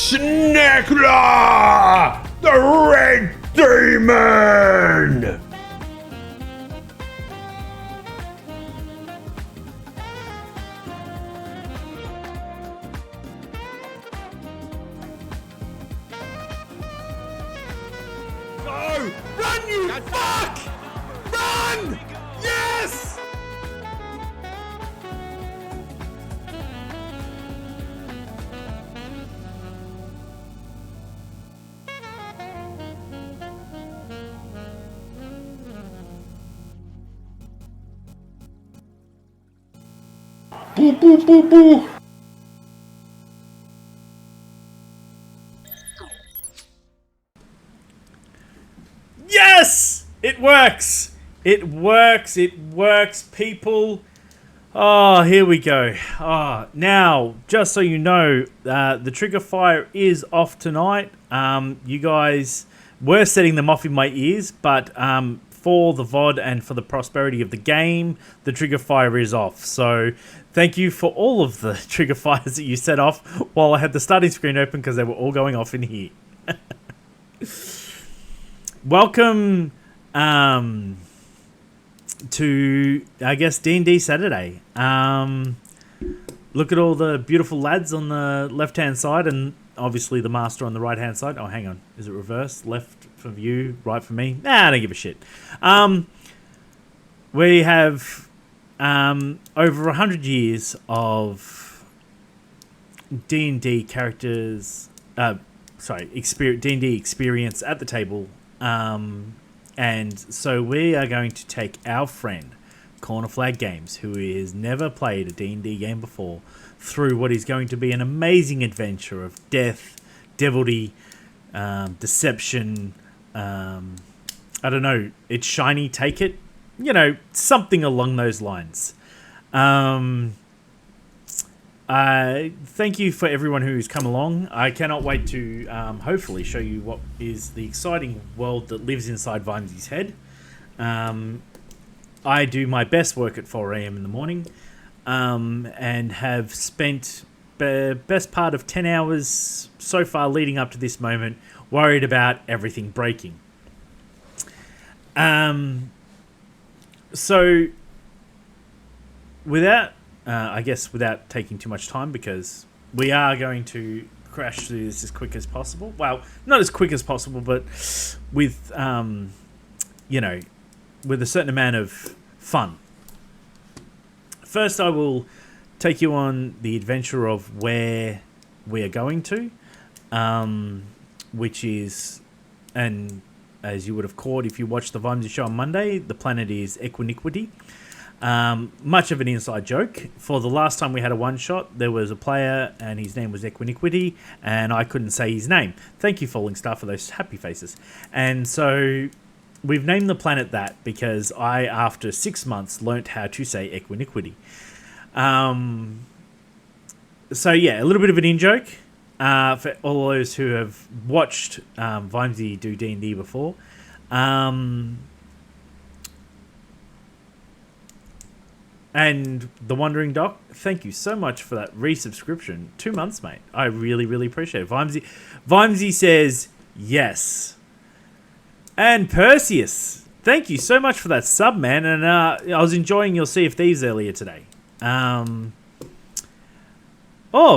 Snekla, the Red Demon! No! Run, you fuck! Run! Yes! Boo, boo, boo, boo. Yes! It works! It works, people. Oh, here we go. Now, just so you know, the trigger fire is off tonight. You guys were setting them off in my ears, but for the VOD and for the prosperity of the game, the trigger fire is off. So thank you for all of the trigger fires that you set off while I had the starting screen open because they were all going off in here. Welcome to, I guess, D&D Saturday. Look at all the beautiful lads on the left-hand side and obviously the master on the right-hand side. Oh, hang on. Is it reversed? Left for you, right for me? Nah, I don't give a shit. We have over 100 years of D&D characters... D&D experience at the table. And so we are going to take our friend, Corner Flag Games, who has never played a D&D game before, through what is going to be an amazing adventure of death, devilry, deception, I don't know, it's shiny, take it, you know, something along those lines. Thank you for everyone who's come along. I cannot wait to hopefully show you what is the exciting world that lives inside Vimesy's head. I do my best work at 4 a.m. in the morning and have spent the best part of 10 hours so far leading up to this moment worried about everything breaking. So without taking too much time, because we are going to crash through this as quick as possible. Well, not as quick as possible, but with, with a certain amount of fun. First, I will take you on the adventure of where we are going to, which is, and as you would have caught if you watched the Vimesy show on Monday, the planet is Equiniquity. Much of an inside joke. For the last time we had a one-shot, there was a player and his name was Equiniquity, and I couldn't say his name. Thank you, Falling Star, for those happy faces. And so we've named the planet that because I, after 6 months, learnt how to say Equiniquity. So yeah, a little bit of an in-joke for all those who have watched Vimesy do D&D before. And the Wandering Doc, thank you so much for that resubscription. 2 months, mate. I really, really appreciate it. Vimesy says yes. And Perseus, thank you so much for that sub, man. And I was enjoying your Sea of Thieves earlier today.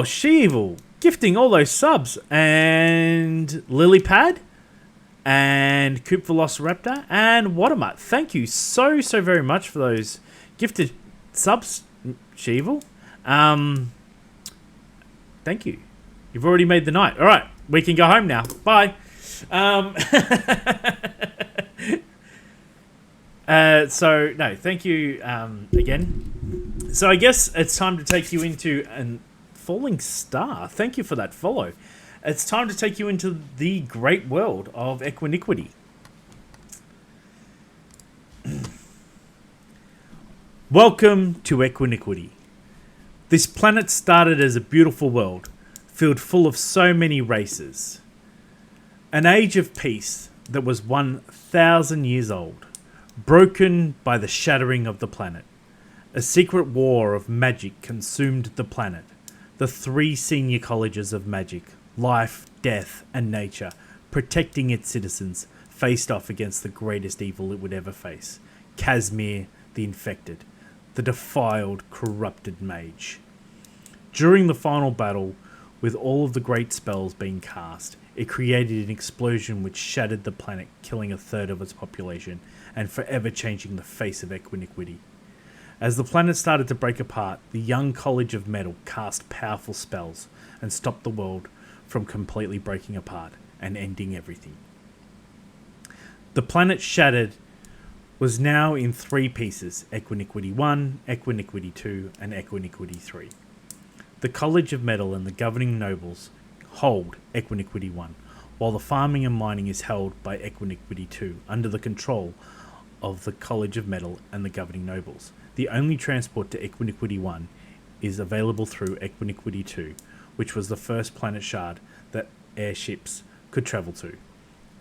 She-Evil, gifting all those subs. And Lilypad. And Coop Velociraptor. And Watermutt. Thank you so, so very much for those gifted subs, She-Evil. Thank you. You've already made the night. All right, we can go home now. Bye. Thank you again. So I guess it's time to take you into an Falling Star. Thank you for that follow. It's time to take you into the great world of Equiniquity. Welcome to Equiniquity. This planet started as a beautiful world, filled full of so many races. An age of peace that was 1,000 years old, broken by the shattering of the planet. A secret war of magic consumed the planet. The 3 senior colleges of magic life, death, and nature, protecting its citizens, faced off against the greatest evil it would ever face, Casimir the Infected, the defiled, corrupted mage. During the final battle, with all of the great spells being cast, it created an explosion which shattered the planet, killing a third of its population, and forever changing the face of Equiniquity. As the planet started to break apart, the young College of Metal cast powerful spells and stopped the world from completely breaking apart and ending everything. The planet shattered was now in 3 pieces: Equiniquity 1, Equiniquity 2, and Equiniquity 3. The College of Metal and the governing nobles hold Equiniquity 1, while the farming and mining is held by Equiniquity 2 under the control of the College of Metal and the governing nobles. The only transport to Equiniquity 1 is available through Equiniquity 2, which was the first planet shard that airships could travel to.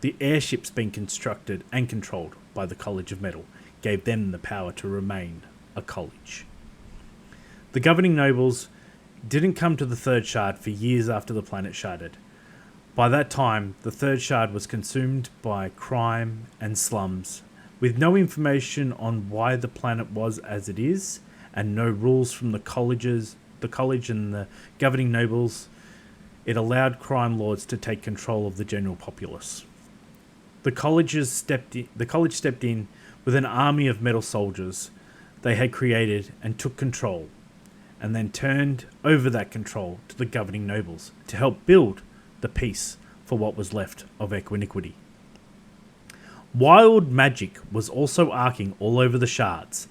The airships being constructed and controlled by the College of Metal gave them the power to remain a college. The governing nobles didn't come to the third shard for years after the planet sharded. By that time, the third shard was consumed by crime and slums, with no information on why the planet was as it is, and no rules from the college and the governing nobles. It allowed crime lords to take control of the general populace. The college stepped in with an army of metal soldiers they had created and took control, and then turned over that control to the governing nobles to help build the peace for what was left of Equiniquity. Wild magic was also arcing all over the shards,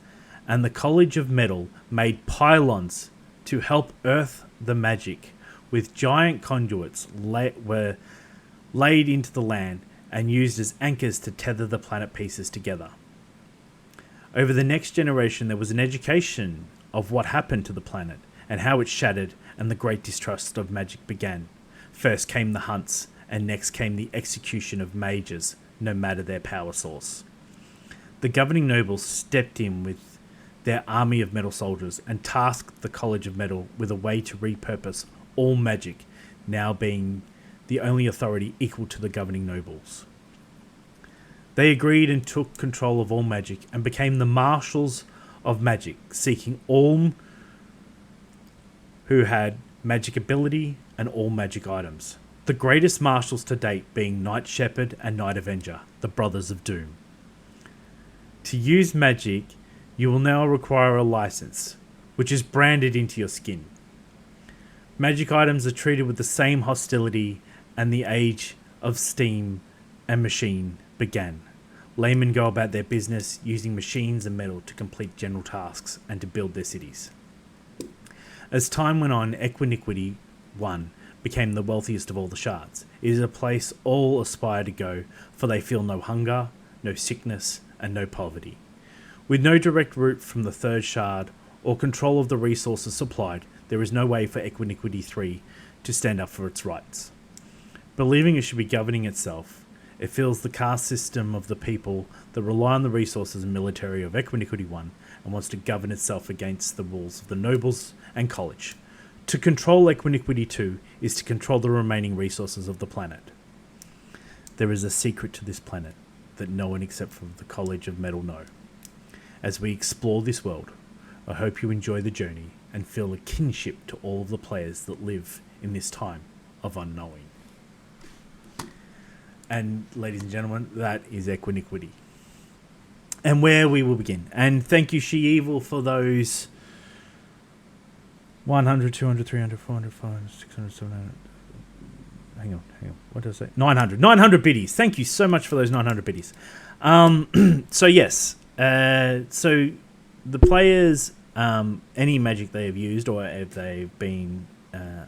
and the College of Metal made pylons to help earth the magic, with giant conduits were laid into the land and used as anchors to tether the planet pieces together. Over the next generation, there was an education of what happened to the planet and how it shattered, and the great distrust of magic began. First came the hunts, and next came the execution of mages, no matter their power source. The governing nobles stepped in with their army of metal soldiers and tasked the College of Metal with a way to repurpose all magic, now being the only authority equal to the governing nobles. They agreed and took control of all magic and became the marshals of magic, seeking all who had magic ability and all magic items. The greatest marshals to date being Knight Shepherd and Knight Avenger, the Brothers of Doom. To use magic, you will now require a license, which is branded into your skin. Magic items are treated with the same hostility, and the age of steam and machine began. Laymen go about their business using machines and metal to complete general tasks and to build their cities. As time went on, Equiniquity 1 became the wealthiest of all the shards. It is a place all aspire to go, for they feel no hunger, no sickness, and no poverty. With no direct route from the third shard or control of the resources supplied, there is no way for Equiniquity 3 to stand up for its rights. Believing it should be governing itself, it feels the caste system of the people that rely on the resources and military of Equiniquity 1 and wants to govern itself against the rules of the nobles and college. To control Equiniquity 2 is to control the remaining resources of the planet. There is a secret to this planet that no one except for the College of Metal know. As we explore this world, I hope you enjoy the journey and feel a kinship to all of the players that live in this time of unknowing. And ladies and gentlemen, that is Equiniquity. And where we will begin. And thank you, She-Evil, for those 100, 200, 300, 400, 500, 600, 700. Hang on. What did I say? 900. 900 biddies. Thank you so much for those 900 biddies. So yes. So the players, any magic they have used or if they've been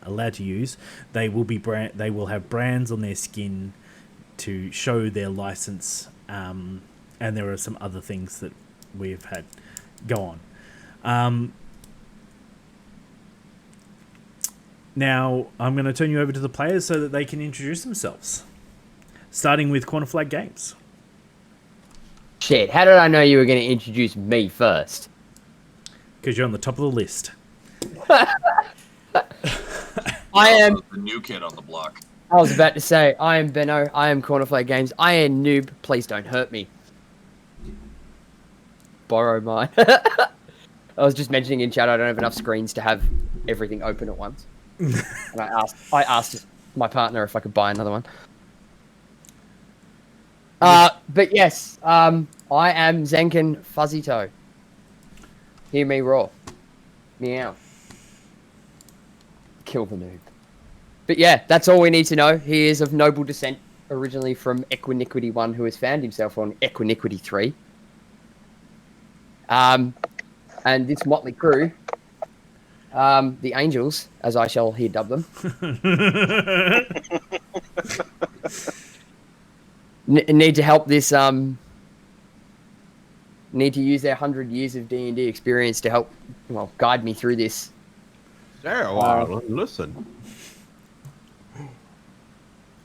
allowed to use, they will have brands on their skin to show their license, and there are some other things that we've had go on. Now, I'm going to turn you over to the players so that they can introduce themselves, starting with Corner Flag Games. Shit, how did I know you were going to introduce me first? Because you're on the top of the list. I am the new kid on the block. I was about to say, I am Benno, I am Cornerflake Games, I am noob, please don't hurt me. Borrow mine. I was just mentioning in chat I don't have enough screens to have everything open at once. And I asked my partner if I could buy another one. But yes, I am Zenkin Fuzzy Toe. Hear me roar. Meow. Kill the noob. But yeah, that's all we need to know. He is of noble descent, originally from Equiniquity 1, who has found himself on Equiniquity 3. And this motley crew, the Angels, as I shall here dub them, need to help this, need to use their 100 years of D&D experience to help, well, guide me through this. Sarah, listen.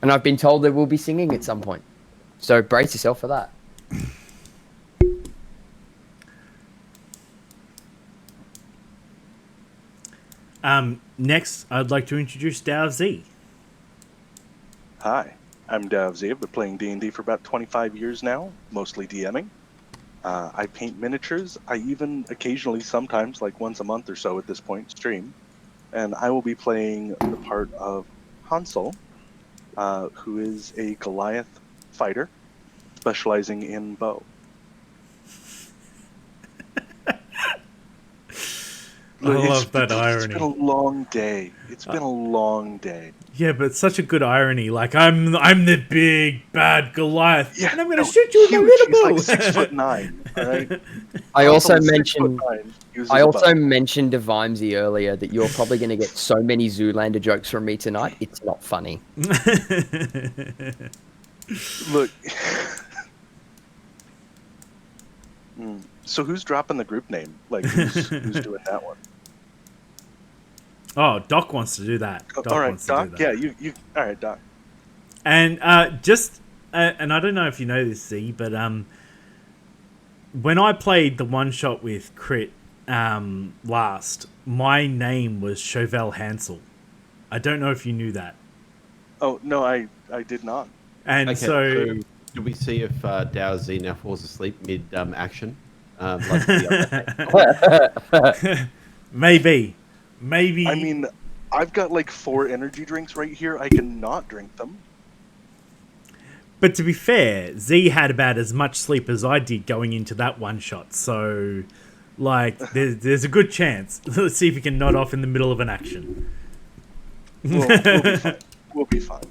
And I've been told there will be singing at some point. So brace yourself for that. Next, I'd like to introduce Dav Z. Hi, I'm Dav Z. I've been playing D&D for about 25 years now, mostly DMing. I paint miniatures. I even occasionally, sometimes, like once a month or so at this point, stream. And I will be playing the part of Hansel, who is a Goliath fighter, specializing in bow. I love that It's irony. been a long day. It's been a long day. Yeah, but such a good irony. Like, I'm the big bad Goliath, Yeah, and I'm going to no, shoot you with my huge. little He's bow. like 6'9", all right? I also Hansel's mentioned 6'9", uses I a also bow. mentioned to Vimesy earlier that you're probably going to get so many Zoolander jokes from me tonight. It's not funny. Look. So who's dropping the group name? Like, who's doing that one? Oh, Doc wants to do that. Doc All right, wants Doc. to do that. Yeah, you. All right, Doc. And and I don't know if you know this, Z, but when I played the one shot with Crit last, my name was Chauvel Hansel. I don't know if you knew that. Oh no, I did not. And Okay, so do we see if Dow Z now falls asleep mid action? Like the other maybe. I mean, I've got like 4 energy drinks right here. I can not drink them. But to be fair, Z had about as much sleep as I did going into that one shot. So, like, there's a good chance. Let's see if we can nod off in the middle of an action. We'll be fine. We'll be fine.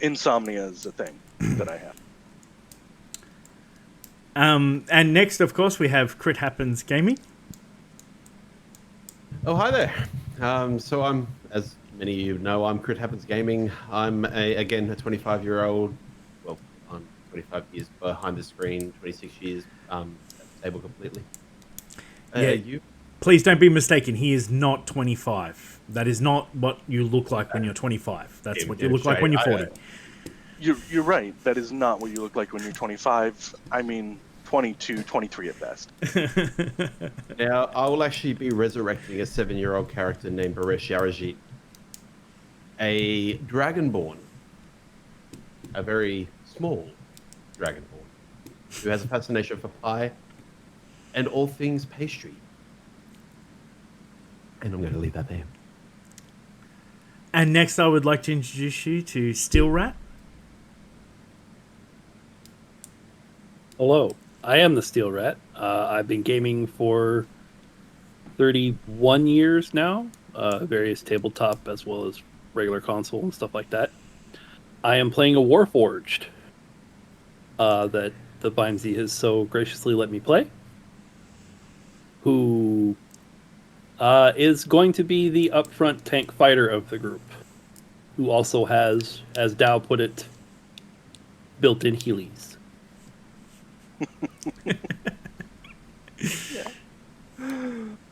Insomnia is a thing that I have. And next, of course, we have Crit Happens Gaming. Oh, hi there. So I'm, as many of you know, I'm Crit Happens Gaming. I'm again a 25-year-old. Well, I'm 25 years behind the screen, 26 years at the table completely. Yeah. You? Please don't be mistaken. He is not 25. That is not what you look like when you're 25. That's what you look like when you're 40. You're right. That is not what you look like when you're 25. I mean, 22, 23 at best. Now, I will actually be resurrecting a 7-year-old character named Baresh Yarajit, a Dragonborn, a very small Dragonborn, who has a fascination for pie and all things pastry. And I'm going to leave that there. And next, I would like to introduce you to Steel Rat. Hello, I am the Steel Rat. I've been gaming for 31 years now, various tabletop as well as regular console and stuff like that. I am playing a Warforged that the Vimesy has so graciously let me play, who is going to be the upfront tank fighter of the group, who also has, as Dow put it, built-in Heelys.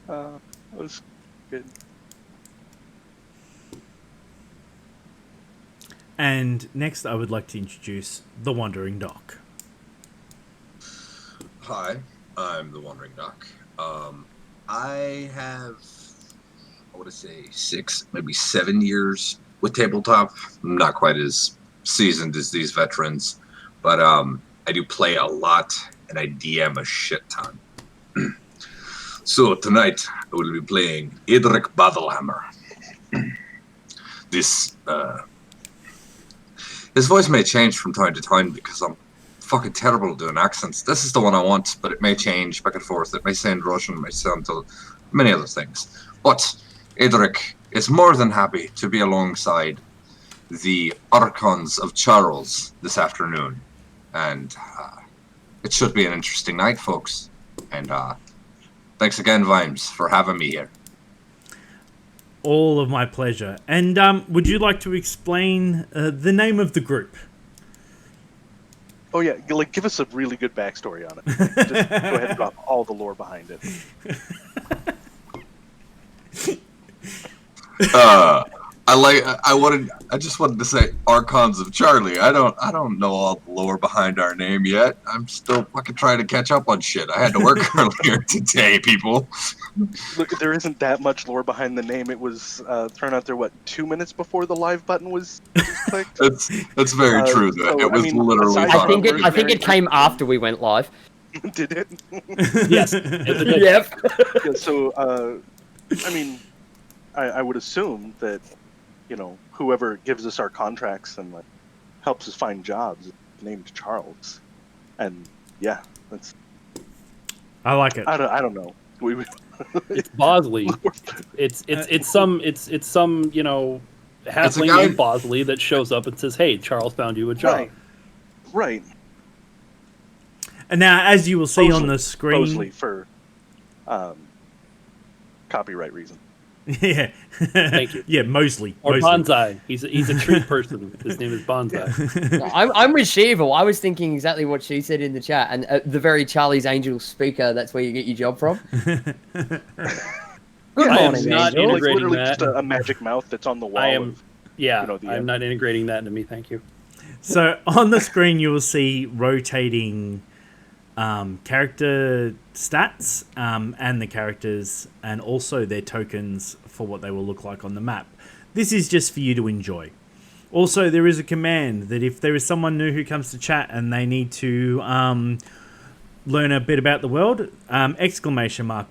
That was good. And next, I would like to introduce the Wandering Doc. Hi, I'm the Wandering Duck. I have a want to say 6, maybe 7 years with tabletop. I'm not quite as seasoned as these veterans, but I do play a lot and I DM a shit ton. So tonight I will be playing Edric Battlehammer. This his voice may change from time to time because I'm fucking terrible at doing accents. This is the one I want, but it may change back and forth. It may sound Russian, it may sound to many other things. But Edric is more than happy to be alongside the Archons of Charles this afternoon. And it should be an interesting night, folks. And thanks again, Vimes, for having me here. All of my pleasure. And would you like to explain the name of the group? Oh yeah, like give us a really good backstory on it. Just go ahead and drop all the lore behind it. I just wanted to say Archons of Charlie. I don't know all the lore behind our name yet. I'm still fucking trying to catch up on shit. I had to work earlier today, people. Look, there isn't that much lore behind the name. It was thrown out there, 2 minutes before the live button was clicked? That's very true. So, it was literally. I think it came after we went live. Did it? Yes. Yep. Yeah, so, I would assume that, whoever gives us our contracts and helps us find jobs is named Charles. And yeah, that's. I like it. I don't know. It's Bosley. It's some halfling named Bosley that shows up and says, "Hey, Charles found you a job." Right. And now, as you will see on the screen, Bosley for copyright reasons. Yeah. Thank you. Yeah, Mosley. Or Mosley. Bonsai. He's a tree person. His name is Bonsai. I'm with Sheeval. I was thinking exactly what she said in the chat, and the very Charlie's Angel speaker. That's where you get your job from. Good morning, not Angel. Like literally that. just a magic mouth that's on the wall. I'm not integrating that into me. Thank you. So on the screen, you will see rotating character stats and the characters, and also their tokens for what they will look like on the map. This is just for you to enjoy. Also, there is a command that if there is someone new who comes to chat and they need to learn a bit about the world, !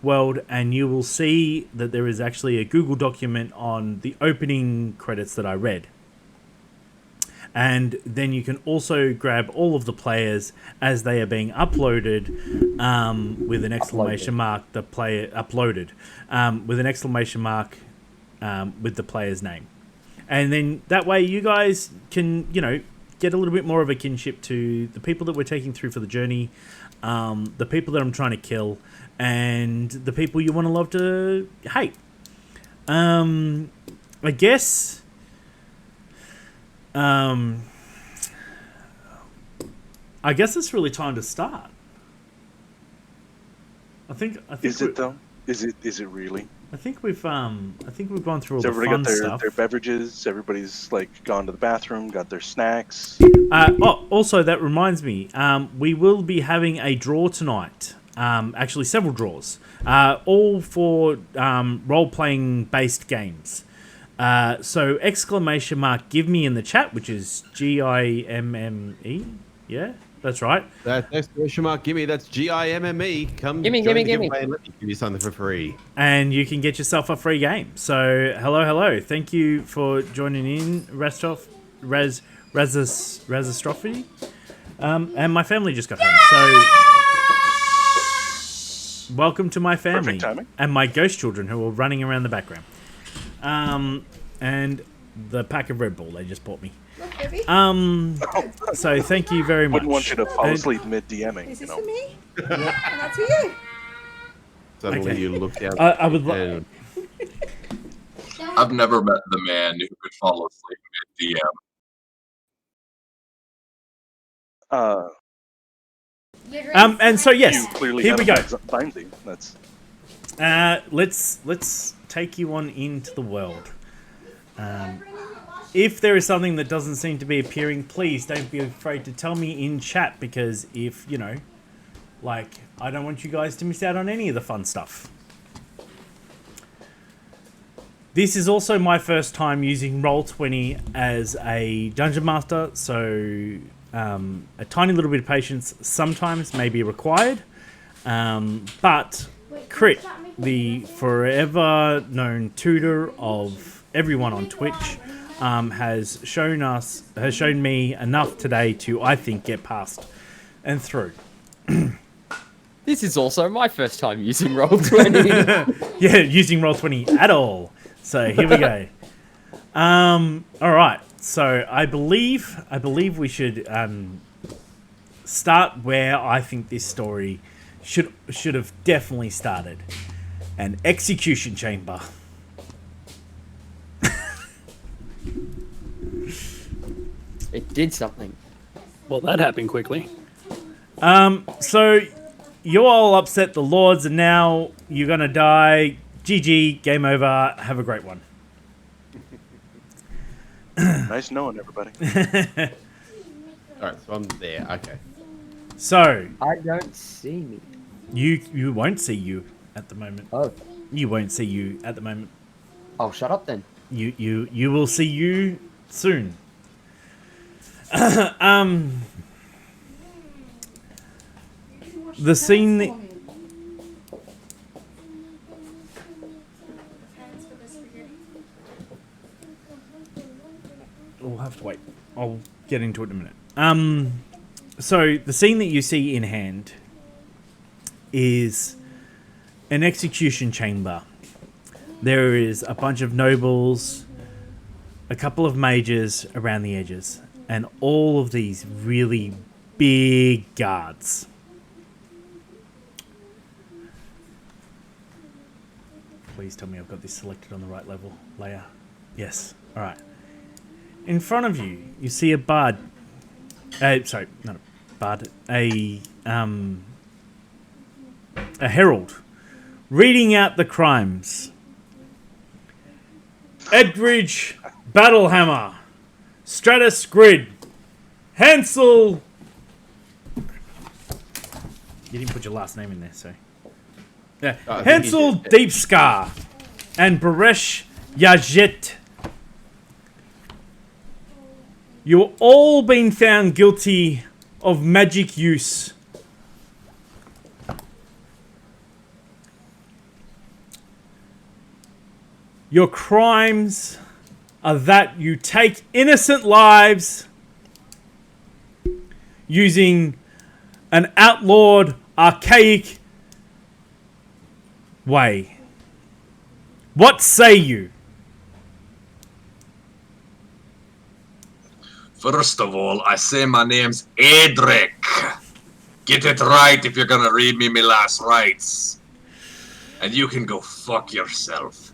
World, and you will see that there is actually a Google document on the opening credits that I read. And then you can also grab all of the players as they are being uploaded with an exclamation mark. The player uploaded with an exclamation mark with the player's name, and then that way you guys can get a little bit more of a kinship to the people that we're taking through for the journey, the people that I'm trying to kill, and the people you want to love to hate. I guess. I guess it's really time to start. I think Is it though? Is it really? I think we've gone through all So the everybody fun got stuff. their beverages. Everybody's gone to the bathroom, got their snacks. Also, that reminds me, we will be having a draw tonight. Actually, several draws, all for role-playing based games. So ! Give me in the chat, which is GIMME. Yeah, that's right. That's exclamation mark. Gimme. That's GIMME. Come. Gimme. Let me give you something for free. And you can get yourself a free game. So hello. Thank you for joining in, Razastrophy. And my family just got home. So welcome to my family. Perfect timing. And my ghost children who are running around the background. And the pack of Red Bull they just bought me. Look, baby. So thank you very much. Wouldn't want you to fall asleep mid DMing. Is this for me? And that's for you. Suddenly Okay. you look down. I would like. and I've never met the man who could fall asleep mid DM. And so yes, You clearly here have we go. Vimesy. That's Let's take you on into the world. If there is something that doesn't seem to be appearing, please don't be afraid to tell me in chat, because if I don't want you guys to miss out on any of the fun stuff. This is also my first time using Roll20 as a dungeon master, so a tiny little bit of patience sometimes may be required. But Crit, the forever known tutor of everyone on Twitch, has shown me enough today to, I think, get past and through. This is also my first time using Roll20. Yeah, using Roll20 at all. So here we go. All right. So I believe we should start where I think this story should have definitely started. An execution chamber. It did something. Well, that happened quickly. So you all upset the lords, and now you're gonna die. GG, game over. Have a great one. Nice knowing everybody. All right, so I'm there. Okay. So I don't see me. you won't see you at the moment. Oh. You won't see you at the moment. Oh, shut up then. You will see you soon. The scene that we'll have to wait. I'll get into it in a minute. So the scene that you see in hand is an execution chamber. There is a bunch of nobles, a couple of mages around the edges, and all of these really big guards. Please tell me I've got this selected on the right level layer. Yes. All right. In front of you, you see a bard. Sorry, not a bard. A herald reading out the crimes. Edridge Battlehammer, Stratus Grid, Hansel. You didn't put your last name in there, so. Yeah, Hansel Deepscar and Baresh Yajet. You've all been found guilty of magic use. Your crimes are that you take innocent lives using an outlawed, archaic way. What say you? First of all, I say my name's Edric. Get it right if you're gonna read me my last rites. And you can go fuck yourself.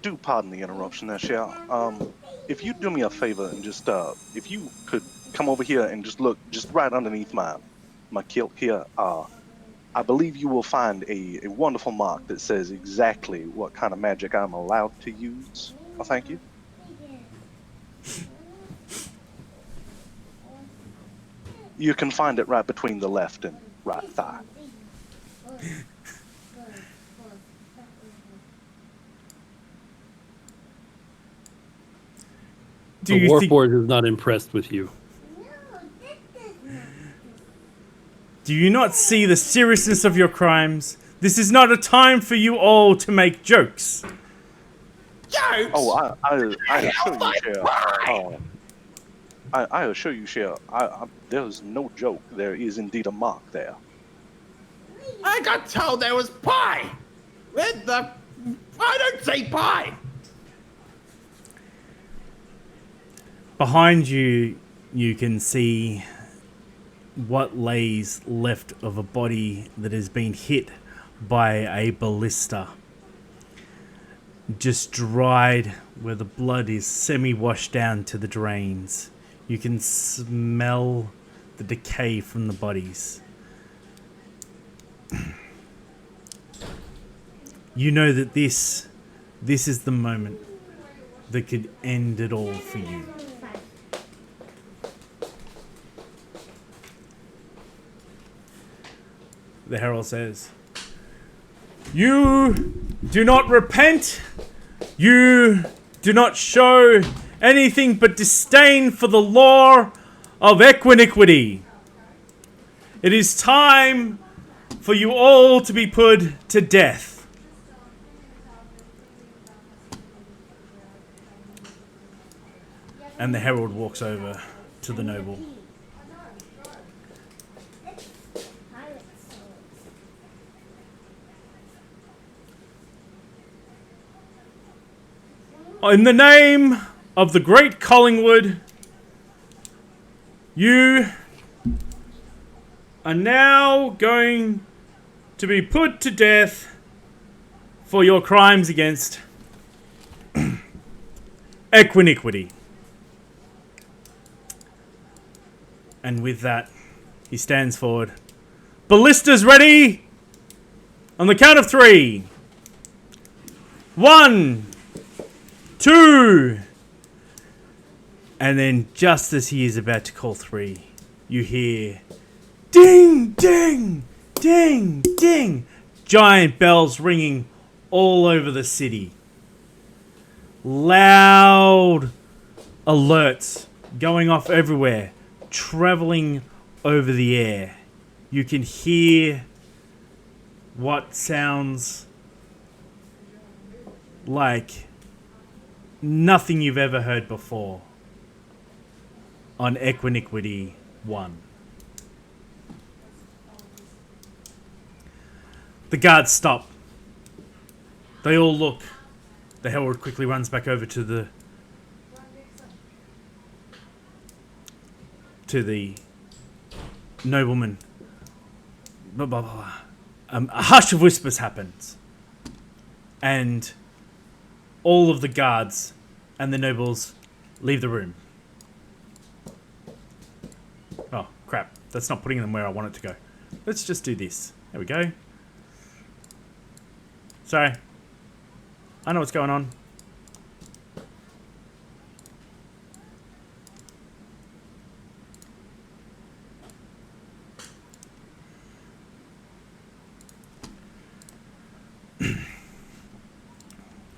Do pardon the interruption there, Shia. If you do me a favor and just, if you could come over here and just look just right underneath my kilt here, I believe you will find a wonderful mark that says exactly what kind of magic I'm allowed to use. Oh, thank you. You can find it right between the left and right thigh. The Warforged is not impressed with you. Do you not see the seriousness of your crimes? This is not a time for you all to make jokes. Jokes? Oh, I assure you, Cher. I assure you, Cher. There's no joke. There is indeed a mark there. I got told there was pie. Where the? I don't see pie. Behind you, you can see what lays left of a body that has been hit by a ballista. Just dried where the blood is semi-washed down to the drains. You can smell the decay from the bodies. You know that this is the moment that could end it all for you. the herald says. You do not repent. You do not show anything but disdain for the law of equiniquity. It is time for you all to be put to death. And the herald walks over to the noble. In the name of the great Collingwood, you are now going to be put to death for your crimes against equiniquity. And with that, he stands forward. Ballistas ready? On the count of 3. 1, 2. And then just as he is about to call 3, you hear ding, ding, ding, ding. Giant bells ringing all over the city. Loud alerts going off everywhere, traveling over the air. You can hear what sounds like nothing you've ever heard before on Equiniquity 1. The guards stop. They all look. The herald quickly runs back over to the nobleman. Blah, blah, blah. A hush of whispers happens. And all of the guards and the nobles leave the room. Oh, crap. That's not putting them where I want it to go. Let's just do this. There we go. Sorry. I know what's going on.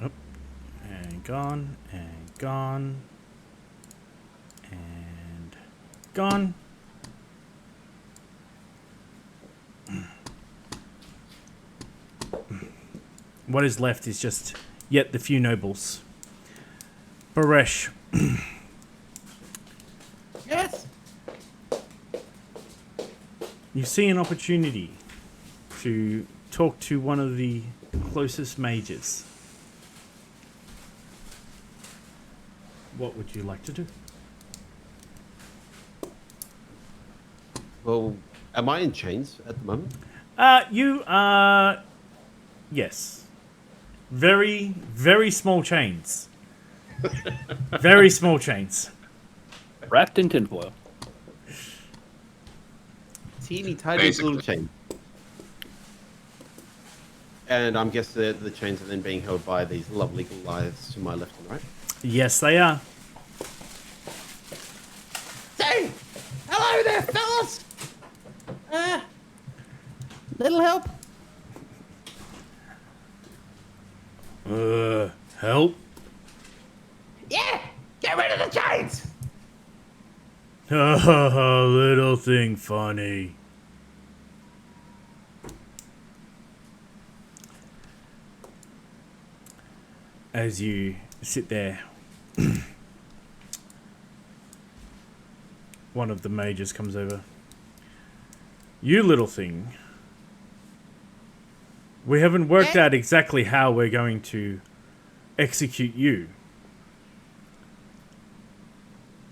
Oh, and gone, and gone, and gone. What is left is just yet the few nobles. Baresh. Yes. You see an opportunity to talk to one of the closest mages. What would you like to do? Well, am I in chains at the moment? You are... Yes. Very, very small chains. Very small chains. Wrapped in tinfoil. Teeny tiny Basically. little chain. And I'm guessing the chains are then being held by these lovely Goliaths to my left and right. Yes, they are. Hey! Hello there, fellas! Little help? Help? Yeah! Get rid of the chains! Little thing funny. As you sit there, one of the mages comes over. You little thing. We haven't worked out exactly how we're going to execute you.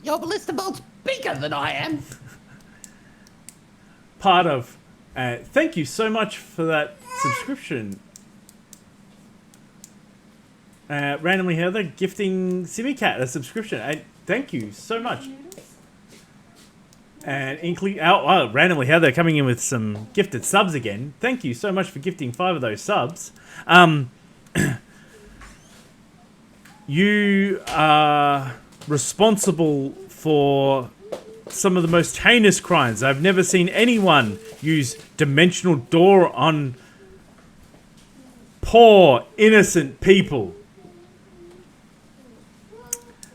Your ballista bolt's bigger than I am. Part of... thank you so much for that subscription. Randomly Heather gifting Simicat a subscription. Thank you so much. And Randomly Heather coming in with some gifted subs again. Thank you so much for gifting 5 of those subs. You are responsible for some of the most heinous crimes. I've never seen anyone use dimensional door on poor, innocent people.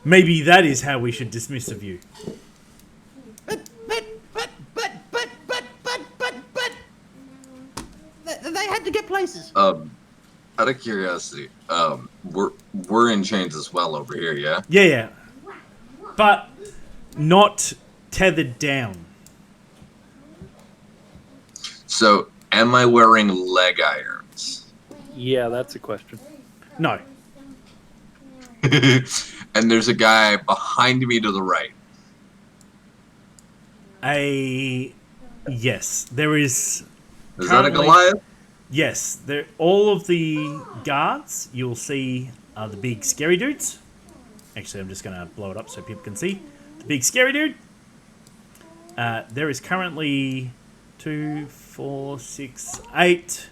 Maybe that is how we should dismiss of you. But, they had to get places. Out of curiosity, we're in chains as well over here, yeah? Yeah. But not tethered down. So, am I wearing leg irons? Yeah, that's a question. No. And there's a guy behind me to the right. Yes. There is... Is that a Goliath? Yes. All of the guards you'll see are the big scary dudes. Actually, I'm just going to blow it up so people can see. The big scary dude. There is currently 2, 4, 6, 8.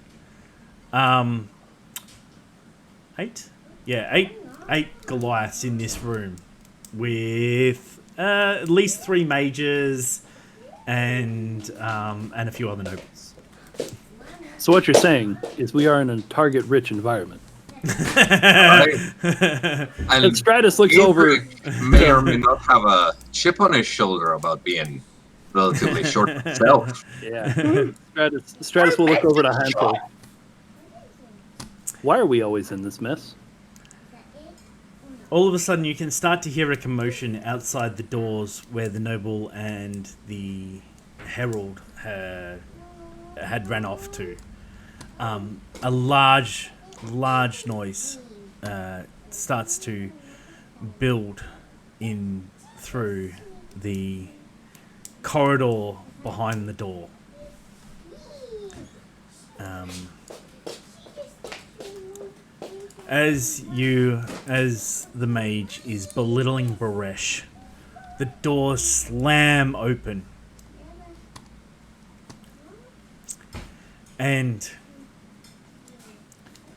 8? Yeah, 8 Goliaths in this room with at least 3 mages and a few other nobles. So what you're saying is we are in a target-rich environment. And Stratus looks over. May or may not have a chip on his shoulder about being relatively short himself. Yeah. Stratus will look over to Handful. Why are we always in this mess? All of a sudden, you can start to hear a commotion outside the doors where the noble and the herald had ran off to. A large noise starts to build in through the corridor behind the door. As the mage is belittling Baresh, the doors slam open. And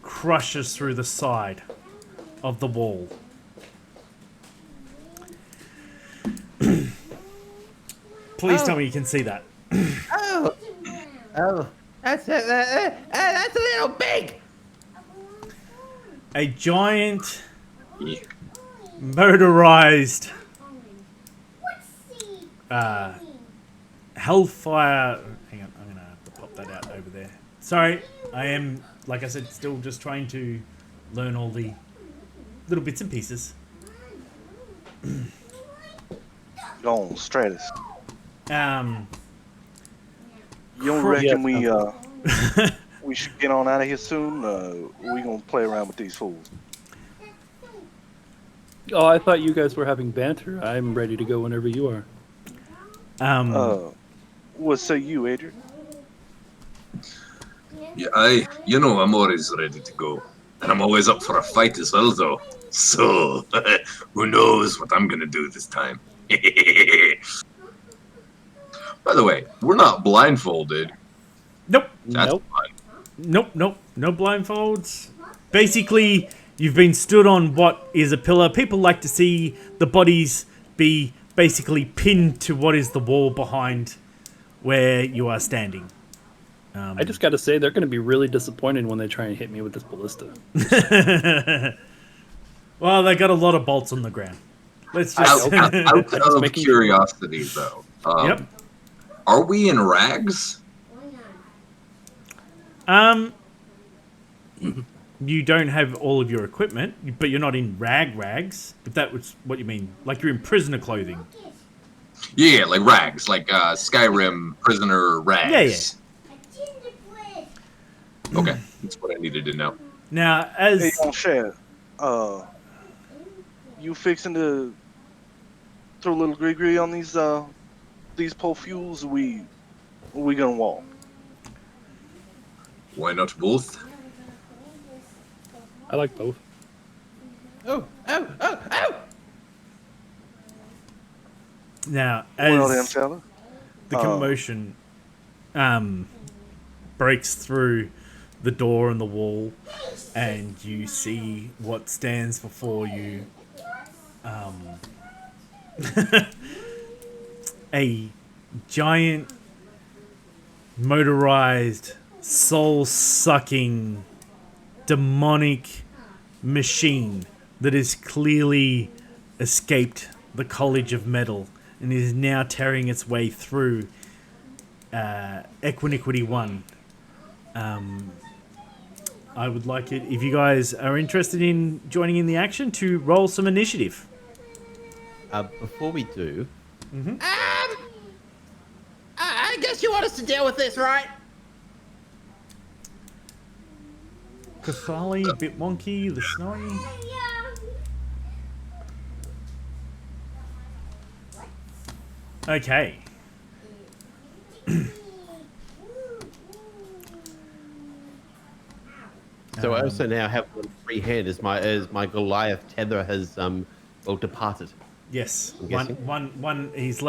crushes through the side of the wall. Please tell me you can see that. Oh, that's a little big. A giant, motorized hellfire. Hang on, I'm gonna have to pop that out over there. Sorry, I am, like I said, still just trying to learn all the little bits and pieces. Go on, Stratus. You don't Yeah. reckon we should get on out of here soon? We gonna play around with these fools. Oh, I thought you guys were having banter. I'm ready to go whenever you are. What say you, Adrian? Yeah, I'm always ready to go. And I'm always up for a fight as well, though. So, who knows what I'm gonna do this time. By the way, we're not blindfolded. Nope. That's Nope. fine. Nope. No blindfolds. Basically, you've been stood on what is a pillar. People like to see the bodies be basically pinned to what is the wall behind where you are standing. I just got to say, they're going to be really disappointed when they try and hit me with this ballista. Well, they got a lot of bolts on the ground. Let's just... Out of making- curiosity, though. Yep. Are we in rags? You don't have all of your equipment, but you're not in rags, if that was what you mean. Like you're in prisoner clothing. Yeah, like rags, like Skyrim prisoner rags. Okay, that's what I needed to know. Now, as... Hey, on share. You fixing to throw a little gree on these pole fuels? We gonna walk? Why not both? I like both. Oh. Now, Well then, as fella. the commotion breaks through the door and the wall, and you see what stands before you, a giant motorized, soul-sucking, demonic machine that has clearly escaped the College of Metal and is now tearing its way through Equiniquity 1. I would like it, if you guys are interested in joining in the action, to roll some initiative. Before we do, I guess you want us to deal with this, right? Cathali, a bit wonky, the snowy. Okay. so I also now have one free hand as my Goliath tether has departed. Yes. I'm guessing. One. He's.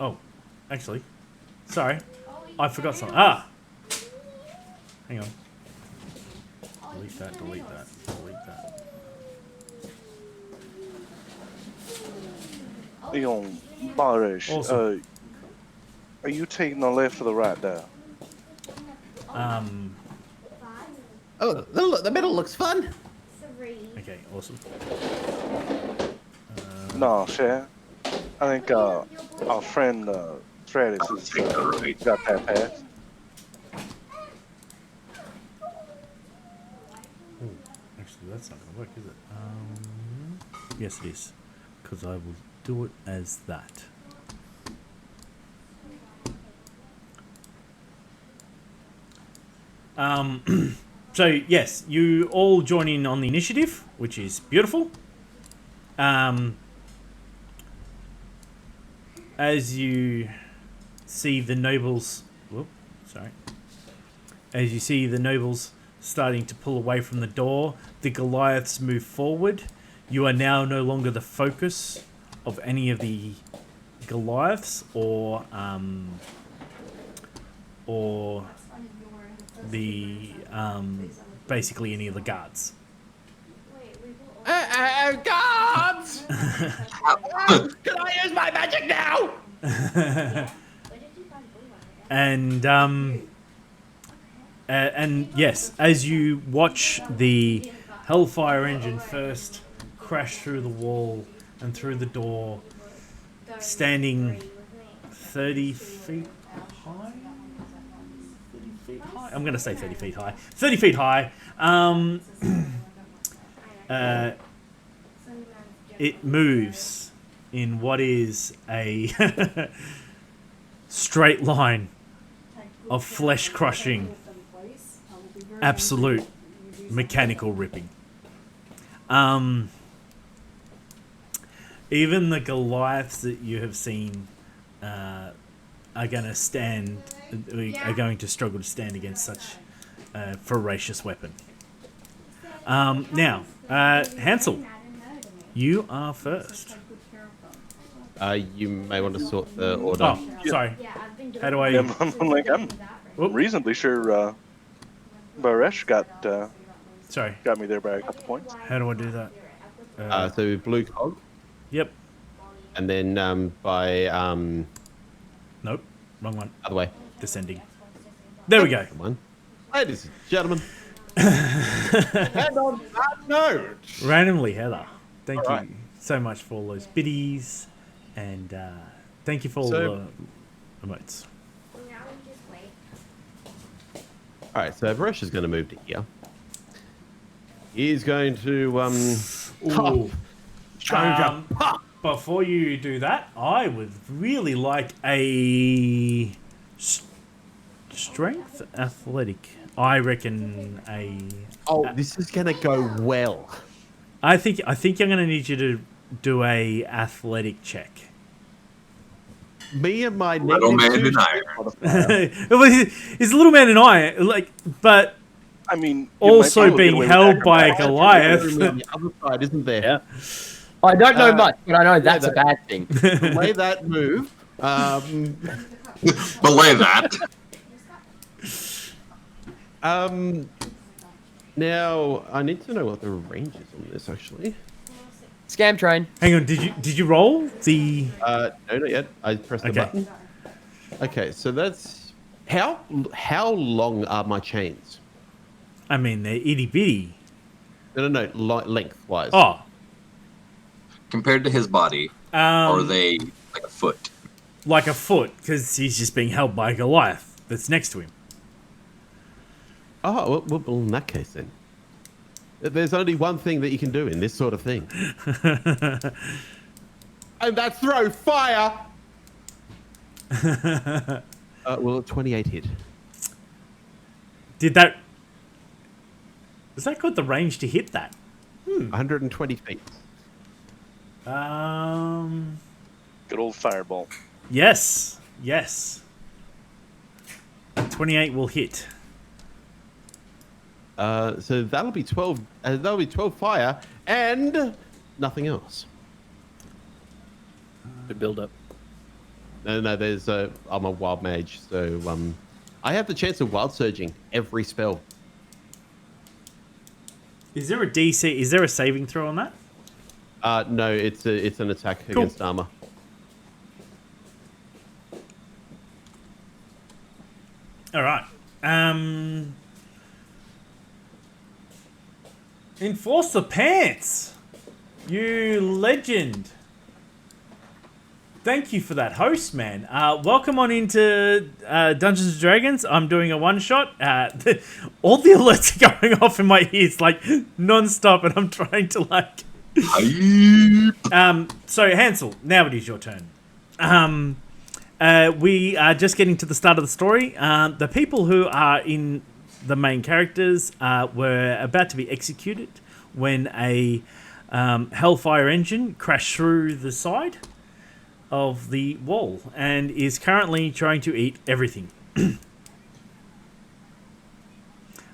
Oh, actually, sorry, I forgot something. Ah, hang on. Delete that. Delete that. Delete that. Barish, Awesome. are you taking the left or the right there? Oh, the middle looks fun. Okay. Awesome. No, Cher. I think our friend Stratus has got that pass. Ooh, actually, that's not gonna work, is it? Yes, it is, because I will do it as that. So yes, you all join in on the initiative, which is beautiful. As you see the nobles, as you see the nobles starting to pull away from the door, the Goliaths move forward. You are now no longer the focus of any of the Goliaths or the basically any of the guards. Guards! Can I use my magic now? And yes, as you watch the Hellfire engine first crash through the wall and through the door, standing 30 feet high? 30 feet high? I'm going to say 30 feet high. 30 feet high. It moves in what is a straight line of flesh-crushing, absolute mechanical ripping. Even the Goliaths that you have seen are going to struggle to stand against such a ferocious weapon. Now, Hansel, you are first. You may want to sort the order. Oh, sorry. How do I? I'm reasonably sure Baresh got me there by a couple points. How do I do that? So blue cog, Yep. and then by Nope. Wrong one. other way. Descending. There we go. Come on, ladies and gentlemen. And on that note, Randomly, Heather. Thank All you right. so much for all those biddies, and thank you for all So- the emotes. all right. So Varesh is going to move to here. He's going to Ooh. Before you do that, I would really like a strength athletic. I reckon a. Oh, this is going to go well. I think I'm going to need you to do a athletic check. Me and my Little man negative and I. He's a little man and I but I mean, also being held by a Goliath. on the other side, isn't there? Yeah. I don't know much, but I know that's yeah, a bad thing. The way that move. Belay that. Now I need to know what the range is on this actually. Scam train. Hang on, did you roll the? No, not yet. I pressed the Okay. button. Okay, so that's how long are my chains? I mean, they're itty bitty. No, lengthwise. Oh, Compared to his body, are they like a foot? like a foot, because he's just being held by Goliath that's next to him. Oh, well, in that case then. There's only one thing that you can do in this sort of thing. And that's throw fire! Well, 28 hit. Did that? Was that got the range to hit that? 120 feet. Good old fireball. Yes. 28 will hit. So that'll be 12. That'll be 12 fire and nothing else. To build up. No. There's I'm a wild mage, so I have the chance of wild surging every spell. Is there a DC? Is there a saving throw on that? No, it's an attack Cool. against armor. All right. Enforce the pants. You legend. Thank you for that host, man. Welcome on into Dungeons & Dragons. I'm doing a one-shot. All the alerts are going off in my ears, like, non-stop, and I'm trying to, like... So, Hansel, now it is your turn. We are just getting to the start of the story. The people who are in the main characters were about to be executed when a Hellfire engine crashed through the side of the wall and is currently trying to eat everything.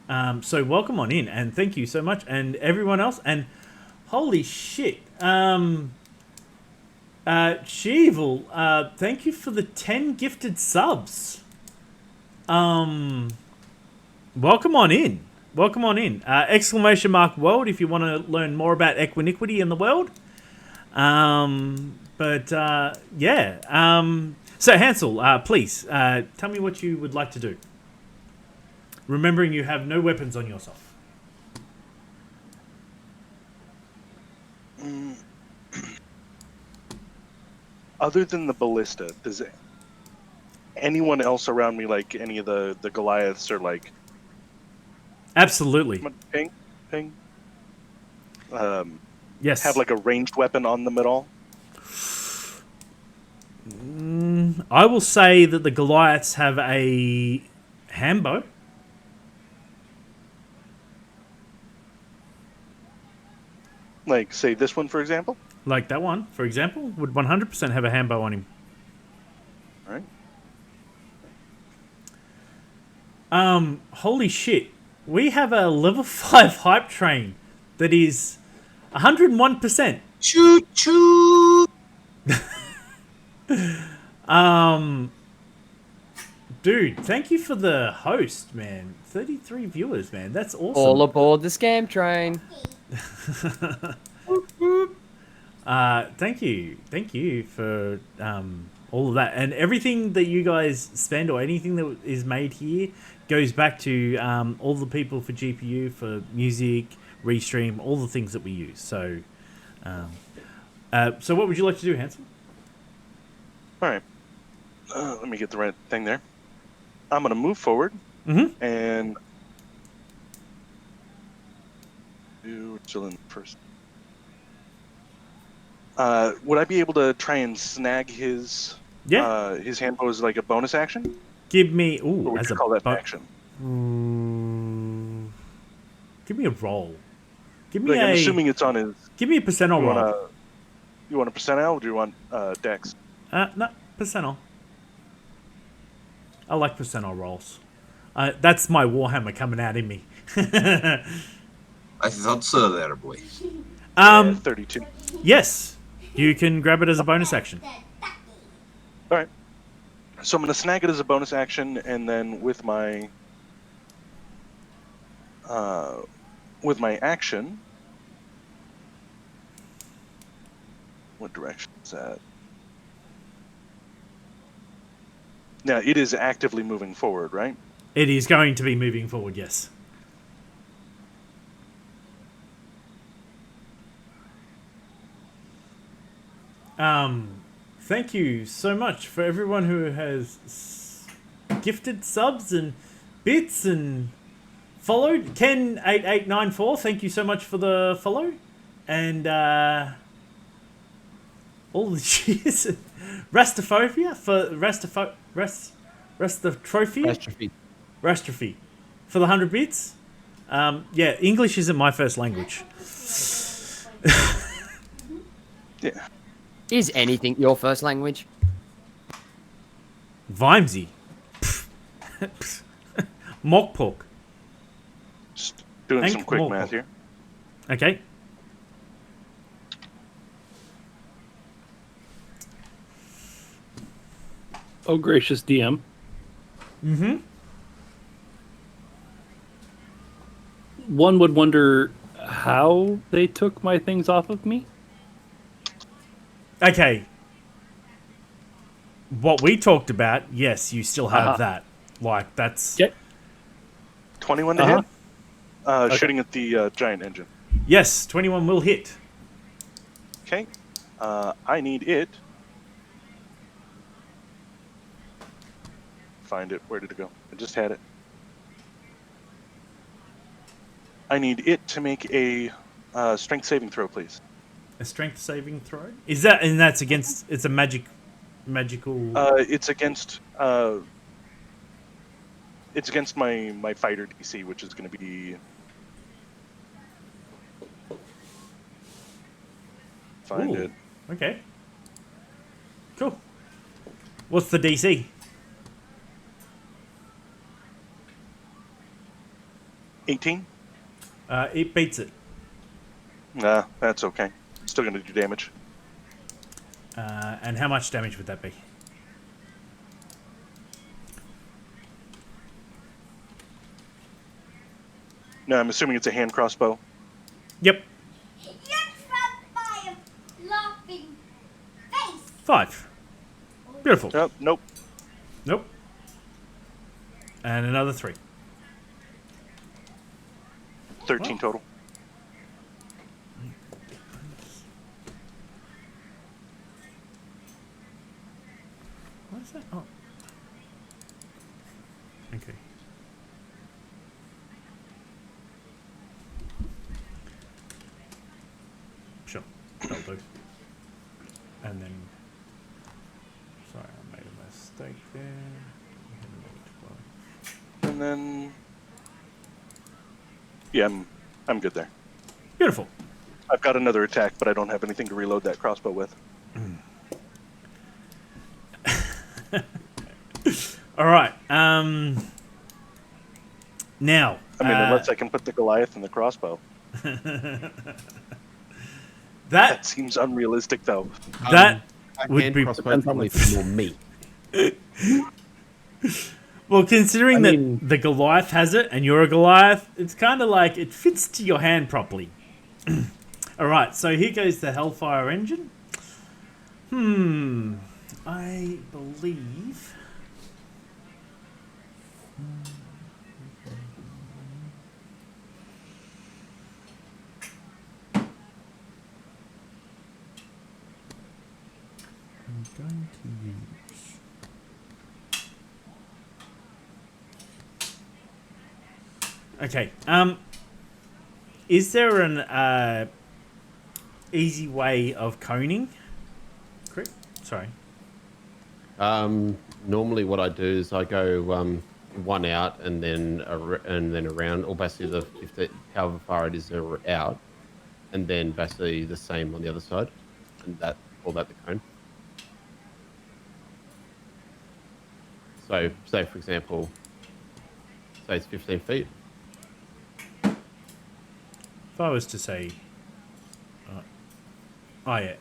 So welcome on in, and thank you so much, and everyone else. And holy shit, Sheevil, thank you for the 10 gifted subs. Welcome on in. Welcome on in. Exclamation mark world if you want to learn more about equiniquity in the world. So Hansel, please tell me what you would like to do. Remembering you have no weapons on yourself. Other than the ballista, does anyone else around me, like any of the Goliaths, or like Absolutely. ping, Yes. have like a ranged weapon on them at all? I will say that the Goliaths have a handbow. Like, say this one, for example? Like that one, for example, would 100% have a handbow on him. Alright. Holy shit. We have a level 5 hype train that is 101%. Choo choo. Dude, thank you for the host, man. 33 viewers, man. That's awesome. All aboard the scam train. Thank you for all of that, and everything that you guys spend or anything that is made here goes back to all the people for GPU, for music, restream, all the things that we use. So, so what would you like to do, Hansel? Alright. Let me get the right thing there. I'm going to move forward and do Jillian first. Would I be able to try and snag his handbow as like a bonus action? Give me Or would as you a call that action? Give me a roll. Give me Like, a. I'm assuming it's on his. Give me a percentile roll. You want a percentile, or do you want dex? No, percentile. I like percentile rolls. That's my Warhammer coming out in me. I thought so, there, boy. 32. Yes, you can grab it as a bonus action. All right. So I'm going to snag it as a bonus action, and then with my action, What direction is that? Now, it is actively moving forward, right? It is going to be moving forward, yes. Thank you so much for everyone who has gifted subs and bits and followed. Ken8894, thank you so much for the follow. And all the cheers. Rastophobia for Rastrophy for the 100 bits. Yeah, English isn't my first language. Yeah. Is anything your first language? Vimesy. Mock pork. Just doing Hank some quick Morpok. math here. Okay. Oh, gracious DM. Mm-hmm. One would wonder how they took my things off of me. Okay. What we talked about, yes, you still have that. Like, that's... Okay. 21 to hit? Shooting at the giant engine. Yes, 21 will hit. Okay. I need it. Find it. Where did it go? I just had it. I need it to make a strength saving throw, please. A strength saving throw? Is that... And that's against... It's a magical... It's against... it's against my fighter DC, which is going to be... Find Ooh, it. Okay. Cool. What's the DC? 18? It beats it. Nah, that's okay. Still going to do damage. And how much damage would that be? No, I'm assuming it's a hand crossbow. Yep. You're trapped by a laughing face. 5. Beautiful. Oh, nope. Nope. And another 3. 13 total. What is that? Oh. Okay. Sure. That'll do. And then... Sorry, I made a mistake there. And then... Yeah, I'm good there. Beautiful. I've got another attack, but I don't have anything to reload that crossbow with. All right. Now. I mean, unless I can put the Goliath in the crossbow. That seems unrealistic, though. That A would hand be crossbow probably for more me. well, considering I mean- that the Goliath has it and you're a Goliath, it's kind of like it fits to your hand properly. All right, so here goes the Hellfire engine. I believe. I'm going to use. Okay. Is there an easy way of coning? Correct. Sorry. Normally, what I do is I go one out and then around, or basically however far it is out, and then basically the same on the other side, and call that the cone. So, say for example, say it's 15 feet. If I was to say, oh yeah,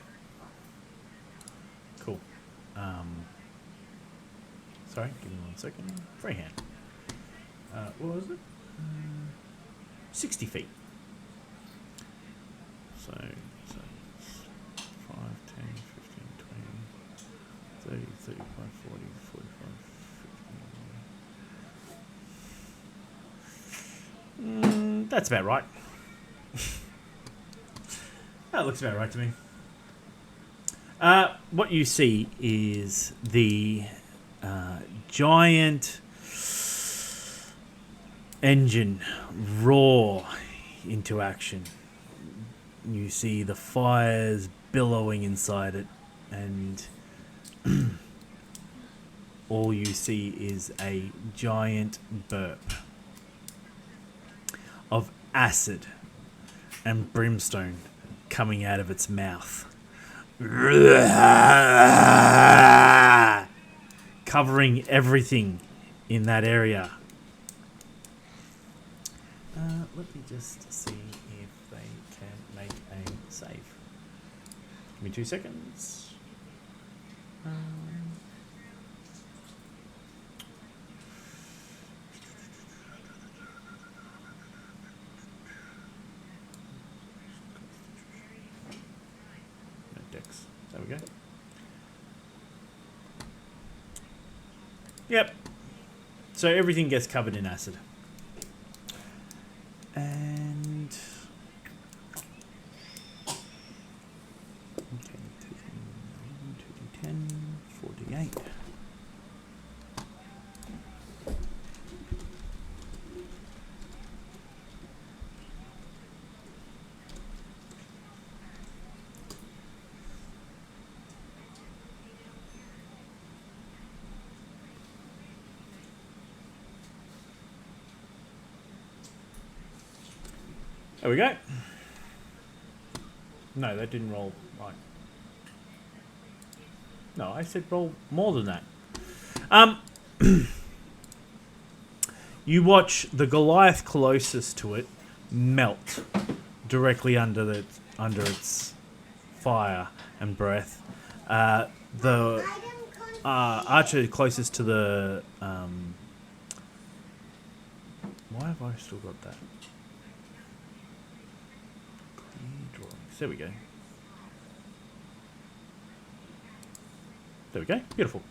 cool. Sorry, give me 1 second. Freehand. What was it? 60 feet. So it's 5, 10, 15, 20, 30, 35, 40, 45, 50. That's about right. That looks about right to me. What you see is the giant engine roar into action. You see the fires billowing inside it, and all you see is a giant burp of acid and brimstone coming out of its mouth, covering everything in that area. Let me just see if they can make a save. Give me 2 seconds. No dex. There we go. Yep. So everything gets covered in acid. And okay, 2d10, 4d8. There we go. No, that didn't roll right. No, I said roll more than that. You watch the Goliath closest to it melt directly under its fire and breath. The archer closest to the why have I still got that? There we go. There we go. Beautiful.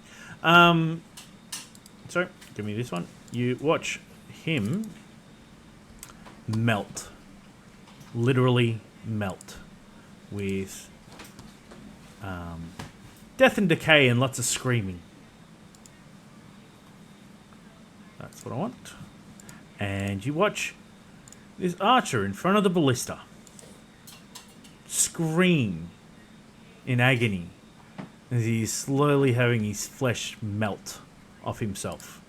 So, give me this one. You watch him melt. Literally melt. With death and decay and lots of screaming. That's what I want. And you watch this archer in front of the ballista scream in agony as he's slowly having his flesh melt off himself.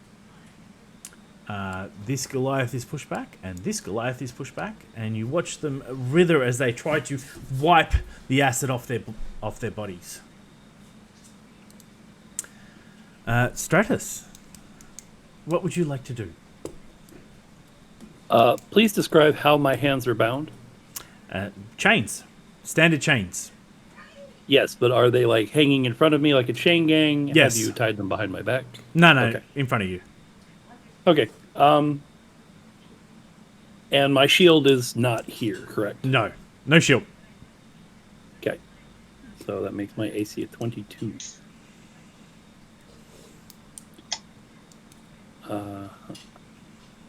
This Goliath is pushed back, and this Goliath is pushed back, and you watch them writher as they try to wipe the acid off their bodies. Stratus, what would you like to do? Please describe how my hands are bound. Chains. Standard chains. Yes, but are they like hanging in front of me like a chain gang? Yes. Have you tied them behind my back? No, Okay. in front of you. Okay. And my shield is not here, correct? No shield. Okay. So that makes my AC a 22.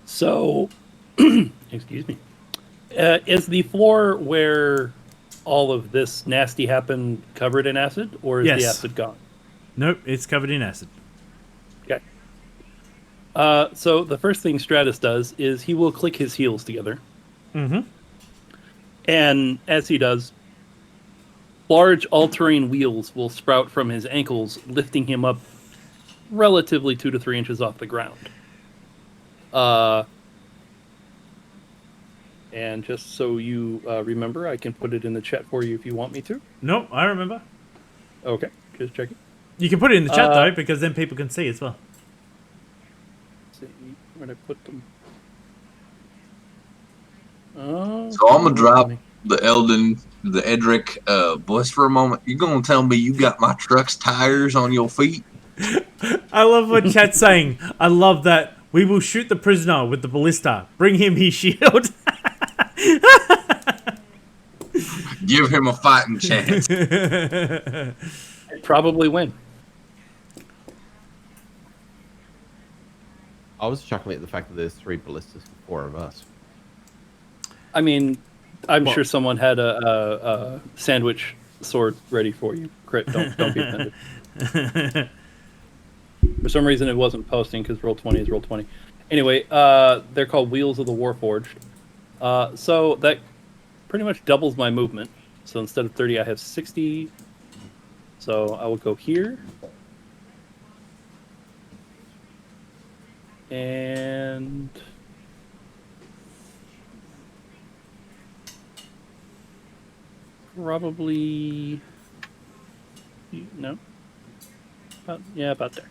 So, excuse me. Is the floor where all of this nasty happened covered in acid, or is Yes. the acid gone? Nope, it's covered in acid. Okay. So the first thing Stratus does is he will click his heels together. Mm-hmm. And as he does, large all-terrain wheels will sprout from his ankles, lifting him up relatively 2 to 3 inches off the ground. And just so you remember, I can put it in the chat for you if you want me to. Nope, I remember. Okay, just checking. You can put it in the chat though, because then people can see as well. Let's see, where'd I put them? Oh, So I'm gonna drop the Edric voice for a moment. You gonna tell me you got my truck's tires on your feet? I love what chat's saying. I love that. We will shoot the prisoner with the ballista. Bring him his shield. Give give him a fighting chance. I'd probably win. I was chuckling at the fact that there's 3 ballistas for 4 of us. I mean, I'm sure someone had a sandwich sword ready for you. Crit, don't be offended. For some reason, it wasn't posting because Roll20 is Roll20. Anyway, they're called Wheels of the Warforged. So that pretty much doubles my movement. So instead of 30, I have 60. So I will go here. And probably no. About there.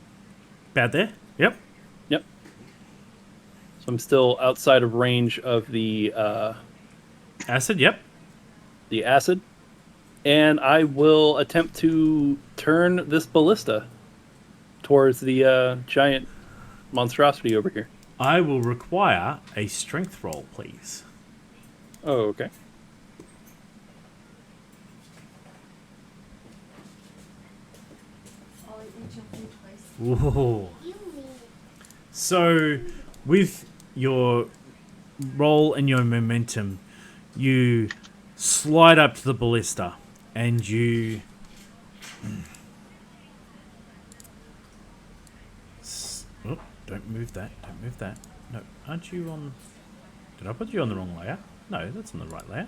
About there? Yep. Yep. So I'm still outside of range of the Acid, yep. the acid, and I will attempt to turn this ballista towards the giant monstrosity over here. I will require a strength roll, please. Oh, okay. Oh, you jumped in twice. Ooh. You mean So, with your roll and your momentum, you slide up to the ballista and you oh, don't move that. Don't move that. No, aren't you on... Did I put you on the wrong layer? No, that's on the right layer.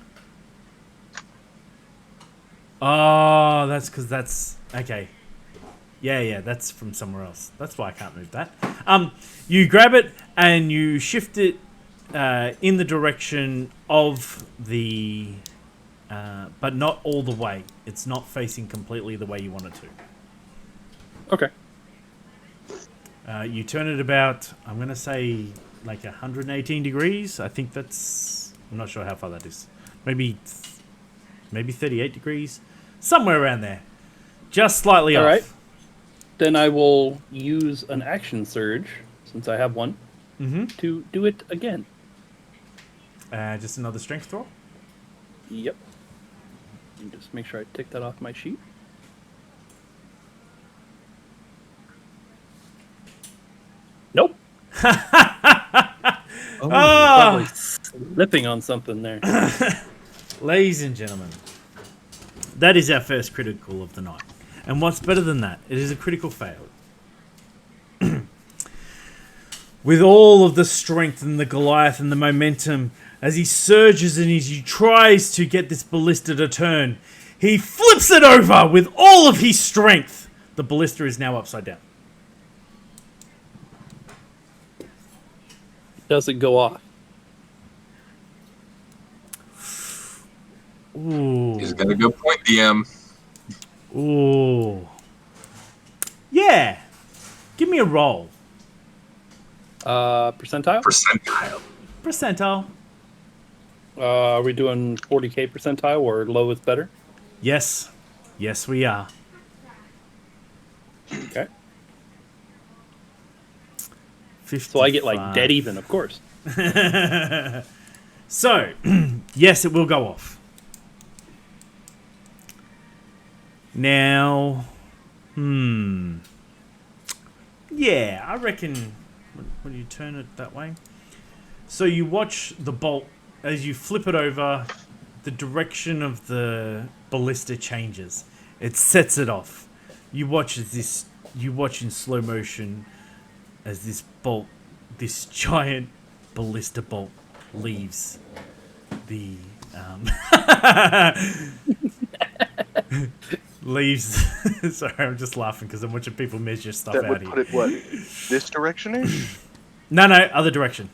Oh, that's because that's... Okay. Yeah, that's from somewhere else. That's why I can't move that. You grab it and you shift it in the direction of the... but not all the way. It's not facing completely the way you want it to. Okay. You turn it about, I'm going to say, like 118 degrees. I think that's... I'm not sure how far that is. Maybe 38 degrees. Somewhere around there. Just slightly All off. right. Then I will use an action surge, since I have one, to do it again. Just another strength roll. Yep. And just make sure I tick that off my sheet. Nope. Probably slipping on something there. Ladies and gentlemen, that is our first critical of the night. And what's better than that? It is a critical fail. With all of the strength and the Goliath and the momentum, as he surges and as he tries to get this ballista to turn, he flips it over with all of his strength. The ballista is now upside down. Doesn't go off. Ooh. He's got a good point, DM. Ooh. Yeah. Give me a roll. Percentile? Percentile. Percentile. Are we doing 40k percentile or low is better? Yes. Yes, we are. Okay. 55. So I get like dead even, of course. So, yes, it will go off. Now, yeah, I reckon when you turn it that way. So you watch the bolt as you flip it over, the direction of the ballista changes. It sets it off. You watch in slow motion as this bolt, this giant ballista bolt leaves the leaves. Sorry, I'm just laughing because I'm watching people measure stuff That out would here. put it what? This direction-ish? No, other direction.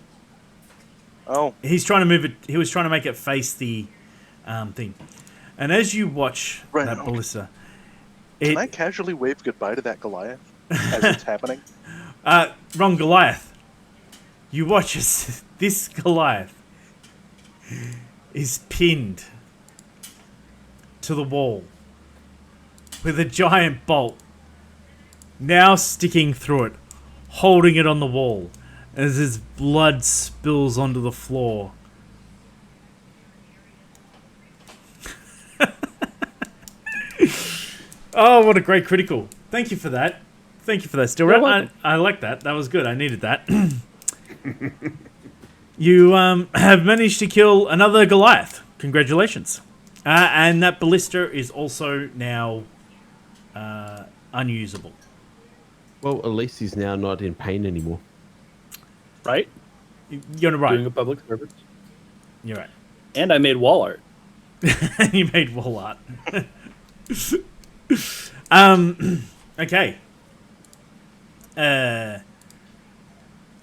Oh, He's trying to move it. He was trying to make it face the thing. And as you watch Right, that okay. ballista, can I casually wave goodbye to that Goliath as it's happening? wrong Goliath. You watch as this Goliath is pinned to the wall with a giant bolt now sticking through it, holding it on the wall as his blood spills onto the floor. Oh, what a great critical. Thank you for that. Thank you for that, Still You're Rat. welcome. I like that. That was good. I needed that. You have managed to kill another Goliath. Congratulations. And that ballista is also now unusable. Well, at least he's now not in pain anymore. Right? You're right. Doing a public service. You're right. And I made wall art. You made wall art. Okay.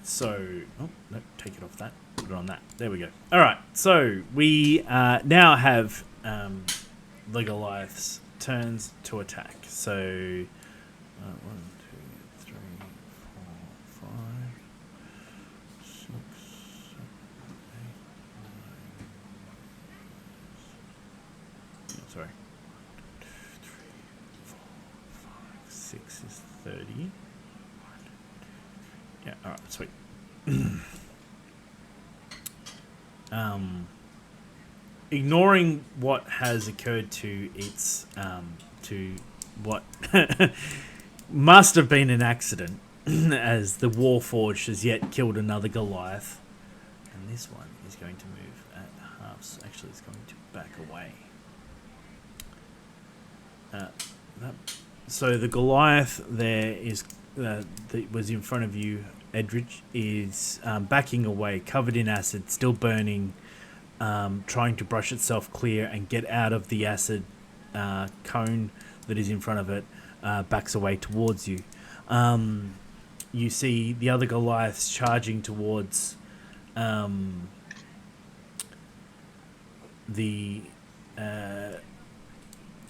So, oh no, take it off that. Put it on that. There we go. All right. So we now have the Goliath's turns to attack. So 1, 2, 3, 4, 5, 6, 7, 8, 9. Sorry. 1, 2, 3, 4, 5, 6 is 30. Yeah, alright, sweet. Ignoring what has occurred to its to what must have been an accident, as the Warforged has yet killed another Goliath, and this one is going to move at halves. Actually, it's going to back away. So the Goliath there is that was in front of you, Edrich, is backing away, covered in acid, still burning, trying to brush itself clear and get out of the acid cone that is in front of it, backs away towards you. You see the other Goliaths charging towards the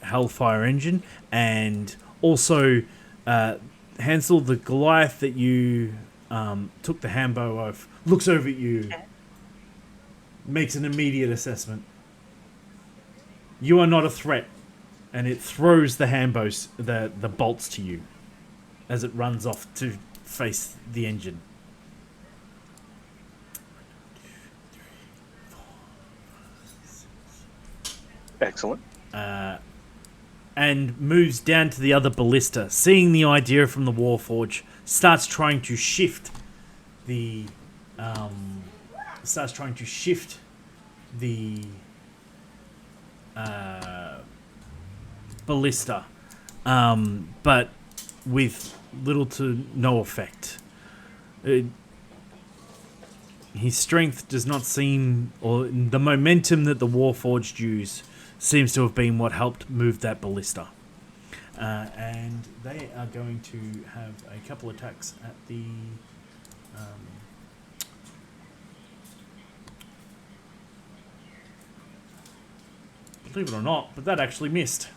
Hellfire engine, and also Hansel, the Goliath that you took the handbow off, looks over at you, makes an immediate assessment. You are not a threat, and it throws the handbows, the bolts to you as it runs off to face the engine. Excellent. And moves down to the other ballista, seeing the idea from the Warforge, starts trying to shift the ballista, but with little to no effect. His strength does not seem, or the momentum that the Warforged use seems to have been what helped move that ballista. And they are going to have a couple attacks at the believe it or not, but that actually missed.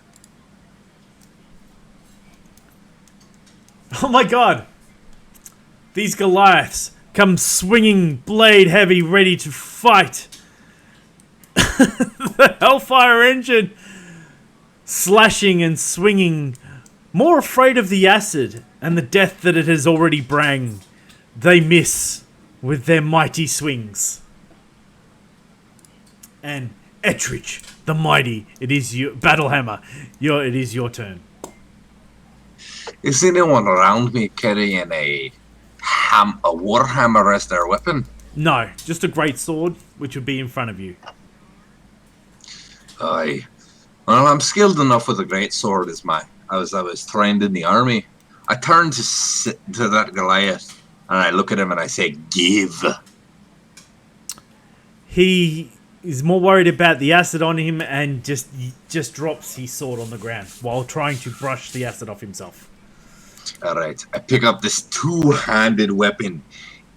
Oh my god! These Goliaths come swinging, blade heavy, ready to fight. The Hellfire engine slashing and swinging, more afraid of the acid and the death that it has already brang. They miss with their mighty swings. And Ettrich, the mighty, it is your Battlehammer. It is your turn. Is anyone around me carrying a warhammer as their weapon? No, just a great sword, which would be in front of you. Aye. Well, I'm skilled enough with a great sword as I was trained in the army. I turn to that Goliath and I look at him and I say, "Give." He is more worried about the acid on him and just drops his sword on the ground while trying to brush the acid off himself. All right, I pick up this two-handed weapon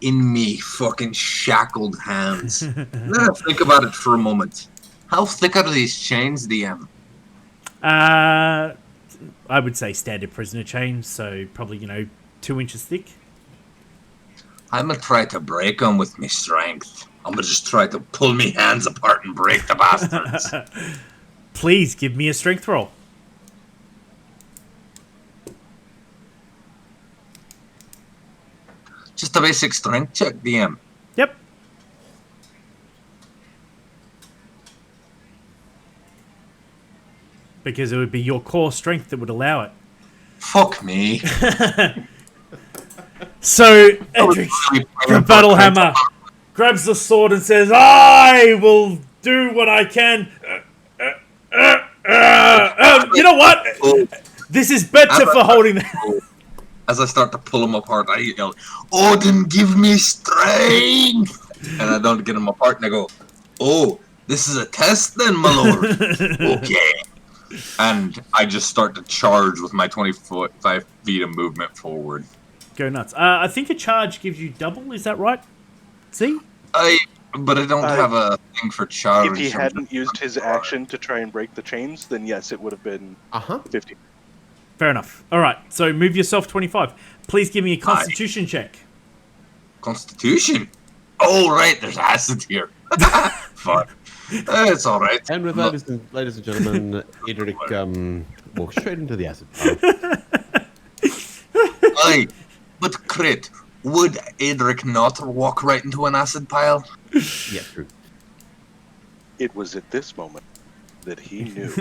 in me fucking shackled hands. Let us think about it for a moment. How thick are these chains, DM? I would say standard prisoner chains, so probably 2 inches thick. I'm gonna try to break them with my strength. I'm gonna just try to pull me hands apart and break the bastards. Please give me a strength roll. Just a basic strength check, DM. Yep. because it would be your core strength that would allow it. Fuck me. So Edric, battle hammer, grabs the sword and says, "I will do what I can." You know what? This is better for holding that. As I start to pull him apart, I yell, "Odin, give me strength!" And I don't get him apart, and I go, "Oh, this is a test then, my lord." Okay. And I just start to charge with my 25 feet of movement forward. Go nuts. I think a charge gives you double, is that right? See? But I don't have a thing for charge. If he hadn't used his action to try and break the chains, then yes, it would have been 50. Fair enough. Alright, so move yourself 25. Please give me a constitution check. Constitution? Oh, right, there's acid here. Fuck. It's alright. And with that, ladies and gentlemen, Edric walks straight into the acid pile. Aye, but Crit, would Edric not walk right into an acid pile? Yeah, true. It was at this moment that he knew.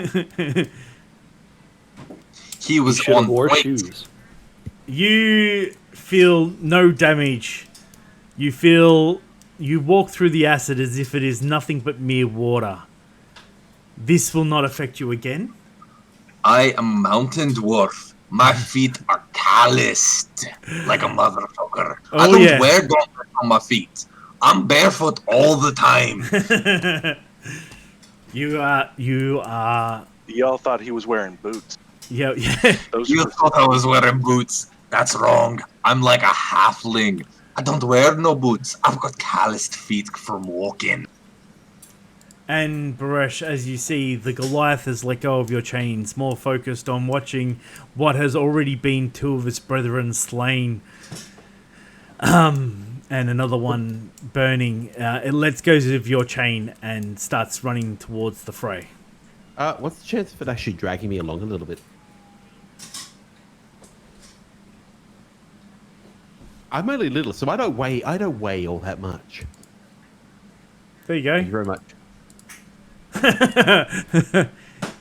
He was Should have on wore point. shoes. You feel no damage. You feel you walk through the acid as if it is nothing but mere water. This will not affect you again. I am a mountain dwarf. My feet are calloused like a motherfucker. I don't wear gauntlets on my feet. I'm barefoot all the time. You are. Y'all thought he was wearing boots. Yeah. You thought I was wearing boots. That's wrong. I'm like a halfling. I don't wear no boots. I've got calloused feet from walking. And Baresh, as you see, the Goliath has let go of your chains, more focused on watching what has already been two of its brethren slain. And another one burning. It lets go of your chain and starts running towards the fray. What's the chance of it actually dragging me along a little bit? I'm only little, so I don't weigh all that much. There you go. Thank you very much.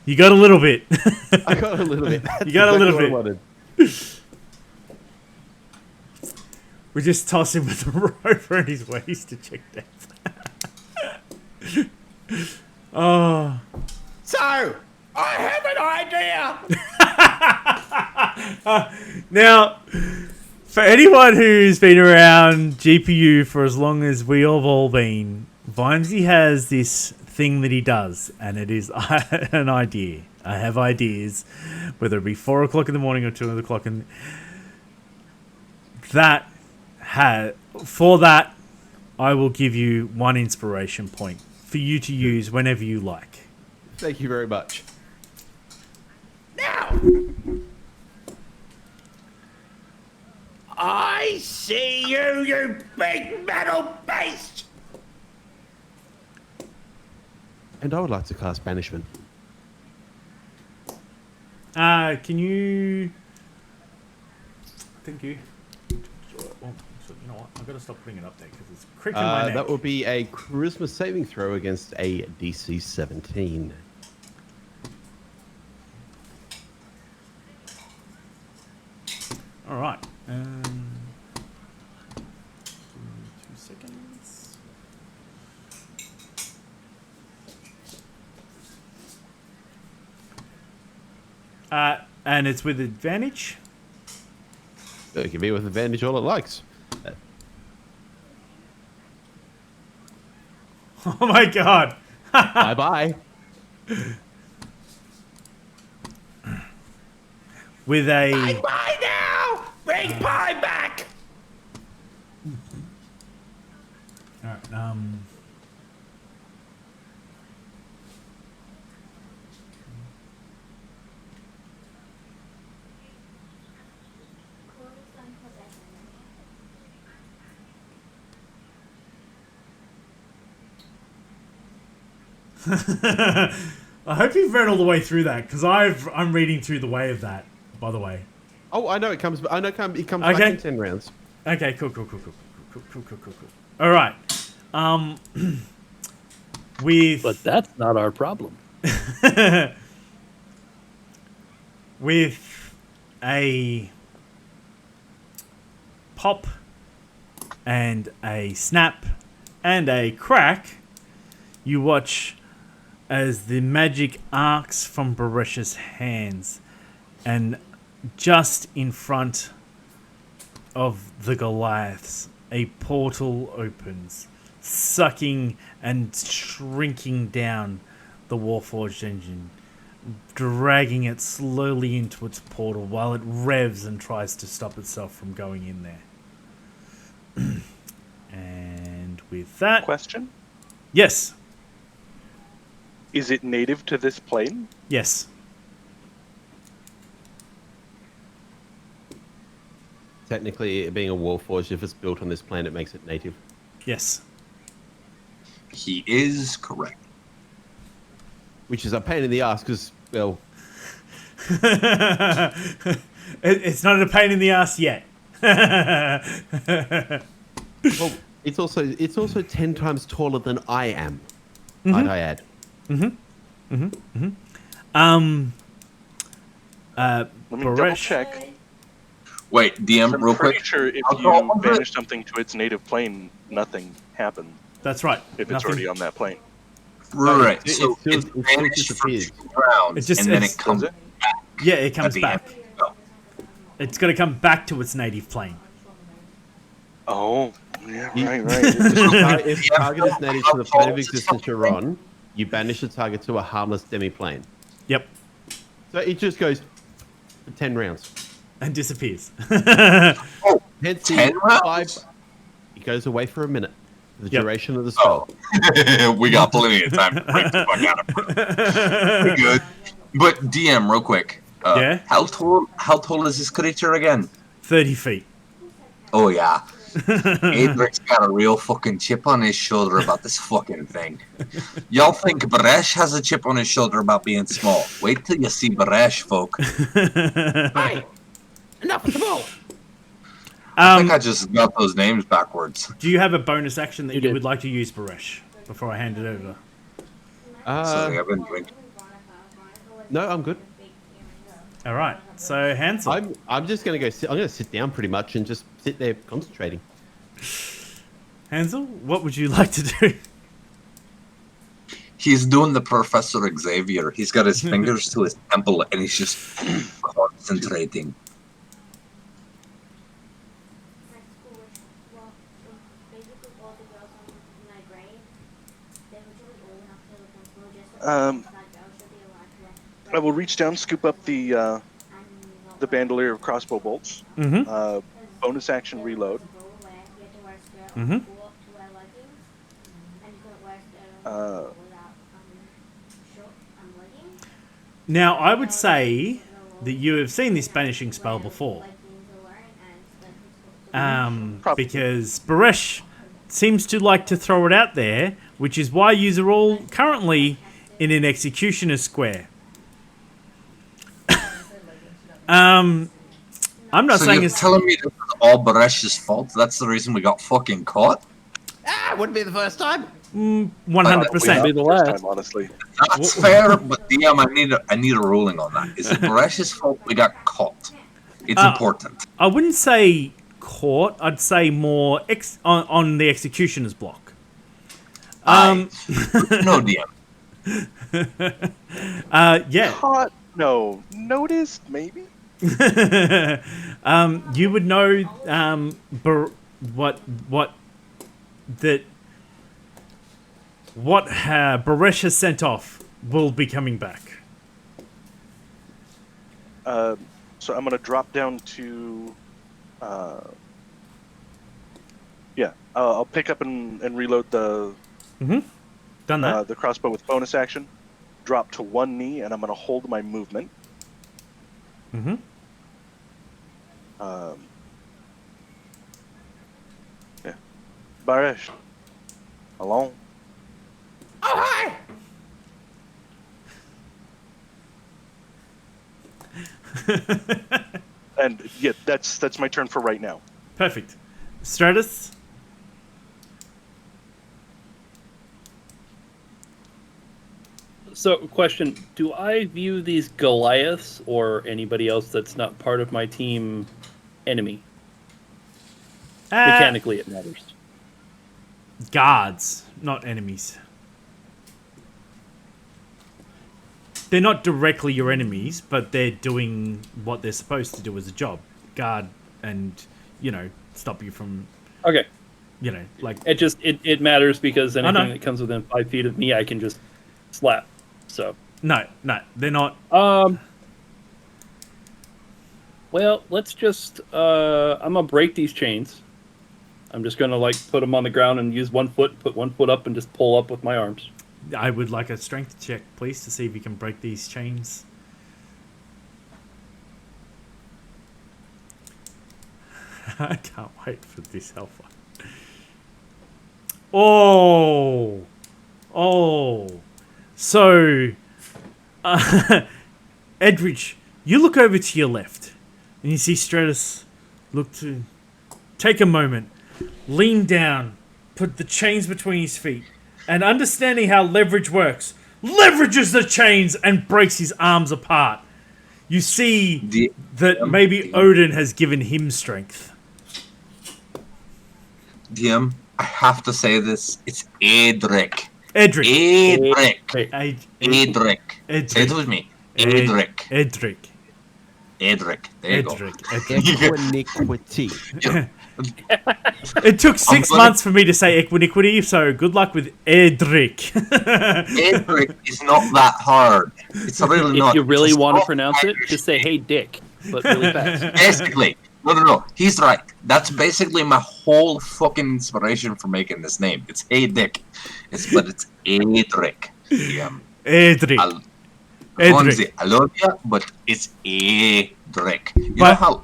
You got a little bit. I got a little bit. You got a little what I bit. wanted. We just toss him with a rope around his waist to check that. Oh. So, I have an idea. Now, for anyone who's been around GPU for as long as we have all been, Vimesy has this thing that he does, and it is an idea. I have ideas, whether it be 4 o'clock in the morning or 2 o'clock in for that, I will give you 1 inspiration point for you to use whenever you like. Thank you very much. Now, I see you, you big metal beast. And I would like to cast Banishment. Can you... Thank you. Oh, so you know what? I've got to stop putting it up there because it's creaking my neck. That would be a Charisma saving throw against a DC 17. All right. 2 seconds. And it's with advantage. It can be with advantage all it likes. Oh my god. Bye-bye. With a... Bye now. Bring pie back. All right, I hope you've read all the way through that, because I'm reading through the way of that, by the way. Oh, I know it comes. I know it comes back in 10 rounds. Okay, cool. All right. But that's not our problem. with a pop and a snap and a crack, you watch as the magic arcs from Beresh's hands, and just in front of the Goliaths, a portal opens, sucking and shrinking down the Warforged engine, dragging it slowly into its portal while it revs and tries to stop itself from going in there. And with that... Question? Yes. Is it native to this plane? Yes. Technically, it being a Warforged, if it's built on this planet, makes it native. Yes. He is correct. Which is a pain in the ass because, well, It's not a pain in the ass yet. well, it's also 10 times taller than I am. Might I add? Let me double Baresh. check. Wait, DM, I'm real pretty quick. sure if I'll you throw it. banish something to its native plane, nothing happens That's right. if it's Nothing- already on that plane. Right, it so still- it's it still vanished for disappears. 2 rounds, It just- and then it's- it comes Does it? back. Yeah, it at comes the back. end. Oh. It's got to come back to its native plane. Oh, yeah, You- right, right. If the target is native to the plane of existence you're on, you banish the target to a harmless demi-plane. Yep. So it just goes for 10 rounds. And disappears. Oh, Hence 10 the rounds? It goes away for a minute. The Yep. duration of the spell. we got plenty of time to break the fuck out of it. We're good. But DM, real quick. Yeah? How tall is this creature again? 30 feet. Oh yeah. Adric's got a real fucking chip on his shoulder about this fucking thing. Y'all think Baresh has a chip on his shoulder about being small. Wait till you see Baresh, folk. Hey! Enough with the ball! I think I just got those names backwards. Do you have a bonus action that You you did. would like to use, Baresh, before I hand it over? Sorry, I've been drinking. No, I'm good. All right. So, Hansel. I'm just gonna go sit. I'm gonna sit down pretty much and just sit there concentrating. Hansel, what would you like to do? He's doing the Professor Xavier. He's got his fingers to his temple and he's just concentrating. I will reach down, scoop up the bandolier of crossbow bolts. Mm-hmm. Bonus action reload. Mm-hmm. Now, I would say that you have seen this banishing spell before. Probably. Because Baresh seems to like to throw it out there, which is why you are all currently in an executioner's square. I'm not So saying you're it's... telling me this is all Baresh's fault? That's the reason we got fucking caught? Ah, wouldn't be the first time. 100%. Be the First last. time, honestly. That's fair, but DM, I need a ruling on that. Is it Baresh's fault we got caught? It's important. I wouldn't say caught. I'd say more on the executioner's block. No, DM. Yeah. Caught? No. Noticed? Maybe? You would know what Baresh has sent off will be coming back. So I'm going to drop down to... I'll pick up and reload the Done that. the crossbow with bonus action. Drop to one knee, and I'm going to hold my movement. Mm-hmm. Yeah. Baresh. Alone. Oh, hi! And yeah, that's my turn for right now. Perfect. Stratus. So, question: do I view these Goliaths or anybody else that's not part of my team enemy? Mechanically, it matters. Guards, not enemies. They're not directly your enemies, but they're doing what they're supposed to do as a job. Guard and, stop you from, Okay. like... It matters because anything that comes within 5 feet of me, I can just slap. So. No, they're not... Well, let's just... I'm gonna break these chains. I'm just gonna, put them on the ground and use one foot, put one foot up, and just pull up with my arms. I would like a strength check, please, to see if you can break these chains. I can't wait for this alpha. Oh! So, Edridge, you look over to your left, and you see Stratus take a moment, lean down, put the chains between his feet, and understanding how leverage works, leverages the chains and breaks his arms apart. You see that maybe Odin has given him strength. DM, I have to say this. It's Edric. Edric. Say it with me. Edric. There you go. Equiniquity. It took 6 months for me to say equiniquity, so good luck with Edric. Edric is not that hard. It's really not. If you really want to pronounce it, just say, "Hey, Dick," but really fast. Basically. No. He's right. That's basically my whole fucking inspiration for making this name. It's Hey Dick. But it's Edric. Edric. I love you, but it's Edric. Know how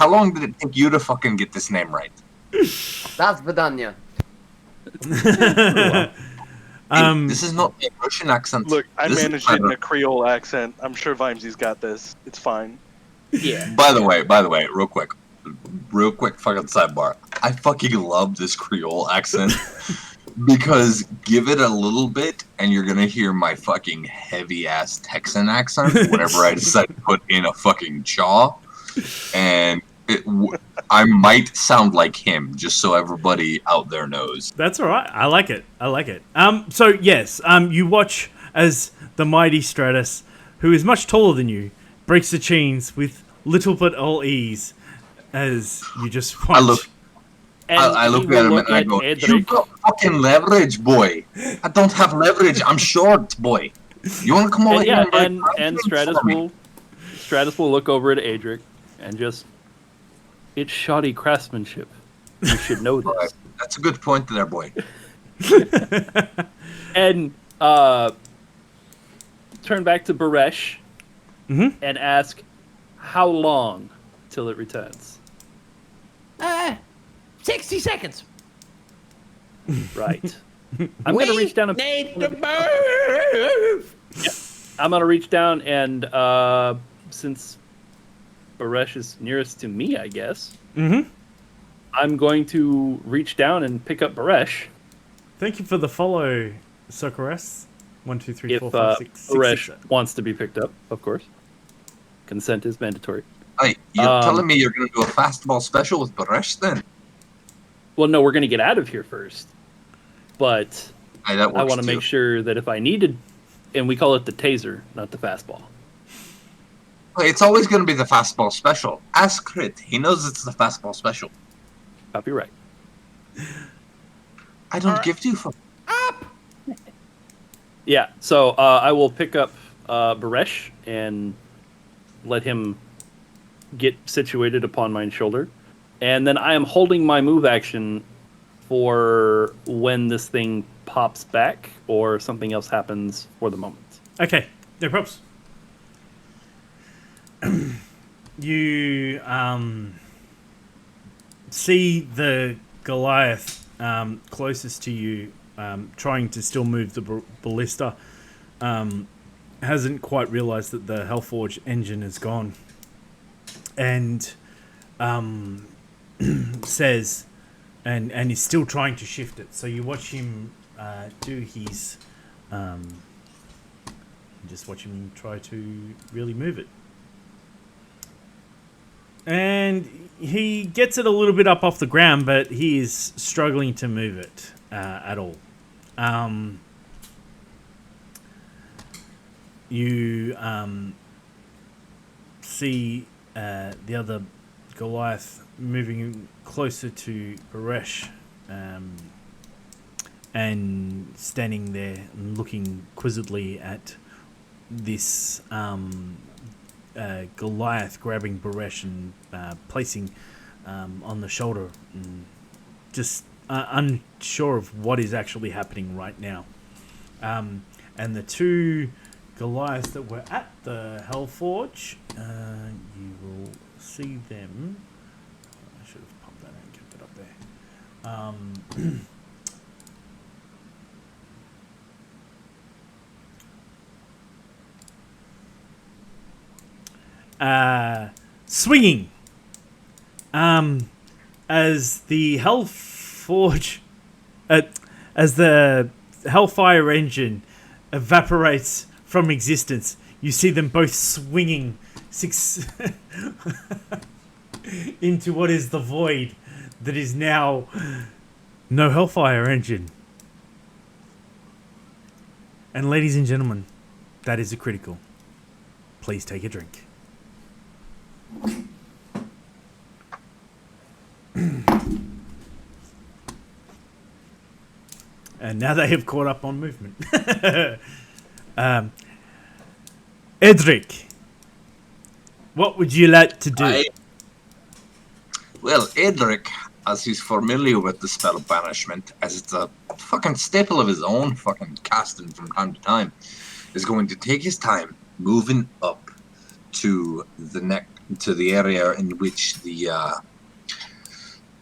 long did it take you to fucking get this name right? That's Vidania. This is not a Russian accent. Look, I managed it in a Creole accent. I'm sure Vimesy's got this. It's fine. Yeah. By the way, real quick fucking sidebar. I fucking love this Creole accent because give it a little bit and you're gonna hear my fucking heavy ass Texan accent whenever I decide to put in a fucking jaw, and I might sound like him, just so everybody out there knows. That's all right. I like it. So yes, you watch as the mighty Stratus, who is much taller than you, breaks the chains with little but all ease, as you just watch. I look at him and I go, "You got fucking leverage, boy. I don't have leverage. I'm short, boy. You want to come over here and Stratus will look over at Adric and just, it's shoddy craftsmanship. You should know this." Right. That's a good point there, boy. And turn back to Baresh and ask, how long till it returns? 60 seconds. Right. I'm going to reach down and... need to move! Yeah. I'm going to reach down and, since Baresh is nearest to me, I guess, I'm going to reach down and pick up Baresh. Thank you for the follow, Socorus. 1, 2, 3, If 4, 5, 6, Baresh 6, wants to be picked up, of course. Consent is mandatory. Hey, you're telling me you're going to do a fastball special with Baresh then? Well, no, we're going to get out of here first. But Hey, that works I want to too. make sure that if I needed, and we call it the taser, not the fastball. Hey, it's always going to be the fastball special. Ask Crit. He knows it's the fastball special. Copyright. I don't give two fucks. Yeah, so I will pick up Baresh and let him get situated upon my shoulder. And then I am holding my move action for when this thing pops back or something else happens for the moment. Okay, no props. You see the Goliath closest to you, trying to still move the ballista. Hasn't quite realized that the Hellforge engine is gone. And says, and he's still trying to shift it. So you watch him do his just watch him try to really move it. And he gets it a little bit up off the ground, but he is struggling to move it at all. You see the other Goliath moving closer to Baresh, and standing there and looking quizzically at this Goliath, grabbing Baresh and placing on the shoulder, and just unsure of what is actually happening right now. And the two Goliaths that were at the Hellforge, you will see them. I should have popped that and kept it up there. Swinging. As the Hellforge, as the Hellfire engine evaporates from existence, you see them both swinging into what is the void that is now no Hellfire engine. And ladies and gentlemen, that is a critical. Please take a drink. And now they have caught up on movement. Edric, what would you like to do? Well, Edric, as he's familiar with the spell of banishment, as it's a fucking staple of his own fucking casting from time to time, is going to take his time moving up to the area in which the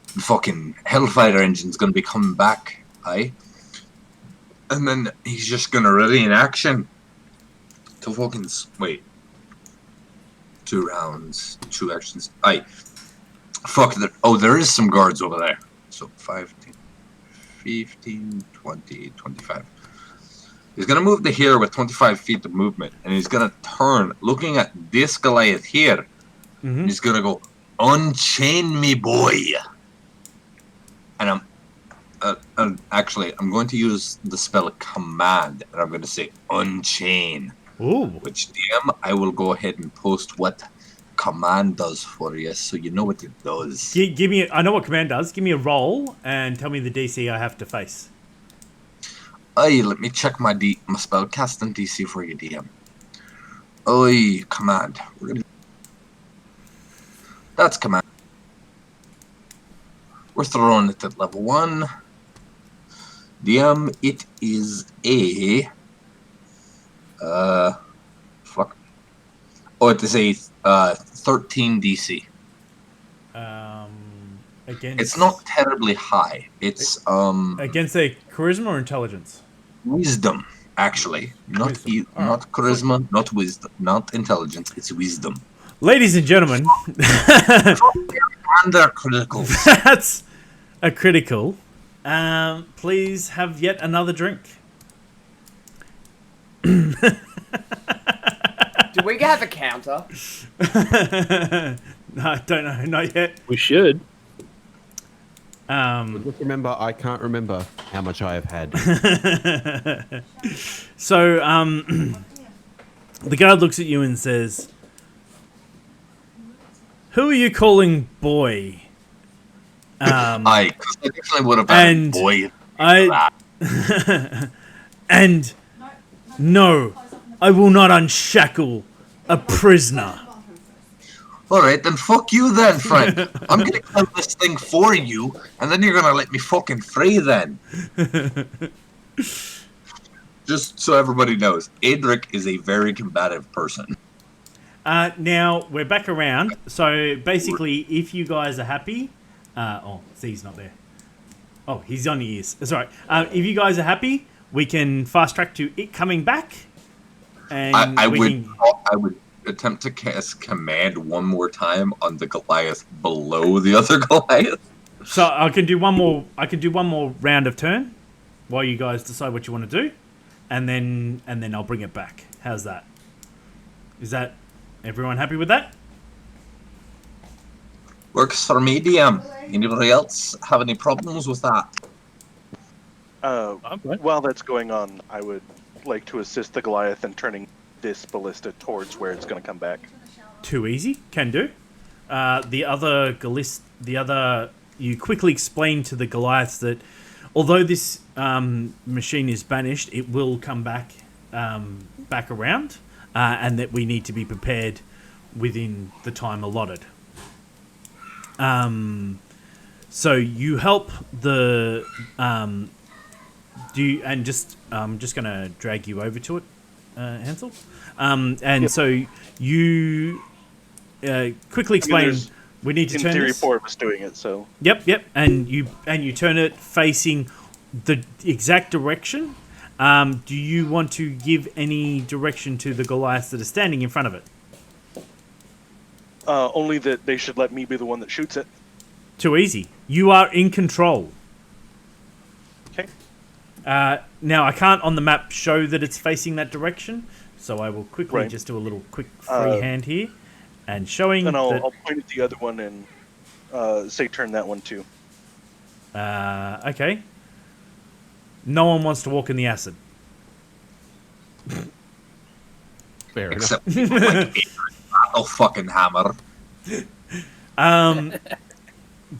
fucking Hellfire engine's going to be coming back, aye? And then he's just going to ready in action to fucking... Wait. 2 rounds, 2 actions. Aye. Fuck. There is some guards over there. So 15, 20, 25. He's going to move to here with 25 feet of movement. And he's going to turn, looking at this Goliath here. Mm-hmm. He's going to go, "Unchain me, boy." And I'm going to use the spell command, and I'm going to say unchain. Ooh. Which, DM, I will go ahead and post what command does for you, so you know what it does. Give me. I know what command does. Give me a roll and tell me the DC I have to face. Let me check my spell casting DC for you, DM. Command. That's command. We're throwing it at level 1. DM, it is a... fuck. It is a 13 DC. Against... It's not terribly high. It's... Against a charisma or intelligence? Wisdom, actually. Not charisma, not wisdom, not intelligence. It's wisdom. Ladies and gentlemen... And they're critical. That's a critical. Please have yet another drink. Do we have a counter? No, I don't know. Not yet. We should. Just remember, I can't remember how much I have had. So, the guard looks at you and says, "Who are you calling boy?" I definitely would have had boy. And no, I will not unshackle a prisoner. Alright, then fuck you then, friend. I'm gonna kill this thing for you, and then you're gonna let me fucking free then. Just so everybody knows, Edric is a very combative person. Now, we're back around. So, basically, if you guys are happy... see, he's not there. Oh, he's on your ears. That's all right. If you guys are happy, we can fast track to it coming back. And I would attempt to cast command one more time on the Goliath below the other Goliath. So I can do one more round of turn while you guys decide what you want to do, and then I'll bring it back. How's that? Is that everyone happy with that? Works for me, DM. Anybody else have any problems with that? I'm fine. While that's going on, I would like to assist the Goliath in turning this ballista towards where it's going to come back. Too easy. Can do. You quickly explain to the Goliaths that although this machine is banished, it will come back around, and that we need to be prepared within the time allotted. So you help the I'm just gonna drag you over to it, Hansel. So you quickly explain. there's, we need to In turn theory, this. 4 of us doing it, so... Yep, and you turn it facing the exact direction. Do you want to give any direction to the Goliaths that are standing in front of it? Only that they should let me be the one that shoots it. Too easy. You are in control. Okay. Now, I can't on the map show that it's facing that direction, so I will quickly Right. just do a little quick freehand here. And showing Then I'll that... point at the other one and say turn that one too. Okay. No one wants to walk in the acid. Fair enough. Except people like battle fucking hammer.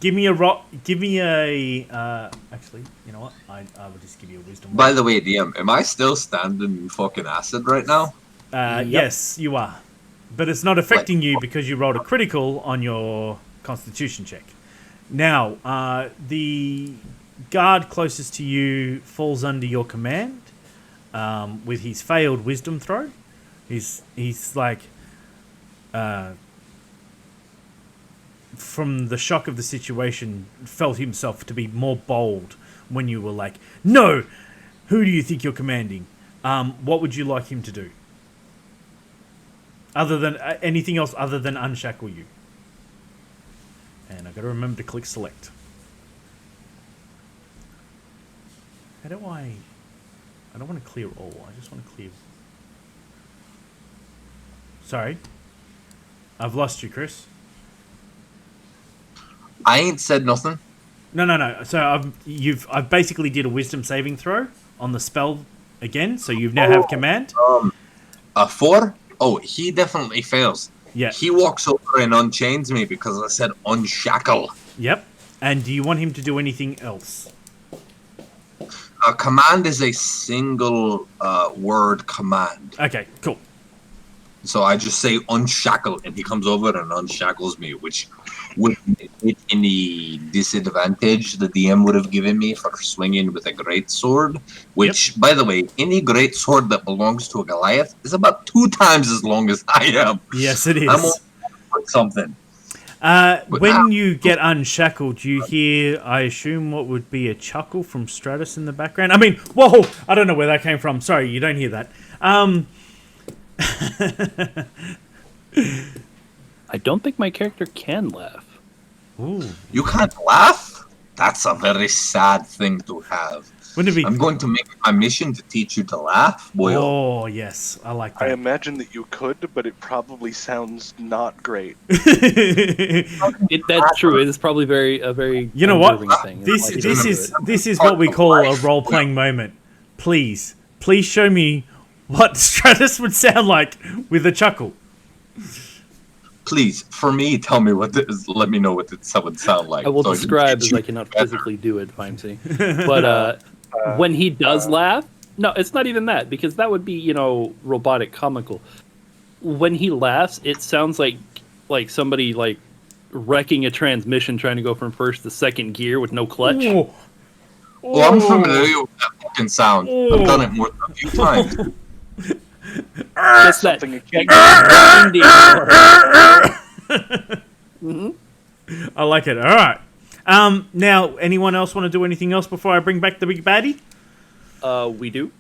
Give me a rock. Give me a... actually, you know what? I will just give you a wisdom. By the way, DM, am I still standing in fucking acid right now? Yes, you are. But it's not affecting you because you rolled a critical on your Constitution check. Now, the guard closest to you falls under your command with his failed wisdom throw. He's like... from the shock of the situation, felt himself to be more bold when you were like, no! Who do you think you're commanding? What would you like him to do? Other than anything else other than unshackle you. And I've got to remember to click select. How do I don't want to clear all. I just want to clear... Sorry. I've lost you, Chris. I ain't said nothing. No. So I've basically did a wisdom saving throw on the spell again, so you now have command. A 4? Oh, he definitely fails. Yeah. He walks over and unchains me because I said unshackle. Yep. And do you want him to do anything else? Command is a single word command. Okay, cool. So I just say unshackle, and he comes over and unshackles me, which would make any disadvantage the DM would have given me for swinging with a great sword. Which, by the way, any great sword that belongs to a Goliath is about 2 times as long as I am. Yes, it is. I'm only something. When you get unshackled, you hear, I assume, what would be a chuckle from Stratus in the background. I mean, whoa! I don't know where that came from. Sorry, you don't hear that. I don't think my character can laugh. Ooh. You can't laugh? That's a very sad thing to have. Wouldn't it be... I'm going to make my mission to teach you to laugh, boy. Oh, yes. I like I that. imagine that you could, but it probably sounds not great. That's true. It is probably a very You know what? thing. This Like, is what we call a role-playing moment. Please show me what Stratus would sound like with a chuckle. Please, for me, tell me what this. Let me know what this would sound like. I will so can describe teach as you I cannot better. physically do it, Vimesy. But when he does laugh, no, it's not even that, because that would be, robotic comical. When he laughs, it sounds like somebody like wrecking a transmission trying to go from first to second gear with no clutch. Ooh. Well, I'm familiar with that fucking sound. I've done it more than a few times. Just that. Something akin. I like it. All right. Now, anyone else want to do anything else before I bring back the big baddie? We do.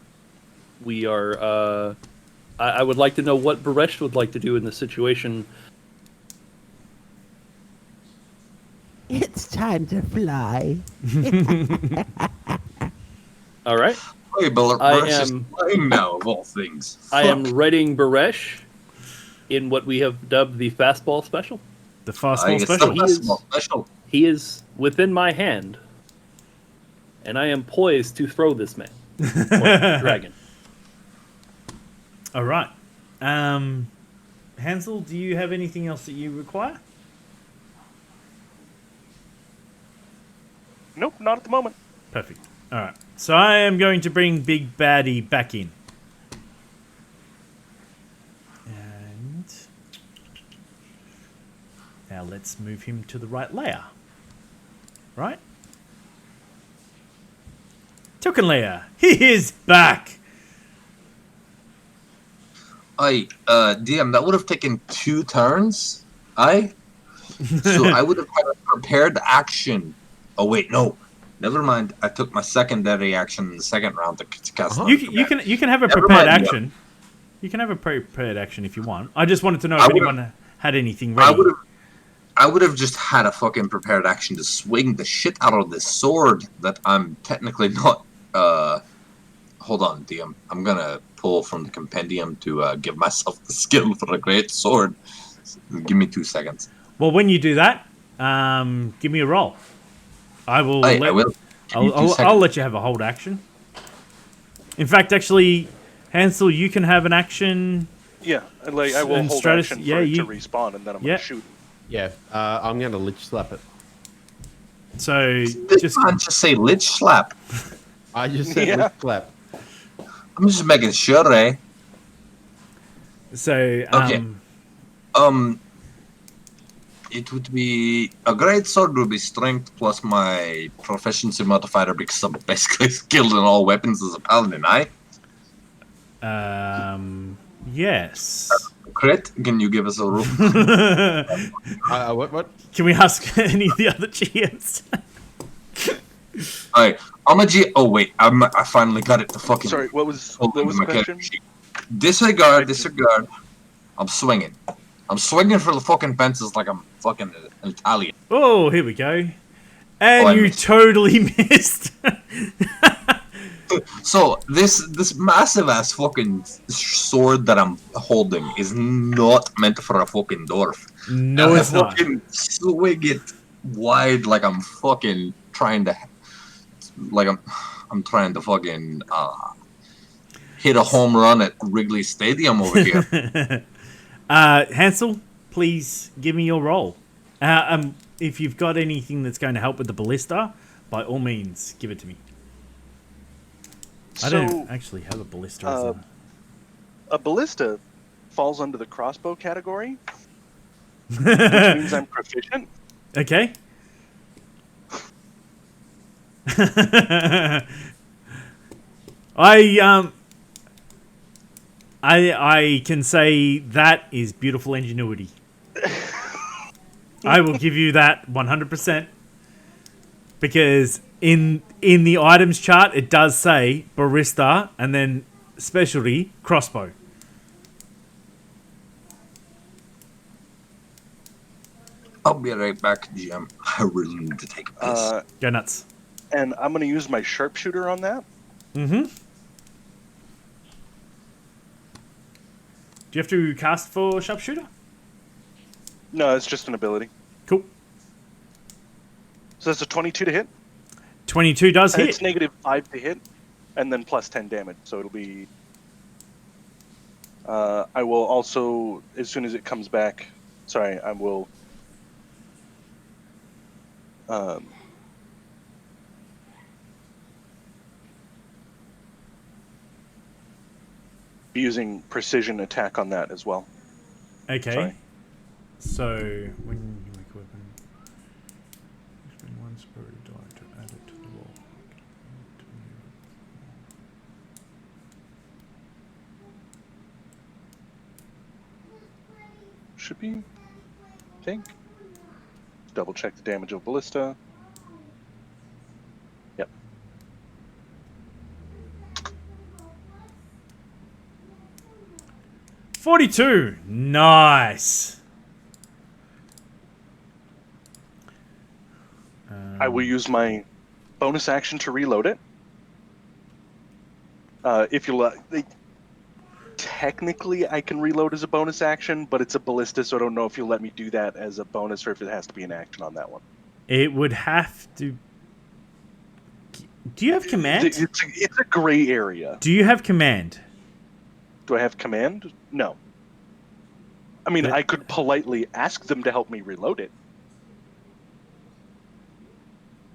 We are. I would like to know what Baresh would like to do in this situation. It's time to fly. All right. Wait, but I Rush is am- flying now, of all things. I am Fuck. writing Baresh in what we have dubbed the fastball special. The I fastball guess special. the He festival is- special. He is within my hand, and I am poised to throw this man. Or dragon. All right. Hansel, do you have anything else that you require? Nope, not at the moment. Perfect. All right. So I am going to bring Big Baddie back in. And now let's move him to the right layer. Right? Token layer. He is back. DM, that would have taken 2 turns. So I would have had a prepared action. Oh wait, no. Never mind. I took my secondary action in the second round to cast. You can have a Never prepared mind, action. You can have a prepared action if you want. I just wanted to know I if would've- anyone had anything I ready. would have just had a fucking prepared action to swing the shit out of this sword that I'm technically not. Hold on, DM. I'm gonna pull from the compendium to give myself the skill for a great sword. Give me 2 seconds. Well, when you do that, give me a roll. I will. I will. Give me 2 I'll seconds. let you have a hold action. In fact, actually, Hansel, you can have an action. Yeah, like I will And hold Stratus- action yeah, for it you- to respawn, and then I'm Yeah. gonna shoot. Yeah, I'm going to lich slap it. So This just man just say lich slap. I just said Yeah. lich slap. I'm just making sure, eh? so Okay. It would be a great sword would be strength plus my proficiency modifier because I'm basically skilled in all weapons as a paladin. yes. Crit? Can you give us a rule? What? Can we ask any of the other GMs? Alright, I'm a G. Oh wait, I finally got it to fucking. Sorry, what was hold on the to my question? character sheet. Disregard. I'm swinging. I'm swinging for the fucking fences like I'm fucking Italian. Oh, here we go. And Oh, I you missed. totally missed. So this massive ass fucking sword that I'm holding is not meant for a fucking dwarf. No, And it's I not. fucking swing it wide like I'm fucking trying to, like I'm trying to fucking hit a home run at Wrigley Stadium over here. Hansel, please give me your roll. If you've got anything that's going to help with the ballista, by all means, give it to me. I don't actually have a ballista. As A ballista falls under the crossbow category, which means I'm proficient. Okay. I can say that is beautiful ingenuity. I will give you that 100%. Because in the items chart it does say barista and then specialty crossbow. I'll be right back, GM. I really need to take a piss. Go nuts. And I'm going to use my sharpshooter on that. Mm-hmm. Do you have to cast for sharpshooter? No, it's just an ability. Cool. So that's a 22 to hit. 22 does And hit. it's -5 to hit, and then plus 10 damage. So it'll be. I will also, as soon as it comes back. Sorry, I will. Be using precision attack on that as well. Okay. Sorry. So when you make a weapon, you spend 1 spirit die to add it to the roll. Should be. I think. Double check the damage of ballista. Yep. $42. Nice. I will use my bonus action to reload it. If you technically, I can reload as a bonus action, but it's a ballista, so I don't know if you'll let me do that as a bonus or if it has to be an action on that one. It would have to. Do you have command? It's a gray area. Do you have command? Do I have command? No. I mean, I could politely ask them to help me reload it.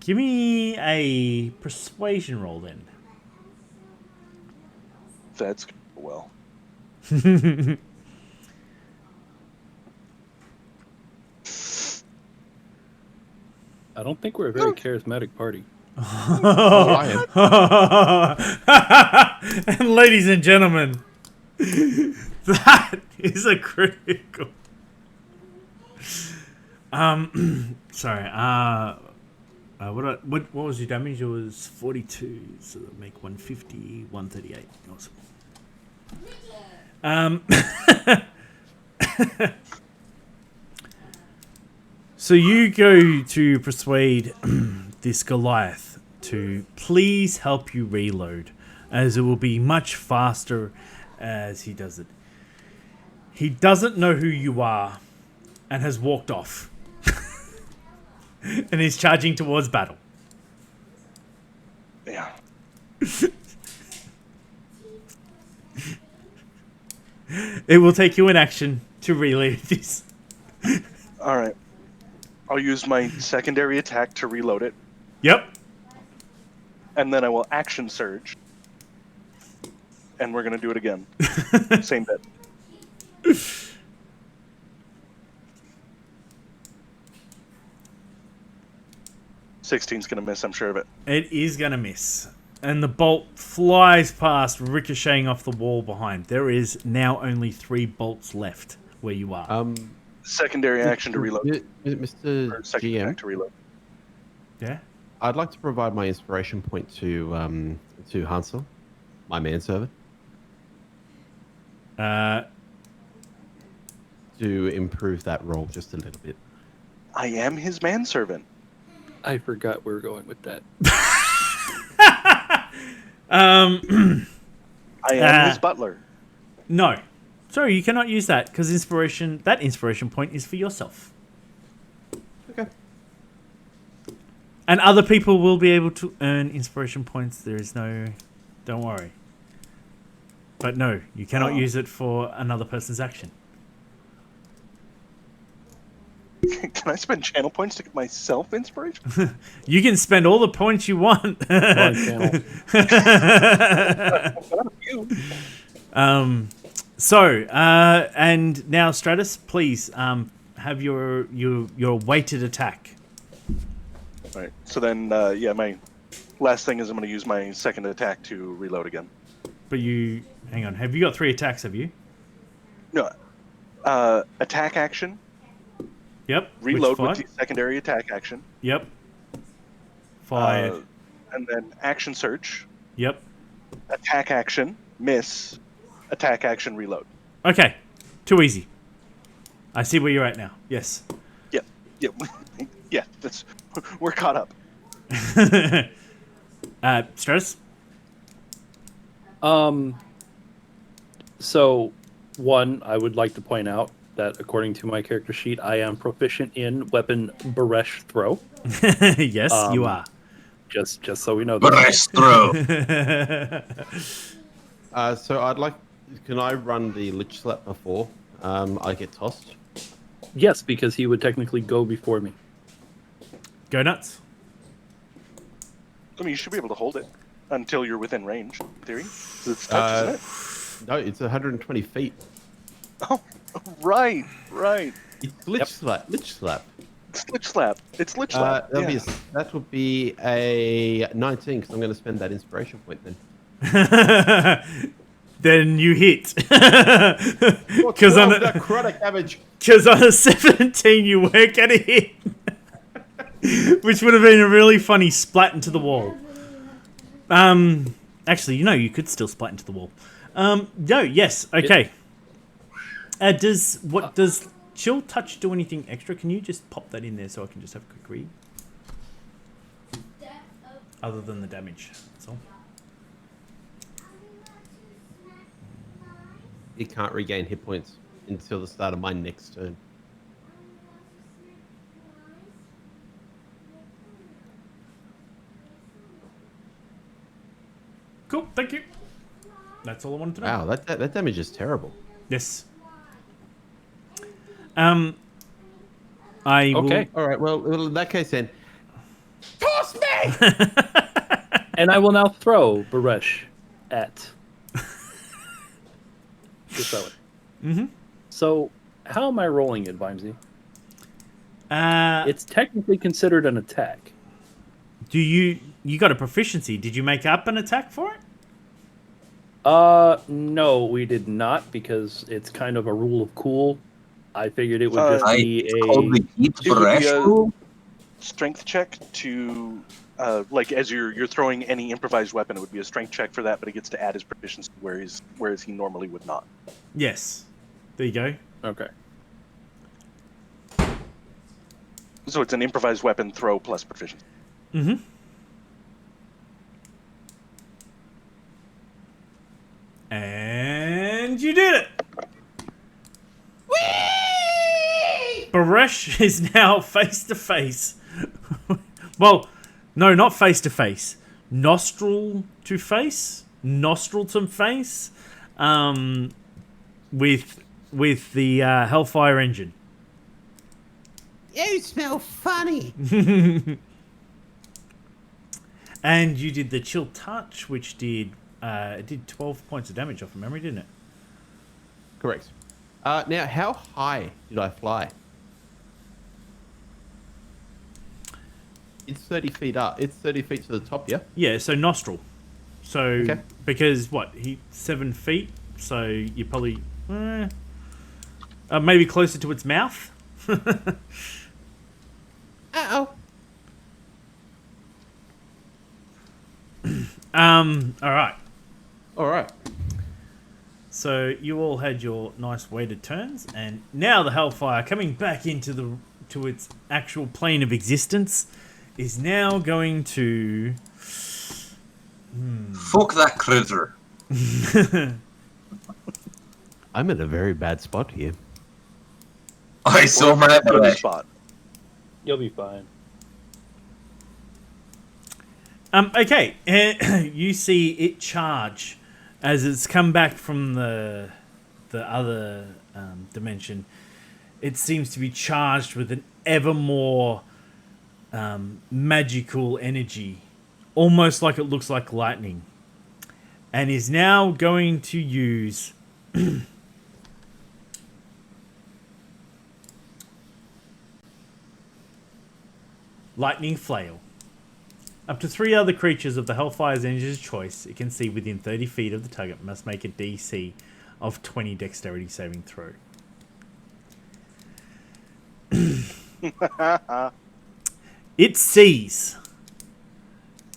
Give me a persuasion roll then. That's well. I don't think we're a very charismatic party. And ladies and gentlemen, that is a critical. Sorry. What was your damage? It was 42, so that make 150, 138. Awesome. So you go to persuade this Goliath to please help you reload, as it will be much faster as he does it. He doesn't know who you are and has walked off. And he's charging towards battle. Yeah. It will take you an action to reload this. All right. I'll use my secondary attack to reload it, Yep. and then I will action surge. And we're going to do it again. Same bit. $16's going to miss, I'm sure of it. It is going to miss. And the bolt flies past, ricocheting off the wall behind. There is now only 3 bolts left where you are. Secondary action to reload. Mr. Or secondary GM, attack to reload. Yeah? I'd like to provide my inspiration point to Hansel, my manservant, Uh, to improve that roll just a little bit. I am his manservant. I forgot we were going with that. I am his butler. No. Sorry, you cannot use that because that inspiration point is for yourself. Okay. And other people will be able to earn inspiration points. There is no... Don't worry. But no, you cannot use it for another person's action. Can I spend channel points to get myself inspiration? You can spend all the points you want. Channel. And now Stratus, please have your weighted attack. All right. So then, my last thing is I'm going to use my second attack to reload again. But hang on, have you got 3 attacks, have you? No. Attack action. Yep. Reload Which with the secondary attack action. Yep. 5. And then action search. Yep. Attack action. Miss. Attack action. Reload. Okay. Too easy. I see where you're at now. Yes. Yep. Yep. Yeah. We're caught up. Stratus? So, one, I would like to point out that according to my character sheet, I am proficient in weapon Baresh throw. Yes, you are. Just so we know that. Baresh throw. So I'd like... Can I run the Lich Slap before I get tossed? Yes, because he would technically go before me. Go nuts. I mean, you should be able to hold it until you're within range, in theory. 'Cause it's touch, isn't it? No, it's 120 feet. Oh, right. It's Lich Slap. Lich Slap. It's Lich Slap. It's Lich Slap. That would be a 19 because I'm going to spend that inspiration point then. Then you hit. Because on that chronic damage. Because on a 17 you weren't going to hit. Which would have been a really funny splat into the wall. Actually, you could still splat into the wall. No, yes, okay. Does Chill Touch do anything extra? Can you just pop that in there so I can just have a quick read? Other than the damage, that's all. it can't regain hit points until the start of my next turn. Cool, thank you. That's all I wanted to know. Wow, that damage is terrible. Yes. I Okay. All right, well, in that case then, toss me! And I will now throw Baresh at just that way. Mm-hmm. So, how am I rolling it, Vimesy? It's It's technically considered an attack. do you got a proficiency? Did you make up an attack for it? No, we did not because it's kind of a rule of cool. I figured it would just be It's called the Heat It would be Breath a- rule. Strength check to, like as you're throwing any improvised weapon, it would be a strength check for that, but he gets to add his proficiency whereas he normally would not. Yes. There you go. okay. So it's an improvised weapon throw plus proficiency. Mm-hmm. And you did it! Baresh is now face to face. Well, no, not face to face. Nostril to face. Nostril to face. With the Hellfire engine. You smell funny. And you did the chill touch, which did it did 12 points of damage off of memory, didn't it? Correct. Now, how high did I fly? It's 30 feet up. It's 30 feet to the top, yeah? Yeah, so nostril. So Okay. because what, he 7 feet, so you probably maybe closer to its mouth. Uh-oh. All right. All right. So you all had your nice weighted turns, and now the Hellfire coming back into to its actual plane of existence is now going to Fuck that critter. I'm in a very bad spot here. I so mad Good at spot. You'll be fine. Okay, you see it charge as it's come back from the other dimension. It seems to be charged with an ever more magical energy, almost like it looks like lightning, and is now going to use lightning flail. Up to 3 other creatures of the Hellfire's Engine's choice it can see within 30 feet of the target must make a DC of 20 dexterity saving throw. It sees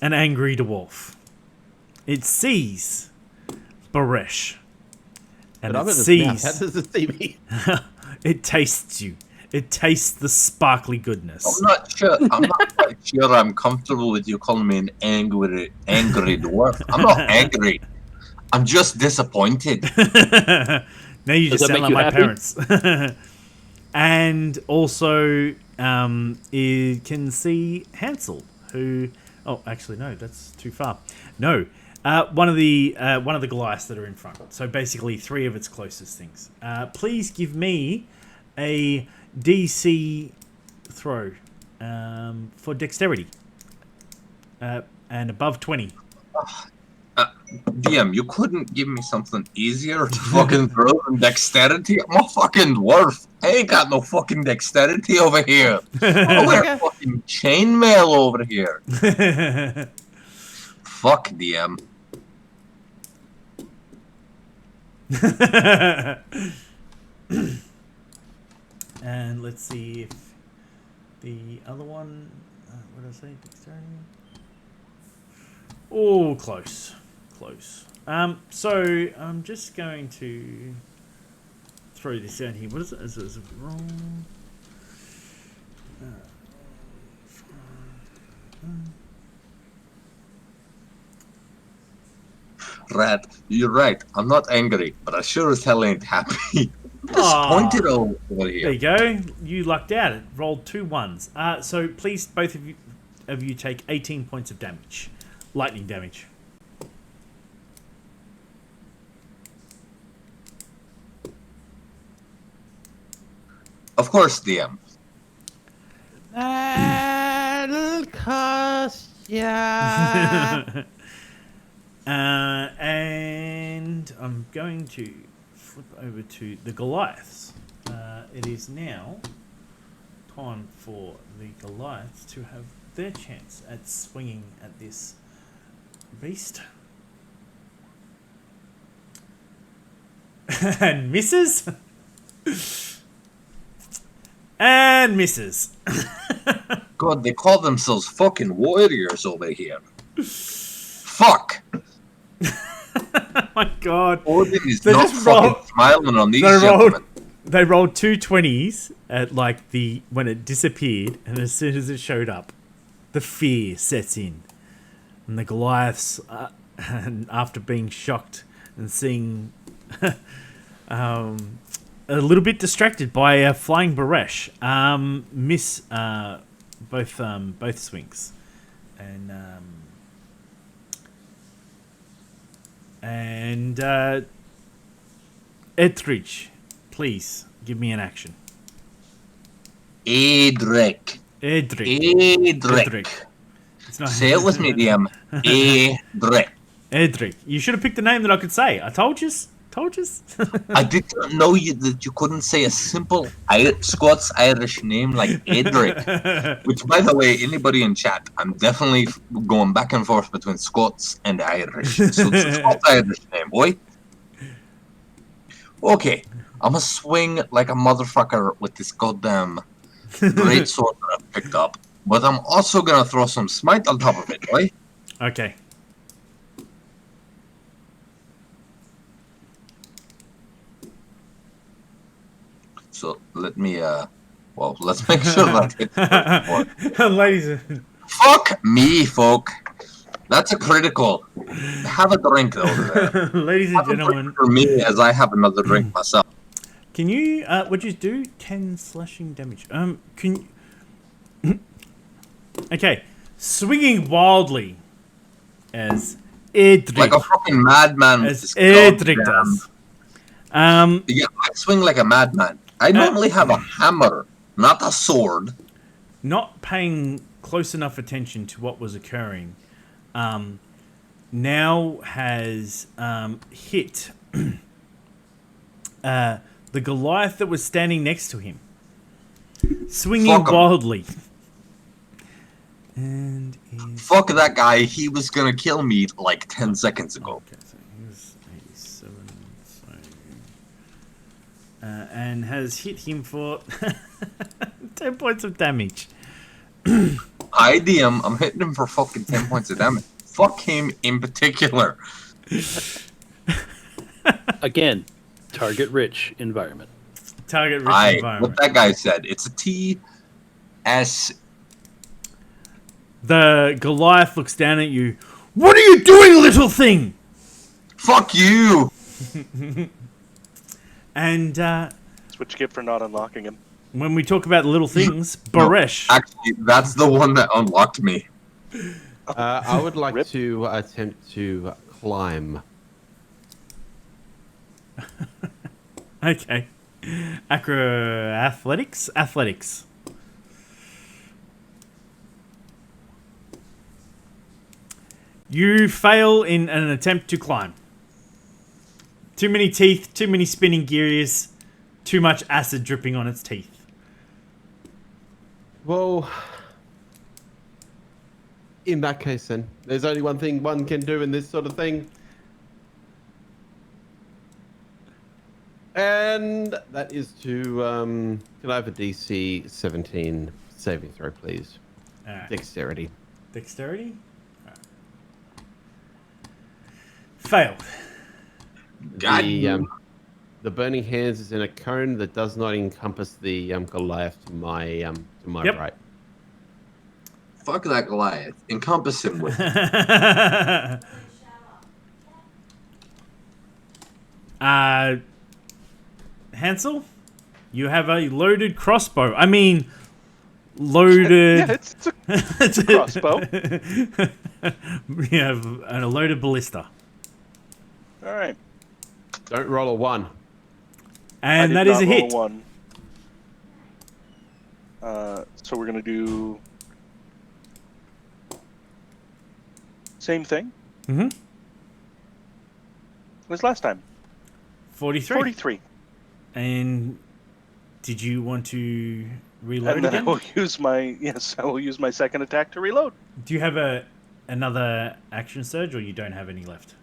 an angry dwarf. It sees Baresh. And But I'm it in its mouth. How sees... does it see me? It tastes you. It tastes the sparkly goodness. I'm not quite sure I'm comfortable with you calling me an angry dwarf. I'm not angry. I'm just disappointed. Now you Does just that sound make like you my happy? parents. And also, it can see Hansel, who... Oh, actually, no, that's too far. No, one of the Goliaths that are in front. So basically, 3 of its closest things. Please give me a DC throw for dexterity. And above 20. DM, you couldn't give me something easier to fucking throw than dexterity? I'm a fucking dwarf. I ain't got no fucking dexterity over here. I wear fucking chainmail over here. Fuck DM. And let's see if the other one... what did I say? Dexterity? Oh, close. Close. So, I'm just going to throw this out here. What is it? Is it wrong? Rat, you're right. I'm not angry, but I sure as hell ain't happy. Disappointed over There here. you go. You lucked out. It rolled 2 ones. So please, both of you take 18 points of damage. Lightning damage. Of course, DM. That'll cost ya. And I'm going to flip over to the Goliaths. It is now time for the Goliaths to have their chance at swinging at this beast. And misses. And misses. God, they call themselves fucking warriors over here. Fuck. Oh my god. Odin is They not just fucking rolled- smiling on these They rolled, gentlemen. they rolled 2 20s at like when it disappeared, and as soon as it showed up, the fear sets in, and the Goliaths, and after being shocked and seeing, a little bit distracted by a flying Baresh, miss both swings, and Etheridge, please give me an action. Edric. Edric. It's not Say it with me, DM. Edric. Edric. You should have picked a name that I could say. I told you. I didn't know that you couldn't say a simple Scots Irish name like Edric. Which, by the way, anybody in chat, I'm definitely going back and forth between Scots and Irish. So it's a Scots Irish name, boy. Okay, I'm gonna swing like a motherfucker with this goddamn great sword that I've picked up. But I'm also gonna throw some smite on top of it, boy. Okay. So let me, let's make sure that hits. Ladies, Fuck me, folk. That's a critical. Have a drink over there. ladies and Have a drink gentlemen, for me as I have another drink myself. can you would you do 10 slashing damage? Can you... Okay, swinging wildly as Edric, Like a fucking madman. with as this Edric goddamn- does. Yeah, I swing like a madman. I normally have a hammer, not a sword. Not paying close enough attention to what was occurring, now has hit the Goliath that was standing next to him, swinging Fuck 'em. wildly. And he's... Fuck that guy. He was gonna kill me like 10 seconds ago. Okay, so he was 87, and has hit him for 10 points of damage. I DM, I'm hitting him for fucking 10 points of damage. Fuck him in particular. Again, target-rich environment. Target rich What environment. that guy said. It's a TS. The Goliath looks down at you. What are you doing, little thing? Fuck you! And That's what you get for not unlocking him. when we talk about little things, No, Baresh. Actually, that's the one that unlocked me. I would like Rip. to attempt to climb. Okay. Athletics? Athletics. You fail in an attempt to climb. Too many teeth, too many spinning gears, too much acid dripping on its teeth. Well, in that case, then there's only one thing one can do in this sort of thing, and that is to can I have a DC 17 saving throw, please? Alright. Dexterity. Dexterity? Alright. Failed. God. The burning hands is in a cone that does not encompass the Goliath to my Yep. right. Fuck that Goliath. Encompass him with. Hansel, you have a loaded crossbow. I mean, loaded. Yeah, it's a crossbow. You have a loaded ballista. All right. Don't roll a 1. And I that did is a not roll hit. 1. So we're gonna do same thing Mm-hmm. as last time. 43. 43. And did you want to reload And then I again? will use my second attack to reload. Do you have another action surge, or you don't have any left?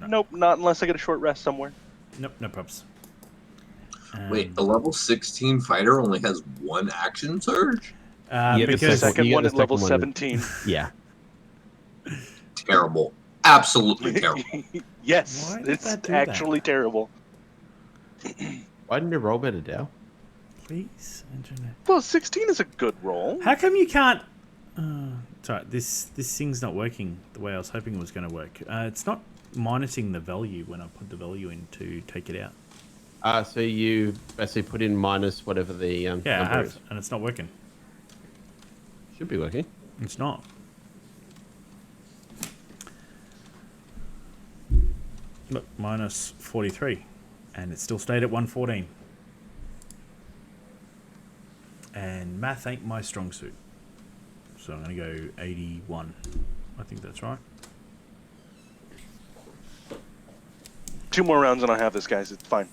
No. Nope, not unless I get a short rest somewhere. Nope, no props. Wait, a level 16 fighter only has 1 action surge? Yeah, The because second you one get at the level second one. 17. Yeah. Terrible. Absolutely terrible. Yes, Why did it's that do that? actually terrible. Why didn't you roll better, Dow? please, internet. Well, 16 is a good roll. How come you can't? Sorry, this thing's not working the way I was hoping it was going to work. It's not minusing the value when I put the value in to take it out. So you basically put in minus whatever the Yeah, I number have, is. and it's not working. Should be working. It's not. Look, minus 43, and it still stayed at 114. And math ain't my strong suit, so I'm gonna go 81. I think that's right. 2 more rounds and I'll have this, guys. It's fine.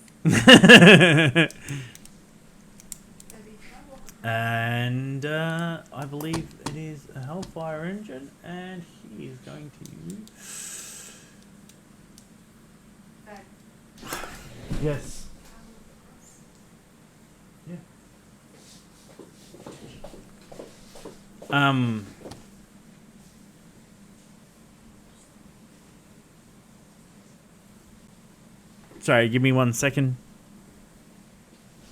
And I believe it is a Hellfire engine, and he is going to use. Yes. Yeah. Sorry, give me 1 second.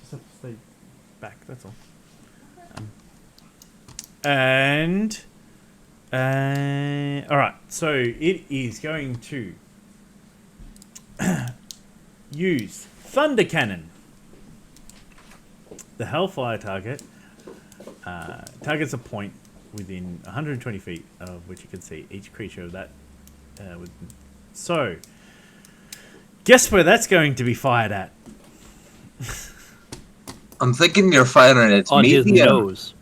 Just have to stay back, that's all. Alright, so it is going to use Thunder Cannon. The Hellfire target targets a point within 120 feet of which you can see each creature of that. So, guess where that's going to be fired at? I'm thinking you're firing at On his medium. nose.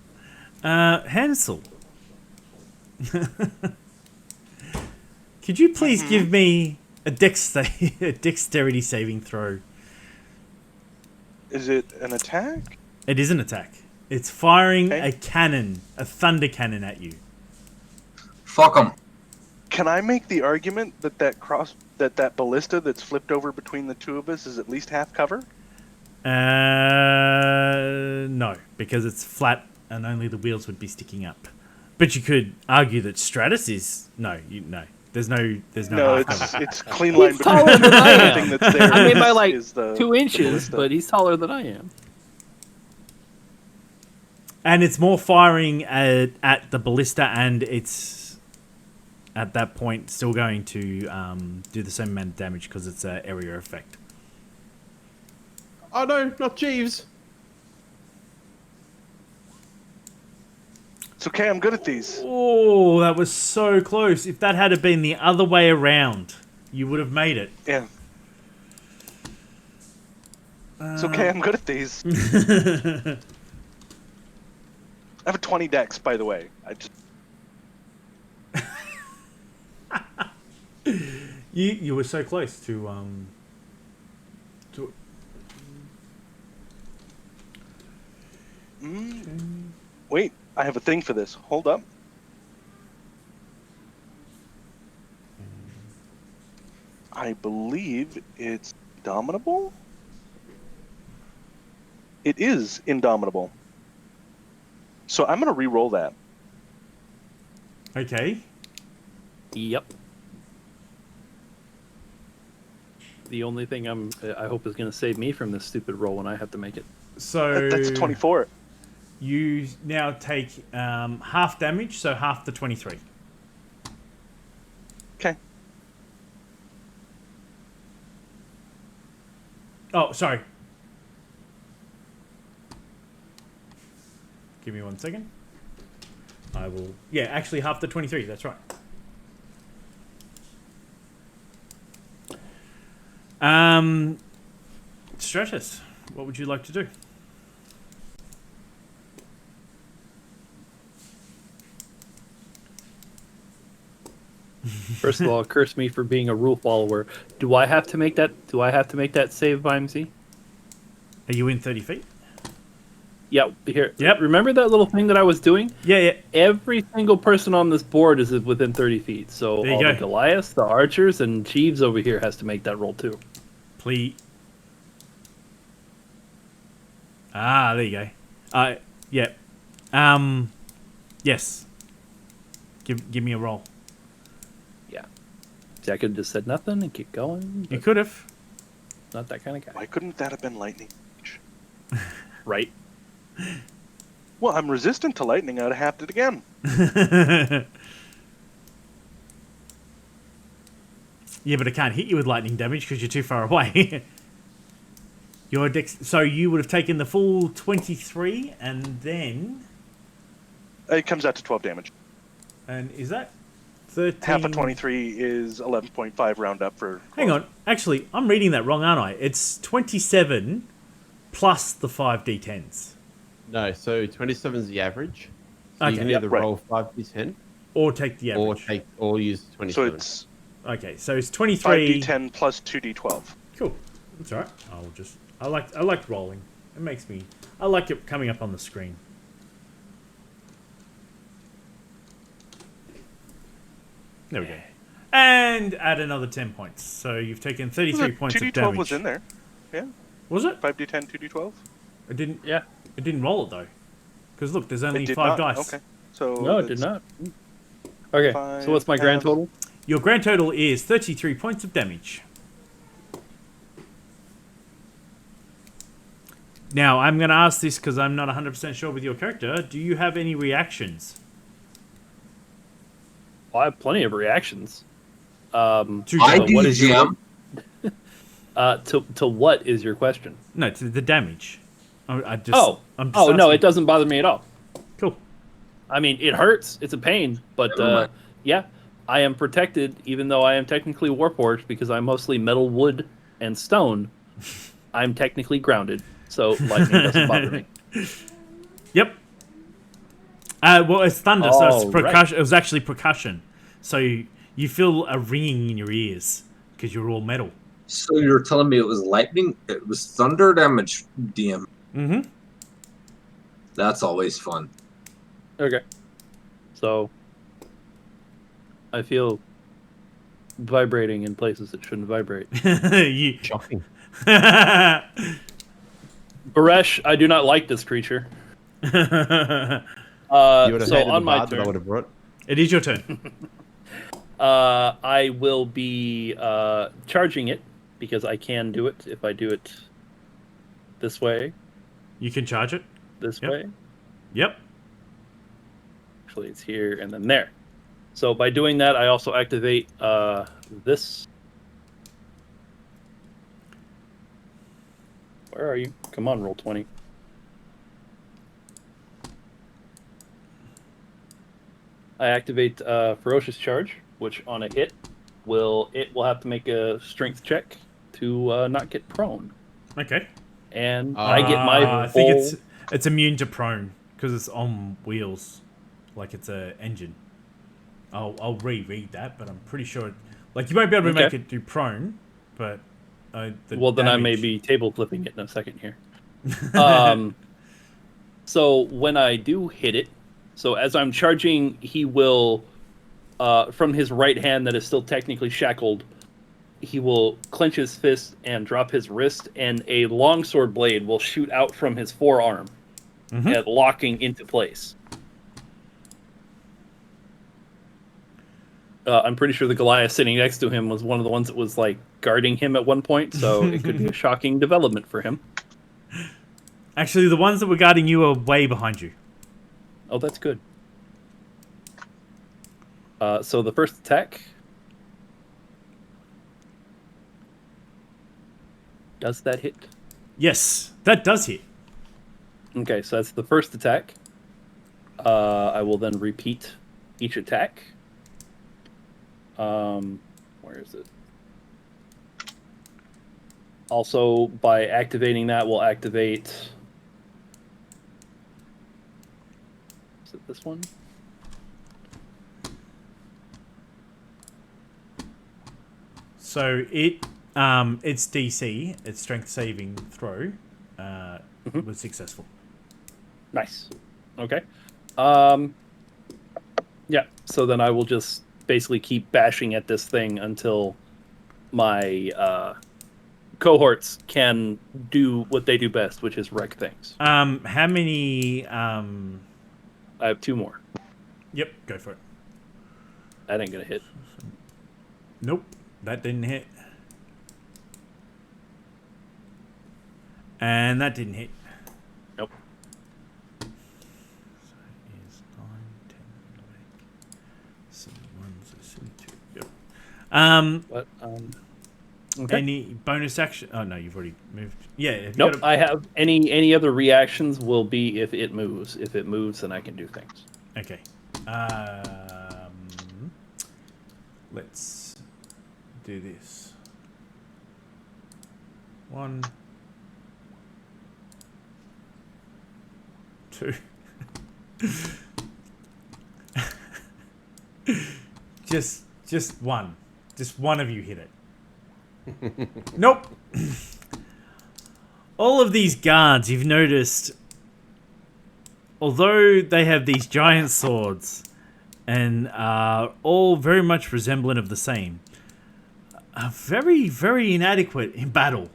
Hansel. Could you please give me a dexterity saving throw? Is it an attack? It is an attack. It's firing Okay. a cannon, a thunder cannon at you. Fuck them. Can I make the argument that that ballista that's flipped over between the two of us is at least half cover? No, because it's flat and only the wheels would be sticking up. But you could argue that Stratus is no. There's no No, half cover. it's clean line He's between taller than I am. everything that's there. I mean by like is the 2 inches, ballista. but he's taller than I am. And it's more firing at the ballista, and it's at that point still going to do the same amount of damage because it's an area effect. Oh no, not Jeeves. It's okay, I'm good at these. Oh, that was so close. If that had been the other way around, you would have made it. Yeah. It's okay, I'm good at these. I have a 20 dex, by the way. You were so close to Wait, I have a thing for this. Hold up. I believe it's Indomitable? It is Indomitable. So I'm going to re-roll that. okay. Yep. The only thing I hope is going to save me from this stupid roll when I have to make it. So That's a 24. You now take half damage, so half the 23. Okay. Oh, sorry. Give me 1 second. I will... Yeah, actually half the 23. That's right. Stratus, what would you like to do? First of all, curse me for being a rule follower. Do I have to make that? Do I have to make that save, Vimesy? Are you in 30 feet? Yeah. Here. Yep. Remember that little thing that I was doing? Yeah. Every single person on this board is within 30 feet. So There you all go. the Goliaths, the archers, and Jeeves over here has to make that roll too. Please. Ah, there you go. Yeah. Yes. Give me a roll. Yeah. See, I could have just said nothing and keep going. You But could have. not that kind of guy. Why couldn't that have been lightning? Right. Well, I'm resistant to lightning. I'd have halved it again. Yeah, but it can't hit you with lightning damage because you're too far away. Your so you would have taken the full 23, and then... It comes out to 12 damage. And is that 13? Half of 23 is 11.5 round up for... Hang on. Actually, I'm reading that wrong, aren't I? It's 27 plus the 5d10s. No, so 27 is the average. So Okay, you can yeah, either right. roll 5d10 Or take the average. or use So 27. it's Okay, so it's 23... 5d10 plus 2d12. Cool. That's all right. I like rolling. It makes me... I like it coming up on the screen. There we go. And add another 10 points. So you've taken 33 points of 2d12 damage. was in there. Yeah. Was it? 5d10, 2d12. It didn't. Yeah. It didn't roll it though. Because look, there's only It did 5 not. dice. Okay. So No, it did it's not. Okay. So what's my grand Five, total? Your grand total is 33 points of damage. Now, I'm going to ask this because I'm not 100% sure with your character. Do you have any reactions? Well, I have plenty of reactions. To I so do, what is your- GM. To what is your question? No, to the damage. I'm just no, asking. it doesn't bother me at all. Cool. I mean, it hurts. It's a pain, but Never mind. yeah, I am protected, even though I am technically Warforged because I'm mostly metal, wood, and stone. I'm technically grounded, so lightning doesn't bother me. Yep. Well, it's thunder, so it's All percussion. right. It was actually percussion. So you feel a ringing in your ears because you're all metal. So you're telling me it was lightning? It was thunder damage, DM. Mm-hmm. That's always fun. Okay. So I feel vibrating in places that shouldn't vibrate. you... Shocking. Baresh, I do not like this creature. You would have So hated on the my bard that I turn, would have brought. It is your turn. I will be charging it because I can do it if I do it this way, You can charge it. this Yep. way. Yep. Actually, it's here and then there. So by doing that, I also activate this. Where are you? Come on, roll 20. I activate Ferocious Charge, which on a hit will have to make a strength check to not get prone. Okay. And I get my I think full... it's immune to prone because it's on wheels, like it's a engine. I'll reread that, but I'm pretty sure. Like you won't be able to make Okay. it do prone, but Well, then I may damage- be table flipping it in a second here. So when I do hit it, so as I'm charging, he will, from his right hand that is still technically shackled, he will clench his fist and drop his wrist, and a longsword blade will shoot out from his forearm, and locking into place. I'm pretty sure the Goliath sitting next to him was one of the ones that was like guarding him at one point, so it could be a shocking development for him. Actually, the ones that were guarding you are way behind you. Oh, that's good. So the first attack Does that hit? Yes, that does hit. Okay, so that's the first attack. I will then repeat each attack. Where is it? Also, by activating that, we'll activate... Is it this one? So its DC, its strength saving throw, was successful. Nice. Okay. Yeah, so then I will just basically keep bashing at this thing until my cohorts can do what they do best, which is wreck things. How many? I have 2 more. Yep, go for it. That ain't gonna hit. Nope, that didn't hit. And that didn't hit. Nope. So it is 9, 10, 11, 71, so 72. Yep. But okay. Any bonus action? Oh no, you've already moved. Yeah. Have you Nope. got I have any other reactions will be if it moves. If it moves, then I can do things. Okay. Let's do this. 1, 2. just one. Just one of you hit it. Nope. All of these guards, you've noticed, although they have these giant swords and are all very much resemblant of the same, are very, very inadequate in battle.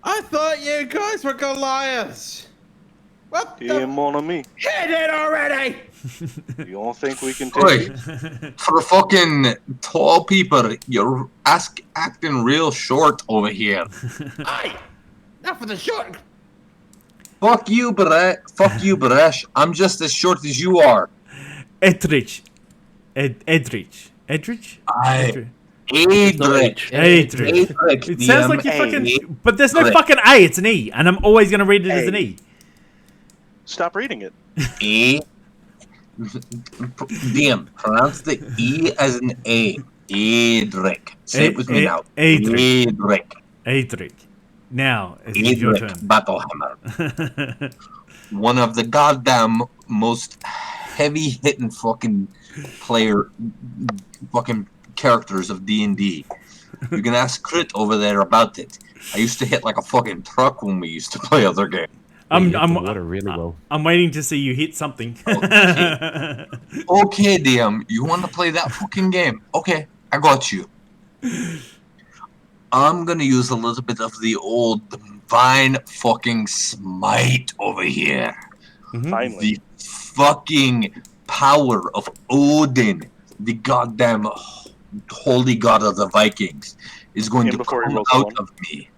I thought you guys were Goliaths. What the? Dear mon ami, Hit it already! you don't think we can take Oi, it? for fucking tall people, you're acting real short over here. Aye! Not for the short. Fuck you, Baresh. I'm just as short as you are. Edrich. Edrich. Aye. Edrich. It sounds like you fucking... But there's no Edrich. fucking A, it's an E. And I'm always going to read it as an E. Stop reading it. E. DM, pronounce the E as an A. Edric. Say it with me now. Edric. Edrich. Now, it's your Edric turn. Battlehammer. One of the goddamn most heavy-hitting fucking characters of D&D. You can ask Crit over there about it. I used to hit like a fucking truck when we used to play other games. I'm really well. I'm waiting to see you hit something. Okay, DM, you want to play that fucking game? Okay, I got you. I'm gonna use a little bit of the old divine fucking smite over here. Finally. The fucking power of Odin, the goddamn holy god of the Vikings, is going And to before he come rolls out one. of me.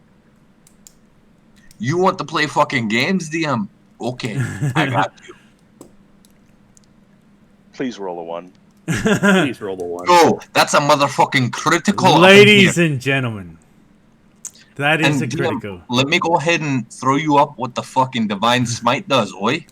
You want to play fucking games, DM? Okay, I got you. Please roll a 1. Please roll the 1. Go! That's a motherfucking critical. Ladies and gentlemen, that is And a DM, critical. let me go ahead and throw you up what the fucking divine smite does, oi.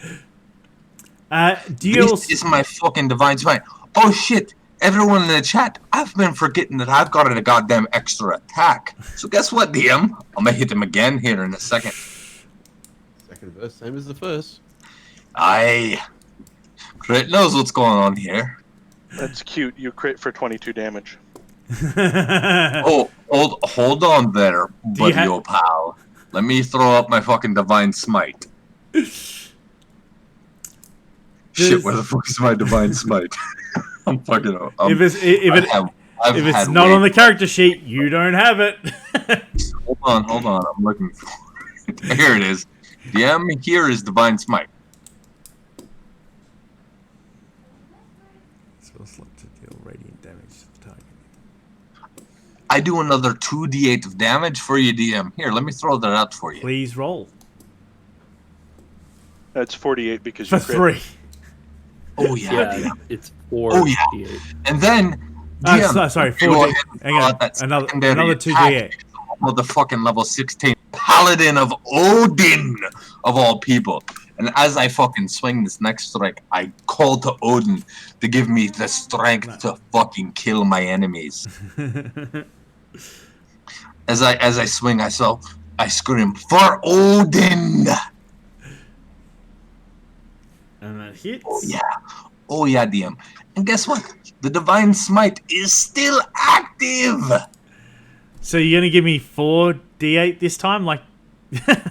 Do you This also... is my fucking divine smite. Oh shit! Everyone in the chat, I've been forgetting that I've got a goddamn extra attack. So guess what, DM? I'm gonna hit him again here in a second. Second verse, same as the first. Aye. Crit knows what's going on here. That's cute. You crit for 22 damage. Oh, hold on there, Do you buddy, old pal. Let me throw up my fucking divine smite. Shit, where the fuck is my divine smite? I'm fucking. if it's not on the character sheet, you don't have it. Hold on. I'm looking for it. Here it is. DM, here is divine smite. Select to deal radiant damage to the target. I do another 2d8 of damage for you, DM. Here, let me throw that out for you. Please roll. That's 48 because For you crit. 3. Oh yeah, Yeah, DM. it's 4 Oh, yeah. D8. And then Sorry, go 4D. ahead and Hang throw on. out that Another secondary 2d8. attack. Motherfucking level 16 Paladin of Odin, of all people. And as I fucking swing this next strike, I call to Odin to give me the strength to fucking kill my enemies. As I swing, I scream, "For Odin!" And that hits. Oh yeah, DM. And guess what? The Divine Smite is still active! So you're going to give me 4d8 this time? Like... Yeah,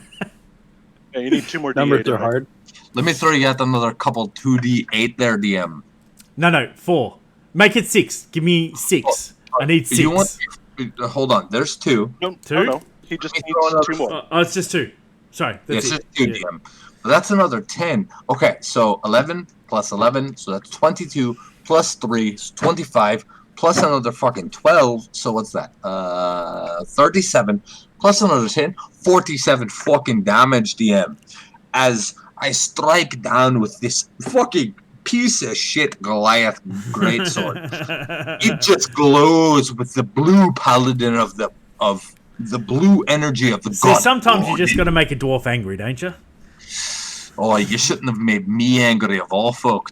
you need 2 more Numbers D8 are in there. hard. Let me throw you out another couple 2d8 there, DM. No, 4. Make it 6. Give me 6. I need 6. You want? Hold on. There's 2. No, 2? no. He just Let me needs throw 2 more. Oh, it's just 2. Sorry. That's It's it. just 2, DM. But that's another 10. Okay, so 11 plus 11, so that's 22 plus 3, so 25 plus another fucking 12. So what's that? 37 plus another 10, 47 fucking damage, DM. As I strike down with this fucking piece of shit Goliath greatsword. It just glows with the blue paladin of the blue energy of the See, god. sometimes you just Odin. got to make a dwarf angry, don't you? Oh, you shouldn't have made me angry of all folk,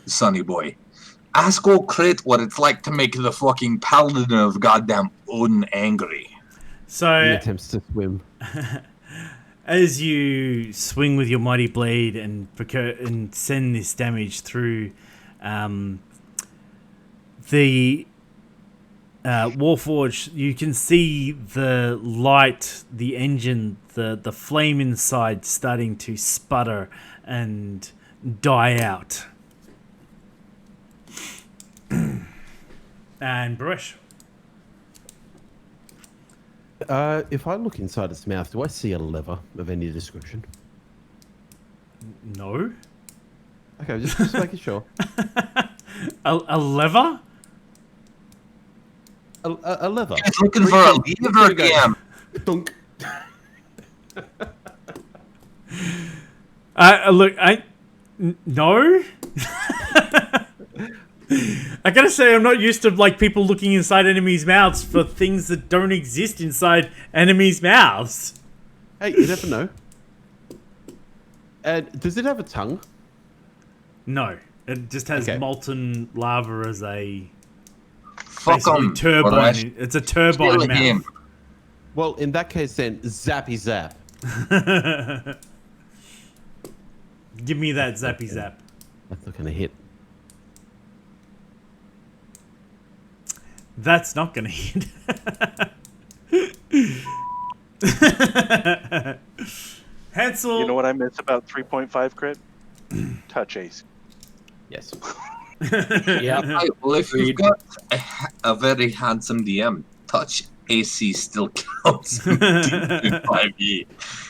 sonny boy. Ask old Crate what it's like to make the fucking paladin of goddamn Odin angry. He So, attempts to swim. as you swing with your mighty blade and send this damage through the Warforged, you can see the light, the engine, the flame inside starting to sputter and die out. And Brush. If I look inside its mouth, do I see a lever of any description? No. Okay, just making sure. A lever? A lever. He's looking for a lever, DM. Dunk. Look, no. I gotta say, I'm not used to like people looking inside enemies' mouths for things that don't exist inside enemies' mouths. Hey, you never know. Does it have a tongue? No, it just has Okay. molten lava as a Fuck basically him. turbine. It's a turbine Kill mouth. him. Well, in that case, then zappy zap. Give me that zappy zap. That's not gonna hit. That's not gonna hit. Hansel. You know what I miss about 3.5 crit? Touch ace. Yes. Yeah. Right, well, if you've got a very handsome DM, touch AC still counts in D5e.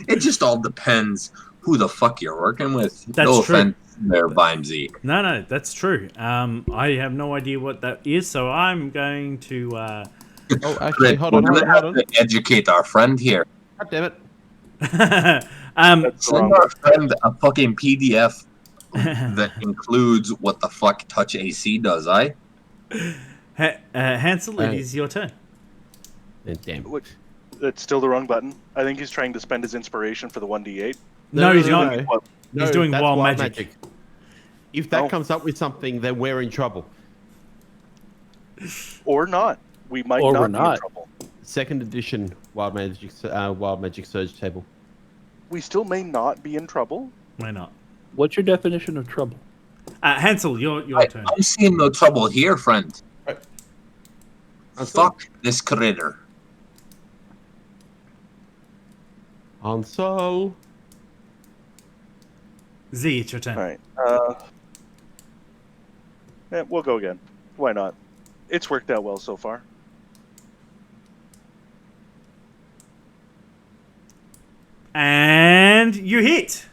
It just all depends who the fuck you're working with. That's no true. offense there, Vimesy. No, that's true. I have no idea what that is, so I'm going to. Oh, actually, hold on, We're hold gonna on, have hold on. to educate our friend here. God damn it. That's the Send wrong our friend a fucking PDF that includes what the fuck touch AC does, eh? Hansel, it is your turn. Damn. Look, that's still the wrong button. I think he's trying to spend his inspiration for the 1d8. No, he's not. No. What? He's doing that's wild magic. If that Oh. comes up with something, then we're in trouble. Or not. We might Or not we're be not. in trouble. Second edition Wild Magic Surge table. We still may not be in trouble. Why not? What's your definition of trouble? Hansel, your turn. I'm seeing no trouble here, friend. Fuck this critter. Hansel. Z, it's your turn. All right. Yeah, we'll go again. Why not? It's worked out well so far. And you hit.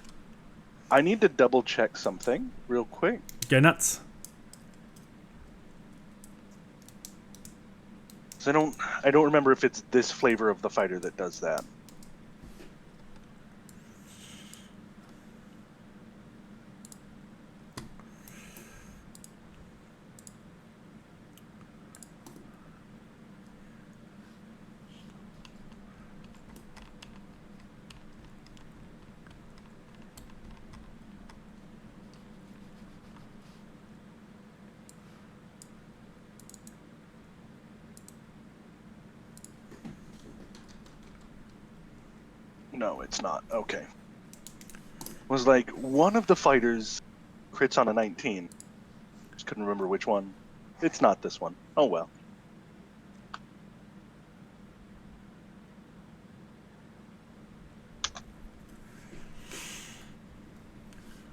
I need to double check something real quick. Go nuts. 'Cause I don't remember if it's this flavor of the fighter that does that. No, it's not. Okay. Was like one of the fighters crits on a 19. Just couldn't remember which one. It's not this one. Oh well.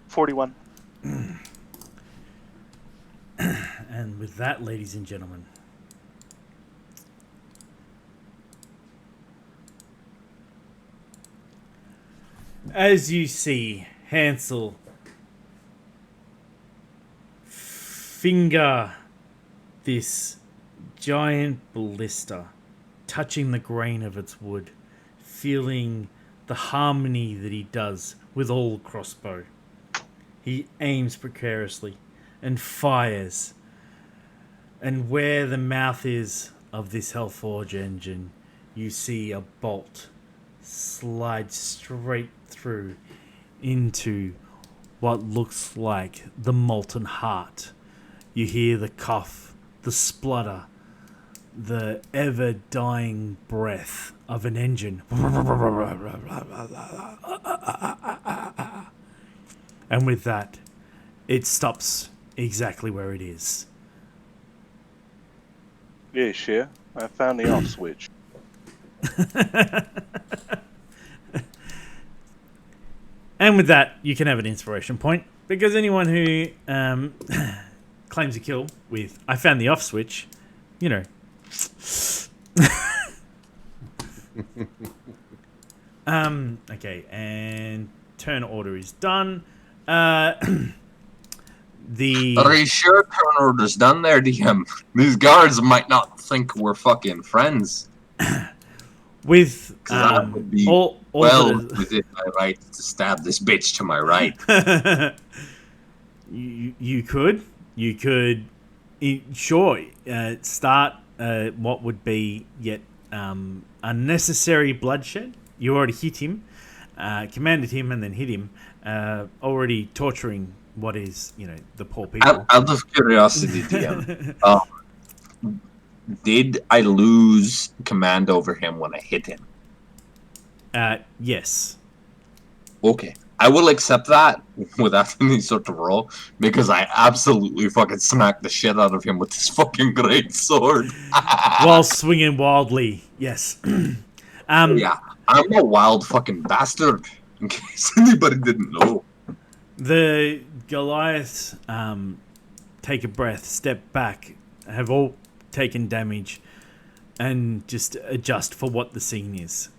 $41. And with that, ladies and gentlemen, as you see Hansel finger this giant ballista, touching the grain of its wood, feeling the harmony that he does with all crossbow. He aims precariously and fires. And where the mouth is of this Hellforge engine, you see a bolt slide straight through into what looks like the molten heart. You hear the cough, the splutter, the ever-dying breath of an engine. And with that, it stops exactly where it is. Yes, yeah. I found the off switch. And with that, you can have an inspiration point, because anyone who claims a kill with "I found the off switch," you know. Okay, and turn order is done. Are you sure turn order's done there, DM? These guards might not think we're fucking friends. With That would be all well that within my right to stab this bitch to my right. you could sure start what would be yet unnecessary bloodshed. You already hit him, commanded him, and then hit him. Already torturing what is, the poor people. Out of curiosity, DM, did I lose command over him when I hit him? Yes. Okay. I will accept that without any sort of roll, because I absolutely fucking smacked the shit out of him with this fucking great sword. While swinging wildly, yes. Yeah, I'm a wild fucking bastard, in case anybody didn't know. The Goliaths take a breath, step back, have all taken damage, and just adjust for what the scene is.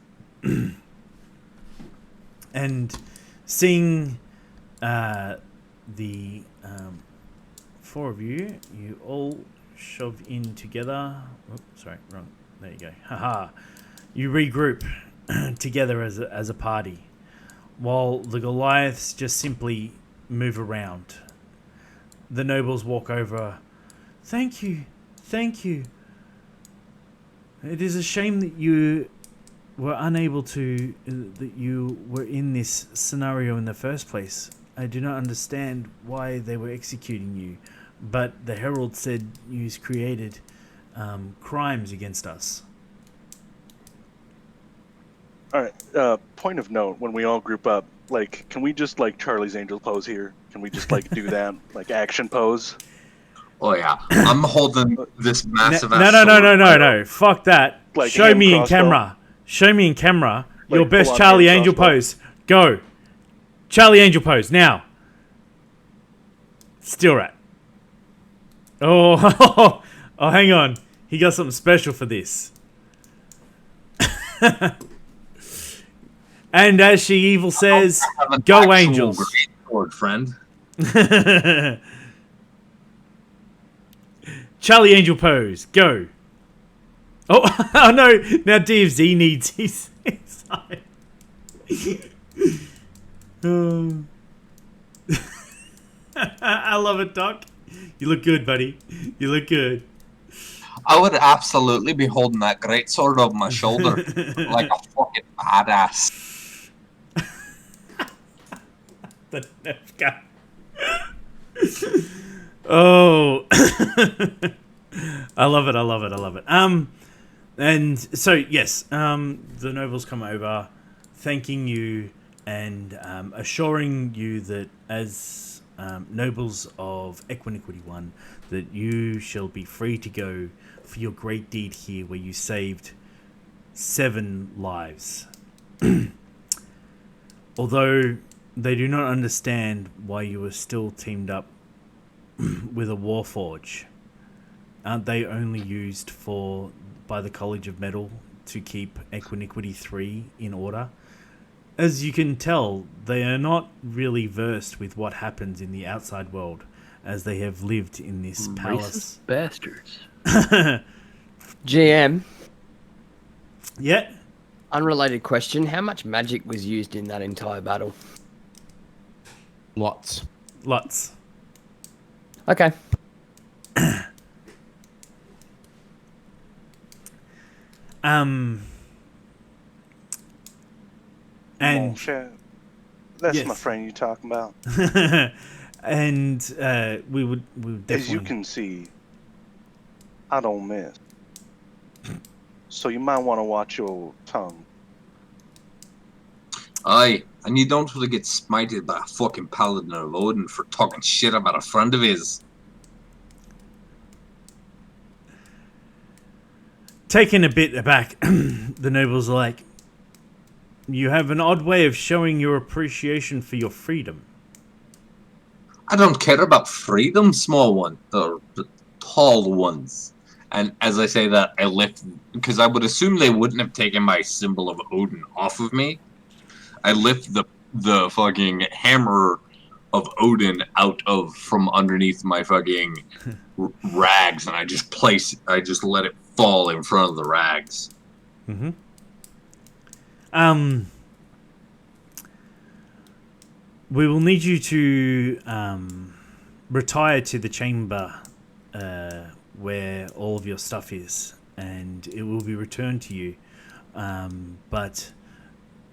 And seeing the four of you all shove in together. Oh, sorry, wrong. There you go. Haha. You regroup together as a party, while the Goliaths just simply move around. The nobles walk over. Thank you. It is a shame that you were unable to, that you were in this scenario in the first place. I do not understand why they were executing you, but the Herald said you created crimes against us. Alright, point of note, when we all group up, can we just, Charlie's Angel pose here? Can we just, do that, action pose? Oh yeah, I'm holding this massive ass No. Fuck that. Show me in crossbow? camera. Show me in camera your Like, best full-on Charlie hand Angel crossbow. pose. Go. Charlie Angel pose, now. Still rat. Oh, oh, hang on. He got something special for this. And as she evil says, Have an go actual Angels. great sword, friend. Charlie Angel pose, go. Oh, oh no, now DFZ needs his side. Oh. I love it, Doc. You look good, buddy. You look good. I would absolutely be holding that great sword over my shoulder like a fucking badass. The nerf gun. Oh. I love it. And so, yes, the nobles come over. thanking you and assuring you that as nobles of Equiniquity 1, that you shall be free to go for your great deed here where you saved 7 lives. Although they do not understand why you are still teamed up with a Warforge. Aren't they only used by the College of Metal to keep Equiniquity 3 in order? As you can tell, they are not really versed with what happens in the outside world, as they have lived in this palace. Racist bastards. GM, Yeah. unrelated question. How much magic was used in that entire battle? Lots. Lots. Okay. And Mon cher. That's Yes. my friend you talking about. and we would definitely. As you can see, I don't miss. So you might want to watch your tongue. Aye, and you don't want to get smited by a fucking paladin of Odin for talking shit about a friend of his. Taken a bit aback, the nobles are like, "You have an odd way of showing your appreciation for your freedom." I don't care about freedom, small one, or the tall ones. And as I say that, I lift, because I would assume they wouldn't have taken my symbol of Odin off of me. I lift the fucking hammer of Odin from underneath my fucking rags, and I just let it fall in front of the rags. Mm-hmm. We will need you to retire to the chamber where all of your stuff is, and it will be returned to you. But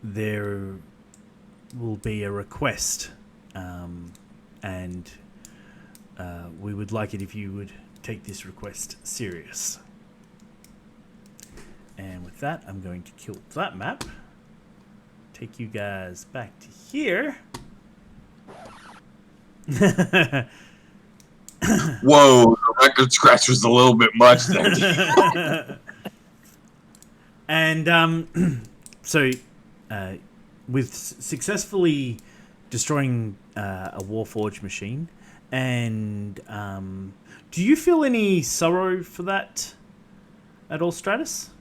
there will be a request, and we would like it if you would take this request serious. And with that, I'm going to kill that map. Take you guys back to here. Whoa, the record scratch was a little bit much there. And so, with successfully destroying a Warforged machine, and do you feel any sorrow for that at all, Stratus?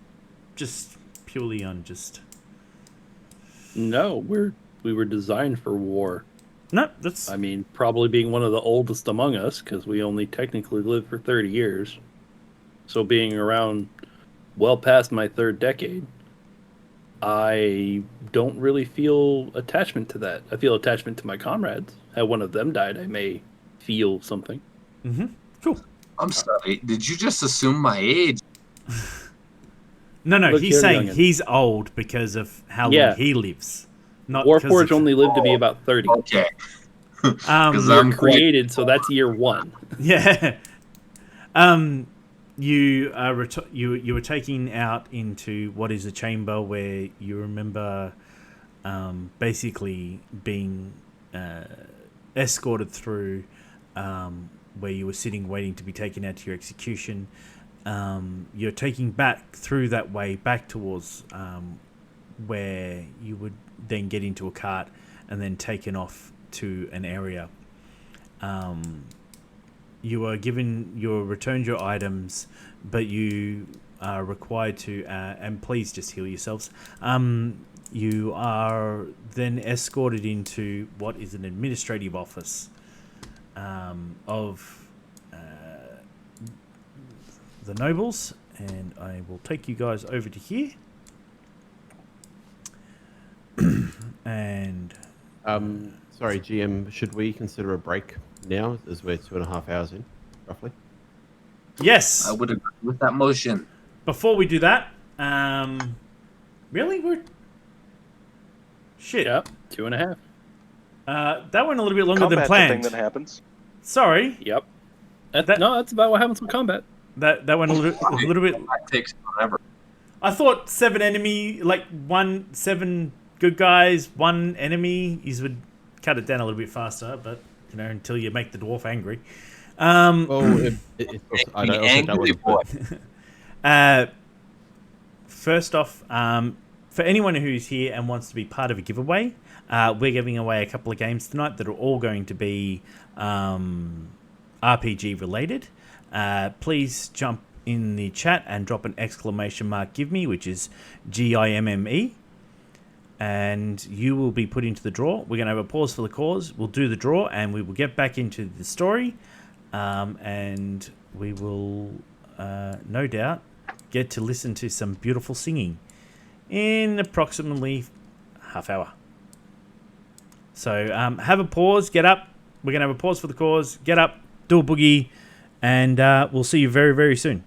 Just purely on just. No, we were designed for war. No, that's. I mean, probably being one of the oldest among us, because we only technically lived for 30 years. So being around well past my 3rd decade, I don't really feel attachment to that. I feel attachment to my comrades. Had one of them died, I may feel something. Mm-hmm. Cool. I'm sorry, did you just assume my age? No, Look, he's you're saying youngin'. he's old because of how Yeah. long he lives. Not 'cause Warforged of- only lived to be about 30. Okay. Because We were I'm created, so that's year 1. Yeah. You you were taken out into what is a chamber where you remember basically being escorted through where you were sitting waiting to be taken out to your execution. You're taking back through that way back towards where you would then get into a cart and then taken off to an area. You are returned your items, but you are required to, and please just heal yourselves. You are then escorted into what is an administrative office of the nobles, and I will take you guys over to here. And Sorry, GM, should we consider a break now, as we're 2.5 hours in, roughly? yes, I would agree with that motion. before we do that, really, we're shit. Yep, 2.5. That went a little bit longer than Combat's a planned. thing that happens. Sorry, Yep. That- No, that's about what happens with combat. that went a little bit. That takes forever. I thought 7 7 good guys, one enemy. You would cut it down a little bit faster, but until you make the dwarf angry. Well, I don't also know what Angry boy. First off, for anyone who's here and wants to be part of a giveaway, we're giving away a couple of games tonight that are all going to be RPG related. Please jump in the chat and drop an exclamation mark give me, which is GIMME, and you will be put into the draw. We're going to have a pause for the cause. We'll do the draw and we will get back into the story, and we will no doubt get to listen to some beautiful singing in approximately half hour. So have a pause, get up. We're going to have a pause for the cause. Get up, do a boogie, and we'll see you very, very soon.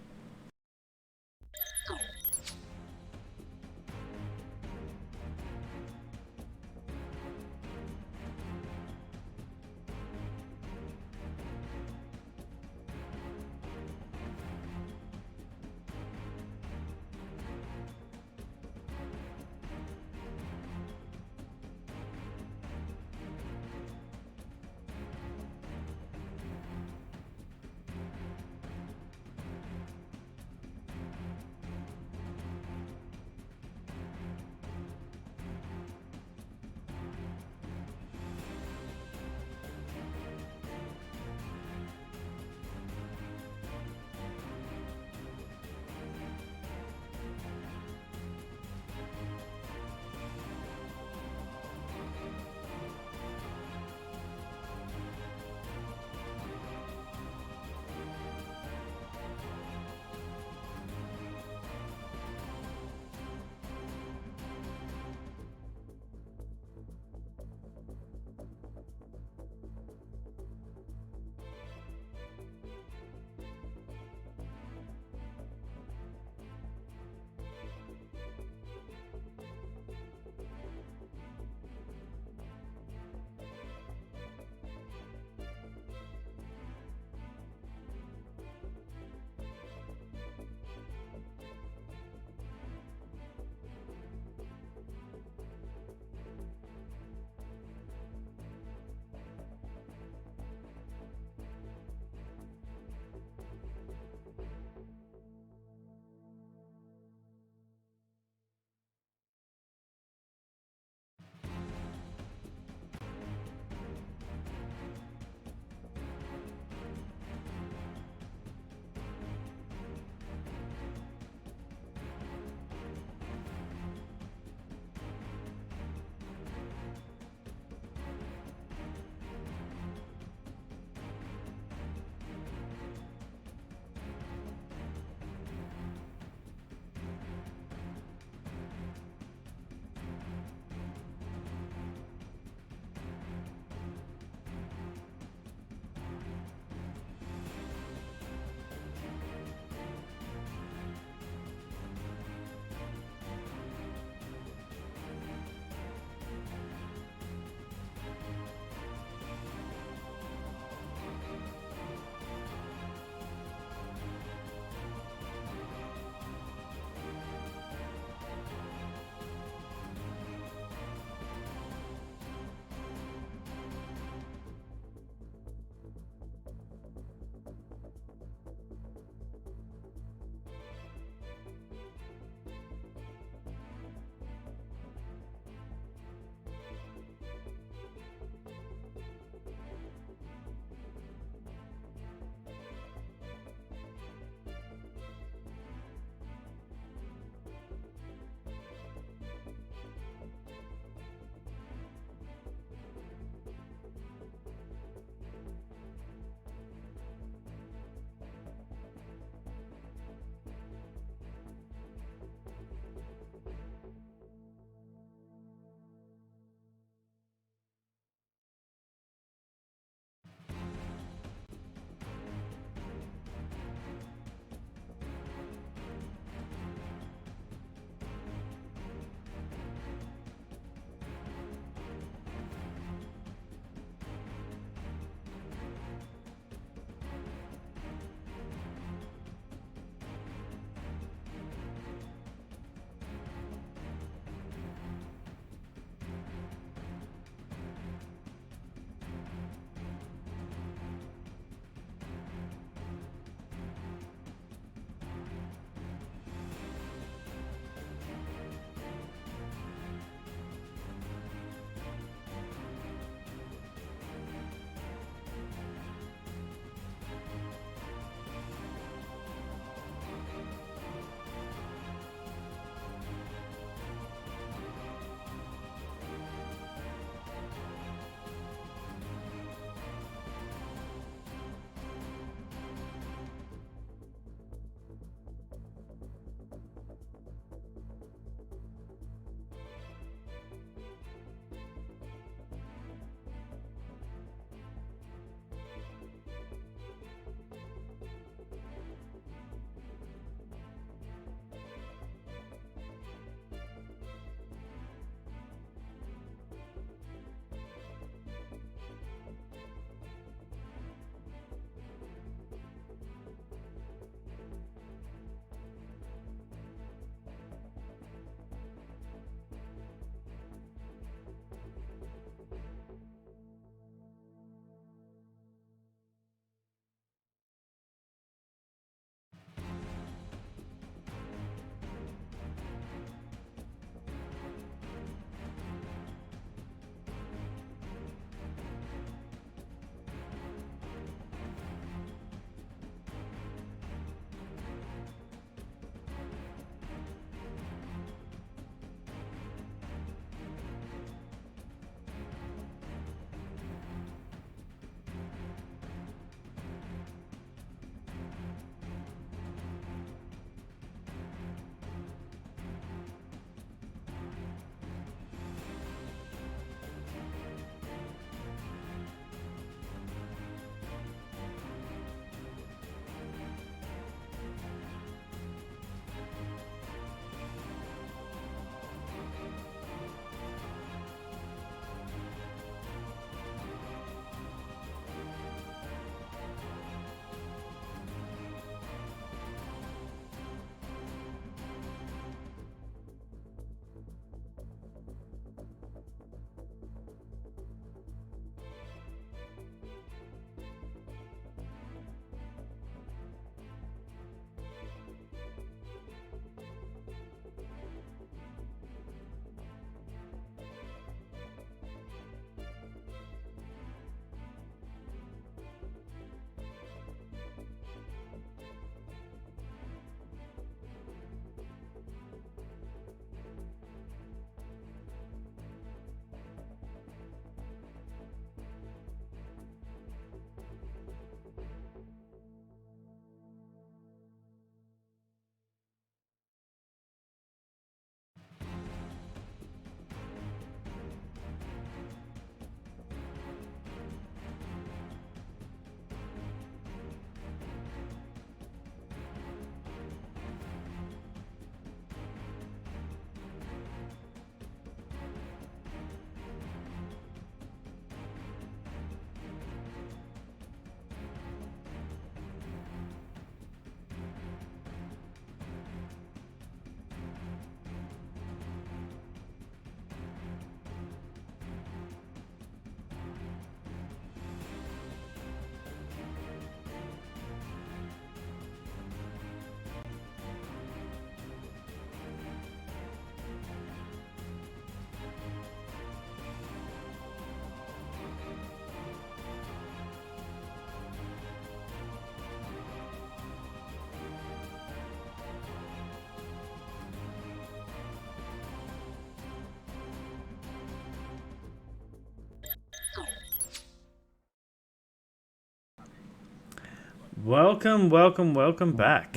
Welcome back.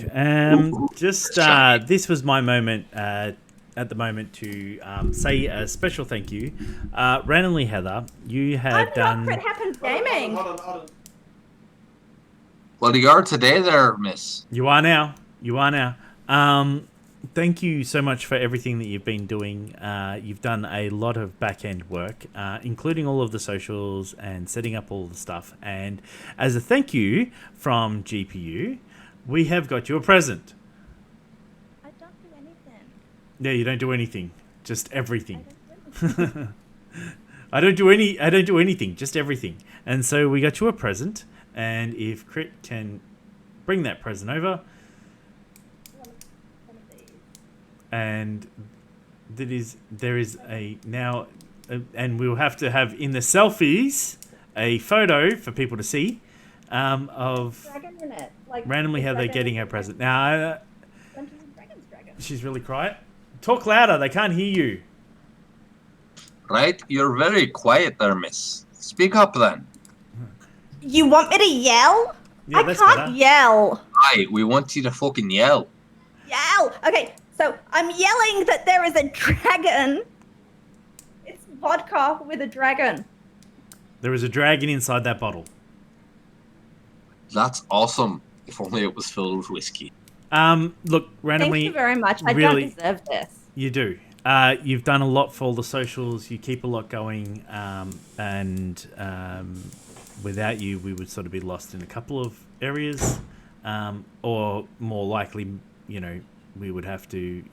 This was my moment at the moment to say a special thank you. Randomly, Heather, you had done. Crit Happens Gaming. Hold on. Well, you are today there, miss. You are now. Thank you so much for everything that you've been doing. You've done a lot of back-end work, including all of the socials and setting up all the stuff. And as a thank you from GPU, we have got you a present. I don't do anything. Yeah, you don't do anything, just everything. I don't do anything, just everything. And so we got you a present. And if Crit can bring that present over. And there is a now, and we'll have to have in the selfies a photo for people to see of Dragon in it. Like randomly how they're getting her present. Now, Dungeons and Dragons dragon. she's really quiet. Talk louder, they can't hear you. Right? You're very quiet there, miss. Speak up then. You want me to yell? Yeah, I that's can't better. yell. Aye, we want you to fucking yell. Yell. Okay, so I'm yelling that there is a dragon. It's vodka with a dragon. There is a dragon inside that bottle. That's awesome. If only it was filled with whiskey. Look, randomly. Thank you very much. I really- don't deserve this. You do. You've done a lot for all the socials. You keep a lot going, and without you, we would sort of be lost in a couple of areas, or more likely, we would have to,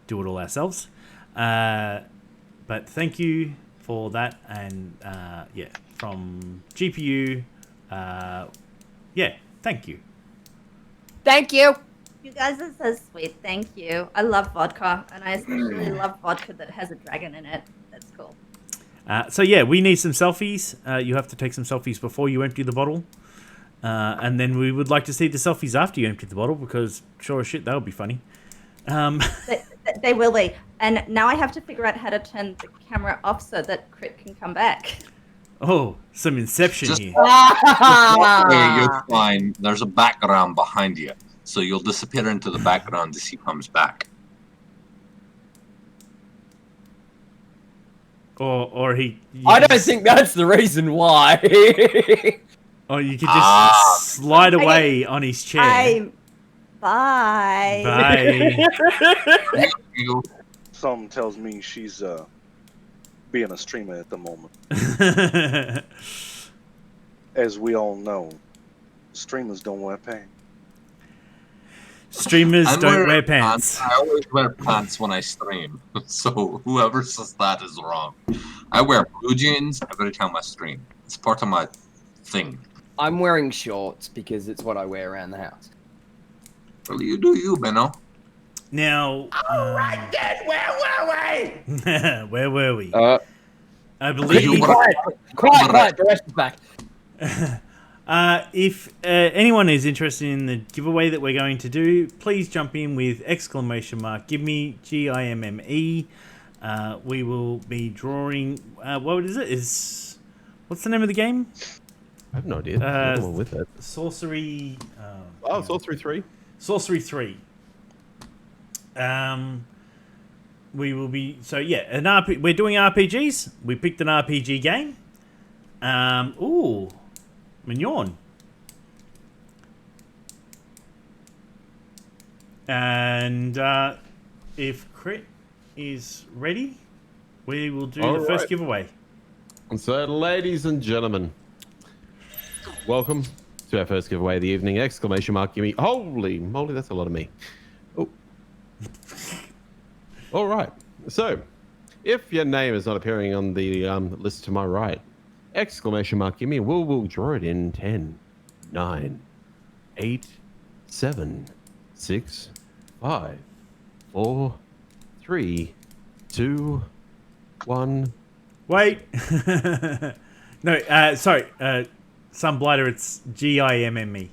do it all ourselves. But thank you for that, and from GPU, thank you. Thank you. You guys are so sweet. Thank you. I love vodka, and I especially love vodka that has a dragon in it. That's cool. We need some selfies. You have to take some selfies before you empty the bottle. And then we would like to see the selfies after you empty the bottle, because sure as shit, that would be funny. They will be. And now I have to figure out how to turn the camera off so that Crit can come back. Oh, some Inception Just- here. Hey, you're fine. There's a background behind you. So you'll disappear into the background as he comes back. Or he... I don't think that's the reason why. Or you could just slide away on his chair. Bye. Bye. You- Some tells me she's being a streamer at the moment. As we all know, streamers don't wear pants. Streamers I'm don't wearing wear pants. I always wear pants when I stream. So whoever says that is wrong. I wear blue jeans every time I stream. It's part of my thing. I'm wearing shorts because it's what I wear around the house. Well, you do you, Benno. Now... Alright then, where were we? where were we? I You believe... were- Quiet, the rest is back. If anyone is interested in the giveaway that we're going to do, please jump in with ! Give me GIMME. We will be drawing. What is it? What's the name of the game? I have no idea. The one with it. Sorcery. Sorcery 3. Sorcery 3. We will be we're doing RPGs. We picked an RPG game. Ooh. Mignon. And if Crit is ready, we will do the first giveaway. And so, ladies and gentlemen, welcome to our first giveaway of the evening. ! Give me. Holy moly, that's a lot of me. Oh. All right. So, if your name is not appearing on the list to my right, ! Give me. We'll draw it in 10, 9, 8, 7, 6, 5, 4, 3, 2, 1. Wait. No, sorry. Sunblighter, it's GIMME.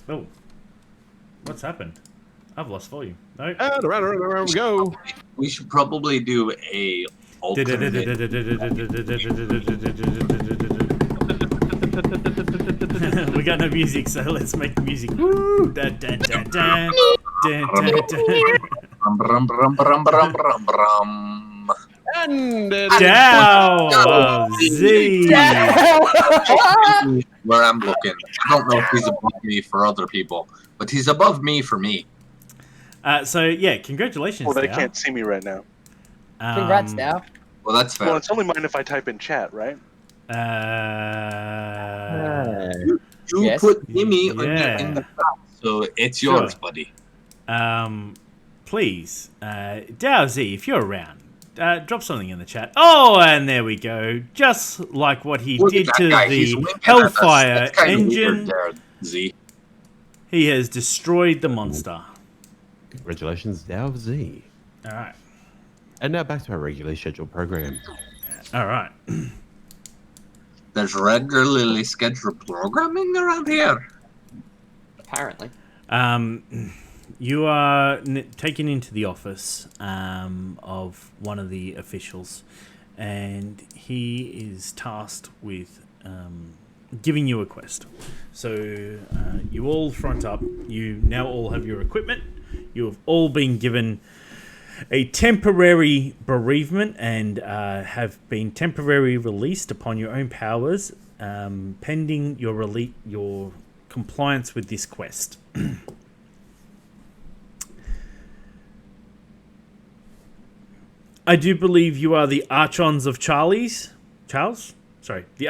Oh. What's happened? I've lost volume. No. And around we go. We should probably do a alternate. We got no music, so let's make the music. Woo! Dun, dun, dun, dun. Dun, dun, dun. Brum, brum, brum, brum, brum, brum, brum. And Dow of Z. Where I'm looking. I don't know if he's above me for other people, but he's above me for me. So yeah, congratulations. Well, they Dow. can't see me right now. Congrats, now. Well, that's fair. Well, it's only mine if I type in chat, right? You Yes. put Mimi on Yeah. in the top, so it's Sure. yours, buddy. Please, Dow Z, if you're around, drop something in the chat. Oh, and there we go. Just like what he Look at did that to guy. He's the winking at us. Hellfire That's kinda engine. weird there, Z. He has destroyed the monster. Congratulations, Dow of Z. All right. And now back to our regularly scheduled program. All right. There's regularly scheduled programming around here. Apparently. You are taken into the office of one of the officials, and he is tasked with giving you a quest. So you all front up. You now all have your equipment. You have all been given a temporary bereavement and have been temporarily released upon your own powers, pending your compliance with this quest. I do believe you are the Archons of Charles. Sorry, the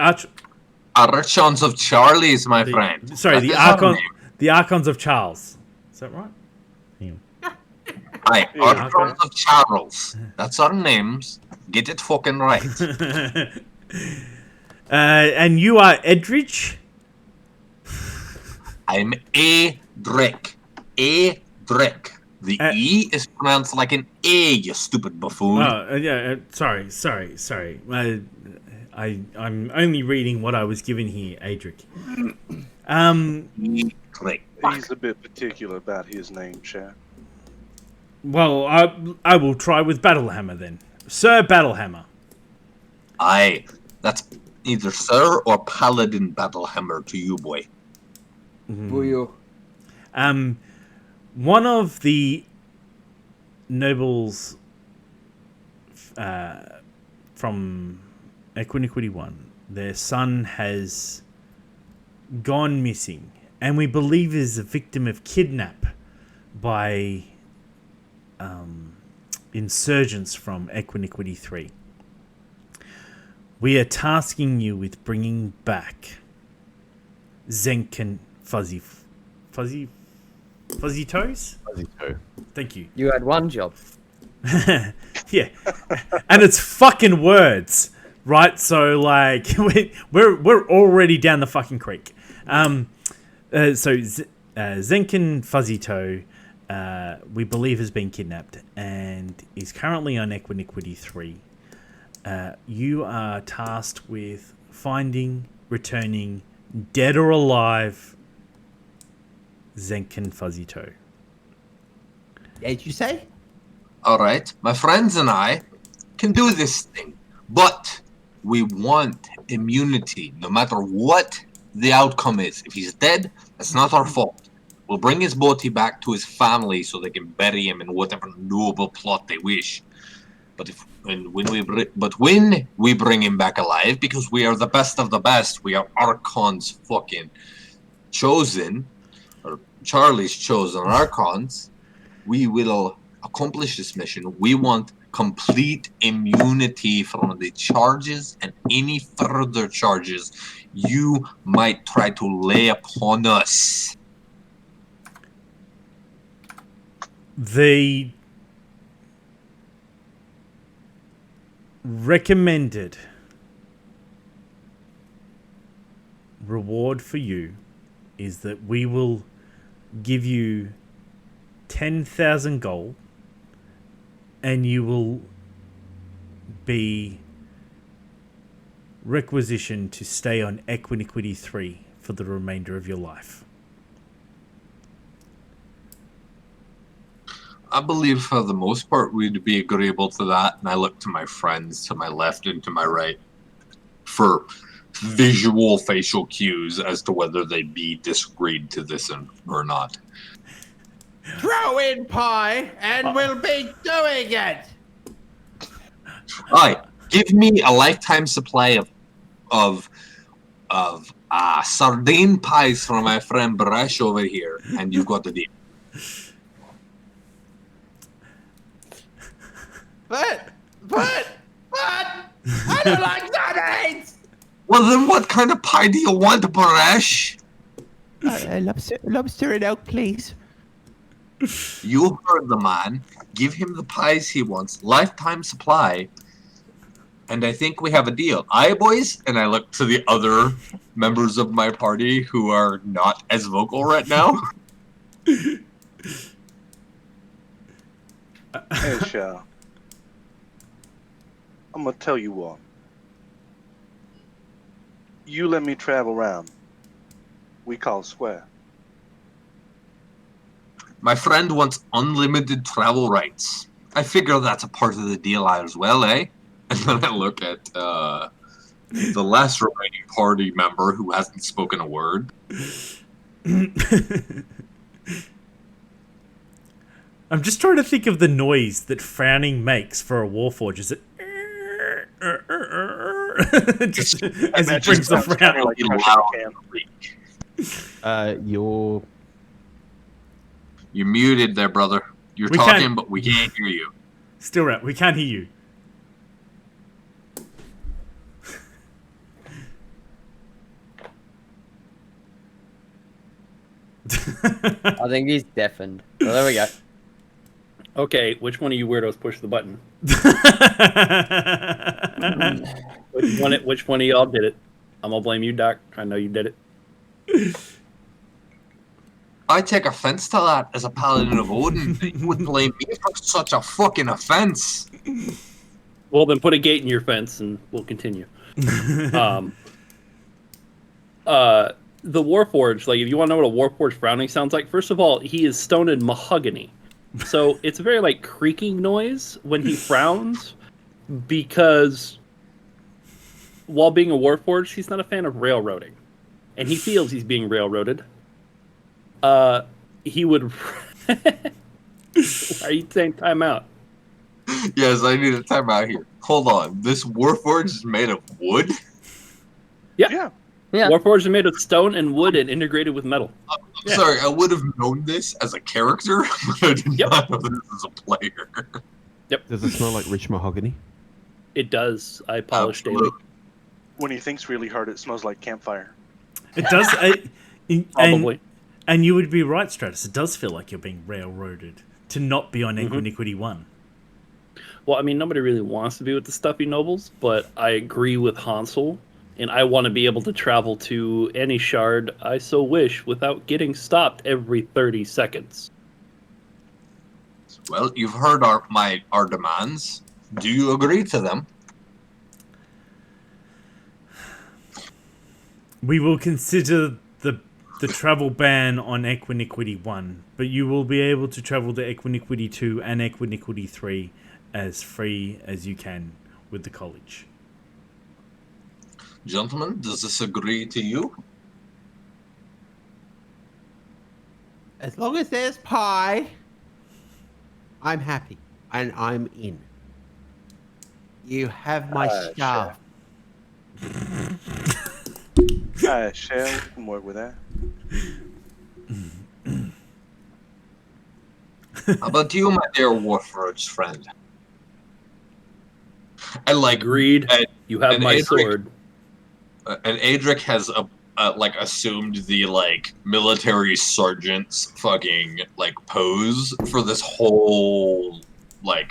Archons of Charlie's, my friend. Sorry, That the is our Archon, name. the Archons of Charles. Is that right? Aye, Yeah, Archons okay. of Charles. That's our names. Get it fucking right. And you are Edridge. I'm A Drake. A Drake. The E is pronounced like an A, you stupid buffoon. Yeah. Sorry. I'm only reading what I was given here, Adric. E Drake. He's a bit particular about his name, chat. Well, I will try with Battlehammer then, Sir Battlehammer. Aye, that's either Sir or Paladin Battlehammer to you, boy. Booyah. One of the nobles from Equiniquity 1, their son has gone missing, and we believe is a victim of kidnap by insurgents from Equiniquity 3. We are tasking you with bringing back Zenkin Fuzzy Toes? Fuzzy toe. Thank you. You had one job. Yeah. And it's fucking words, right? So like we're already down the fucking creek. Zenkin Fuzzy Toe we believe has been kidnapped and is currently on Equiniquity 3. You are tasked with finding, returning, dead or alive, Zenkin Fuzzy Toe. Did you say? All right, my friends and I can do this thing, but we want immunity no matter what the outcome is. If he's dead, that's not our fault. We'll bring his body back to his family so they can bury him in whatever noble plot they wish. But when we bring him back alive, because we are the best of the best, we are Archon's fucking chosen, or Charlie's chosen Archons, we will accomplish this mission. We want complete immunity from the charges and any further charges you might try to lay upon us. The recommended reward for you is that we will give you 10,000 gold and you will be requisitioned to stay on Equiniquity 3 for the remainder of your life. I believe for the most part we'd be agreeable to that, and I look to my friends to my left and to my right for visual facial cues as to whether they be disagreed to this or not. Throw in pie, and we'll be doing it. Aye, give me a lifetime supply of sardine pies from my friend Brash over here, and you've got the deal. But I don't like sardines. Well, then what kind of pie do you want, Brash? Lobster and elk, please. You heard the man. Give him the pies he wants, lifetime supply, and I think we have a deal. Aye, boys? And I look to the other members of my party who are not as vocal right now. Hey, Shell. I'm gonna tell you what. You let me travel around. We call it square. My friend wants unlimited travel rights. I figure that's a part of the deal as well, eh? And then I look at the last remaining party member who hasn't spoken a word. I'm just trying to think of the noise that frowning makes for a warforged. Is it just as he brings the frown? You're muted there, brother. You're We talking, can't- but we can't hear you. Still right. We can't hear you. I think he's deafened. Well, there we go. Okay, which one of you weirdos pushed the button? Which one of y'all did it? I'm gonna blame you, Doc. I know you did it. I take offense to that as a paladin of Odin. You wouldn't blame me for such a fucking offense. Well, then put a gate in your fence, and we'll continue. The Warforged, like, if you want to know what a Warforged frowning sounds like, first of all, he is stone and mahogany. So it's a very, like, creaking noise when he frowns, because while being a Warforged, he's not a fan of railroading. And he feels he's being railroaded. He would... Are you saying time out? Yes, I need a timeout here. Hold on. This Warforged is made of wood? Yeah. Yeah. Warforged is made of stone and wood and integrated with metal. I'm sorry, I would have known this as a character, but I did not know this as a player. Does it smell like rich mahogany? It does. I polish daily. Absolutely. When he thinks really hard, it smells like campfire. It does. Probably. And you would be right, Stratus. It does feel like you're being railroaded to not be on Equiniquity 1. Well, I mean, nobody really wants to be with the stuffy nobles, but I agree with Hansel, and I want to be able to travel to any shard I so wish without getting stopped every 30 seconds. Well, you've heard our demands. Do you agree to them? We will consider the travel ban on Equiniquity 1, but you will be able to travel to Equiniquity 2 and Equiniquity 3 as free as you can with the college. Gentlemen, does this agree to you? As long as there's pie, I'm happy and I'm in. You have my staff. Shell, we can work with that. How about you, my dear Warforged friend? I like Agreed. You have my Adric, sword. And Adric has assumed the military sergeant's fucking pose for this whole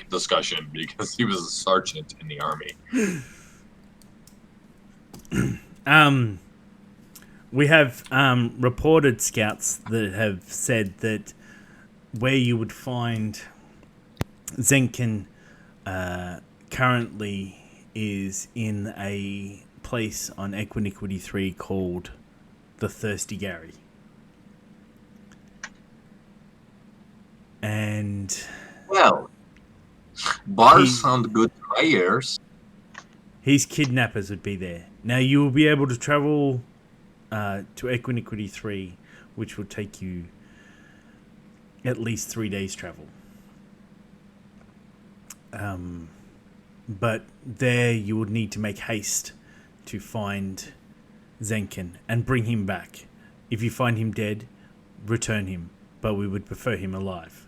discussion because he was a sergeant in the army. We have reported scouts that have said that where you would find Zenkin currently is in a place on Equiniquity 3 called the Thirsty Gary. And Well, bars sound good to my ears. His kidnappers would be there. Now you will be able to travel to Equiniquity 3, which will take you at least 3 days travel. But there you would need to make haste to find Zenkin and bring him back. If you find him dead, return him, but we would prefer him alive.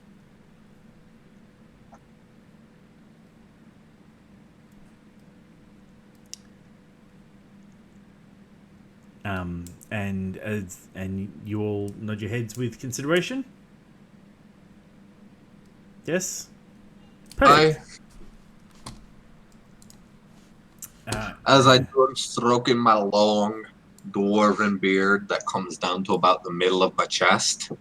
And you all nod your heads with consideration. Yes. Aye. Uh, As I do, I'm stroking my long dwarven beard that comes down to about the middle of my chest.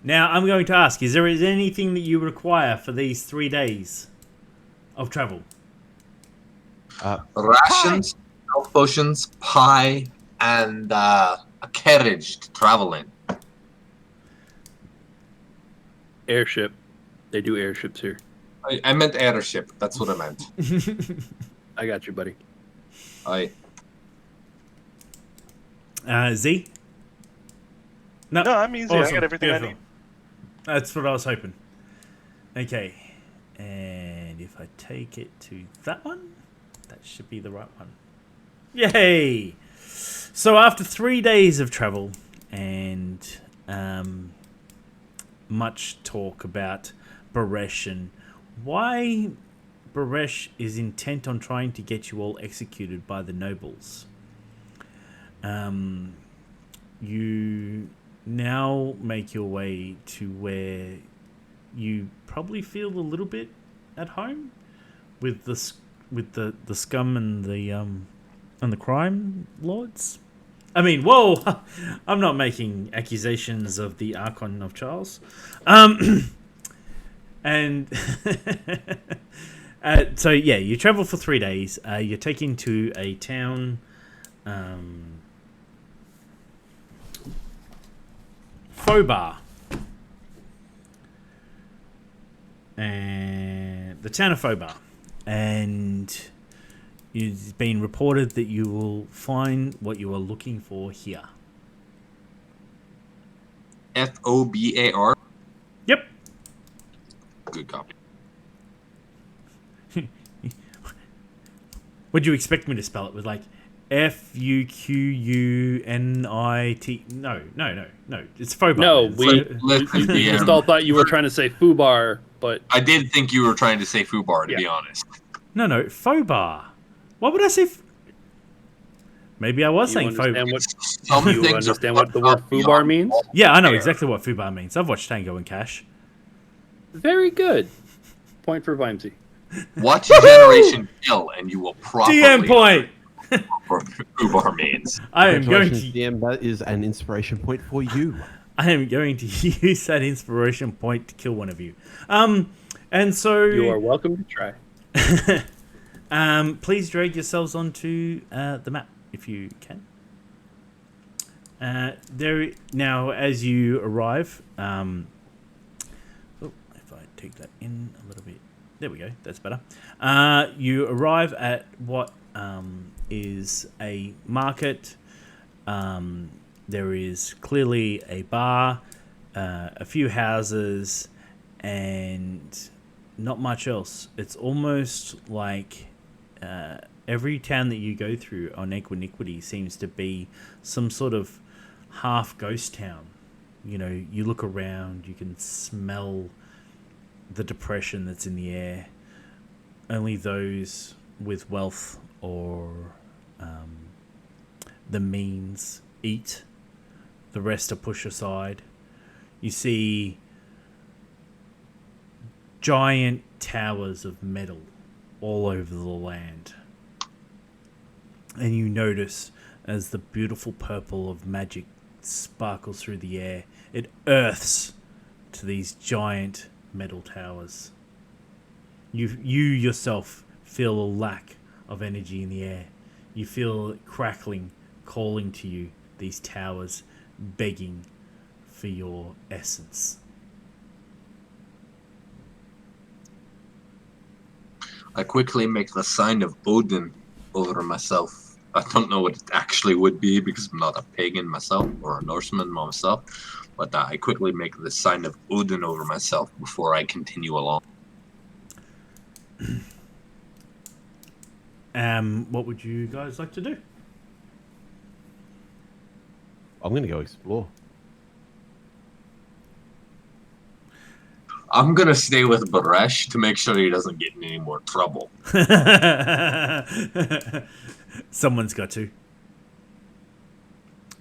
Now I'm going to ask: is there anything that you require for these 3 days of travel? Rations, health potions, pie, and a carriage to travel in. Airship. They do airships here. I meant airship. That's what I meant. I got you, buddy. Aye. Z? No, I'm easy. I got everything I Beautiful. need. That's what I was hoping. Okay. And if I take it to that one, that should be the right one. Yay! So after 3 days of travel and much talk about Baresh and why Baresh is intent on trying to get you all executed by the nobles, you now make your way to where you probably feel a little bit at home with the scum and the crime lords. I mean, whoa! I'm not making accusations of the Archon of Charles. And so yeah, you travel for 3 days. You're taken to a town. Fobar. And the town of Fobar. And it's been reported that you will find what you are looking for here. Fobar. Yep. Good copy. Would you expect me to spell it with like Fuqunit? No. It's Fobar. No, It's we Listen, just all thought you were trying to say Fubar, but I did think you were trying to say Fubar, to be honest. No, Fobar. What would I say? Maybe I was saying Fobar. Do you understand what the word Fubar means? Yeah, I know exactly what Fubar means. I've watched Tango and Cash. Very good. Point for Vimesy. Watch Generation Kill, and you will probably DM point. what Fubar means. I am going to. DM, that is an inspiration point for you. I am going to use that inspiration point to kill one of you. And so You are welcome to try. please drag yourselves onto the map if you can. Now, as you arrive, if I take that in a little bit, there we go. That's better. You arrive at what is a market. There is clearly a bar, a few houses, and not much else. It's almost like every town that you go through on Equiniquity seems to be some sort of half ghost town. You know, you look around, you can smell the depression that's in the air. Only those with wealth or the means eat. The rest are pushed aside. You see giant towers of metal all over the land. And you notice as the beautiful purple of magic sparkles through the air, it earths to these giant metal towers. You yourself feel a lack of energy in the air. You feel it crackling, calling to you, these towers begging for your essence. I quickly make the sign of Odin over myself. I don't know what it actually would be because I'm not a pagan myself or a Norseman myself, but I quickly make the sign of Odin over myself before I continue along. What would you guys like to do? I'm going to go explore. I'm gonna stay with Baresh to make sure he doesn't get in any more trouble. Someone's got to.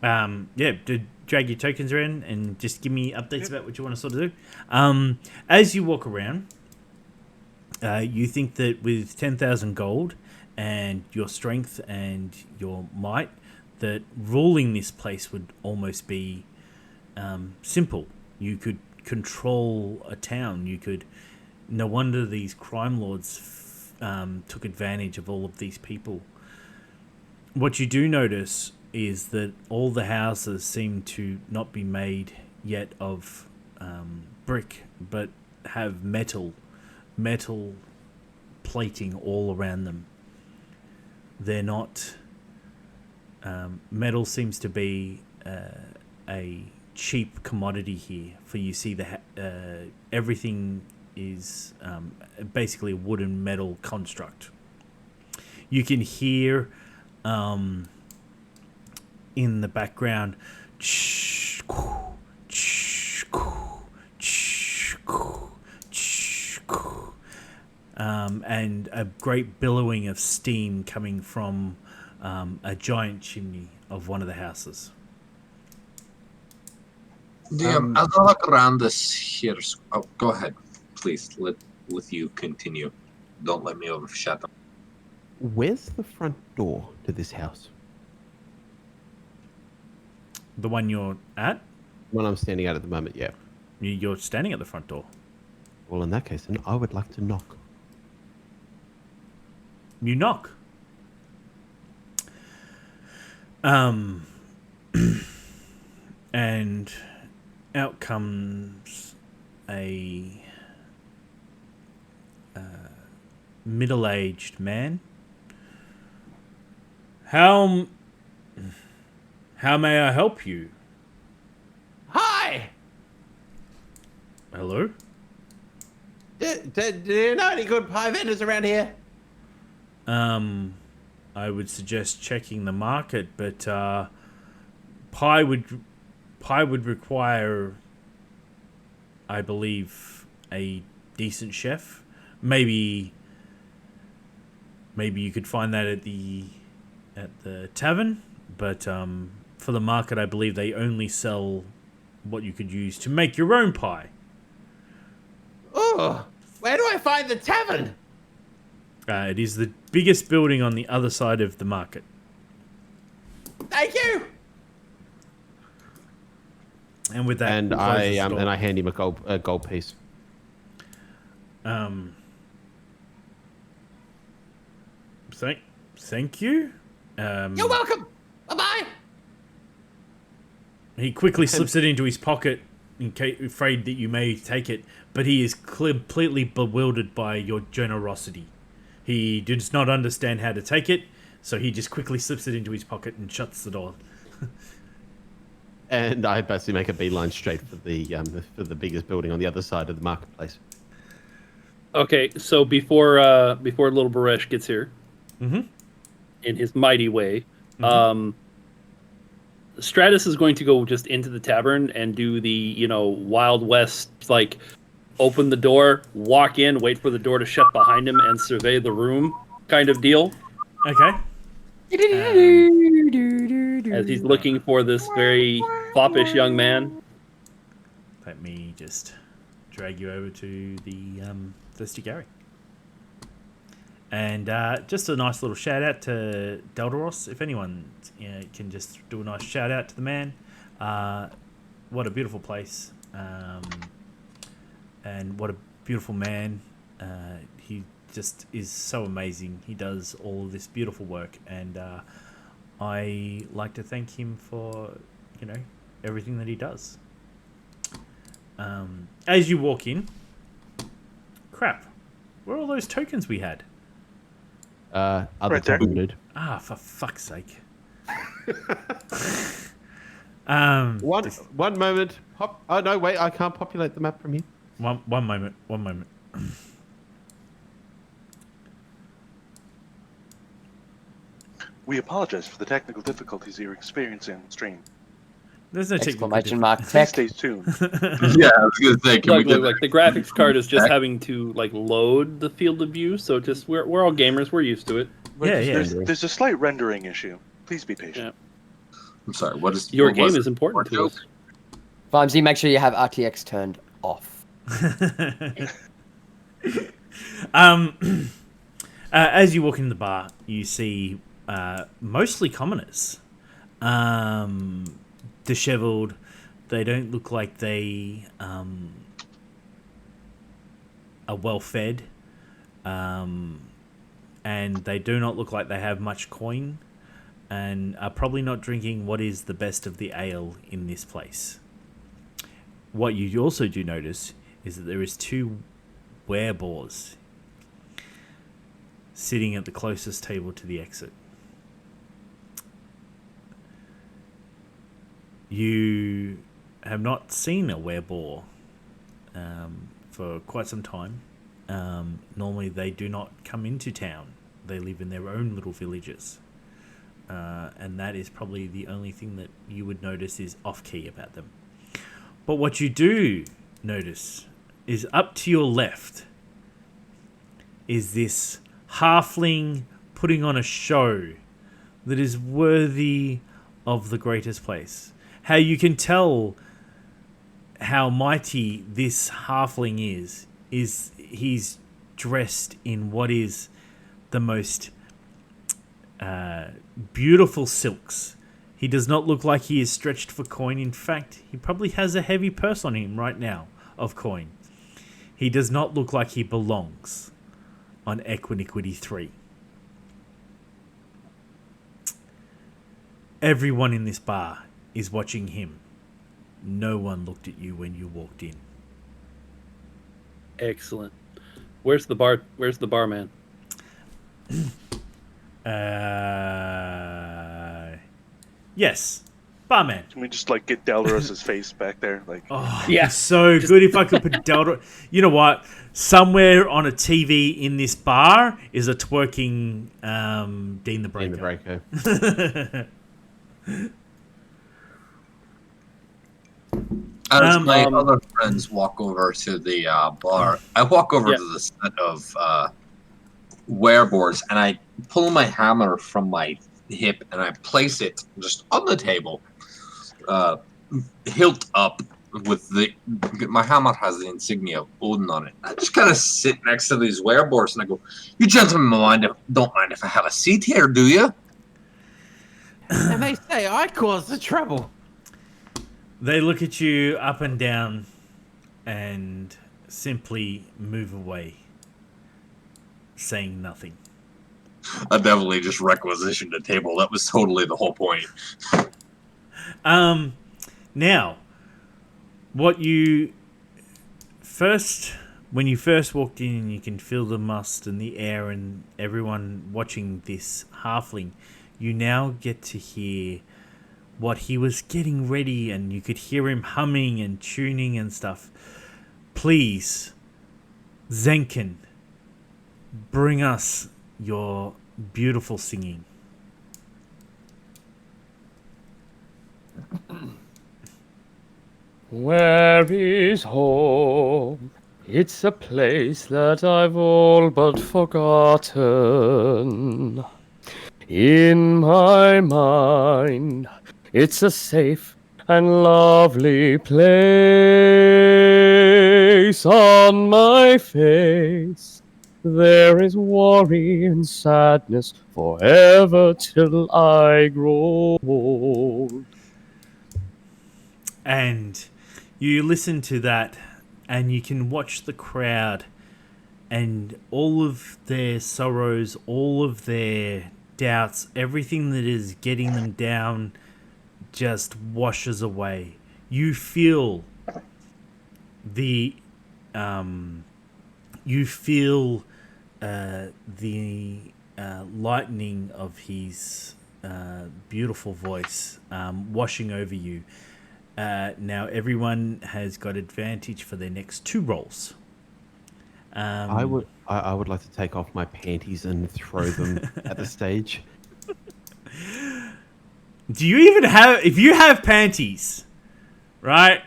Yeah, drag your tokens around and just give me updates about what you want to sort of do. As you walk around, you think that with 10,000 gold and your strength and your might, that ruling this place would almost be simple. You could control a town. You could. No wonder these crime lords took advantage of all of these people. What you do notice is that all the houses seem to not be made yet of brick, but have metal plating all around them. They're not. Metal seems to be a cheap commodity here. For you see everything is basically a wooden metal construct. You can hear in the background and a great billowing of steam coming from a giant chimney of one of the houses. As I look around this here, go ahead, please. Let you continue. Don't let me overshadow. Where's the front door to this house? The one you're at? One I'm standing at the moment, yeah. You're standing at the front door. Well, in that case, then I would like to knock. You knock. And out comes a middle-aged man. How may I help you? Hi! Hello? Do you know any good pie vendors around here? I would suggest checking the market, but pie would require, I believe, a decent chef. Maybe you could find that at the tavern, but for the market, I believe they only sell what you could use to make your own pie. Oh, where do I find the tavern? It is the biggest building on the other side of the market. Thank you. And with that, And I hand him a gold piece. Thank you. You're welcome. Bye-bye. He quickly slips it into his pocket, afraid that you may take it, but he is completely bewildered by your generosity. He does not understand how to take it, so he just quickly slips it into his pocket and shuts the door. And I basically make a beeline straight for the biggest building on the other side of the marketplace. Okay, so before little Baresh gets here, in his mighty way, Stratus is going to go just into the tavern and do the Wild West, like open the door, walk in, wait for the door to shut behind him, and survey the room kind of deal. Okay. As he's looking for this very foppish young man. Let me just drag you over to the Thirsty Gary. And just a nice little shout out to Deldaros. If anyone can just do a nice shout out to the man. What a beautiful place. And what a beautiful man. He just is so amazing. He does all of this beautiful work. And I like to thank him for, everything that he does. As you walk in, crap, where are all those tokens we had? Other Right there. top dude. Ah, for fuck's sake. One moment. Oh no, wait! I can't populate the map from here. One moment. We apologize for the technical difficulties you're experiencing on stream. There's no Exclamation technical mark Please tech. stay tuned. Yeah, I was gonna say, can we get Like the graphics card is just having to like load the field of view. So just we're all gamers. We're used to it. There's a slight rendering issue. Please be patient. Yeah. I'm sorry. What is Your what was game it? is important to us. Vimesy, make sure you have RTX turned off. As you walk into the bar, you see mostly commoners. Disheveled. They don't look like they are well fed. And they do not look like they have much coin. And are probably not drinking what is the best of the ale in this place. What you also do notice is that there is 2 werebores sitting at the closest table to the exit. You have not seen a werebore for quite some time. Normally they do not come into town. They live in their own little villages. And that is probably the only thing that you would notice is off-key about them. But what you do notice is up to your left is this halfling putting on a show that is worthy of the greatest place. How you can tell how mighty this halfling is he's dressed in what is the most beautiful silks. He does not look like he is stretched for coin. In fact, he probably has a heavy purse on him right now of coin. He does not look like he belongs on Equiniquity 3. Everyone in this bar is watching him. No one looked at you when you walked in. Excellent. Where's the barman? Yes, barman. Can we just like get Delros's face back there? Like, Oh, yeah, so good if I could put Delta. You know what? Somewhere on a TV in this bar is a twerking Dean the Breaker. As my other friends walk over to the bar, I walk over to the set of werebores and I pull my hammer from my hip and I place it just on the table, hilt up. With my hammer has the insignia of Odin on it. I just kind of sit next to these werebores and I go, "You gentlemen don't mind if I have a seat here, do you?" And they say I caused the trouble. They look at you up and down and simply move away, saying nothing. I definitely just requisitioned a table. That was totally the whole point. Now, when you first walked in, you can feel the must and the air and everyone watching this halfling. You now get to hear what he was getting ready, and you could hear him humming and tuning and stuff. Please, Zenkin, bring us your beautiful singing. Where is home? It's a place that I've all but forgotten. In my mind, it's a safe and lovely place. On my face, there is worry and sadness forever till I grow old. And you listen to that, and you can watch the crowd and all of their sorrows, all of their doubts, everything that is getting them down just washes away. You feel the lightning of his beautiful voice washing over you. Now everyone has got advantage for their next 2 rolls. I would like to take off my panties and throw them at the stage. Do you even have? If you have panties, right?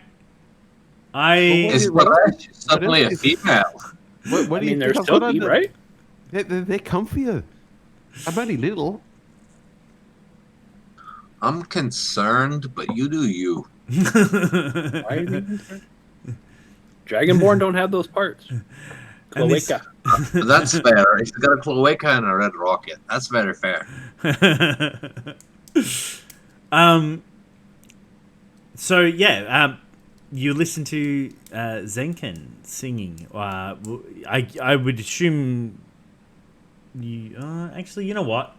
Is Baresh suddenly a female? What do you they're think I've got soapy, under- right? They're comfier. I'm only little. I'm concerned, but you do you. Why are you being concerned? Dragonborn don't have those parts. And this- Cloaca. That's fair. If you got a cloaca and a red rocket, that's very fair. So yeah, you listen to Zenkin singing. I would assume you. Actually, you know what?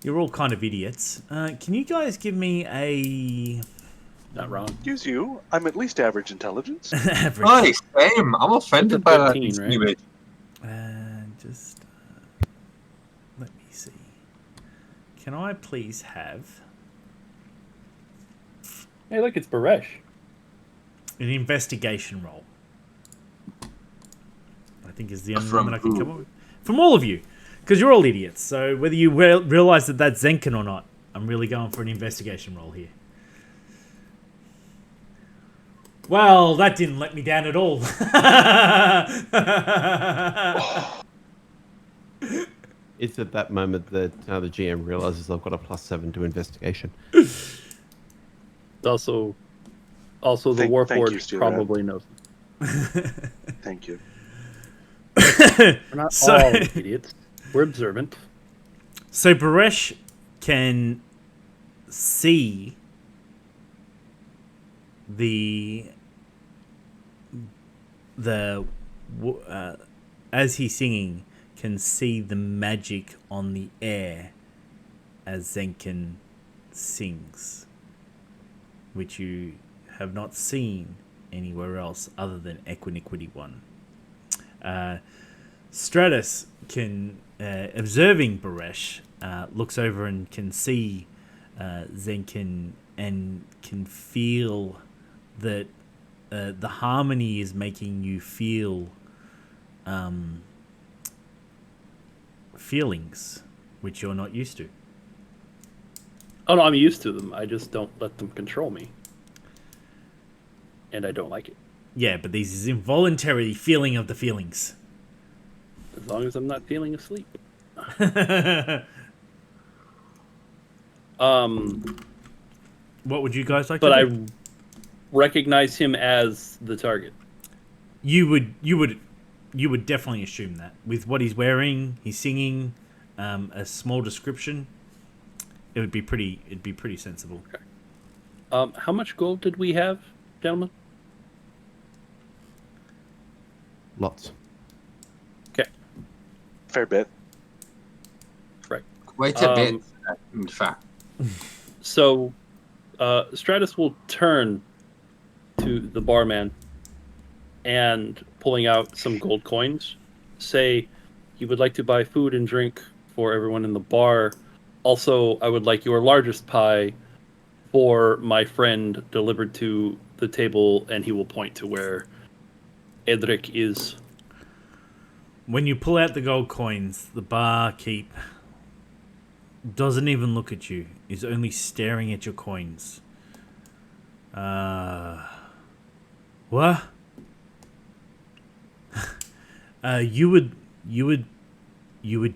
You're all kind of idiots. Can you guys give me a Not wrong. Excuse you. I'm at least average intelligence. average? Nice, same. I'm offended by that. 15, right? Just let me see. Can I please have Hey, look, it's Baresh. an investigation roll? I think is the only From one that I can who? come up with. From all of you, because you're all idiots. So whether you realize that that's Zenkin or not, I'm really going for an investigation roll here. Well, that didn't let me down at all. It's at that moment that the GM realizes I've got a +7 to investigation. It's also the Thank Warforged you, Stu, probably knows. Thank you. We're not So- all idiots. We're observant. So Baresh can see as he's singing, can see the magic on the air as Zenkin sings, which you have not seen anywhere else other than Equiniquity 1. Stratus can, observing Baresh, looks over and can see Zenkin and can feel that the harmony is making you feel feelings which you're not used to. Oh no, I'm used to them. I just don't let them control me. And I don't like it. Yeah, but this is involuntary feeling of the feelings. As long as I'm not feeling asleep. What would you guys like But to I do? recognize him as the target. You would definitely assume that with what he's wearing, he's singing, a small description. It'd be pretty sensible. Okay. How much gold did we have, gentlemen? Lots. Okay. Fair bit. Right. Quite a bit, in fact. So, Stratus will turn to the barman and, pulling out some gold coins, say he would like to buy food and drink for everyone in the bar. Also, I would like your largest pie for my friend delivered to the table, and he will point to where Edric is. When you pull out the gold coins, the barkeep doesn't even look at you. He's only staring at your coins. What? You would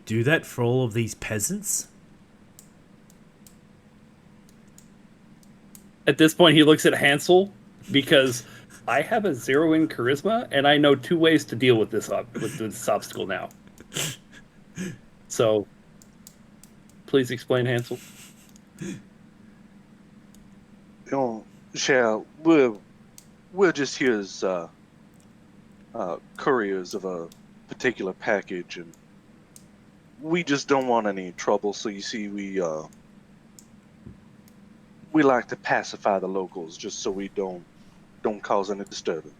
do that for all of these peasants? At this point, he looks at Hansel because I have a 0 in charisma, and I know 2 ways to deal with this obstacle now. So, please explain, Hansel. Shall we're just here as couriers of a particular package, and we just don't want any trouble. So you see, we like to pacify the locals, just so we don't cause any disturbance.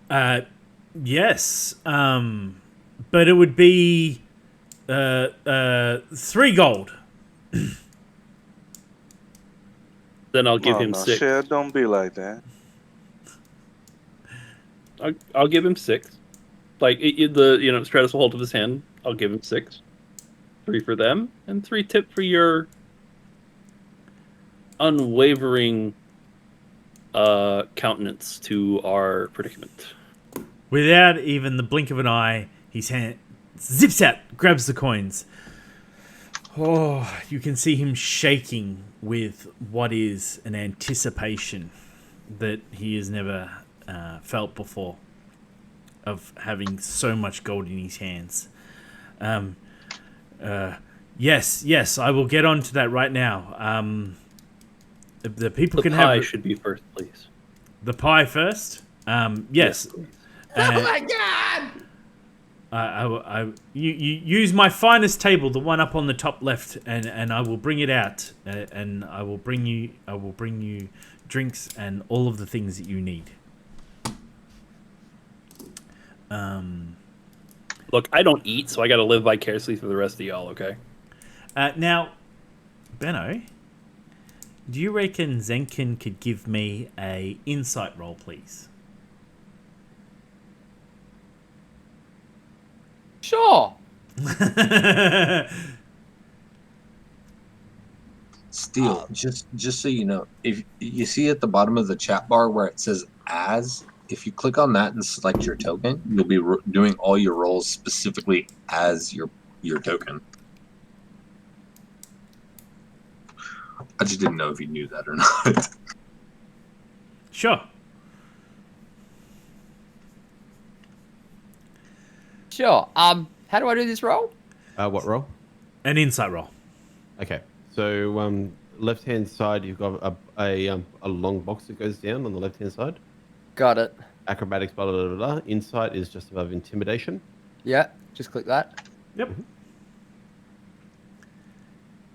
Yes. But it would be 3 gold. Then I'll give Oh, him no, 6. Shad, don't be like that. I'll give him 6. Like the Stratus will hold up his hand. I'll give him 6. 3 for them, and 3 tip for your unwavering countenance to our predicament. Without even the blink of an eye, his hand zips out, grabs the coins. Oh, you can see him shaking with what is an anticipation that he has never felt before of having so much gold in his hands. Yes, I will get on to that right now. The people The can pie have should be first, please. the pie first. Yes. Oh my god! You use my finest table, the one up on the top left, and I will bring it out, and I will bring you drinks and all of the things that you need. Look, I don't eat, so I got to live vicariously through the rest of y'all. Okay. Now, Benno, do you reckon Zenkin could give me a insight roll, please? Sure. Steel, just so you know, if you see at the bottom of the chat bar where it says "as," if you click on that and select your token, you'll be doing all your rolls specifically as your token. I just didn't know if you knew that or not. Sure. Sure. How do I do this roll? What roll? An insight roll. Okay. So left hand side, you've got a long box that goes down on the left hand side. Got it. Acrobatics, blah blah blah blah. Insight is just above intimidation. Yeah. Just click that. Yep. Mm-hmm.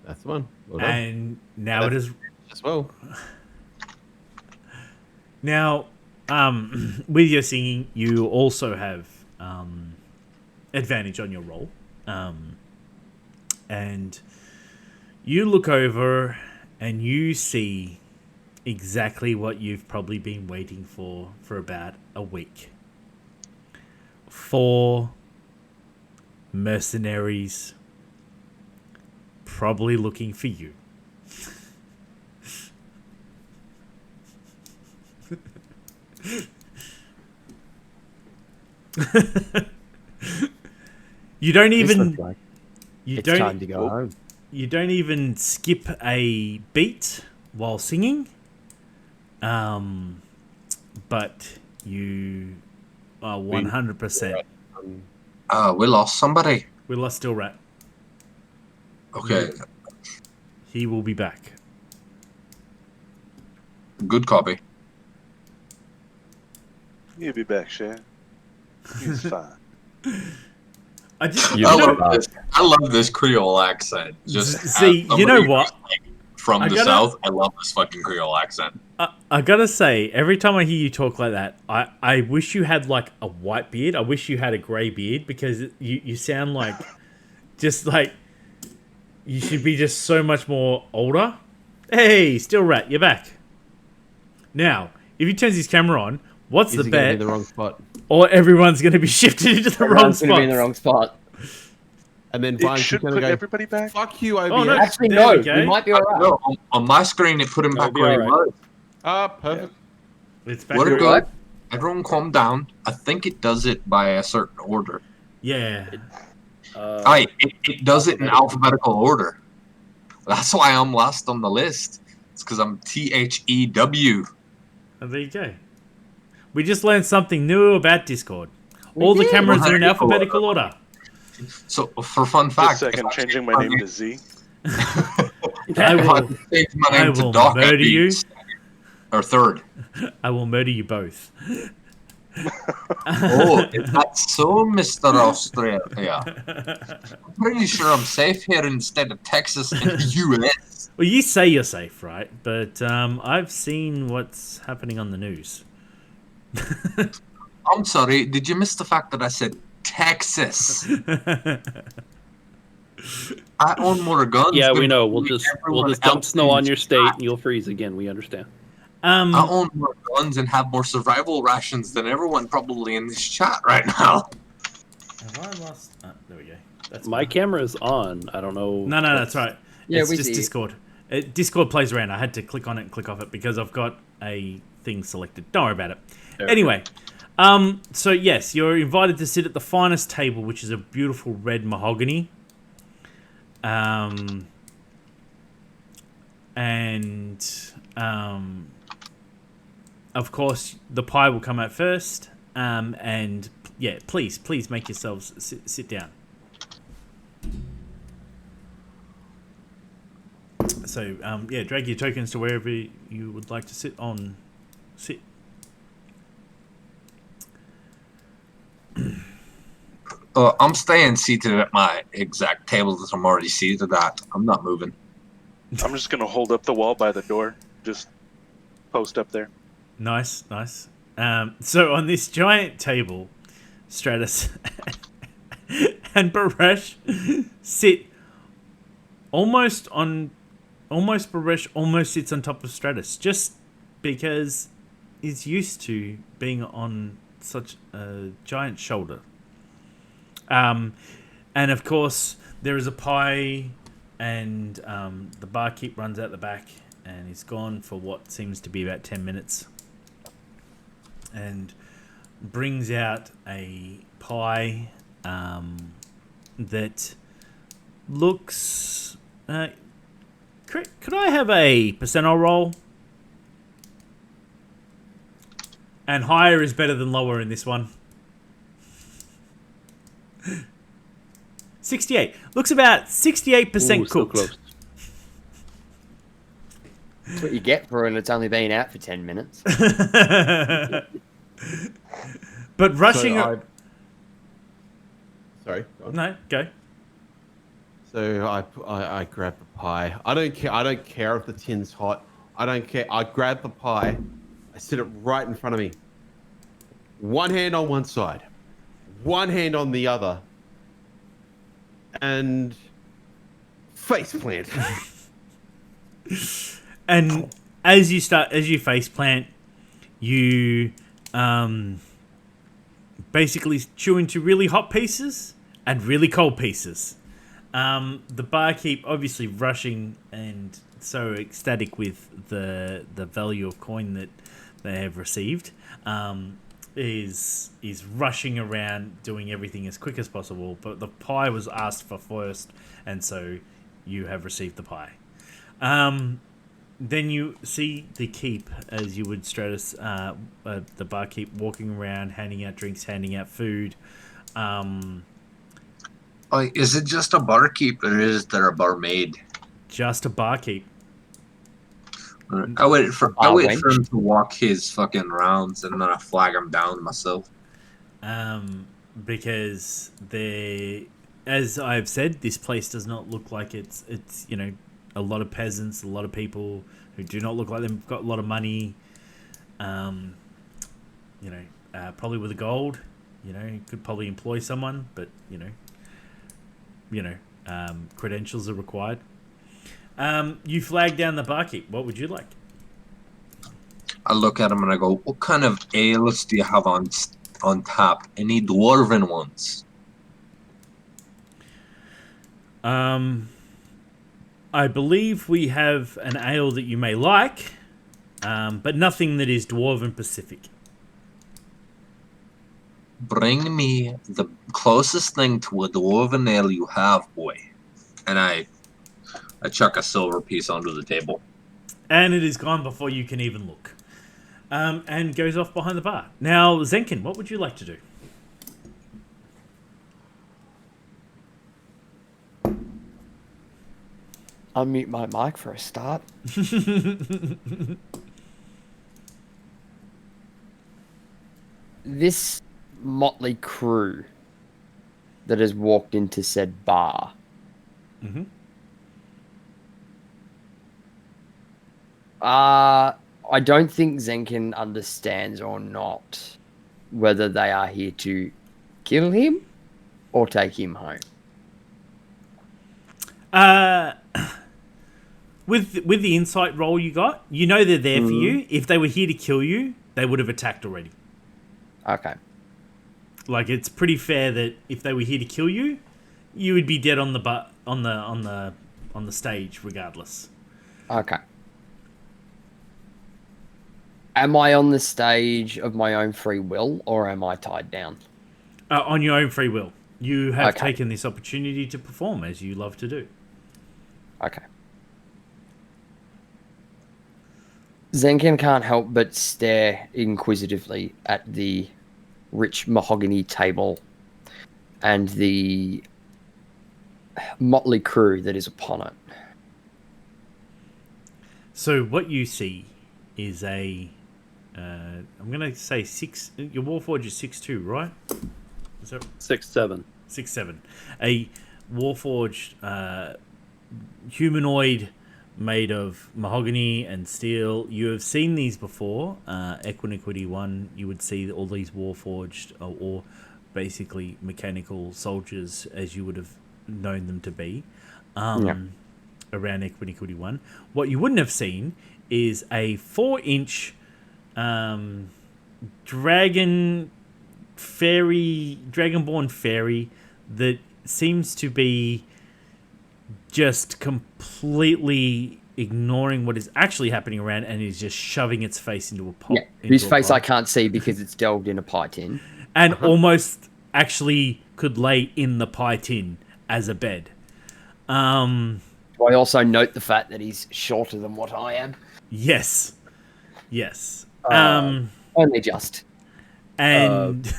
That's the one. Well done. And now it is. As well. Now, with your singing, you also have advantage on your roll. And you look over and you see exactly what you've probably been waiting for about a week. 4 mercenaries probably looking for you. You don't even It's time to go home. You don't even skip a beat while singing. But you are 100%. We lost somebody. We lost Still Rat. Okay, He will be back. good copy. You'll be back, Shad. He's fine. I just, You I know love this. I love this Creole accent. Just See, as you know somebody what? who's, like, from I the gotta- south, I love this fucking Creole accent. I gotta say, every time I hear you talk like that, I wish you had like a white beard. I wish you had a grey beard because you sound like just like you should be just so much more older. Hey, Still Rat, you're back. Now, if he turns his camera on, what's Is the he gonna be bet? in the wrong spot? Or everyone's going to be shifted into the wrong Everyone's gonna spot. be in the wrong spot. And then It Brian's should gonna put go. everybody back. Fuck you, OBS. Oh, no. Actually, There no. we go. We might be alright. No, on my screen, it put him That'll back be where he alright. was. Ah, perfect. It's back. What a You're good. right. Everyone calm down. I think it does it by a certain order. Yeah. It does it in alphabetical order. That's why I'm last on the list. It's because I'm THEW. Oh, there you go. We just learned something new about Discord. All the cameras are in alphabetical order. So, for fun Just fact, a second, if I changing my name to Z. I if I will, change my I name to will Doc, I'd murder be you. second or third. I will murder you both. Oh, is that so, Mr. Australia? I'm pretty sure I'm safe here instead of Texas and the US. Well, you say you're safe, right? But I've seen what's happening on the news. I'm sorry. Did you miss the fact that I said Texas? I own more guns. Yeah, we than know. We'll everyone just dump else snow in on your the state, chat. and you'll freeze again. We understand. I own more guns and have more survival rations than everyone probably in this chat right now. Have I lost? There we go. That's My camera is on. I don't know. No, that's right. Yeah, It's we just see you. Discord. Discord plays around. I had to click on it and click off it because I've got a thing selected. Don't worry about it. Anyway, so yes, you're invited to sit at the finest table, which is a beautiful red mahogany. Of course, the pie will come out first. And yeah, please make yourselves sit down. So, yeah, drag your tokens to wherever you would like to sit. I'm staying seated at my exact table that I'm already seated at. I'm not moving. I'm just gonna hold up the wall by the door. Just post up there. Nice. So on this giant table, Stratus and Baresh sit Baresh almost sits on top of Stratus, just because he's used to being on such a giant shoulder. And of course, there is a pie, and the barkeep runs out the back, and he's gone for what seems to be about 10 minutes, and brings out a pie that looks... could I have a percentile roll? And higher is better than lower in this one. 68. Looks about 68% Ooh, so cooked. close. That's what you get for it. It's only been out for 10 minutes. But rushing... Sorry. Go on. No, go. So I grab the pie. I don't care if the tin's hot. I don't care. I grab the pie. I sit it right in front of me. One hand on one side, one hand on the other, and face plant. And as you face plant, you basically chew into really hot pieces and really cold pieces. The barkeep, obviously rushing and so ecstatic with the value of coin that they have received, is rushing around doing everything as quick as possible. But the pie was asked for first, and so you have received the pie. Then you see the keep, as you would, Stratus, the barkeep walking around, handing out drinks, handing out food. Is it just a barkeep, or is there a barmaid? Just a barkeep. I wait for him to walk his fucking rounds, and then I flag him down myself. Because as I've said, this place does not look like it's a lot of peasants, a lot of people who do not look like they've got a lot of money. Probably with the gold, you could probably employ someone, but credentials are required. You flag down the barkeep. What would you like? I look at him and I go, "What kind of ales do you have on tap? Any dwarven ones?" I believe we have an ale that you may like, but nothing that is dwarven Pacific. Bring me the closest thing to a dwarven ale you have, boy. And I chuck a silver piece onto the table. And it is gone before you can even look. And goes off behind the bar. Now, Zenkin, what would you like to do? Unmute my mic for a start. This motley crew that has walked into said bar. Mm-hmm. I don't think Zenkin understands or not whether they are here to kill him or take him home. With the insight roll you got, you know they're there for you. If they were here to kill you, they would have attacked already. Okay. Like, it's pretty fair that if they were here to kill you, you would be dead on the stage regardless. Okay. Am I on the stage of my own free will, or am I tied down? On your own free will. You have Okay. taken this opportunity to perform as you love to do. Okay. Zenkin can't help but stare inquisitively at the rich mahogany table and the motley crew that is upon it. So what you see is I'm going to say your Warforged is 6'2", right? Is that 6'7". 6'7". A Warforged humanoid made of mahogany and steel. You have seen these before. Equiniquity 1, you would see all these Warforged or basically mechanical soldiers as you would have known them to be around Equiniquity 1. What you wouldn't have seen is a 4-inch dragonborn fairy that seems to be just completely ignoring what is actually happening around and is just shoving its face into a pot. Yeah, whose face I can't see because it's delved in a pie tin. And almost actually could lay in the pie tin as a bed. I also note the fact that he's shorter than what I am. Yes. Yes. Only just. And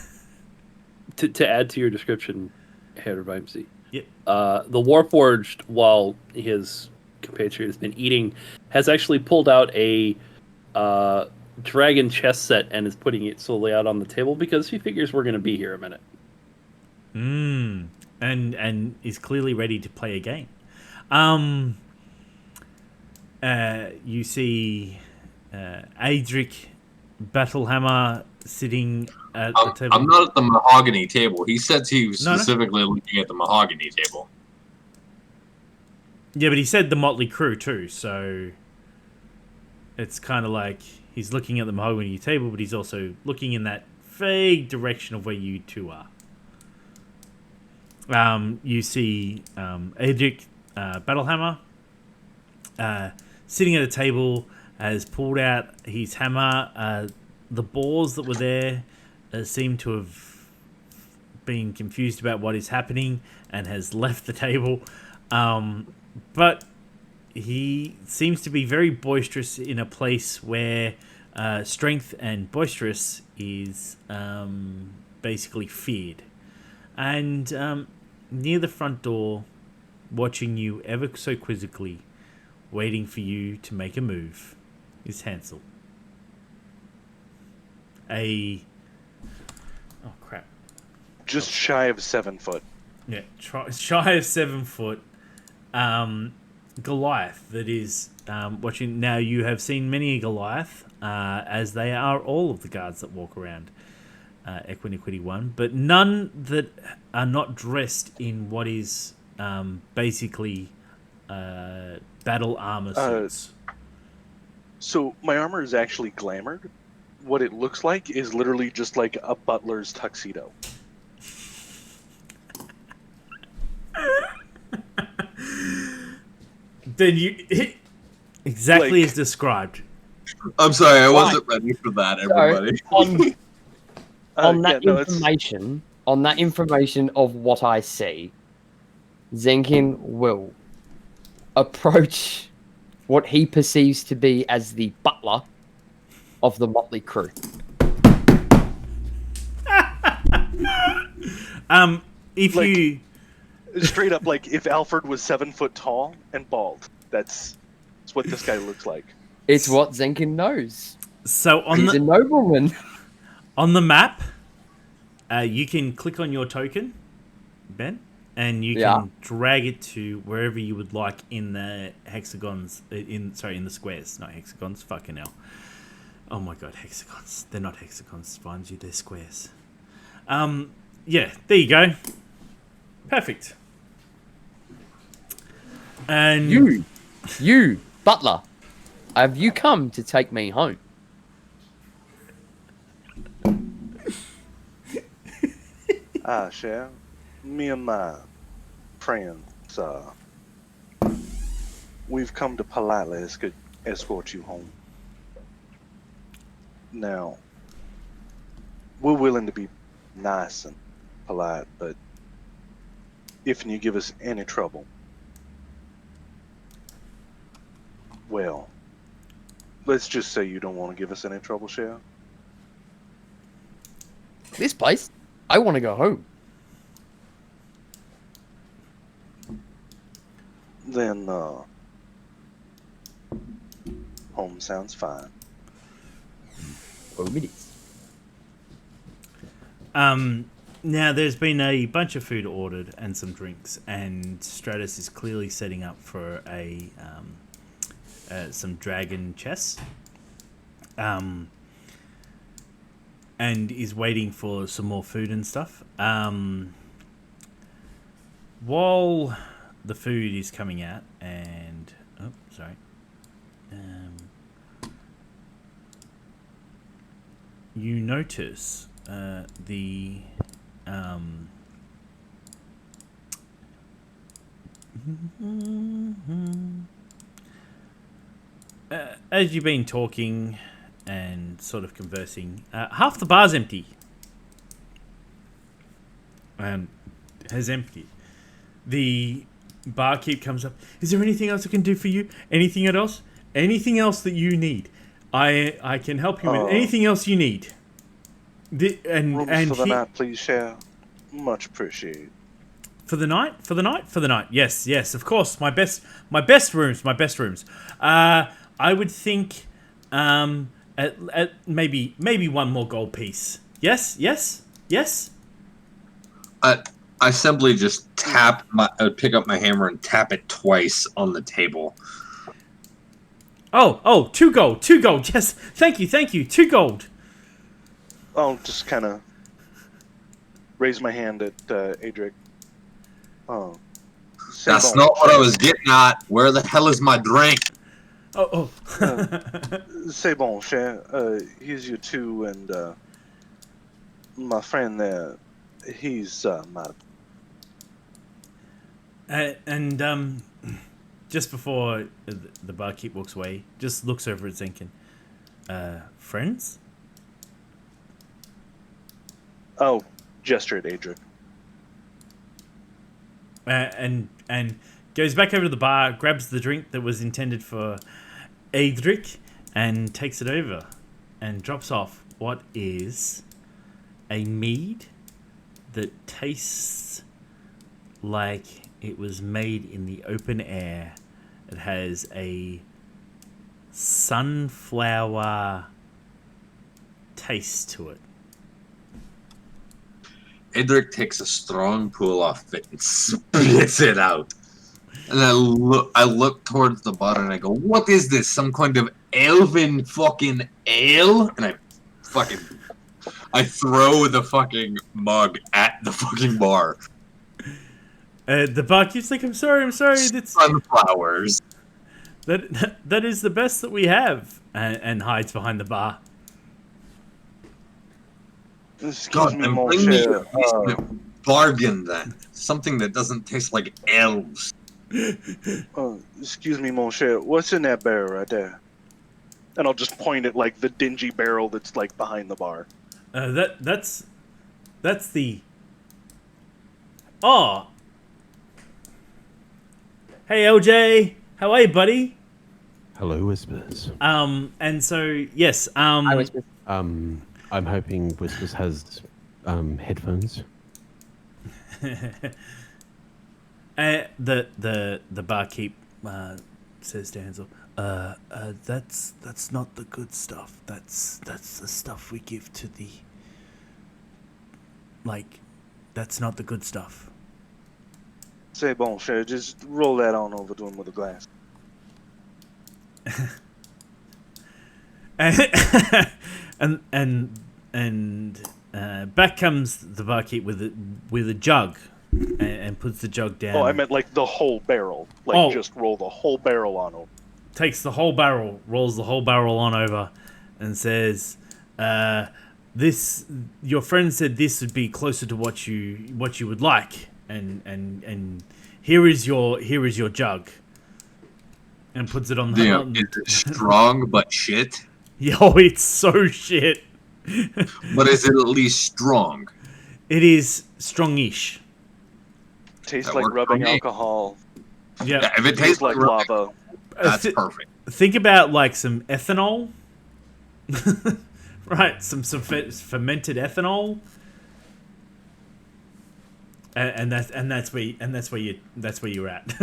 To add to your description, Herr Vimesy, yep. The Warforged, while his compatriot has been eating, has actually pulled out a dragon chess set and is putting it slowly out on the table because he figures we're going to be here a minute. And is clearly ready to play a game. You see Adric Battlehammer sitting at the table. I'm not at the mahogany table. He said he was No. specifically looking at the mahogany table. Yeah, but he said the motley crew too, so it's kind of like he's looking at the mahogany table, but he's also looking in that vague direction of where you two are. You see Adric Battlehammer sitting at a table, has pulled out his hammer. The boars that were there seem to have been confused about what is happening and has left the table. But he seems to be very boisterous in a place where strength and boisterous is basically feared. And near the front door, watching you ever so quizzically, waiting for you to make a move, is Hansel. Oh crap. Just shy of 7 foot. Yeah, shy of 7 foot. Goliath that is watching. Now, you have seen many a Goliath, as they are all of the guards that walk around Equiniquity 1, but none that are not dressed in what is basically battle armor suits. So my armor is actually glamored. What it looks like is literally just like a butler's tuxedo. Then exactly Like- as described. I'm sorry, I wasn't ready for that, everybody. On that yeah, no, it's- information, on that information of what I see, Zenkin will approach what he perceives to be as the butler of the motley crew. If Like- you Straight up, like if Alfred was 7 foot tall and bald, that's what this guy looks like. It's what Zenkin knows. so on He's a the nobleman. on the map, you can click on your token, Ben, and you can drag it to wherever you would like in the hexagons. In the squares, not hexagons. Fucking hell. Oh my god, hexagons. They're not hexagons, mind you, they're squares. Yeah, there you go. Perfect. And You, butler, have you come to take me home? Cher, me and my friends, we've come to politely escort you home. Now, we're willing to be nice and polite, but if you give us any trouble, well, let's just say you don't want to give us any trouble, Cher. This place? I want to go home. Then, home sounds fine. Home it is. Now there's been a bunch of food ordered and some drinks, and Stratus is clearly setting up for a some dragon chess. And is waiting for some more food and stuff. While the food is coming out, and you notice the as you've been talking and sort of conversing, half the bar's empty. Has emptied. The barkeep comes up. Is there anything else I can do for you? Anything else? Anything else that you need? I can help you with anything else you need. Rooms for the night, please, Cher. Much appreciated. For the night? For the night? For the night. Yes, yes, of course. My best rooms. I would think at maybe one more gold piece. Yes? I simply just I would pick up my hammer and tap it twice on the table. Oh, 2 gold. Yes, thank you. 2 gold. I'll just kind of raise my hand at Adric. Oh, that's not what I was getting at. Where the hell is my drink? C'est bon, cher. Here's your 2, and my friend there, he's my... And just before the barkeep walks away, just looks over at Zenkin. Friends? Oh, gesture at Adric. And goes back over to the bar, grabs the drink that was intended for Adric, and takes it over, and drops off what is a mead that tastes like it was made in the open air. It has a sunflower taste to it. Edric takes a strong pull off it and spits it out. And I look towards the bar and I go, "What is this? Some kind of elven fucking ale?" And I throw the fucking mug at the fucking bar. The barkeep's like, I'm sorry. That's sunflowers. That is the best that we have, and hides behind the bar. Excuse me, mon bring me cher. a bargain then. Something that doesn't taste like elves. Excuse me, mon cher. What's in that barrel right there? And I'll just point at like the dingy barrel that's like behind the bar. That's the. Oh. Hey LJ, how are you, buddy? Hello, Whispers. And so yes, Hi, Whispers. I'm hoping Whispers has headphones. The barkeep says to Hansel, that's not the good stuff. That's the stuff we give to the. Like, that's not the good stuff. C'est bon, cher. Just roll that on over to him with a glass. and back comes the barkeep with a jug, and puts the jug down. Oh, I meant like the whole barrel. Like just roll the whole barrel on over. Takes the whole barrel, rolls the whole barrel on over, and says, "This, your friend said this would be closer to what you would like, and here is your jug." And puts it on the. Damn, it's strong but shit. Yo, it's so shit. But is it at least strong? It is strongish. Tastes That like worked for rubbing me. alcohol. Yeah. If it tastes like rubbing, lava. that's perfect. Think about like some ethanol, right? Some fermented ethanol, and that's where you're at.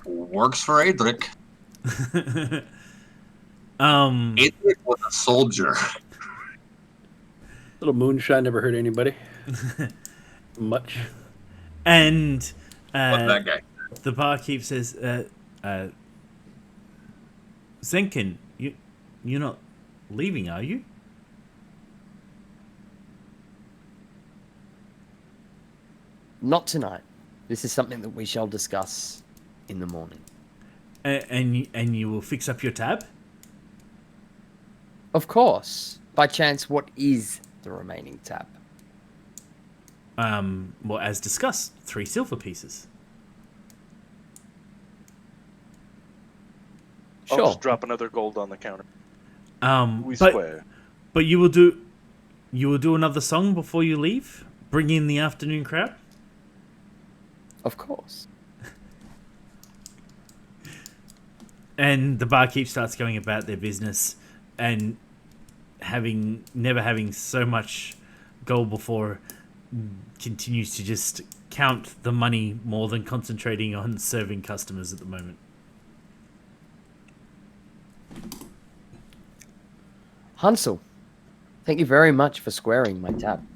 Works for Adric. Adric was a soldier. Little moonshine never hurt anybody. Much. And What that guy? the barkeep says, Zenkin, you're not leaving, are you? Not tonight. This is something that we shall discuss in the morning. And you will fix up your tab? Of course. By chance, what is the remaining tab? Well, as discussed, 3 silver pieces. Sure. I'll just drop another gold on the counter. We but, swear. But you will do another song before you leave? Bring in the afternoon crowd? Of course. And the barkeep starts going about their business, and never having so much gold before, continues to just count the money more than concentrating on serving customers at the moment. Hansel, thank you very much for squaring my tab.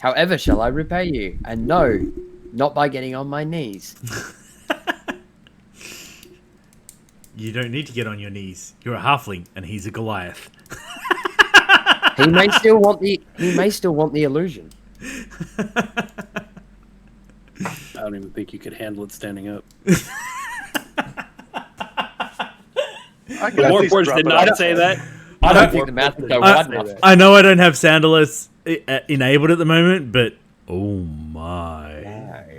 However, shall I repay you? And no, not by getting on my knees. You don't need to get on your knees. You're a halfling, and he's a Goliath. He may still want the illusion. I don't even think you could handle it standing up. Warforged did not say that. I don't think the math would go wide enough. I know I don't have Sandalus enabled at the moment, but oh my.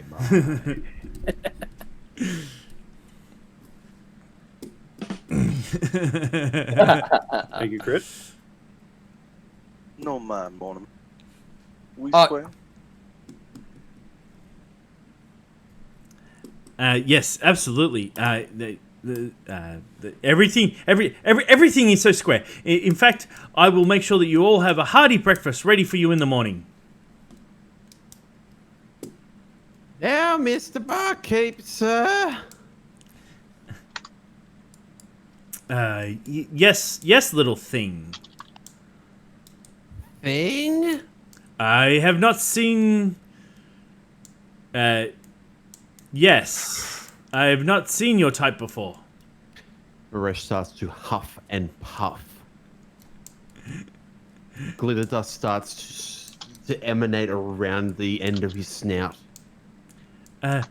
Thank you, Chris. No man, mon. We Uh, swear. Yes, absolutely. Everything is so square. In fact, I will make sure that you all have a hearty breakfast ready for you in the morning. Now, Mr. Barkeep, sir. Yes, little thing. Thing? I have not seen. Yes, I have not seen your type before. Varesh starts to huff and puff. Glitter dust starts to emanate around the end of his snout. I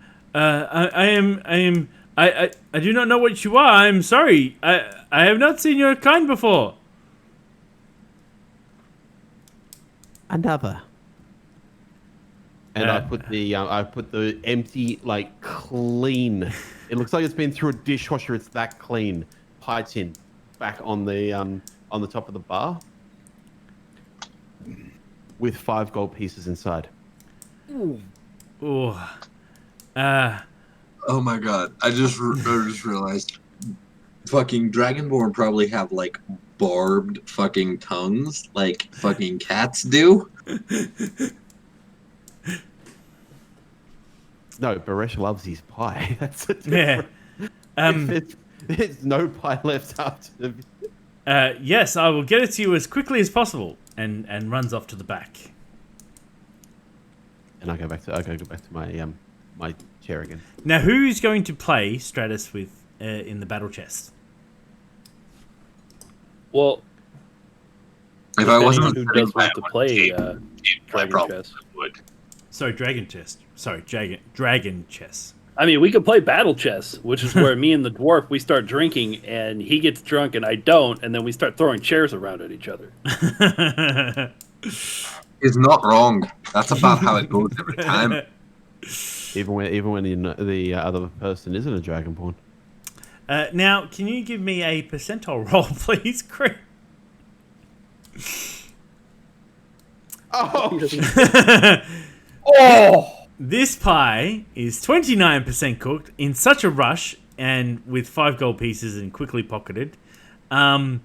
do not know what you are. I'm sorry. I have not seen your kind before. Another. And I put the empty, like, clean. It looks like it's been through a dishwasher. It's that clean. Pie tin back on the top of the bar with 5 gold pieces inside. Ooh. Oh my god! I just realized, fucking Dragonborn probably have like barbed fucking tongues, like fucking cats do. No, Baresh loves his pie. That's a Yeah. There's no pie left after. Yes, I will get it to you as quickly as possible, and runs off to the back. And I go back to my my chair again. Now, who's going to play Stratus with in the battle chest? Well, If I wasn't who sitting does by want to one play table, I Dragon probably Chess? would. Sorry, Dragon Chess. Sorry, Dragon Chess. I mean, we could play battle chess, which is where me and the dwarf, we start drinking, and he gets drunk and I don't, and then we start throwing chairs around at each other. He's not wrong. That's about how it goes every time. Even when the other person isn't a dragonborn. Now, can you give me a percentile roll, please, Chris? Oh, Oh! This pie is 29% cooked in such a rush and with 5 gold pieces and quickly pocketed. The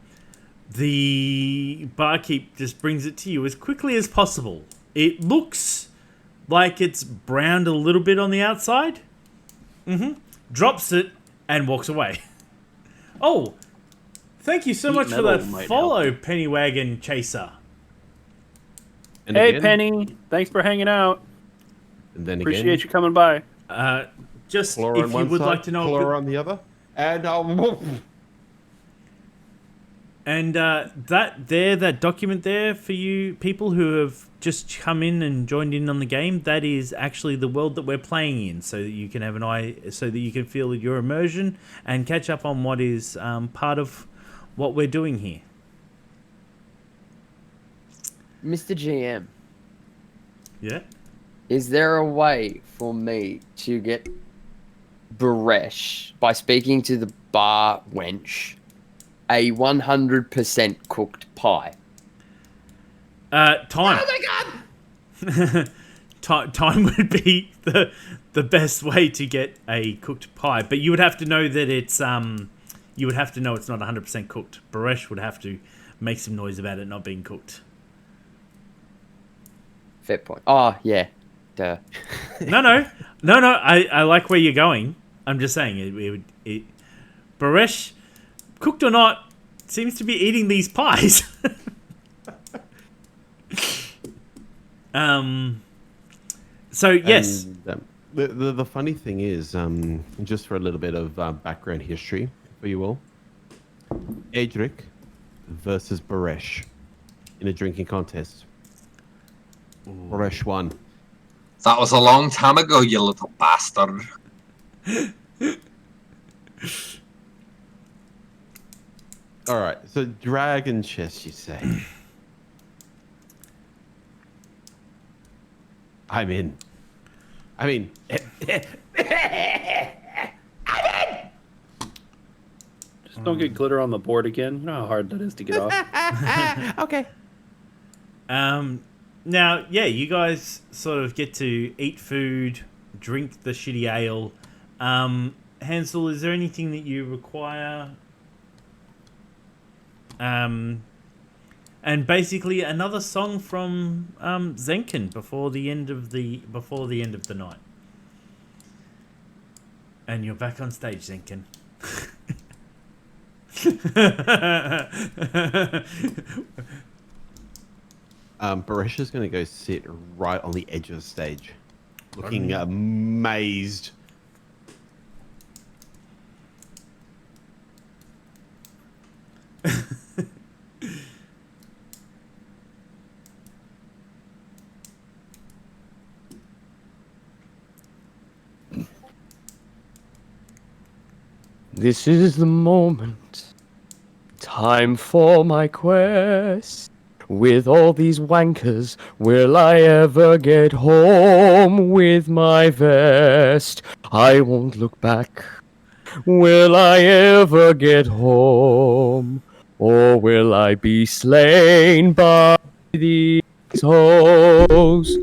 barkeep just brings it to you as quickly as possible. It looks like it's browned a little bit on the outside. Drops it and walks away. Oh, thank you so much for that follow, Pennywagon Chaser. and Hey, again, Penny, thanks for hanging out. And then Appreciate again, you coming by. Just Flora if on you one would side, like to know, Flora on the other, and and that document there for you people who have just come in and joined in on the game, that is actually the world that we're playing in, so that you can have so that you can feel your immersion and catch up on what is part of what we're doing here. Mr. GM, Yeah. is there a way for me to get Baresh, by speaking to the bar wench, a 100% cooked pie? Time. Oh my god! Time would be the best way to get a cooked pie, but you would have to know that it's you would have to know it's not 100% cooked. Baresh would have to make some noise about it not being cooked. Fair point. Oh, yeah. Duh. No. I like where you're going. I'm just saying it Baresh, cooked or not, seems to be eating these pies. So yes. And, the funny thing is, just for a little bit of background history for you all, Edric versus Baresh in a drinking contest. Baresh won. That was a long time ago, you little bastard. All right, so dragon chess, you say? I'm in. I mean, Just don't get glitter on the board again. You know how hard that is to get off. okay. Now, yeah, you guys sort of get to eat food, drink the shitty ale. Hansel, is there anything that you require? And basically another song from Zenkin before the end of the night. And you're back on stage, Zenkin. Baresh is going to go sit right on the edge of the stage, looking amazed. This is the moment. Time for my quest. With all these wankers, will I ever get home with my vest? I won't look back. Will I ever get home? Or will I be slain by these hoes?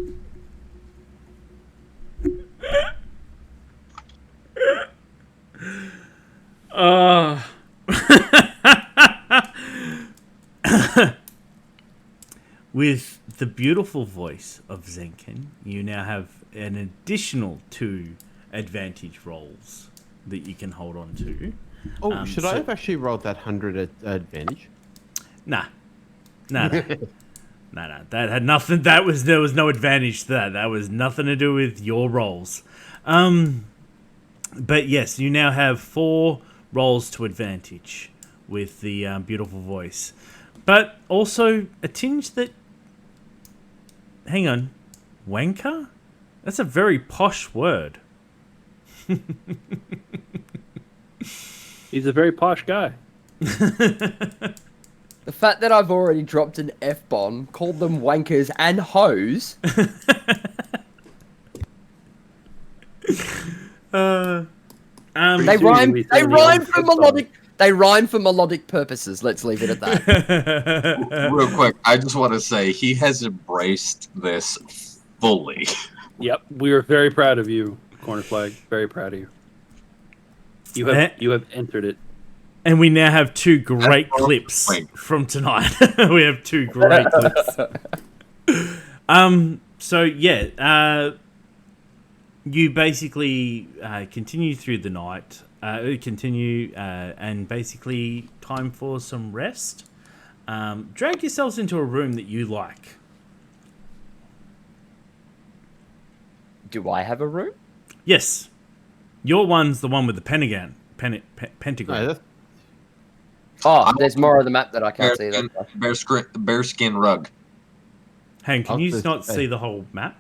With the beautiful voice of Zenkin, you now have an additional 2 advantage rolls that you can hold on to. Oh, should I have actually rolled that 100 advantage? Nah. That had nothing. There was no advantage to that. That was nothing to do with your rolls. But yes, you now have 4 rolls to advantage, with the beautiful voice. But also a tinge that... Hang on. Wanker? That's a very posh word. He's a very posh guy. The fact that I've already dropped an F-bomb, called them wankers and hoes. They rhyme. They rhyme for melodic. They rhyme for melodic purposes. Let's leave it at that. Real quick, I just want to say he has embraced this fully. Yep, we are very proud of you, Corner Flag. Very proud of you. You have entered it. And we now have 2 great clips from tonight. We have 2 great clips. So yeah, you basically continue through the night. And basically time for some rest. Drag yourselves into a room that you like. Do I have a room? Yes. Your one's the one with the pentagon. Pentagon. Oh, there's more of the map that I can't see. Bearskin rug. Hang, can you not see the whole map?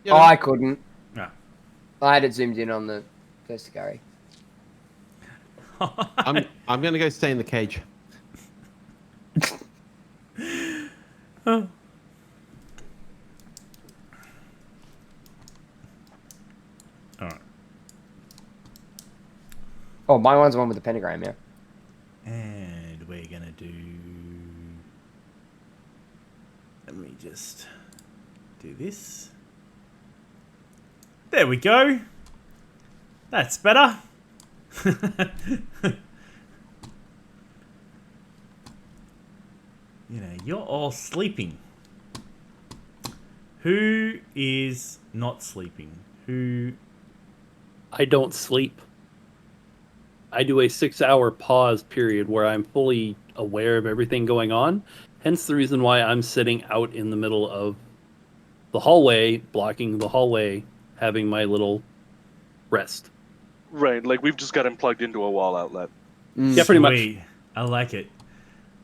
Yeah. Oh, I couldn't. No. I had it zoomed in on the first Gary. I'm gonna go stay in the cage. Oh. Alright. Oh, my one's the one with the pentagram, yeah. And we're gonna do... Let me just do this. There we go. That's better. You know, you're all sleeping. Who is not sleeping? Who... I don't sleep. I do a 6-hour pause period where I'm fully aware of everything going on. Hence the reason why I'm sitting out in the middle of the hallway, blocking the hallway, having my little rest. Right, like we've just got him plugged into a wall outlet. Yeah, pretty much. Sweet. I like it.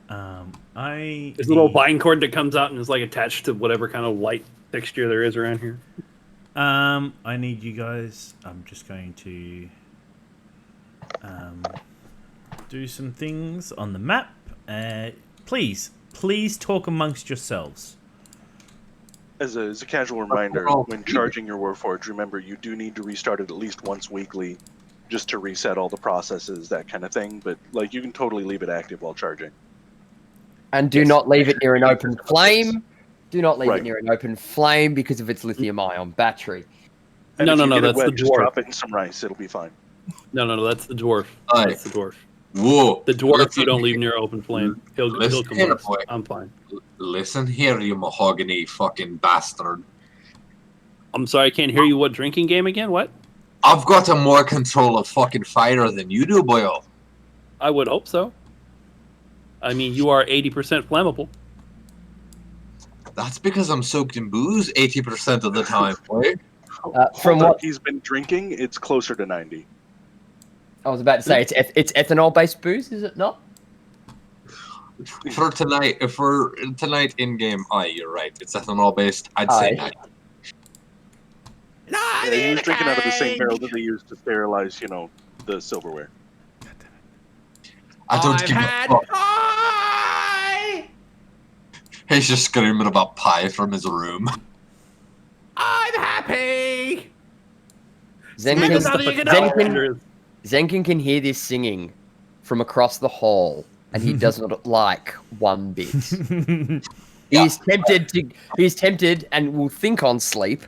There's a little vine cord that comes out and is like attached to whatever kind of light fixture there is around here. I need you guys. I'm just going to do some things on the map. Please talk amongst yourselves. As a casual reminder, when charging your Warforged, remember you do need to restart it at least once weekly, just to reset all the processes, that kind of thing. But like, you can totally leave it active while charging. And do not leave it near an open flame. Do not leave it near an open flame because of its lithium-ion battery. And no, that's the just dwarf. drop it in some rice; it'll be fine. No, that's the dwarf. That's the dwarf. Whoa. The dwarf you don't leave near open flame. He'll come here, loose. boy. I'm fine. Listen here, you mahogany fucking bastard. I'm sorry, I can't hear you. What drinking game again? What? I've got a more control of fucking fire than you do, boyo. I would hope so. I mean, you are 80% flammable. That's because I'm soaked in booze 80% of the time, boy. From what he's been drinking, it's closer to 90. I was about to say, it's ethanol-based booze, is it not? For tonight in game, you're right. It's ethanol-based. I'd say 90. Yeah, he was drinking out of the same barrel that they used to sterilize, the silverware. I don't give a fuck. Pie! He's just screaming about pie from his room. I'm happy! Zenkin can hear this singing from across the hall, and he does not like one bit. He's tempted and will think on sleep,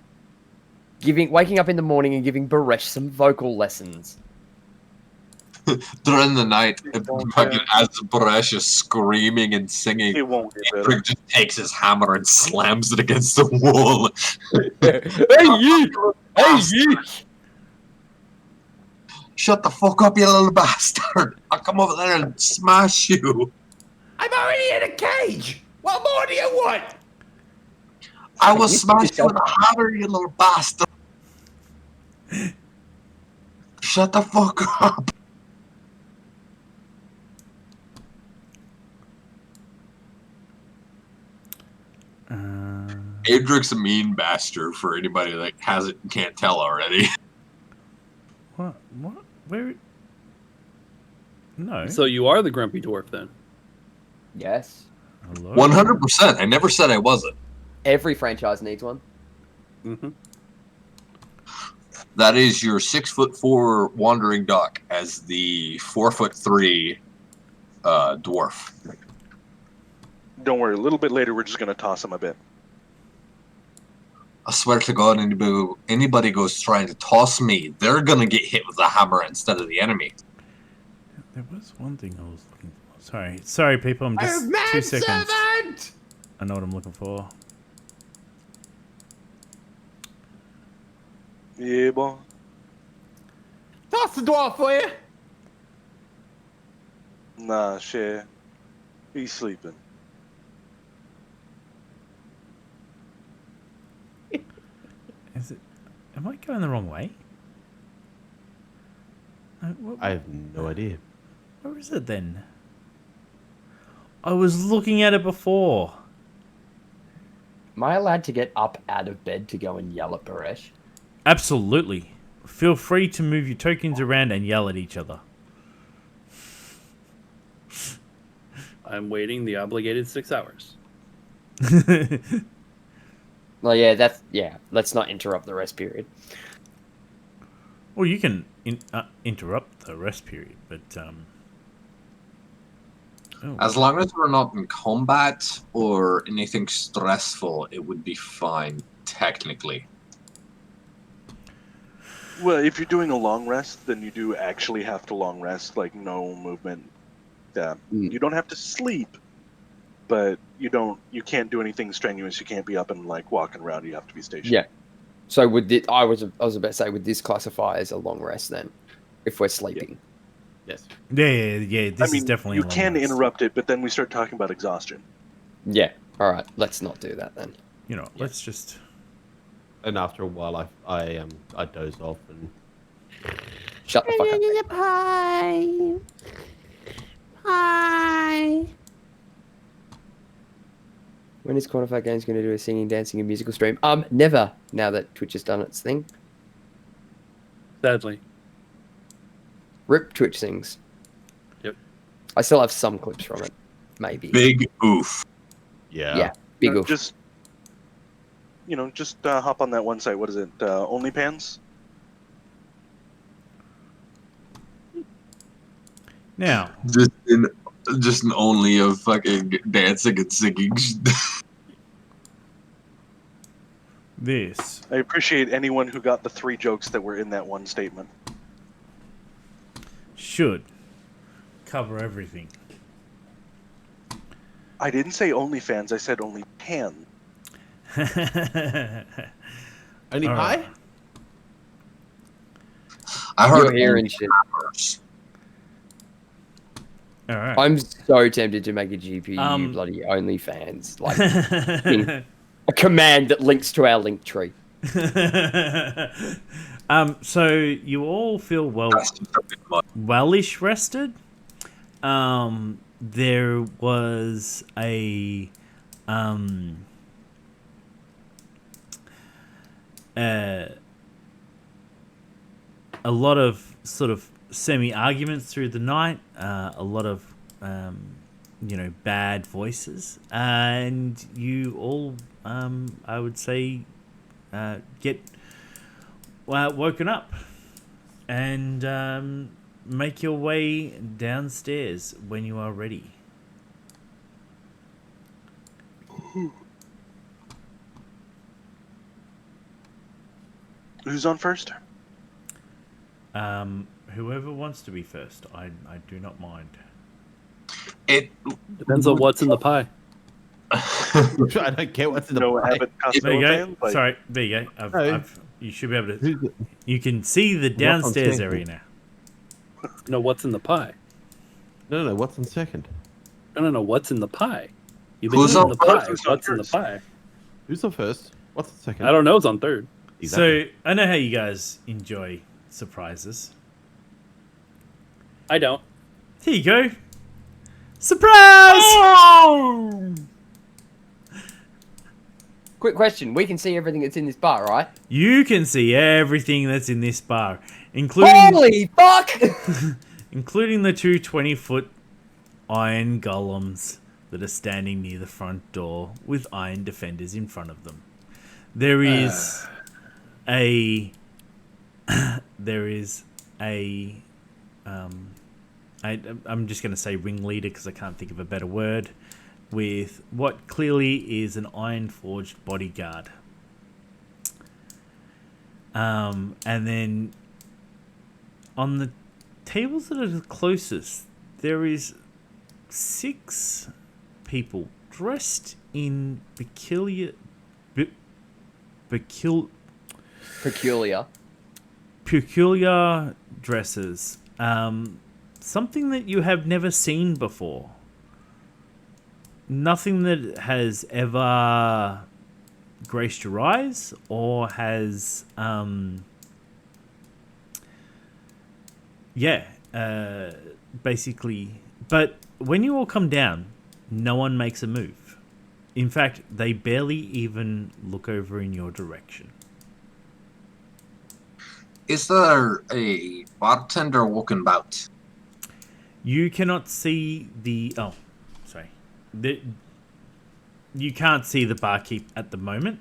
waking up in the morning and giving Baresh some vocal lessons. During the night, fucking as Baresh is screaming and singing, it won't get better. Adric just takes his hammer and slams it against the wall. Hey, you! Shut the fuck up, you little bastard! I'll come over there and smash you. I'm already in a cage! What more do you want? I will smash you with a hammer, you little bastard. Shut the fuck up. Adric's a mean bastard for anybody that hasn't can't tell already. What? Where? No. So you are the grumpy dwarf then? Yes. Hello? 100%. I never said I wasn't. Every franchise needs one. Mm-hmm. That is your 6'4" wandering duck as the 4'3" dwarf. Don't worry. A little bit later, we're just going to toss him a bit. I swear to God, anybody goes trying to toss me, they're gonna get hit with a hammer instead of the enemy. There was one thing I was looking for. Sorry, people. I'm just 2 seconds. Servant! I know what I'm looking for. Yeah, boy. Toss the dwarf for you. Nah, shit. He's sleeping. Is it? Am I going the wrong way? I have no idea. Where is it then? I was looking at it before. Am I allowed to get up out of bed to go and yell at Baresh? Absolutely. Feel free to move your tokens around and yell at each other. I'm waiting the obligated 6 hours. Well, yeah, let's not interrupt the rest period. Well, you can interrupt the rest period, but oh. As long as we're not in combat or anything stressful, it would be fine, technically. Well, if you're doing a long rest, then you do actually have to long rest, like no movement. You don't have to sleep, but you can't do anything strenuous. You can't be up and like walking around. You have to be stationed. Yeah. So would this, I was about to say, would this classify as a long rest then, if we're sleeping? Yes. Yeah. This is definitely. You a long can rest. interrupt it, but then we start talking about exhaustion. Yeah. All right. Let's not do that then. You know, let's just. And after a while, I doze off and Shut the fuck up. Pie. Pie. When is Quantified Games going to do a singing, dancing, and musical stream? Never. Now that Twitch has done its thing. Sadly. Rip Twitch sings. Yep. I still have some clips from it. Maybe. Big oof. Yeah. Big oof. Just hop on that one site. What is it? OnlyPans? Now. Just an only of fucking dancing and singing. This I appreciate anyone who got the 3 jokes that were in that one statement. should cover everything. I didn't say OnlyFans. I said OnlyPan. only All pie. right. I heard You're hearing shit. All right. I'm so tempted to make a GPU Um, bloody OnlyFans. Like a command that links to our link tree. So you all feel wellish rested. There was a lot of sort of semi-arguments through the night, a lot of bad voices, and you all I would say get woken up and make your way downstairs when you are ready. Who's on first? Whoever wants to be first, I do not mind. It Depends on what's in the pie. I don't care what's in the pie. avid There Costco you go. fan? Like, Sorry, there you go. No. You should be able to. You can see the downstairs area now. No, what's in the pie? No. What's in second? No. What's in the pie? You've been Who's eating on the first? pie. Who's on What's in the first? pie? Who's on first? What's in second? I don't know. It's on third. Exactly. So I know how you guys enjoy surprises. I don't. Here you go. Surprise! Quick question. We can see everything that's in this bar, right? You can see everything that's in this bar, including Holy fuck! including the two 20-foot iron golems that are standing near the front door with iron defenders in front of them. There is I'm just going to say ringleader because I can't think of a better word, with what clearly is an iron-forged bodyguard. And then on the tables that are the closest, there is 6 people dressed in peculiar dresses. Something that you have never seen before. Nothing that has ever graced your eyes or has basically, but when you all come down, no one makes a move. In fact, they barely even look over in your direction. Is there a bartender walking about? You cannot see the... Oh, sorry. You can't see the barkeep at the moment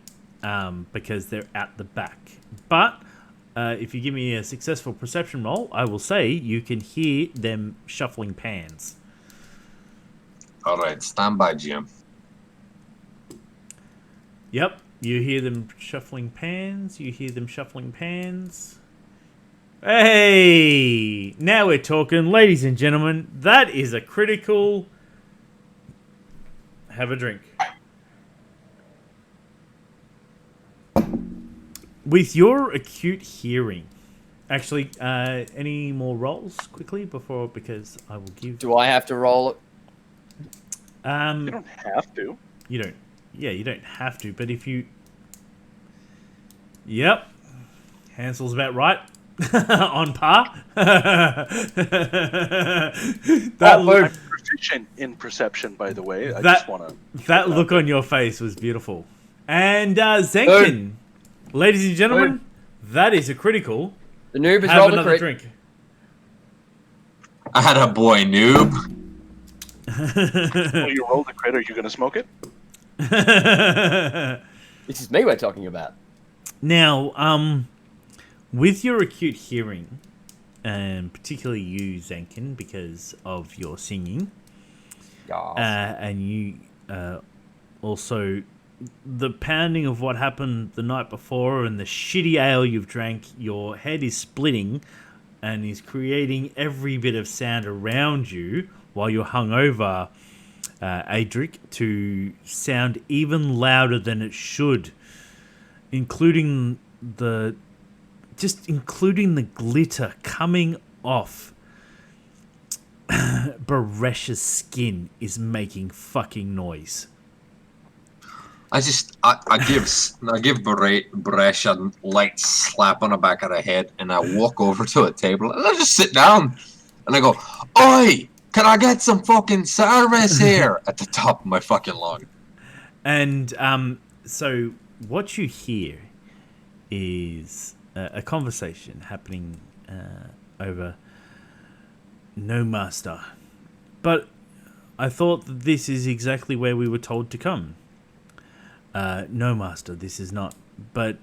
because they're at the back. But if you give me a successful perception roll, I will say you can hear them shuffling pans. All right, stand by, Jim. Yep, you hear them shuffling pans. You hear them shuffling pans. Hey! Now we're talking, ladies and gentlemen. That is a critical... Have a drink. With your acute hearing... Actually, any more rolls quickly before... Because I will give... Do I have to roll it? You don't have to. You don't... Yeah, you don't have to, but if you... Yep. Hansel's about right. On par. I'm proficient in perception, by the way. I just want to... That look on your face was beautiful. And Zenkin, ladies and gentlemen, that is a critical. The noob has Have rolled a another crit. drink. I had a boy, noob. Well, you rolled a crit. Are you going to smoke it? This is me we're talking about. Now, with your acute hearing, and particularly you, Zenkin, because of your singing, and you also the pounding of what happened the night before and the shitty ale you've drank, your head is splitting and is creating every bit of sound around you while you're hungover, Adric, to sound even louder than it should, including the glitter coming off Baresh's skin is making fucking noise. I give Baresh a light slap on the back of the head, and I walk over to a table and I just sit down and I go, "Oi, can I get some fucking service here?" at the top of my fucking lung. And so what you hear is a conversation happening over "No, master, but I thought that this is exactly where we were told to come." "No, master, this is not. But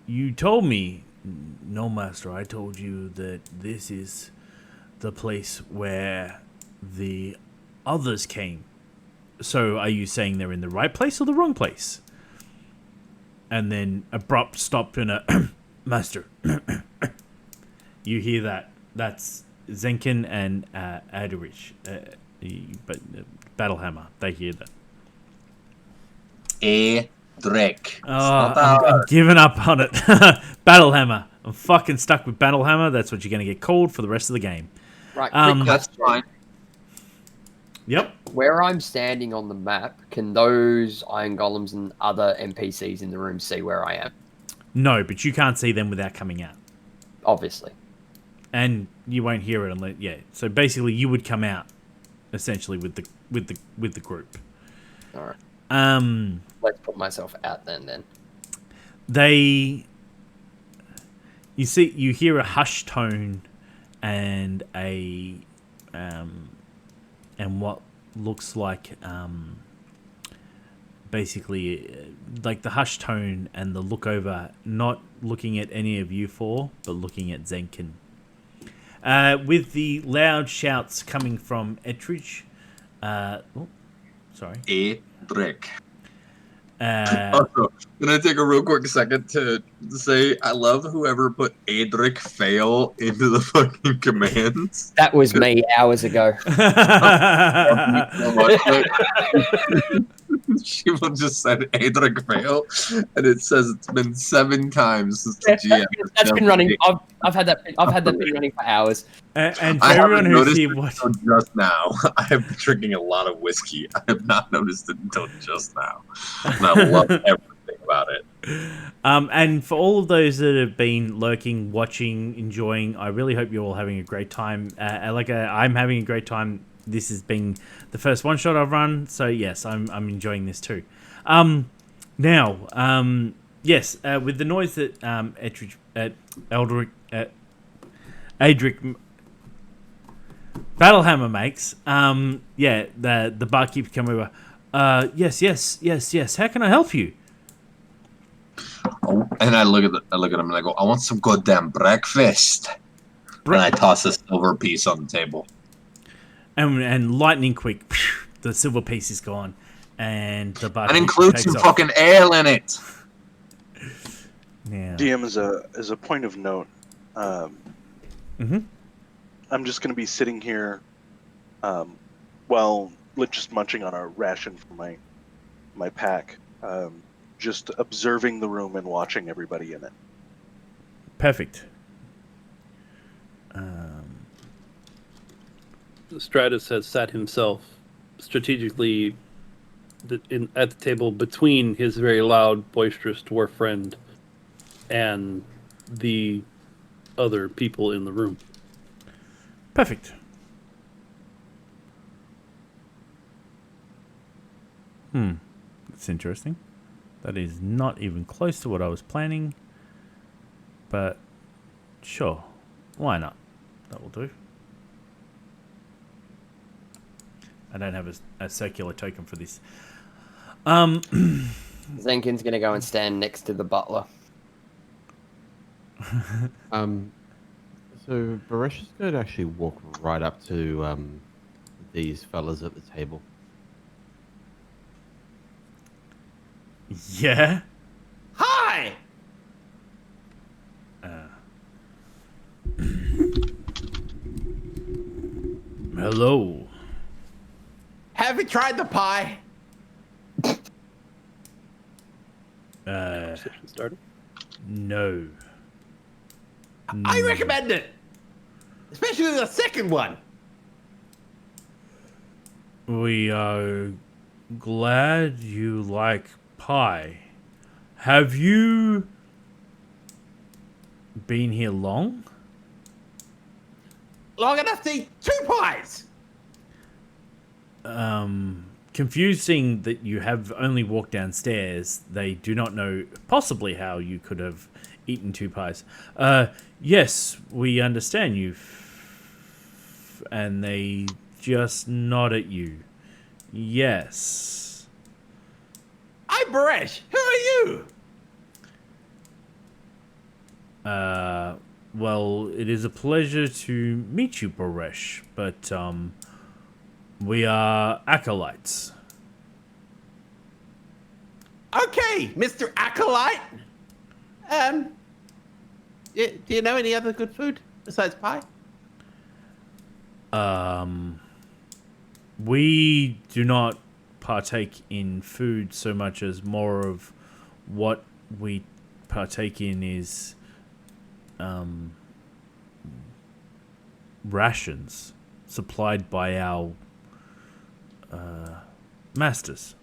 you told me." "No, master, I told you that this is the place where the others came." "So are you saying they're in the right place or the wrong place?" And then abrupt stop in a "Master." You hear that. That's Zenkin and Adorich. But Battlehammer, they hear that. Drake. I'm giving up on it. Battlehammer. I'm fucking stuck with Battlehammer. That's what you're going to get called for the rest of the game. Right, That's fine. Yep. Where I'm standing on the map, can those iron golems and other NPCs in the room see where I am? No, but you can't see them without coming out. Obviously. And you won't hear it unless... Yeah. So basically you would come out, essentially, with the group. Alright. Let's put myself out then. You hear a hushed tone and and what looks like basically like the hushed tone and the look over, not looking at any of you four, but looking at Zenkin. With the loud shouts coming from Ettridge. Sorry. Edric. Also, can I take a real quick second to say I love whoever put Edric fail into the fucking commands. That was me hours ago. She will just said Edric fail, and it says it's been 7 times since the GM. That's been running. I've had that been running for hours. And for everyone who's here, just now, I have been drinking a lot of whiskey. I have not noticed it until just now, and I love everything about it. And for all of those that have been lurking, watching, enjoying, I really hope you're all having a great time. I'm having a great time. This has been the first one shot I've run, so yes, I'm enjoying this too. Yes, with the noise that Adric Battlehammer makes, the barkeep come over. Yes. How can I help you? Oh, and I look at him and I go, I want some goddamn breakfast. And I toss a silver piece on the table. And lightning quick, the silver piece is gone, and the barkeep and includes some fucking ale in it. Yeah. DM as a point of note. I'm just going to be sitting here, while just munching on a ration for my pack, just observing the room and watching everybody in it. Perfect. Stratus has sat himself strategically at the table between his very loud, boisterous dwarf friend and the other people in the room. Perfect. That's interesting. That is not even close to what I was planning. But sure. Why not? That will do. I don't have a circular token for this. Zenkin's gonna go and stand next to the butler. So Baresh is going to actually walk right up to these fellas at the table. Yeah. Hi! Hello. Have you tried the pie? Conversation started. No. I recommend it. Especially the second one. We are glad you like pie. Have you been here long? Long enough to eat 2 pies. Confusing that you have only walked downstairs. They do not know possibly how you could have eaten 2 pies. Yes, we understand you. And they just nod at you. Yes. I'm Baresh. Who are you? Well, it is a pleasure to meet you, Baresh, but, we are acolytes. Okay, Mr. Acolyte. Do you know any other good food besides pie? We do not partake in food so much as more of what we partake in is rations supplied by our masters.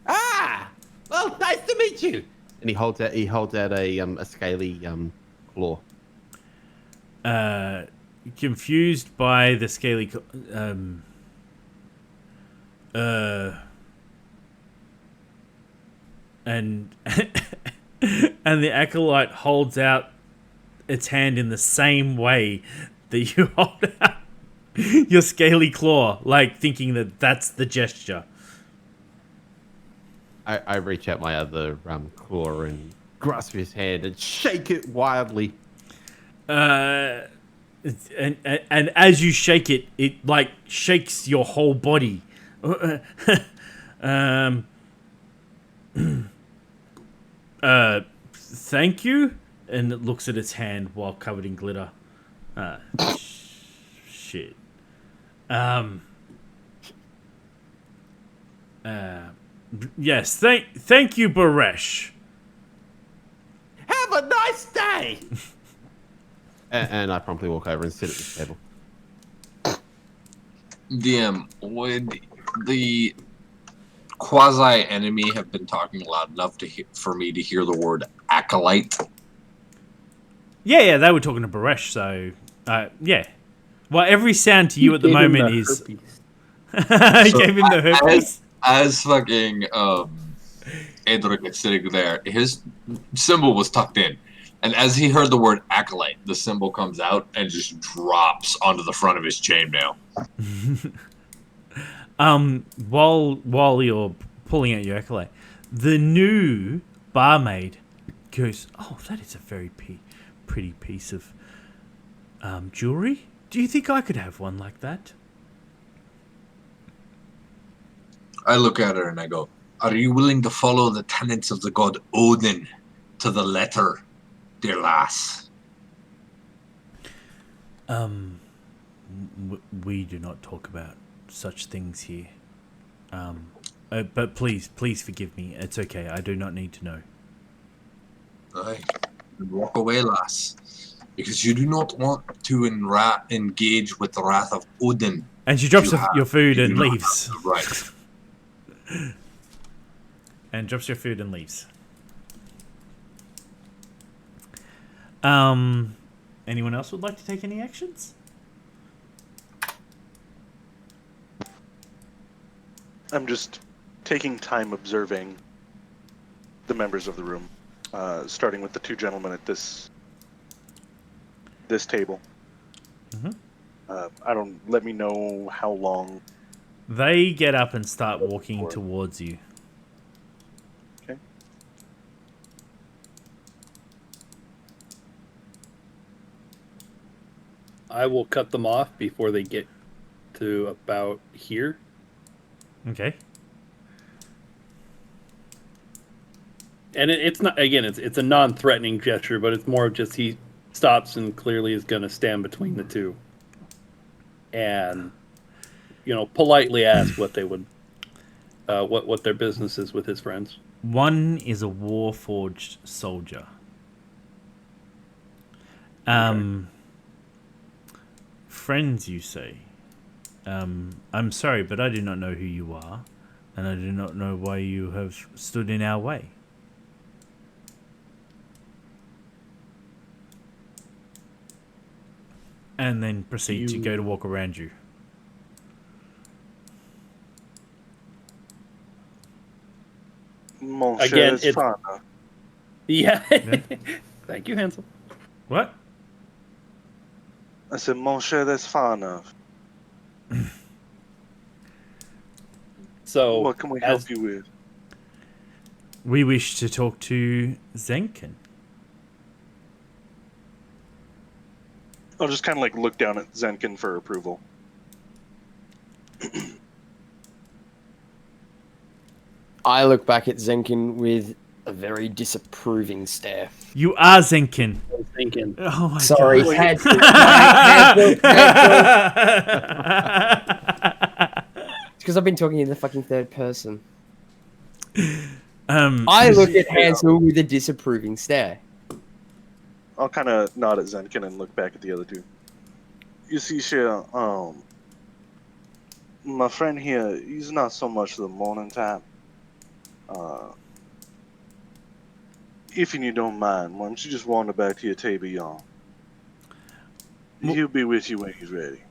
Ah, well, nice to meet you. And he holds out a scaly claw. Confused by the scaly And and the acolyte holds out its hand in the same way that you hold out your scaly claw, like thinking that that's the gesture. I reach out my other claw and grasp his hand and shake it wildly. And as you shake it, it like shakes your whole body. Thank you. And it looks at its hand while covered in glitter. Shit. Yes. Thank you, Baresh. Have a nice day. And I promptly walk over and sit at the table. DM, would the quasi-enemy have been talking loud enough for me to hear the word acolyte? Yeah, they were talking to Baresh, so yeah. Well, every sound to you at the moment is. Gave him the herpes. As fucking Edric is sitting there, his symbol was tucked in, and as he heard the word acolyte, the symbol comes out and just drops onto the front of his chainmail. While you're pulling out your acolyte, the new barmaid goes, "Oh, that is a very pretty piece of jewelry. Do you think I could have one like that?" I look at her and I go, "Are you willing to follow the tenets of the god Odin to the letter, dear lass?" We do not talk about such things here. But please forgive me. It's okay. I do not need to know. Aye. Walk away, lass, because you do not want to engage with the wrath of Odin. And she drops your food and leaves. Right. And drops your food and leaves. Anyone else would like to take any actions? I'm just taking time observing the members of the room, starting with the two gentlemen at this table. Mm-hmm. Let me know how long. They get up and start walking towards you. Okay. I will cut them off before they get to about here. Okay. And it's not, again, it's a non-threatening gesture, but it's more of just he stops and clearly is going to stand between the two. And, politely ask what they would, what their business is with his friends. One is a Warforged soldier. Friends, you say? I'm sorry, but I do not know who you are, and I do not know why you have stood in our way. And then proceed to go to walk around you. Again, it's yeah. Thank you, Hansel. What? I said, "Mon cher, that's far enough." So, what can we help you with? We wish to talk to Zenkin. I'll just kind of look down at Zenkin for approval. I look back at Zenkin with a very disapproving stare. You are Zenkin. Zenkin. Oh my Sorry, god. Hansel. It's because I've been talking in the fucking third person. I look at Hansel with a disapproving stare. I'll kind of nod at Zenkin and look back at the other two. You see, Cher, my friend here, he's not so much the morning type. If you don't mind, why don't you just wander back to your table, y'all? He'll be with you when he's ready.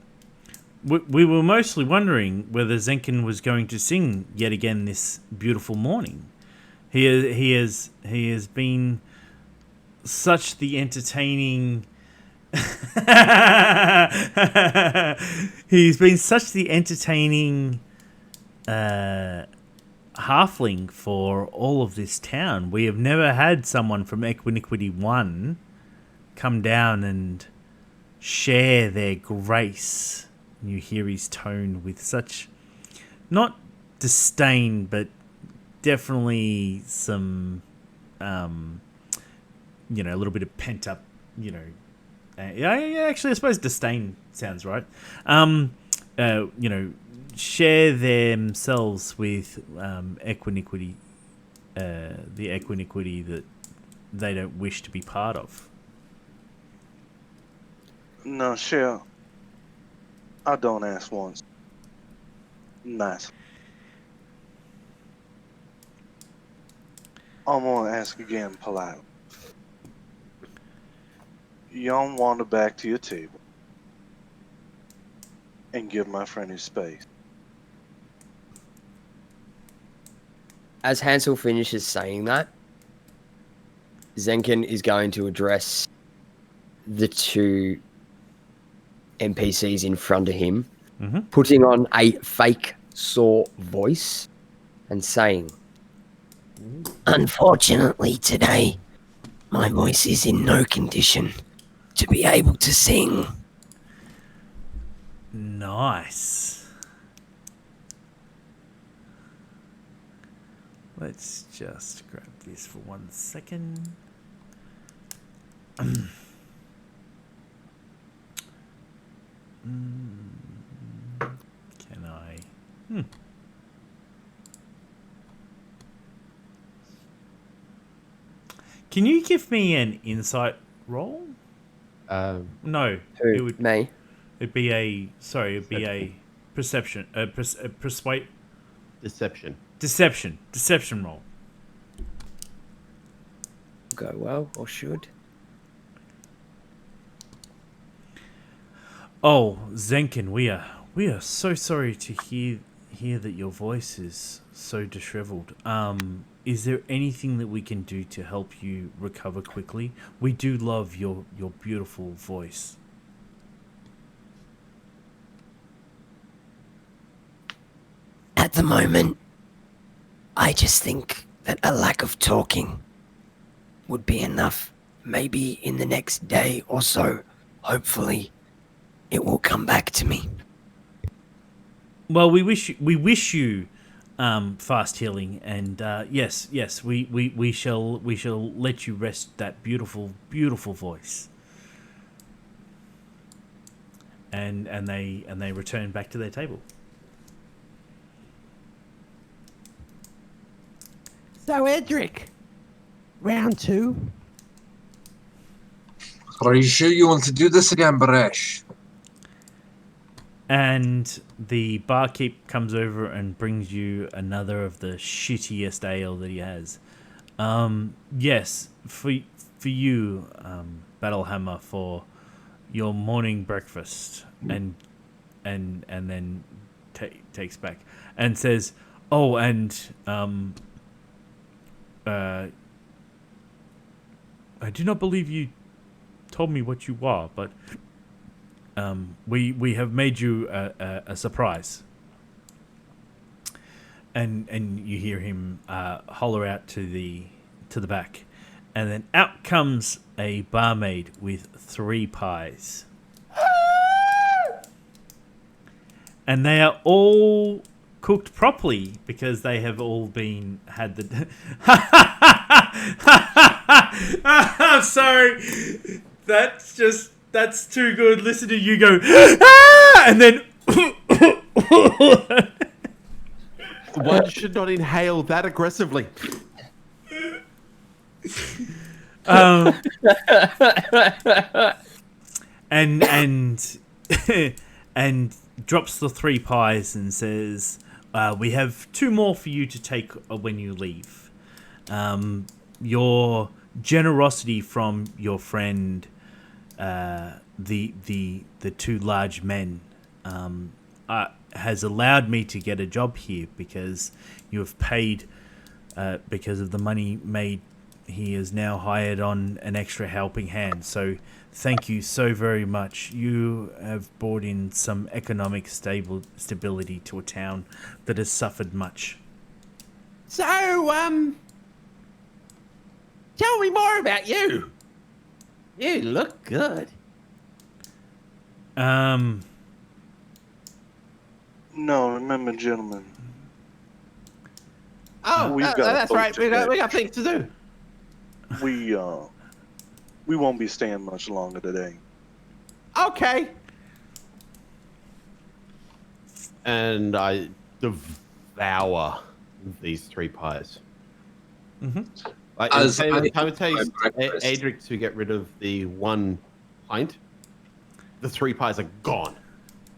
we were mostly wondering whether Zenkin was going to sing yet again this beautiful morning. He has been such the entertaining. He's been such the entertaining halfling for all of this town. We have never had someone from Equiniquity 1 come down and share their grace. You hear his tone with such, not disdain, but definitely some, a little bit of pent up, actually, I suppose disdain sounds right. Share themselves with Equiniquity, the Equiniquity that they don't wish to be part of. No, sure. I don't ask once. Nice. I'm gonna ask again politely. Y'all wander back to your table and give my friend his space. As Hansel finishes saying that, Zenkin is going to address the two NPCs in front of him, putting on a fake saw voice and saying, "Unfortunately today, my voice is in no condition to be able to sing." Nice. Let's just grab this for 1 second. Can I? Can you give me an insight roll? No, who? it would Me? It'd be a perception. Persuade. Deception roll. Go well, or should? Oh, Zenkin, we are so sorry to hear that your voice is so disheveled. Is there anything that we can do to help you recover quickly? We do love your beautiful voice. At the moment, I just think that a lack of talking would be enough. Maybe in the next day or so, hopefully, it will come back to me. Well, we wish you fast healing, and yes, we shall let you rest that beautiful voice. And they return back to their table. So, Edric, round 2. Are you sure you want to do this again, Baresh? And the barkeep comes over and brings you another of the shittiest ale that he has. Yes, for you, Battlehammer, for your morning breakfast, and then takes back and says, "Oh, and I do not believe you told me what you are, but we have made you a surprise." And you hear him holler out to the back, and then out comes a barmaid with 3 pies, and they are all cooked properly because they have all had the. I'm sorry. That's too good. Listen to you go, and then. One should not inhale that aggressively. And drops the 3 pies and says, "We have 2 more for you to take when you leave. Your generosity from your friend, the 2 large men, has allowed me to get a job here because you have paid because of the money made. He is now hired on an extra helping hand. So thank you so very much. You have brought in some economic stability to a town that has suffered much. So, tell me more about you. You look good. No, remember, gentlemen. Oh, We've got a that's boat right. to We catch. got things to do. We won't be staying much longer today. Okay. And I devour these 3 pies. Mm-hmm. Like, As in I time it eat my takes breakfast. Adric to get rid of the 1 pint, the 3 pies are gone.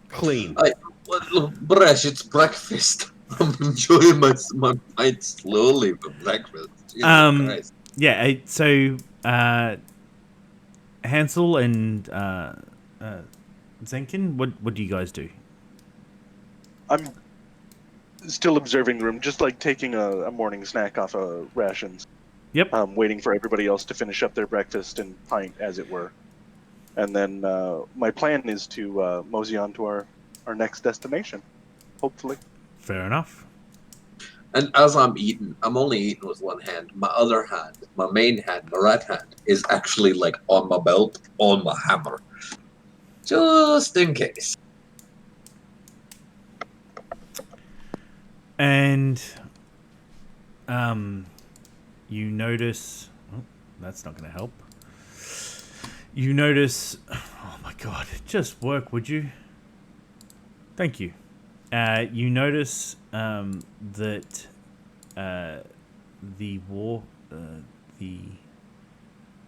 Clean. Well, look, Bresh, it's breakfast. I'm enjoying my pint slowly for breakfast. Jesus Christ. Yeah. So Hansel and Zenkin, what do you guys do? I'm still observing the room, just like taking a morning snack off of rations. Yep. Waiting for everybody else to finish up their breakfast and pint, as it were. And then my plan is to mosey on to our next destination, hopefully. Fair enough. And as I'm eating, I'm only eating with one hand. My other hand, my main hand, my right hand, is actually like on my belt, on my hammer. Just in case. And you notice... Oh, that's not going to help. You notice... Oh my god, just work, would you? Thank you. You notice that the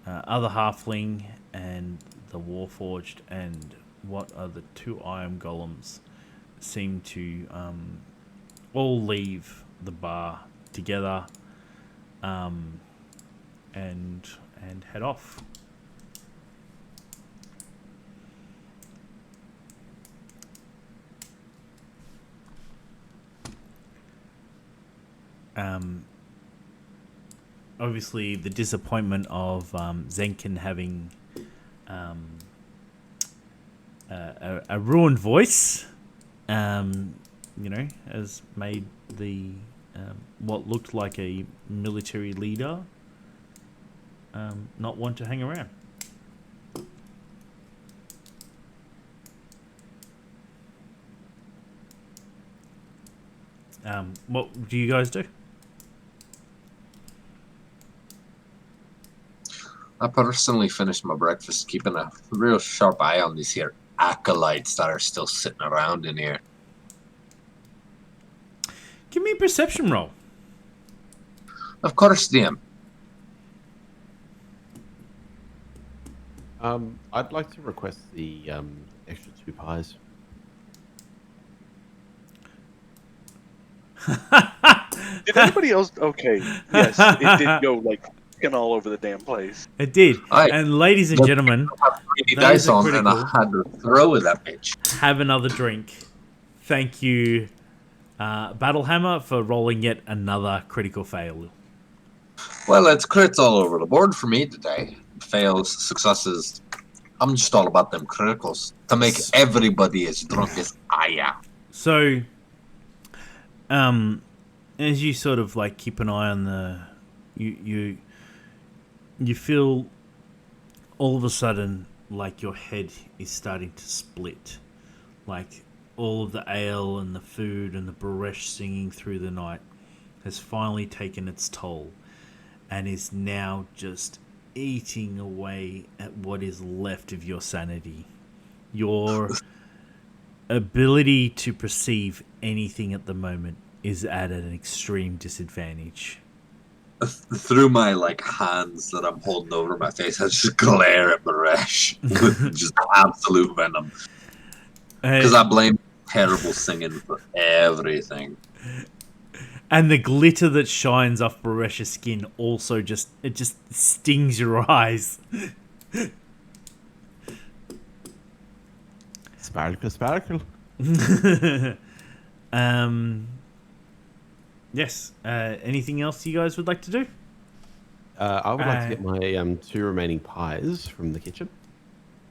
other halfling and the warforged and what are the 2 iron golems seem to all leave the bar together and head off. Obviously, the disappointment of Zenkin having a ruined voice, has made the what looked like a military leader not want to hang around. What do you guys do? I personally finished my breakfast keeping a real sharp eye on these here acolytes that are still sitting around in here. Give me a perception roll. Of course, DM. I'd like to request the extra 2 pies. Did anybody else? Okay, yes, it did go like fucking all over the damn place. It did. Aye. And ladies and gentlemen, those Dice are on, and I critical. had to throw with that bitch. Have another drink. Thank you, Battlehammer, for rolling yet another critical fail. Well, it's crits all over the board for me today. Fails, successes. I'm just all about them criticals to make everybody as drunk as I am. So, as you sort of like keep an eye on the, you feel all of a sudden like your head is starting to split, like all of the ale and the food and the Baresh singing through the night has finally taken its toll, and is now just eating away at what is left of your sanity. Your ability to perceive anything at the moment is at an extreme disadvantage. Through my hands that I'm holding over my face, I just glare at Baresh with just absolute venom. Because I blame terrible singing for everything. And the glitter that shines off Baresh's skin also just stings your eyes. Sparkle, sparkle. Yes. Anything else you guys would like to do? I would like to get my 2 remaining pies from the kitchen.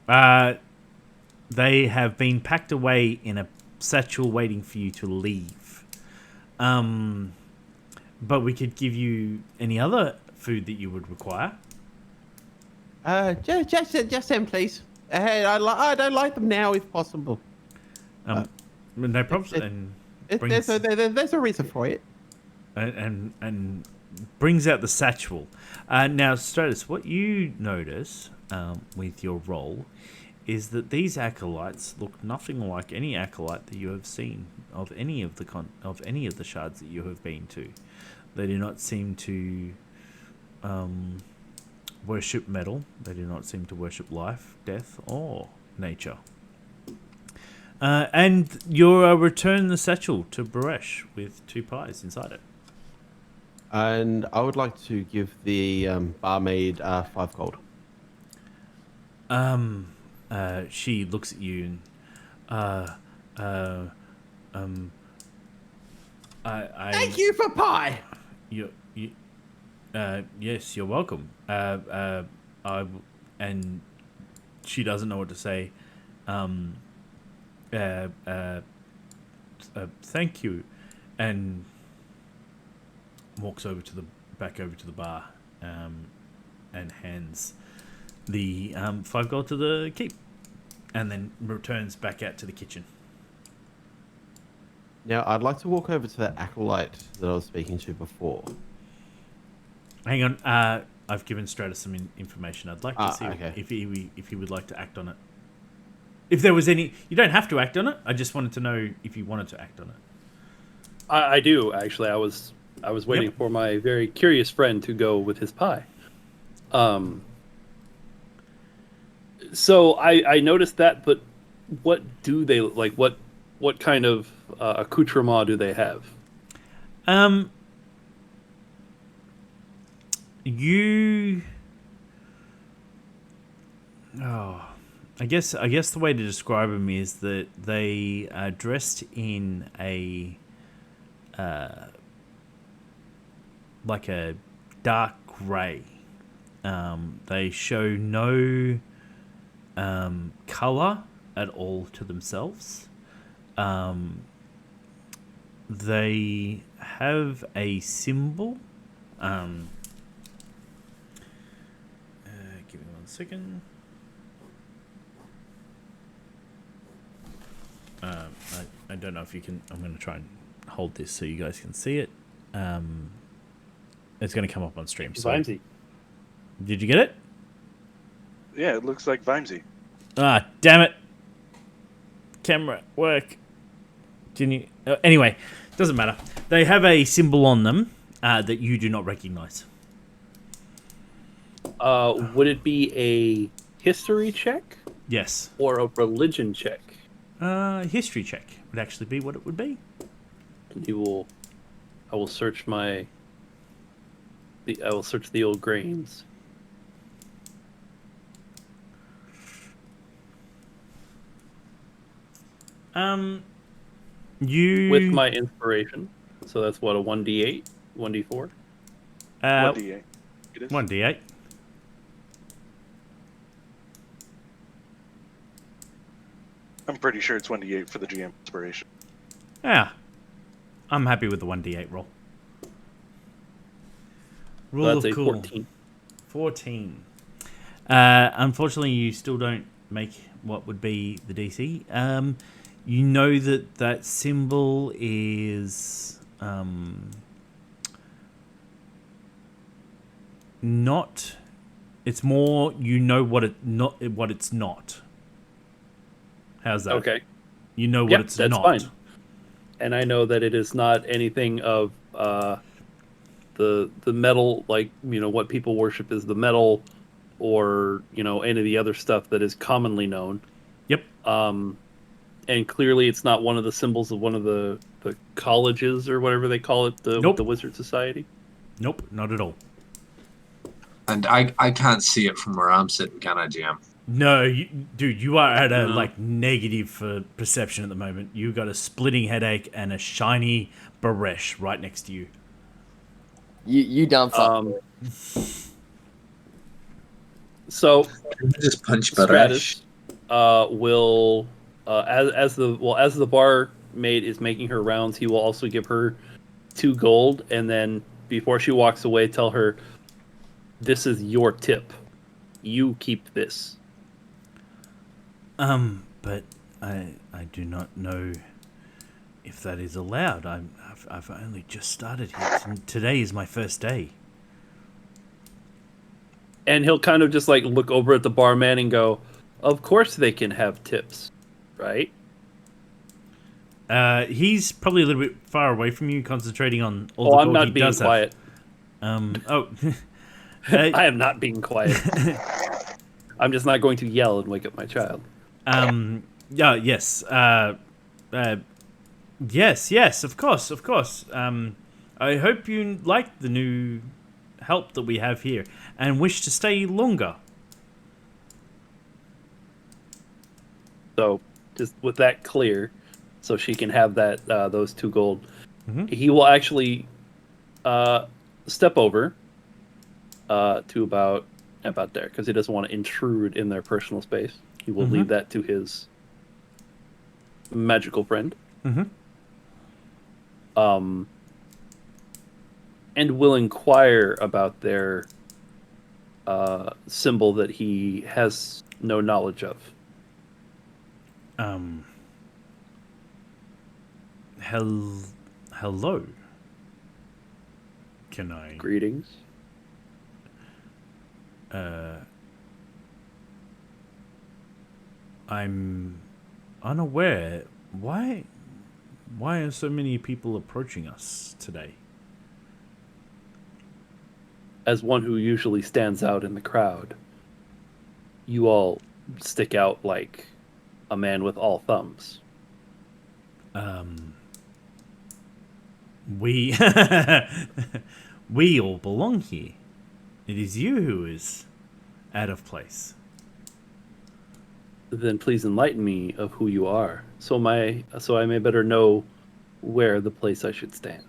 They have been packed away in a satchel waiting for you to leave. But we could give you any other food that you would require. Just them, please. I don't like them now, if possible. No problem. There's a reason for it. And brings out the satchel. Now, Stratus, what you notice with your roll is that these acolytes look nothing like any acolyte that you have seen of any of the shards that you have been to. They do not seem to worship metal. They do not seem to worship life, death, or nature. And you'll return the satchel to Baresh with 2 pies inside it. And I would like to give the barmaid 5 gold. She looks at you and Thank you for pie. Yes, you're welcome. And she doesn't know what to say. Thank you, and walks back over to the bar, and hands the 5 gold to the keep, and then returns back out to the kitchen. Now, I'd like to walk over to that acolyte that I was speaking to before. Hang on, I've given Stratus some information. I'd like to see if he would like to act on it. If there was any, you don't have to act on it. I just wanted to know if you wanted to act on it. I do actually. I was waiting for my very curious friend to go with his pie. So I noticed that, but what do they like? What kind of accoutrement do they have? I guess the way to describe them is that they are dressed in a like a dark grey. They show no color at all to themselves. They have a symbol. Give me 1 second. I don't know if you can. I'm going to try and hold this so you guys can see it. It's going to come up on stream. So. Vimesy. Did you get it? Yeah, it looks like Vimesy. Ah, damn it. Camera work. Didn't you? Anyway, doesn't matter. They have a symbol on them that you do not recognize. Would it be a history check? Yes. Or a religion check? History check would actually be what it would be. I will search I will search the old grains. With my inspiration. So that's what, a 1d8? 1d4? 1d8. It is. 1d8. I'm pretty sure it's 1d8 for the GM inspiration. Yeah. I'm happy with the 1d8 roll. Rule So that's of a cool. 14. 14. Unfortunately, you still don't make what would be the DC. You know that symbol is not. It's more you know what it's not. How's that? Okay. You know what it's that's not. Fine. And I know that it is not anything of the metal, like, what people worship is the metal, or any of the other stuff that is commonly known. Yep. And clearly it's not one of the symbols of one of the colleges or whatever they call it, the Wizard Society. Nope, not at all. And I can't see it from where I'm sitting, can I, GM? No, dude, you are at a negative for perception at the moment. You got a splitting headache and a shiny Baresh right next to you. You done fuck. So Just punch Stratus will as the barmaid is making her rounds, he will also give her 2 gold, and then before she walks away, tell her, "This is your tip. You keep this." But I do not know if that is allowed. I've only just started here. Today is my first day. And he'll kind of just like look over at the barman and go, "Of course they can have tips, right?" He's probably a little bit far away from you, concentrating on all the Oh, gold I'm not he being does quiet. have. I am not being quiet. I'm just not going to yell and wake up my child. Yeah, yes. Yes, of course. I hope you like the new help that we have here and wish to stay longer. So, just with that clear, so she can have that those 2 gold, Mhm. he will actually step over to about there, because he doesn't want to intrude in their personal space. He will leave that to his magical friend. And will inquire about their symbol that he has no knowledge of. Hello. Can I? Greetings. I'm unaware. Why are so many people approaching us today? As one who usually stands out in the crowd, you all stick out like a man with all thumbs. We we all belong here. It is you who is out of place. Then please enlighten me of who you are, so I may better know where the place I should stand.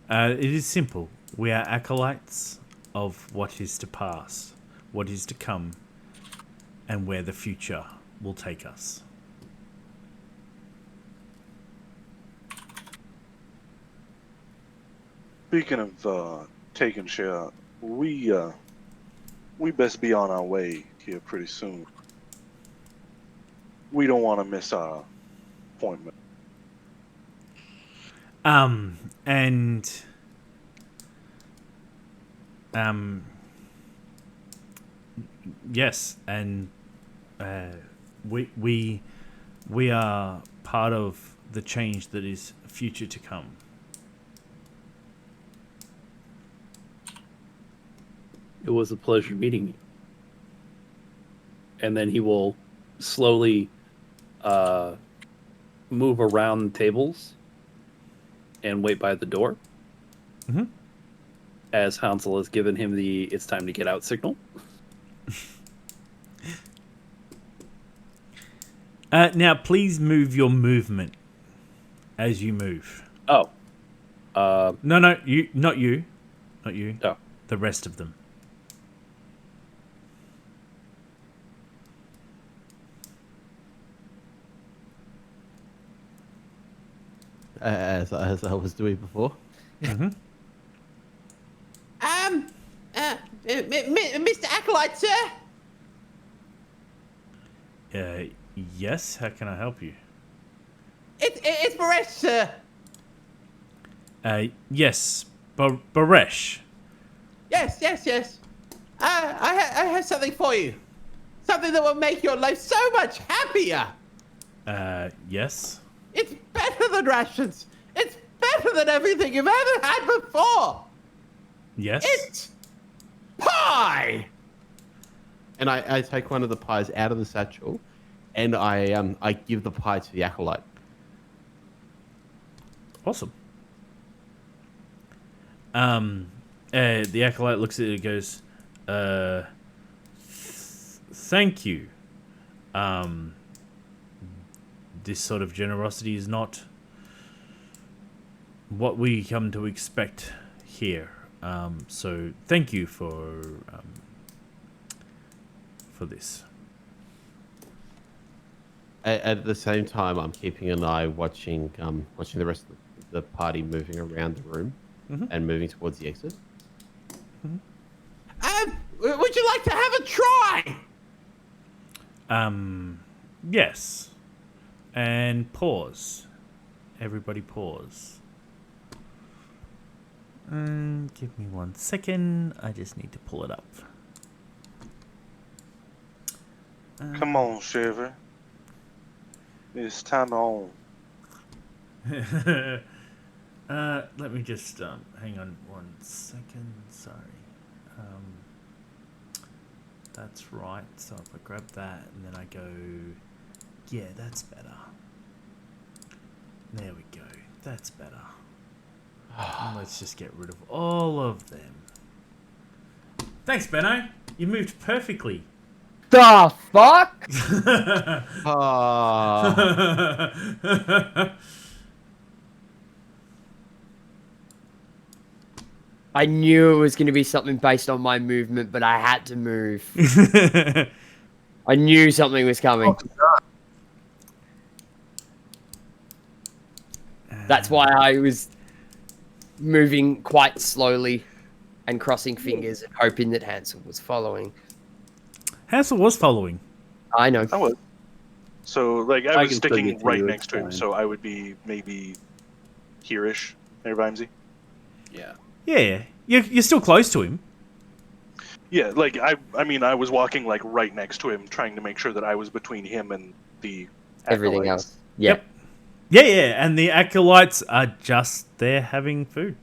It is simple. We are acolytes of what is to pass, what is to come, and where the future will take us. Speaking of taking share, we best be on our way here pretty soon. We don't want to miss our appointment. Yes, and we are part of the change that is future to come. It was a pleasure meeting you. And then he will slowly move around the tables and wait by the door. Mm-hmm. As Hansel has given him the "it's time to get out" signal. Now, please move your movement as you move. Oh. No, you, not you. Oh. The rest of them. As I was doing before. Mm-hmm. Mr. Acolyte, sir. Yes. How can I help you? It's Baresh, sir. Yes, Baresh. Yes. I have something for you. Something that will make your life so much happier. Yes. It's better than rations. It's better than everything you've ever had before. Yes. It's pie. And I take one of the pies out of the satchel, and I give the pie to the acolyte. Awesome. The acolyte looks at it and goes, thank you. This sort of generosity is not what we come to expect here. So thank you for this. At the same time, I'm keeping an eye watching the rest of the party moving around the room and moving towards the exit. Would you like to have a try? Yes. And pause. Everybody pause. Give me 1 second. I just need to pull it up. Come on, Shiver. It's time on. Let me just hang on 1 second. Sorry. That's right. So if I grab that and then I go, yeah, that's better. There we go. That's better. And let's just get rid of all of them. Thanks, Benno. You moved perfectly. The fuck? I knew it was going to be something based on my movement, but I had to move. I knew something was coming. That's why I was moving quite slowly and crossing fingers and hoping that Hansel was following. Hansel was following. I know. I was. So, like, I was can still sticking get to right you, next it's to him, fine. so I would be maybe here-ish. There, Vimesy? Yeah. Yeah, you're still close to him. Yeah, like, I mean, I was walking, like, right next to him, trying to make sure that I was between him and the Everything acolytes. else. Yep. Yeah, and the acolytes are just there having food.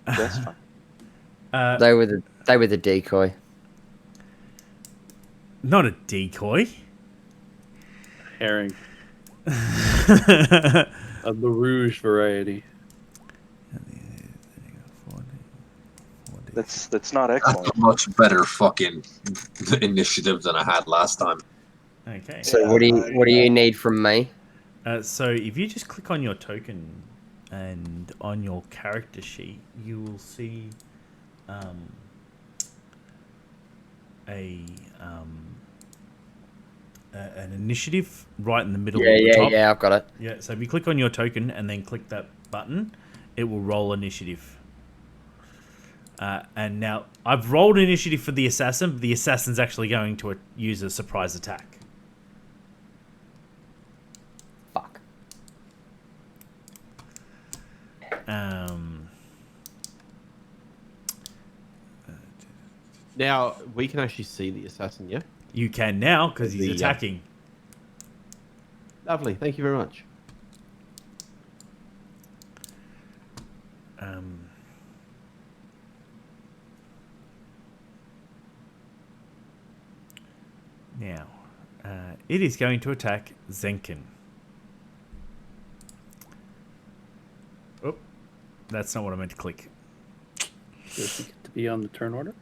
That's fine. They were the decoy. Not a decoy. Herring. Of the rouge variety. That's not That's excellent. a much better fucking initiative than I had last time. Okay. So what do you need from me? So if you just click on your token and on your character sheet, you will see an initiative right in the middle of the top. Yeah, I've got it. Yeah, so if you click on your token and then click that button, it will roll initiative. And now, I've rolled initiative for the assassin, but the assassin's actually going to use a surprise attack. Fuck. Now we can actually see the assassin. Yeah. You can now, because he's The, attacking. Lovely. Thank you very much. Now, it is going to attack Zenkin. Oh, that's not what I meant to click. Does it get to be on the turn order?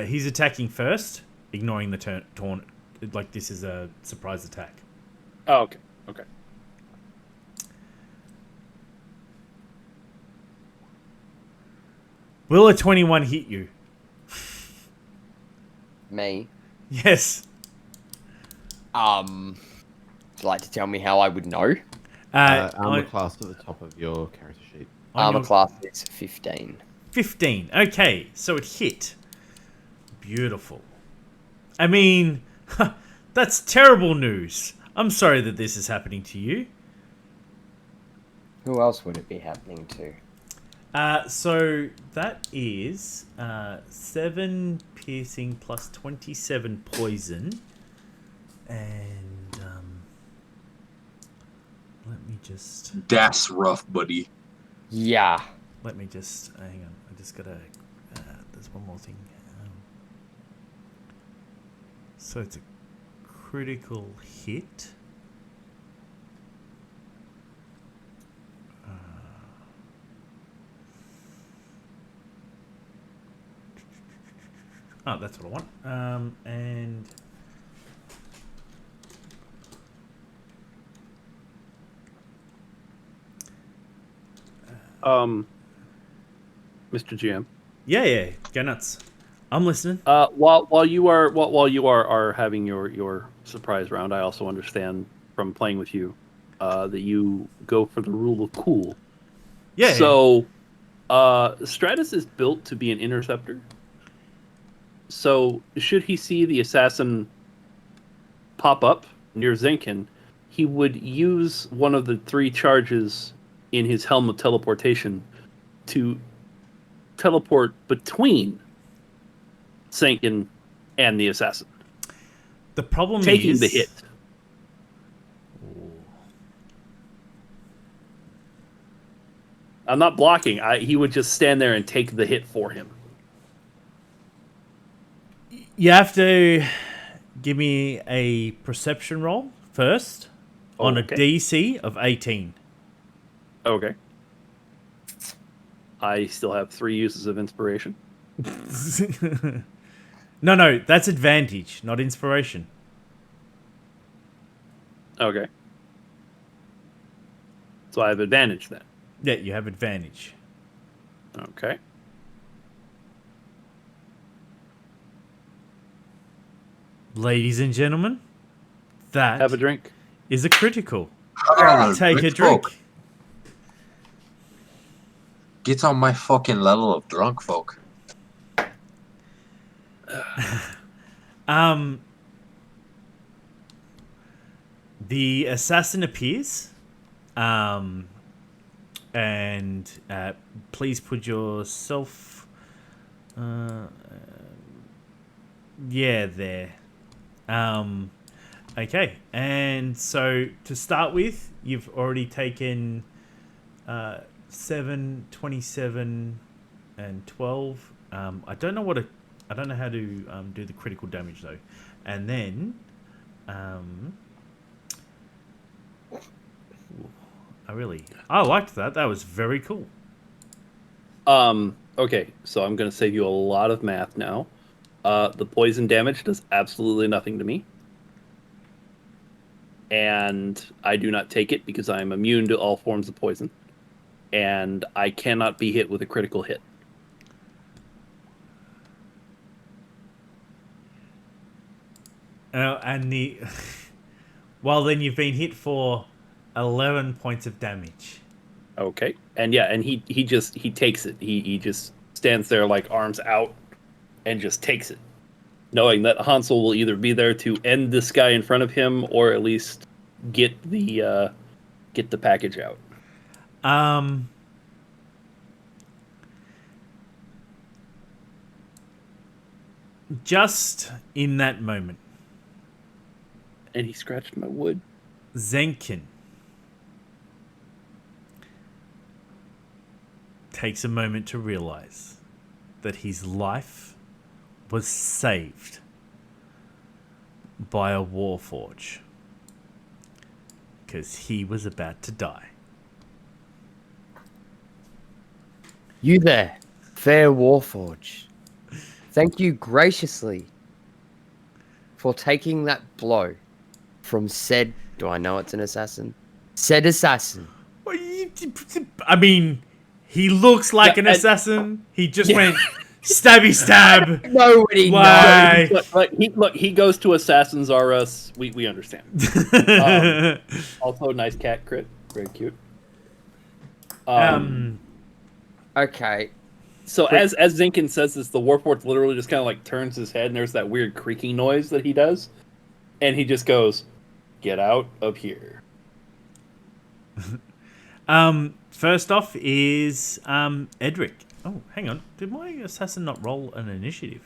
He's attacking first, ignoring the turn. Like this is a surprise attack. Oh, okay. Okay. Will a 21 hit you? Me. Yes. Would you like to tell me how I would know? Armor class at the top of your character sheet. Armor class is 15. 15. Okay, so it hit. Beautiful. I mean, that's terrible news. I'm sorry that this is happening to you. Who else would it be happening to? So that is 7 piercing plus 27 poison. And let me just... That's rough, buddy. Yeah. Let me just... hang on. I just gotta... there's one more thing. So it's a critical hit. Oh, that's what I want. And Mr. GM. yeah, go nuts. I'm listening. While you are having your surprise round, I also understand from playing with you that you go for the rule of cool. Yeah. So, Stratus is built to be an interceptor. So, should he see the assassin pop up near Zenkin, he would use one of the 3 charges in his Helm of Teleportation to teleport between Zenkin and the assassin, The problem taking is the hit. I'm not blocking. He would just stand there and take the hit for him. You have to give me a perception roll first on a Okay. DC of 18. Okay. I still have 3 uses of inspiration. No, that's advantage, not inspiration. Okay. So I have advantage then. Yeah, you have advantage. Okay. Ladies and gentlemen, that Have a drink. is a critical. Ah, Take a rich drink. folk. Get on my fucking level of drunk folk. The assassin appears. And please put yourself. Yeah, there. Okay, and so to start with, you've already taken 7, 27, and 12. I don't know I don't know how to do the critical damage though. And then I liked that. That was very cool. Okay, so I'm going to save you a lot of math now. The poison damage does absolutely nothing to me. And I do not take it because I am immune to all forms of poison. And I cannot be hit with a critical hit. And the well, then you've been hit for 11 points of damage. Okay. And yeah, and he takes it. He just stands there like arms out and just takes it, knowing that Hansel will either be there to end this guy in front of him or at least get the package out. Just in that moment, And he scratched my wood. Zenkin takes a moment to realize that his life was saved by a warforge because he was about to die. You there, fair warforge. Thank you graciously for taking that blow from said... Do I know it's an assassin? Said assassin. I mean, he looks like an assassin. He just went stabby stab. Nobody Why? Look, he goes to assassins are us. We understand. Also, nice cat crit, very cute. Okay. So as Zinkin says this, the warforged literally just kind of like turns his head, and there's that weird creaking noise that he does, and he just goes, "Get out of here." First off is Edric. Oh, hang on. Did my assassin not roll an initiative?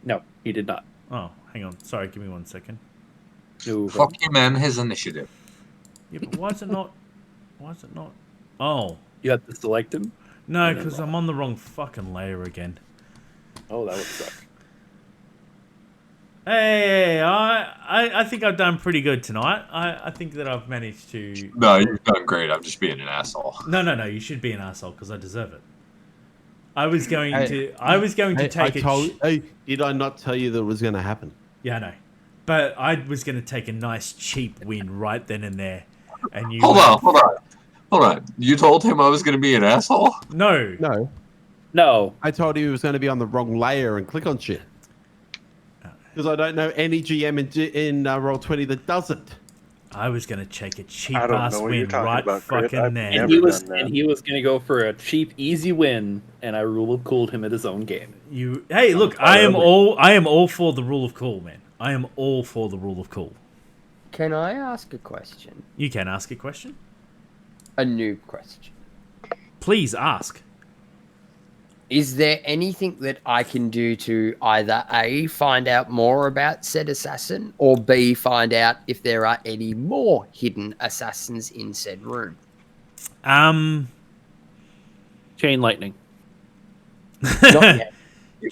No, he did not. Oh, hang on. Sorry, give me 1 second. No, Fuck him and his initiative. Yeah, but why is it not? Oh, you have to select him. no, because I'm on the wrong fucking layer again. Oh, that would suck. Hey, I think I've done pretty good tonight. I think that I've managed to... No, you've done great. I'm just being an asshole. No, you should be an asshole because I deserve it. I was going to take Hey, did I not tell you that was going to happen? Yeah, I know. But I was going to take a nice cheap win right then and there. And you Hold on. You told him I was going to be an asshole? No. No. I told you he was going to be on the wrong layer and click on shit. Because I don't know any GM in Roll20 that doesn't. I was going to take a cheap I don't ass know what you're win talking right about, Crit. fucking I've there. never And he was done that. and he was gonna go for a cheap, easy win, and I rule of cooled him at his own game. Hey, look, I am all for the rule of cool, man. I am all for the rule of cool. Can I ask a question? You can ask a question. A new question. Please ask. Is there anything that I can do to either A, find out more about said assassin, or B, find out if there are any more hidden assassins in said room? Chain lightning. Not yet.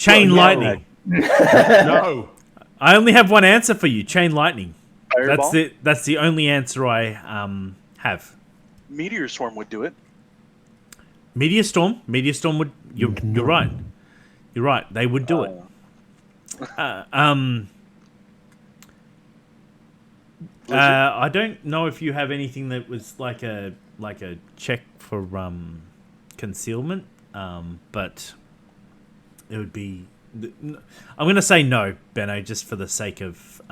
Chain lightning. No. I only have one answer for you. Chain lightning. Fireball? That's it. That's the only answer I have. Meteor Swarm would do it. Meteor Storm would. You're right. You're right. They would do it. I don't know if you have anything that was like a check for concealment, but it would be. I'm going to say no, Benno, just for the sake of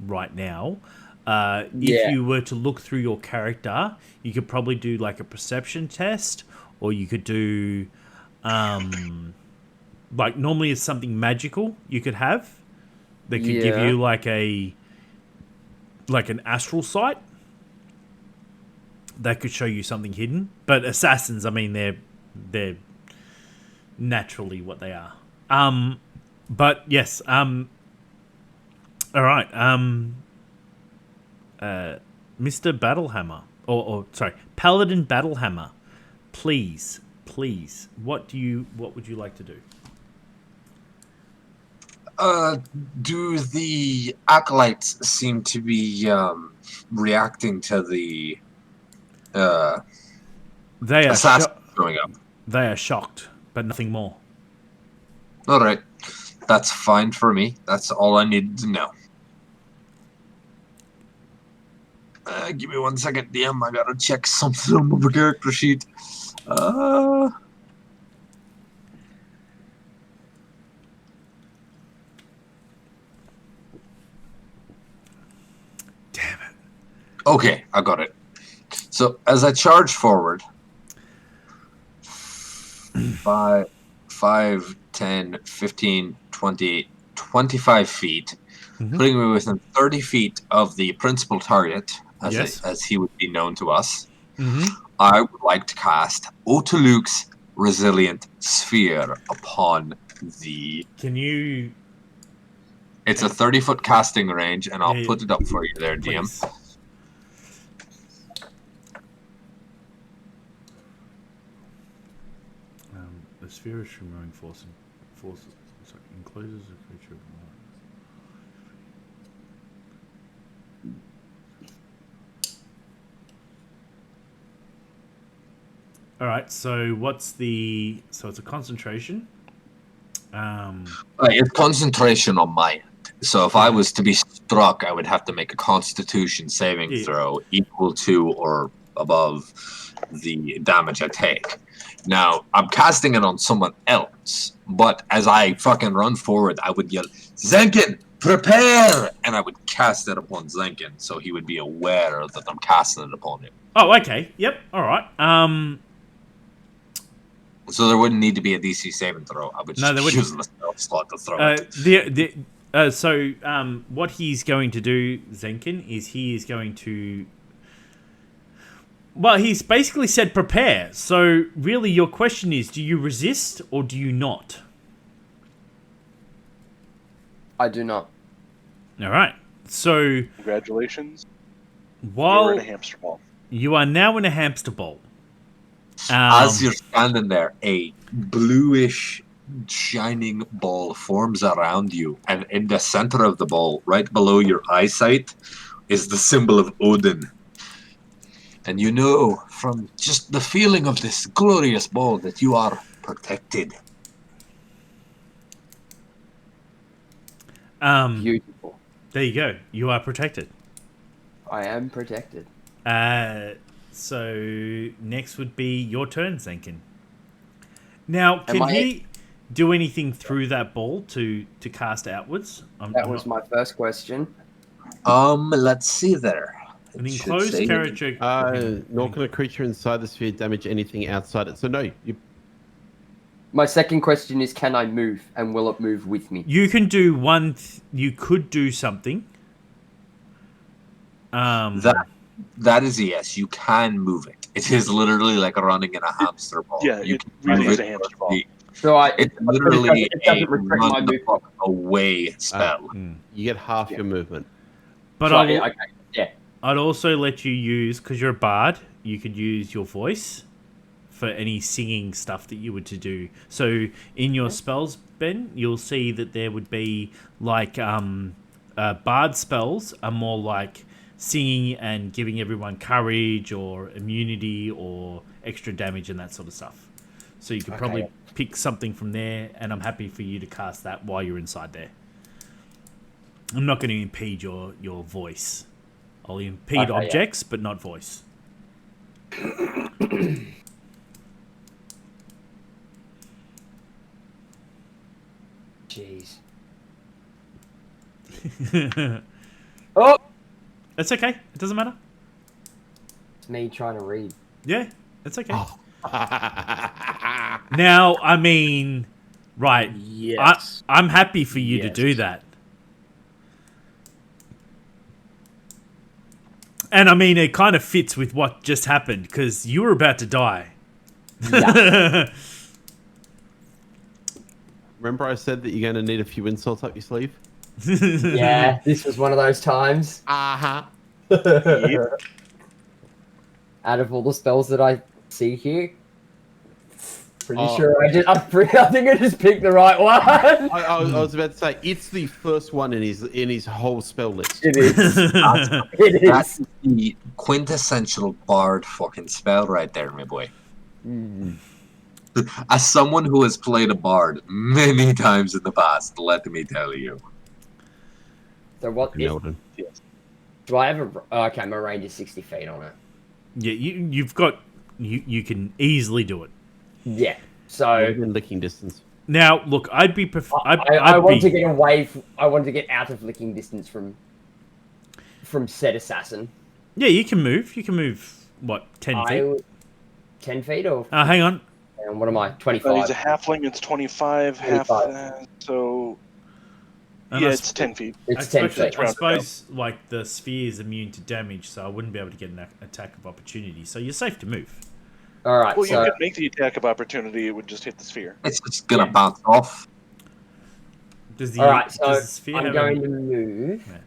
right now. If you were to look through your character, you could probably do like a perception test, or you could do like normally it's something magical you could have that could give you like an astral sight that could show you something hidden. But assassins, I mean, they're naturally what they are. But yes, all right. Mr. Battlehammer, or sorry, Paladin Battlehammer, please, what would you like to do? Do the acolytes seem to be reacting to the They are assassin showing up? They are shocked, but nothing more. All right, that's fine for me. That's all I needed to know. Give me 1 second, DM. I gotta check something on my character sheet. Damn it. Okay, I got it. So as I charge forward, 5, 10, 15, 20, 25 feet, putting me within 30 feet of the principal target, as he would be known to us. I would like to cast Otoluk's Resilient Sphere upon the... Can you... It's a 30-foot casting range, and I'll put it up for you there, DM. Please. The sphere is removing forces encloses a creature of All right, so what's the... So it's a concentration. It's concentration on my end. So if I was to be struck, I would have to make a Constitution saving throw equal to or above the damage I take. Now, I'm casting it on someone else, but as I fucking run forward, I would yell, Zenkin, prepare! And I would cast it upon Zenkin, so he would be aware that I'm casting it upon him. Oh, okay. Yep. All right. So there wouldn't need to be a DC saving throw. I would just use the spell slot to throw it. So what he's going to do, Zenkin, is he is going to... Well, he's basically said prepare. So really your question is, do you resist or do you not? I do not. All right. So... Congratulations. While You're in a hamster ball. You are now in a hamster ball. As you're standing there, a bluish shining ball forms around you, and in the center of the ball, right below your eyesight, is the symbol of Odin. And you know from just the feeling of this glorious ball that you are protected. Beautiful. There you go. You are protected. I am protected. So next would be your turn, Zenkin. Now, Am can I- he do anything through that ball to cast outwards? That was my first question. Let's see there. An It should enclosed say- character. Nor can a creature inside the sphere damage anything outside it. So no, you My second question is, can I move, and will it move with me? You can do one. You could do something. That is a yes. You can move it. It is literally like running in a hamster ball. Yeah, you it can really move is it, a hamster but ball. So It's literally it doesn't a restrict my run the movement. fuck away spell. you get half your movement. But So I will, yeah. I'd also let you use, because you're a bard, you could use your voice for any singing stuff that you were to do. So in your spells, Ben, you'll see that there would be like bard spells are more like singing and giving everyone courage or immunity or extra damage and that sort of stuff. So you could probably pick something from there, and I'm happy for you to cast that while you're inside there. I'm not going to impede your voice. I'll impede objects, but not voice. Jeez. Oh! That's okay. It doesn't matter. It's me trying to read. Yeah, it's okay. Now, I mean, right. Yes. I'm happy for you to Yes. do that. And I mean, it kind of fits with what just happened, because you were about to die. Yeah. Remember I said that you're going to need a few insults up your sleeve? Yeah, this was one of those times. Uh-huh. Out of all the spells that I see here, pretty Oh. sure I think I just picked the right one. I was about to say, it's the first one in his whole spell list. It is. It That's is. the quintessential bard fucking spell right there, my boy. As someone who has played a bard many times in the past, let me tell you. So what? Melton. Do I have a? Okay, my range is 60 feet on it. Yeah, you've got... You can easily do it. Yeah. So In licking distance. Now, look, I'd be... I want to get away. I want to get out of licking distance from said assassin. Yeah, you can move. You can move, what, 10 feet? 10 feet or? Hang on. And what am I? He's 25. a halfling. It's 25. 25. So And yeah, I it's 10 feet. It's 10 feet. I suppose, like, the sphere is immune to damage, so I wouldn't be able to get an attack of opportunity. So you're safe to move. All right. Well, so you could make the attack of opportunity. It would just hit the sphere. It's just gonna bounce off. Does the, all right. does So the sphere I'm have going any- to move. Yeah.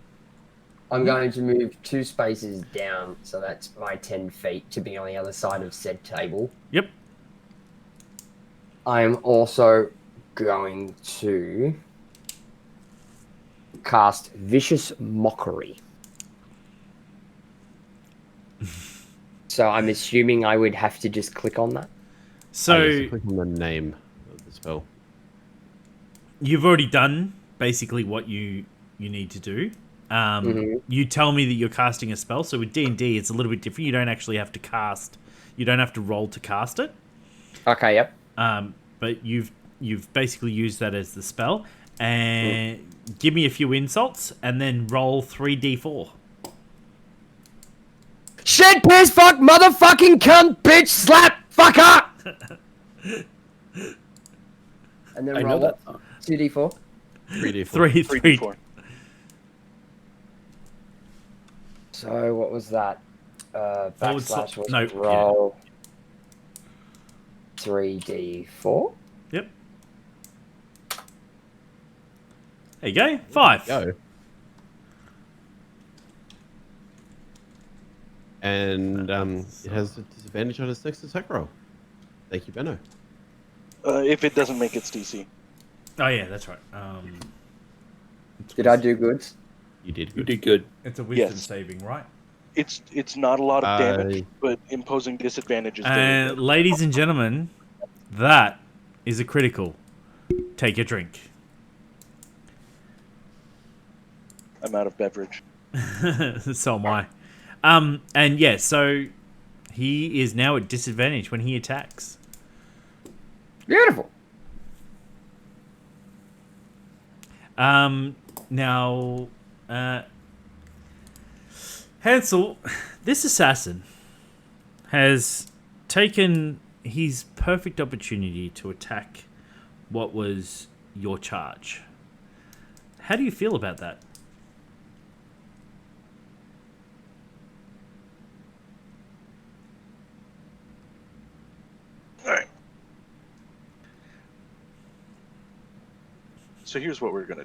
I'm going to move 2 spaces down, so that's my 10 feet to be on the other side of said table. Yep. I am also going to cast Vicious Mockery. So I'm assuming I would have to just click on that. So Click on the name of the spell. you've already done basically what you need to do. You tell me that you're casting a spell. So with D&D, it's a little bit different. You don't actually have to cast. You don't have to roll to cast it. Okay, yep. But you've basically used that as the spell. And give me a few insults, and then roll 3d4. Shit, piss, fuck, motherfucking cunt, bitch, slap, fucker! And then I know roll that what? song. 2d4. 3d4. 3d4. So what was that? Backslash was no, roll 3d4. Yep. There you go. 5. Go. And it has a disadvantage on its next attack roll. Thank you, Benno. If it doesn't make its DC. Oh yeah, that's right. Did I do good? You did You good. did good. It's a wisdom Yes. saving, right? It's not a lot of damage, but imposing disadvantages. And ladies and gentlemen, that is a critical. Take a drink. I'm out of beverage. So am I. And yeah, so he is now at disadvantage when he attacks. Beautiful. Now, Hansel, this assassin has taken his perfect opportunity to attack what was your charge. How do you feel about that? All right. So here's what we're gonna.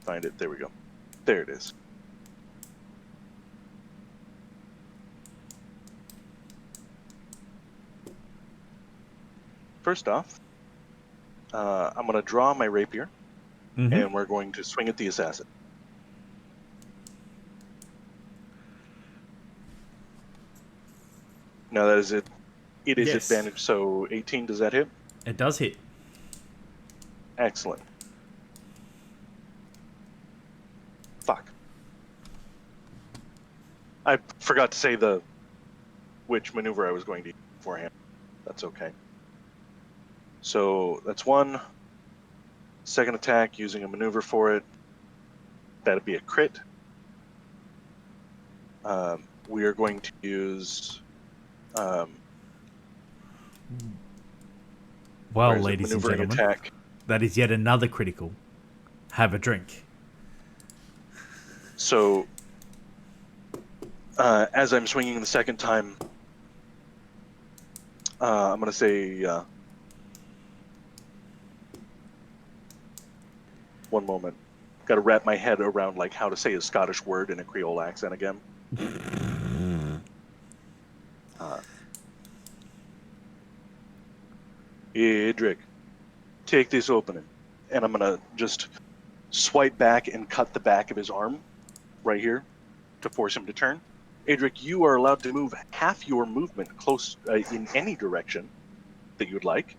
Find it. There we go. There it is. First off, I'm going to draw my rapier, and we're going to swing at the assassin. Now that is it. It is Yes. advantage, so 18, does that hit? It does hit. Excellent. Fuck. I forgot to say which maneuver I was going to use beforehand. That's okay. So that's one. Second attack using a maneuver for it. That'd be a crit. We are going to use. Well, where is it? ladies and Maneuvering gentlemen, attack. that is yet another critical. Have a drink. So, as I'm swinging the second time, I'm going to say, one moment. Got to wrap my head around like how to say a Scottish word in a Creole accent again. Edric, take this opening. And I'm going to just swipe back and cut the back of his arm right here to force him to turn. Edric, you are allowed to move half your movement close in any direction that you'd like.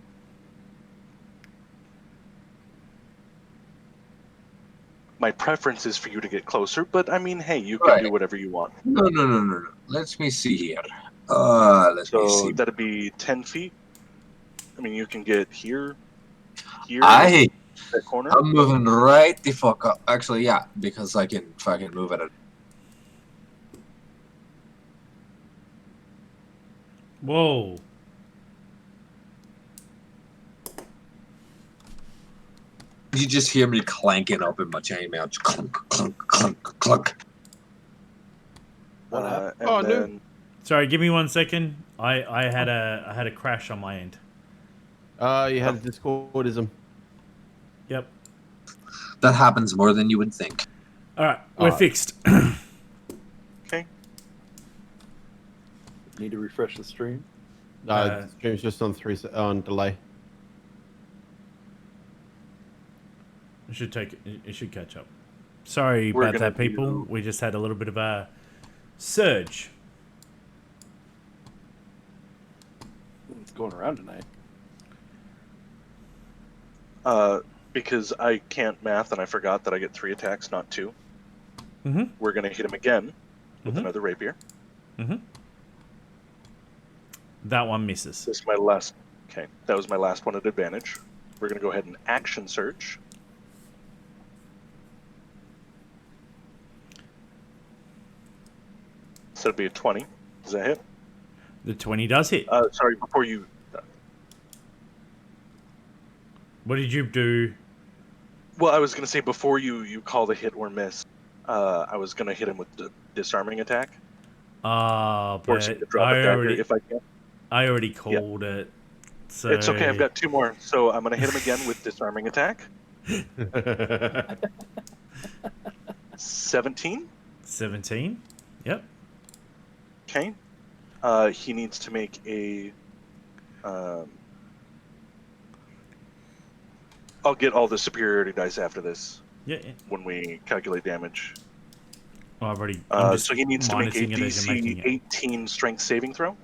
My preference is for you to get closer, but I mean, hey, you can do whatever you want. No. Let me see here. Let me So see. that'd be 10 feet. I mean, you can get here, I'm that corner. moving right the fuck up. Actually, yeah, because I can fucking move at it. Whoa. You just hear me clanking up in my chainmail. Clunk, clunk, clunk, clunk. And Oh, no. then Sorry, give me 1 second. I had a crash on my end. You had Discordism. Yep. That happens more than you would think. All right, we're fixed. okay. Need to refresh the stream. The stream's just on delay. It should catch up. Sorry We're about gonna that, people. We just had a little bit of a surge. What's going around tonight? Because I can't math and I forgot that I get 3 attacks, not 2. We're going to hit him again with another rapier. That one misses. This is my last. Okay, that was my last one at advantage. We're going to go ahead and action search. So it'd be a 20. Does that hit? The 20 does hit. Sorry, before you. What did you do? Well, I was going to say before you call the hit or miss, I was going to hit him with the disarming attack. Force him to But drop it down here if I can. I already called it. So It's okay, I've got 2 more. So I'm going to hit him again with disarming attack. 17. 17. Yep. Okay. He needs to make a. I'll get all the superiority dice after this. Yeah. When we calculate damage. Oh, I've already. I'm just So he needs to make a minusing it as you're making DC it. 18 strength saving throw.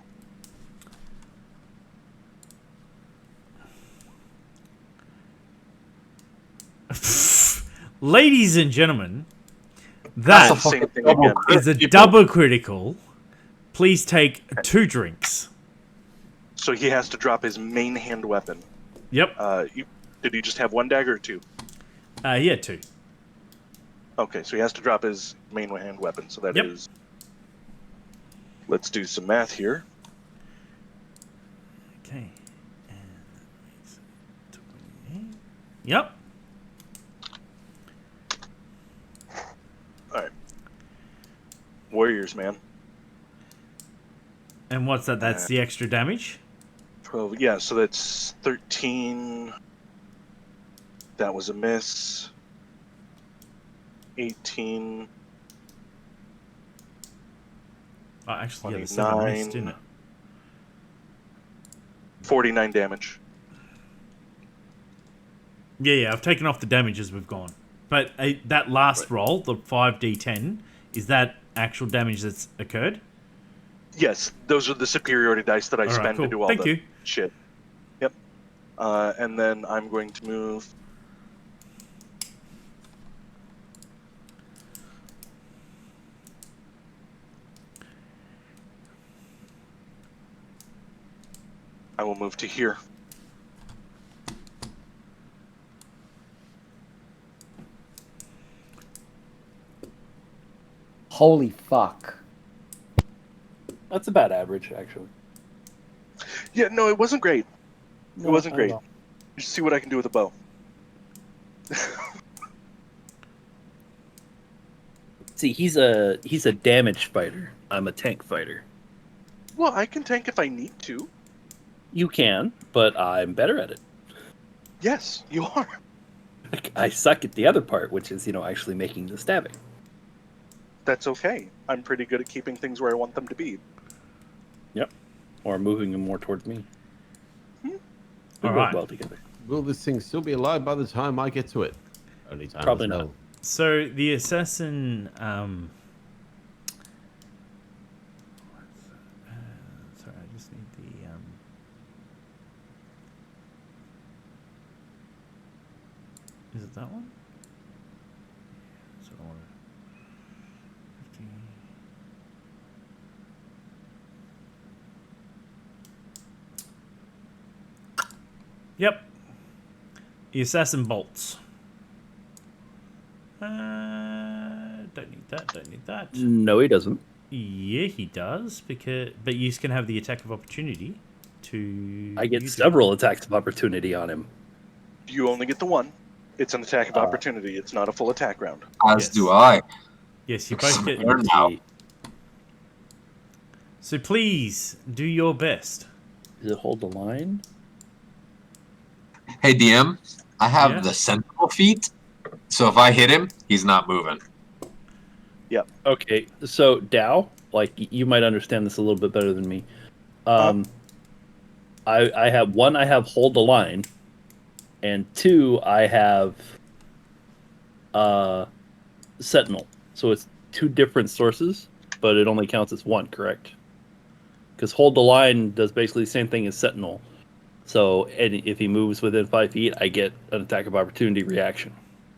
Ladies and gentlemen, That's that a fucking Same thing double again. crit, is a people. double critical. Please take 2 drinks. So he has to drop his main hand weapon. Yep. Did he just have 1 dagger or 2? Yeah, 2. Okay, so he has to drop his main hand weapon. So that is. Yep. Let's do some math here. Okay. And that makes 28. Yep. All right. Warriors, man. And what's that? That's the extra damage? 12. Yeah, so that's 13. That was a miss. 18. Oh, actually, yeah, the 7 missed, didn't it? 49 damage. Yeah, I've taken off the damage as we've gone. But that last roll, the 5d10, is that actual damage that's occurred? Yes, those are the superiority dice that I All right, spend cool. to do all Thank the you. shit. Yep. And then I'm going to move. I will move to here. Holy fuck. That's about average, actually. Yeah, no, it wasn't great. No, it wasn't not at great. all. Just see what I can do with a bow. See, he's a damage fighter. I'm a tank fighter. Well, I can tank if I need to. You can, but I'm better at it. Yes, you are. I suck at the other part, which is, actually making the stabbing. That's okay. I'm pretty good at keeping things where I want them to be. Yep. Or moving them more towards me. We All work right. well together. Will this thing still be alive by the time I get to it? Only time Probably will not. tell. So the assassin, sorry, I just need the is it that one? So I want 50. Yep. The assassin bolts. Don't need that, don't need that. No, he doesn't. Yeah, he does, but you can have the attack of opportunity to... I get use it. several attacks of opportunity on him. You only get the one. It's an attack of opportunity. It's not a full attack round. As Yes. do I. Yes, you both get... Learn now. So please, do your best. Does it hold the line? Hey, DM, I have Yeah? the sentinel feat, so if I hit him, he's not moving. Okay, so Dow, you might understand this a little bit better than me. I have one, I have hold the line, and 2, I have Sentinel. So it's 2 different sources, but it only counts as 1, correct? Because hold the line does basically the same thing as Sentinel. So if he moves within 5 feet, I get an attack of opportunity reaction.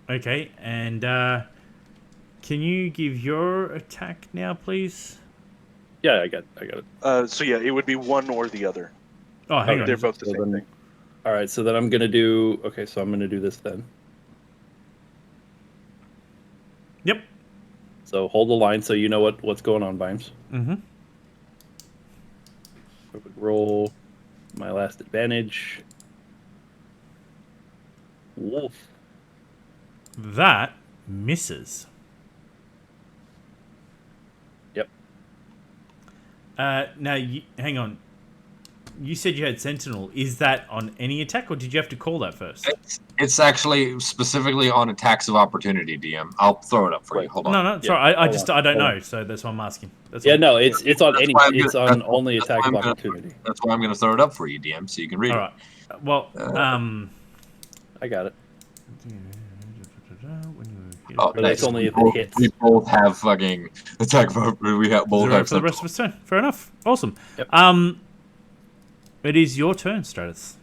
Okay, and can you give your attack now, please? Yeah, I got it. So yeah, it would be one or the other. Oh, hang on. They're both the So same then- thing. All right, so then I'm gonna do. Okay, so I'm gonna do this then. Yep. So hold the line, so you know what's going on, Vimes. Mm-hmm. Quick roll. My last advantage. Wolf. That misses. Yep. Now, hang on. You said you had Sentinel. Is that on any attack, or did you have to call that first? It's actually specifically on attacks of opportunity, DM. I'll throw it up for you. Hold on. No, sorry. I don't Hold know, on. so that's why I'm asking. That's Yeah, all. no, it's on That's any. why I'm It's gonna- on that's- only that's attack why of I'm gonna- opportunity. That's why I'm going to throw it up for you, DM, so you can read All it. right. Well, I got it. when you Oh, But nice. that's only if We it both- hits. We both have fucking attack. We have both 0 have for the rest of his turn. Fair enough. Awesome. Yep. It is your turn, Stratus.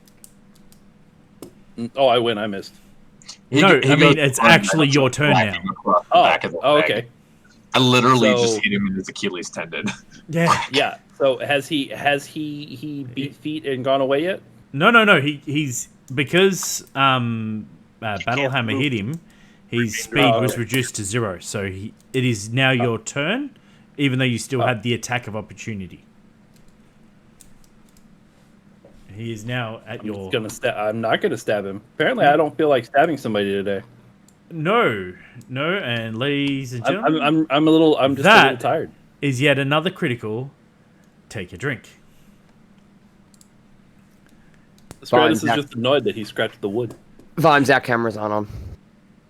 Oh, I win. I missed. No, I mean, goes it's on actually and your just turn whack now. him across the Oh, back of the oh leg. okay. I literally So- just hit him in his Achilles tendon. Yeah. Yeah. So has he beat feet and gone away yet? No. He's because Battlehammer move. hit him. His speed Oh, was okay. reduced to 0. So it is now your turn, even though you still had the attack of opportunity. He is now at your. I'm not gonna stab him. Apparently, I don't feel like stabbing somebody today. No, and ladies and gentlemen, I'm a little. I'm just a That- little tired. is yet another critical. Take a drink. Stratus is Zach. just annoyed that he scratched the wood. Vimes, our cameras aren't on.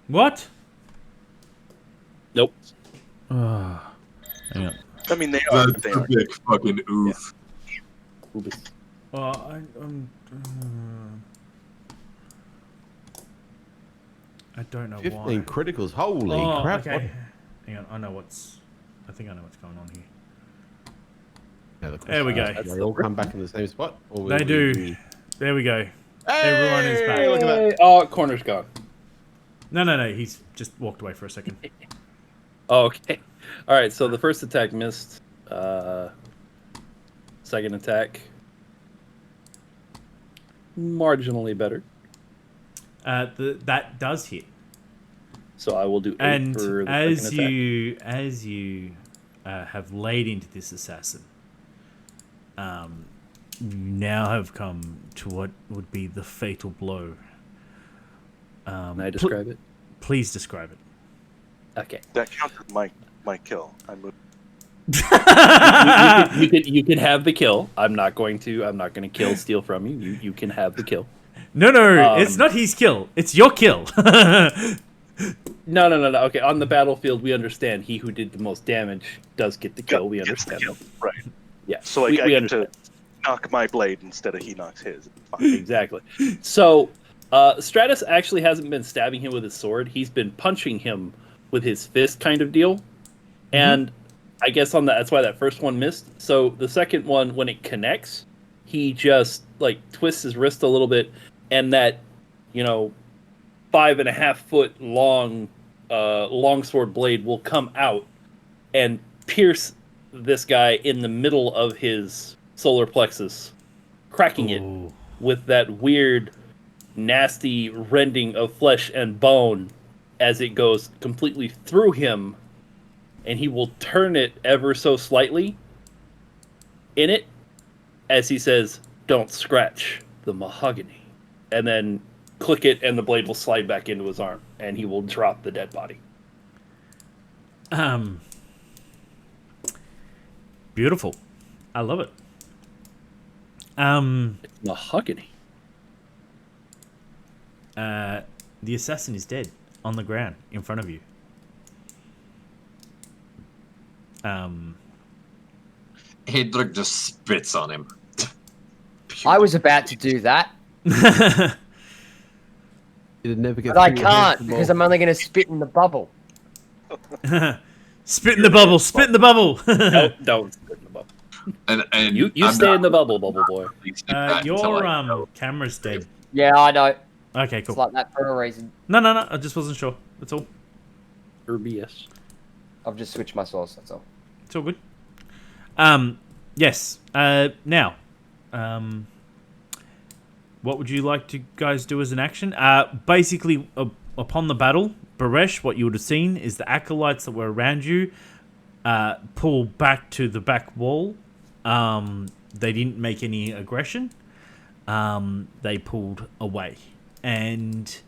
What? Nope. Hang on. I mean, they are. That's They a are. big fucking oof. I don't know 15 why. criticals. Holy Oh, crap. okay. Hang on, I think I know what's going on here. Yeah, the There we go. question is, they all come back in the same spot? Or will They we do. be- There we go. Hey, Everyone is back. Look at that. Oh, corner's gone. No. He's just walked away for a second. Oh, okay. All right. So the first attack missed. Second attack marginally better. That does hit. So I will do 8 And for the as second attack. you have laid into this assassin, you now have come to what would be the fatal blow. Can I describe it? Please describe it. Okay. That counted my kill. I moved. You can have the kill. I'm not going to kill steal from you. You can have the kill. No, it's not his kill. It's your kill. No. Okay, on the battlefield, we understand he who did the most damage does get the kill. We Gets the understand. kill. Right. Yeah. So like we I get understand. to knock my blade instead of he knocks his. Fine. Exactly. So, Stratus actually hasn't been stabbing him with his sword. He's been punching him with his fist, kind of deal. And I guess that's why that first one missed. So the second one, when it connects, he just like twists his wrist a little bit, and that 5.5 foot long longsword blade will come out and pierce this guy in the middle of his solar plexus, cracking it Ooh. with that weird, nasty rending of flesh and bone as it goes completely through him, and he will turn it ever so slightly in it as he says, "Don't scratch the mahogany," and then click it, and the blade will slide back into his arm, and he will drop the dead body. Beautiful. I love it. It's mahogany. The assassin is dead on the ground in front of you. Hedrick just spits on him. I was about to do that, It'd never get but I through your head can't from because all- I'm only going to spit in the bubble. Spit in the bubble. Spit in the bubble. Don't spit in the bubble. And You I'm stay not in the bubble, bubble boy. releasing that until Your I know. camera's dead. Yeah, I know. Okay, It's cool. like that for a reason. No. I just wasn't sure. That's all. Or BS. I've just switched my source, that's all. It's all good. Yes. Now, what would you like to guys do as an action? Basically, upon the battle, Baresh, what you would have seen is the acolytes that were around you pull back to the back wall. They didn't make any aggression. They pulled away and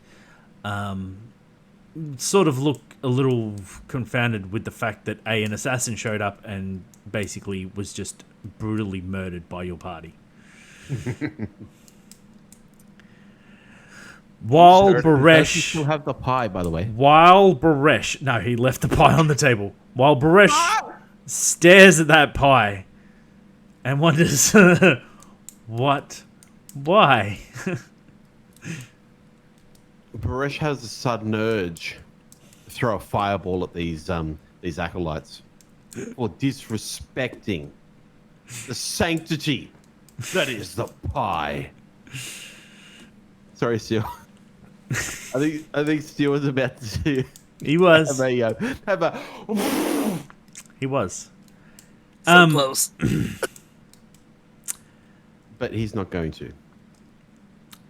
sort of look a little confounded with the fact that an assassin showed up and basically was just brutally murdered by your party. While Does he Baresh, still have the pie, by the way? no, he left the pie on the table. While Baresh stares at that pie and wonders, why? Baresh has a sudden urge throw a fireball at these acolytes for disrespecting the sanctity that is the pie. Sorry, Steel. I think Steel was about to. He was. Have a. He was. So close. But he's not going to.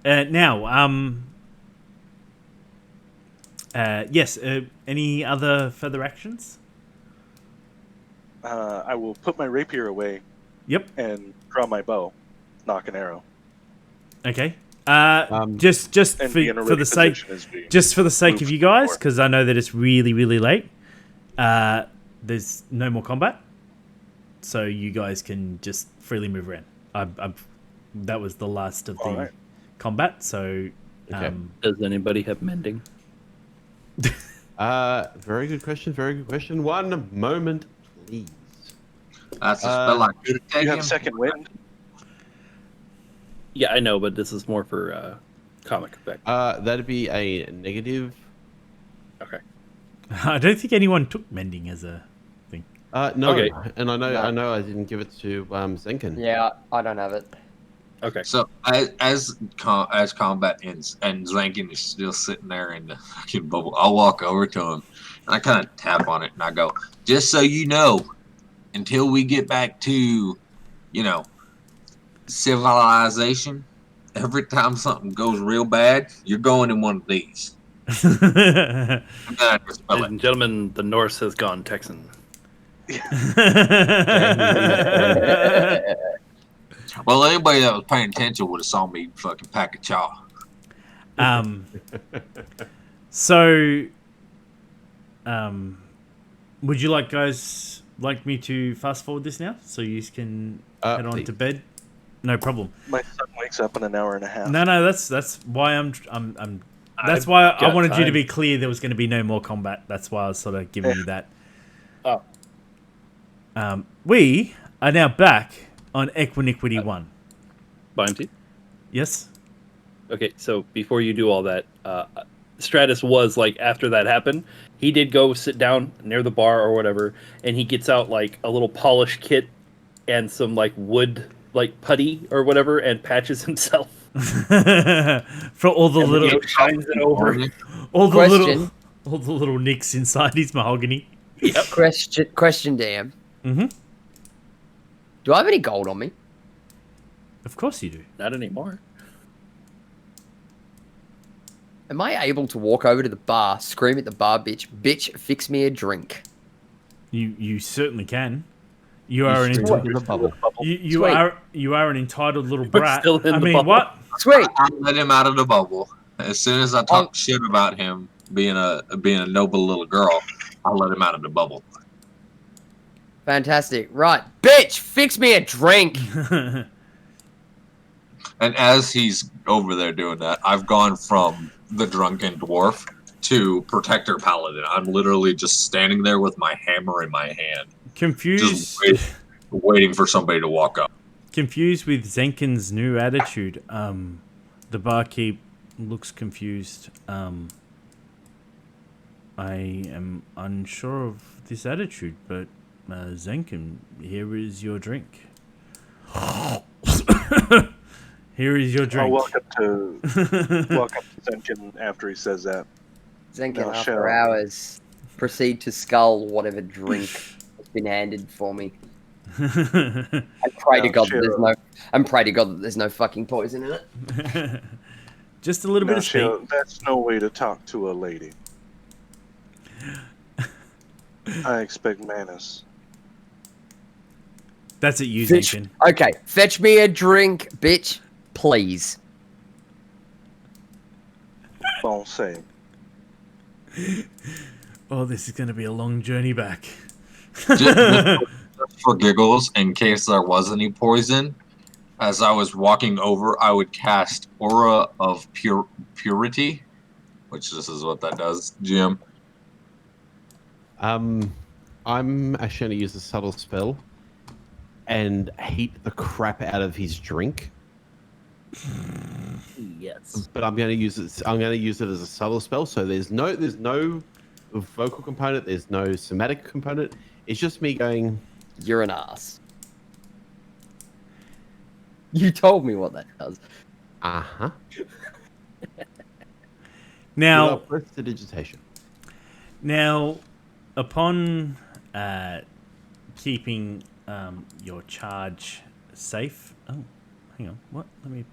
Now, yes. Any other further actions? I will put my rapier away. Yep. And draw my bow, knock an arrow. Okay. Just And for be in a the ready sake, position as we just for the sake move of you guys, forward. because I know that it's really, really late. There's no more combat, so you guys can just freely move around. That was the last of the All right. combat. So, Okay. Does anybody have mending? Very good question. Very good question. One moment, please. That's a spell I could have You taken. have second wind. Yeah, I know, but this is more for comic effect. That'd be a negative. Okay. I don't think anyone took mending as a thing. No, Okay. and I No. know I didn't give it to Zenkin. Yeah, I don't have it. Okay. So as combat ends and Zankin is still sitting there in the fucking bubble, I'll walk over to him and I kind of tap on it and I go, "Just so you know, until we get back to, civilization, every time something goes real bad, you're going in one of these." And then I just spell Ladies it. and gentlemen, the Norse has gone Texan. Well, anybody that was paying attention would have saw me fucking pack a chaw. So, would you like me to fast forward this now so you can head on Please. to bed? No problem. My son wakes up in an hour and a half. No, that's why that's why I got wanted you to time. be clear there was going to be no more combat. That's why I was sort of giving you that. Oh. We are now back on Equiniquity 1. Vimesy? Yes? Okay, so before you do all that, Stratus was like, after that happened, he did go sit down near the bar or whatever, and he gets out like a little polish kit and some like wood like putty or whatever and patches himself. For all the And little then he shines it over. all the Question. little nicks inside his mahogany. Yep. Question, Dan. Mm-hmm. Do I have any gold on me? Of course you do. Not anymore. Am I able to walk over to the bar, scream at the bar, bitch, fix me a drink? You certainly can. You are an scream entitled, in the bubble. you Sweet. are an entitled little We're brat. still in I the mean, bubble. what? Sweet. I let him out of the bubble. As soon as I talk shit about him being a noble little girl, I let him out of the bubble. Fantastic. Right. Bitch, fix me a drink. And as he's over there doing that, I've gone from the drunken dwarf to protector paladin. I'm literally just standing there with my hammer in my hand, Confused. just waiting for somebody to walk up. Confused with Zenkin's new attitude. The barkeep looks confused. I am unsure of this attitude, but Zenkin, here is your drink. Here is your I'll drink. walk up to Zenkin after he says that. Zenkin, No, after sure. hours, proceed to scull whatever drink has been handed for me. And pray to No, God sure. that there's no fucking poison in it. Just a little bit No, of speed. Shale, that's no way to talk to a lady. I expect manners. That's it, you, Fetch, Zenkin. okay, fetch me a drink, bitch, please. Don't say. Oh, this is going to be a long journey back. Just for giggles, in case there was any poison, as I was walking over, I would cast Aura of Purity, which this is what that does, Jim. I'm actually going to use a subtle spell and heat the crap out of his drink. Yes. But I'm going to use it. I'm going to use it as a subtle spell. So there's no vocal component. There's no somatic component. It's just me going, You're an ass. You told me what that does. uh-huh. Now, Prestidigitation. Now, upon keeping your charge safe. Oh, hang on. What? Let me.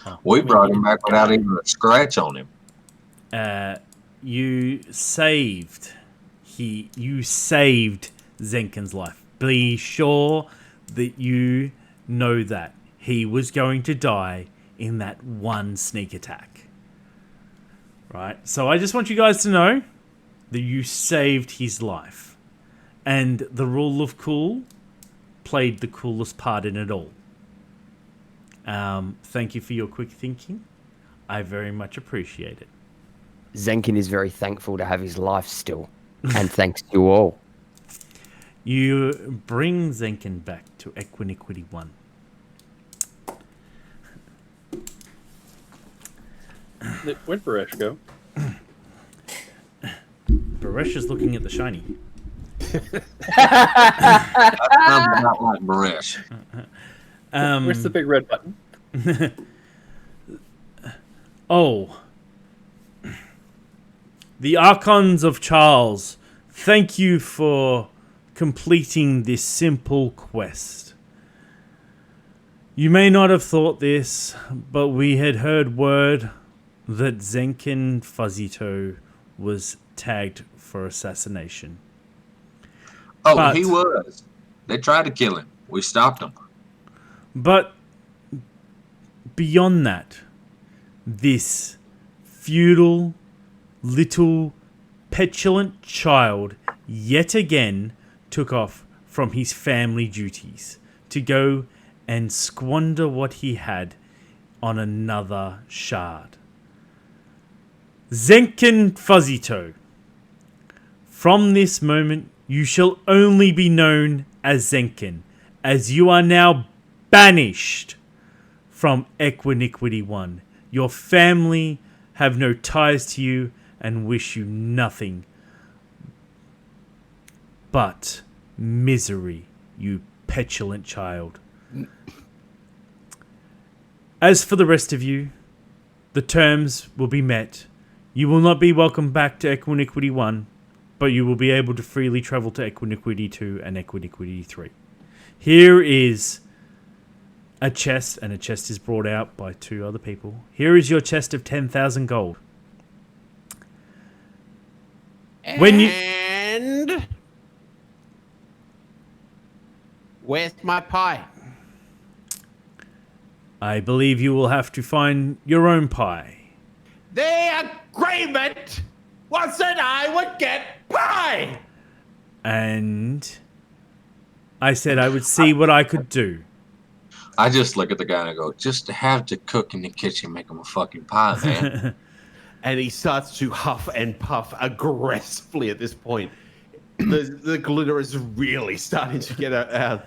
Oh, We let me brought get him it back without going. even a scratch on him. You saved. You saved Zenkin's life. Be sure that you know that he was going to die in that one sneak attack. Right? So I just want you guys to know that you saved his life. And the rule of cool played the coolest part in it all. Thank you for your quick thinking. I very much appreciate it. Zenkin is very thankful to have his life still. And thanks to you all. You bring Zenkin back to Equiniquity 1. Where'd Baresh go? Baresh is looking at the shiny. I'm not like Baresh. Where's the big red button? Oh. The Archons of Charles, thank you for completing this simple quest. You may not have thought this, but we had heard word that Zenkin Fuzzito was tagged for assassination. Oh, But- he was. They tried to kill him. We stopped him. But beyond that, this feudal, little, petulant child yet again took off from his family duties to go and squander what he had on another shard. Zenkin Fuzzito, from this moment you shall only be known as Zenkin, as you are now banished from Equiniquity 1. Your family have no ties to you and wish you nothing but misery, you petulant child. As for the rest of you, the terms will be met. You will not be welcomed back to Equiniquity 1, but you will be able to freely travel to Equiniquity 2 and Equiniquity 3. Here is a chest, and a chest is brought out by two other people. Here is your chest of 10,000 gold. When you... And where's my pie? I believe you will have to find your own pie. The agreement was that I would get pie. And I said I would see what I could do. I just look at the guy and I go, just to have to cook in the kitchen, make him a fucking pie, man. and he starts to huff and puff aggressively at this point. The glitter is really starting to get out.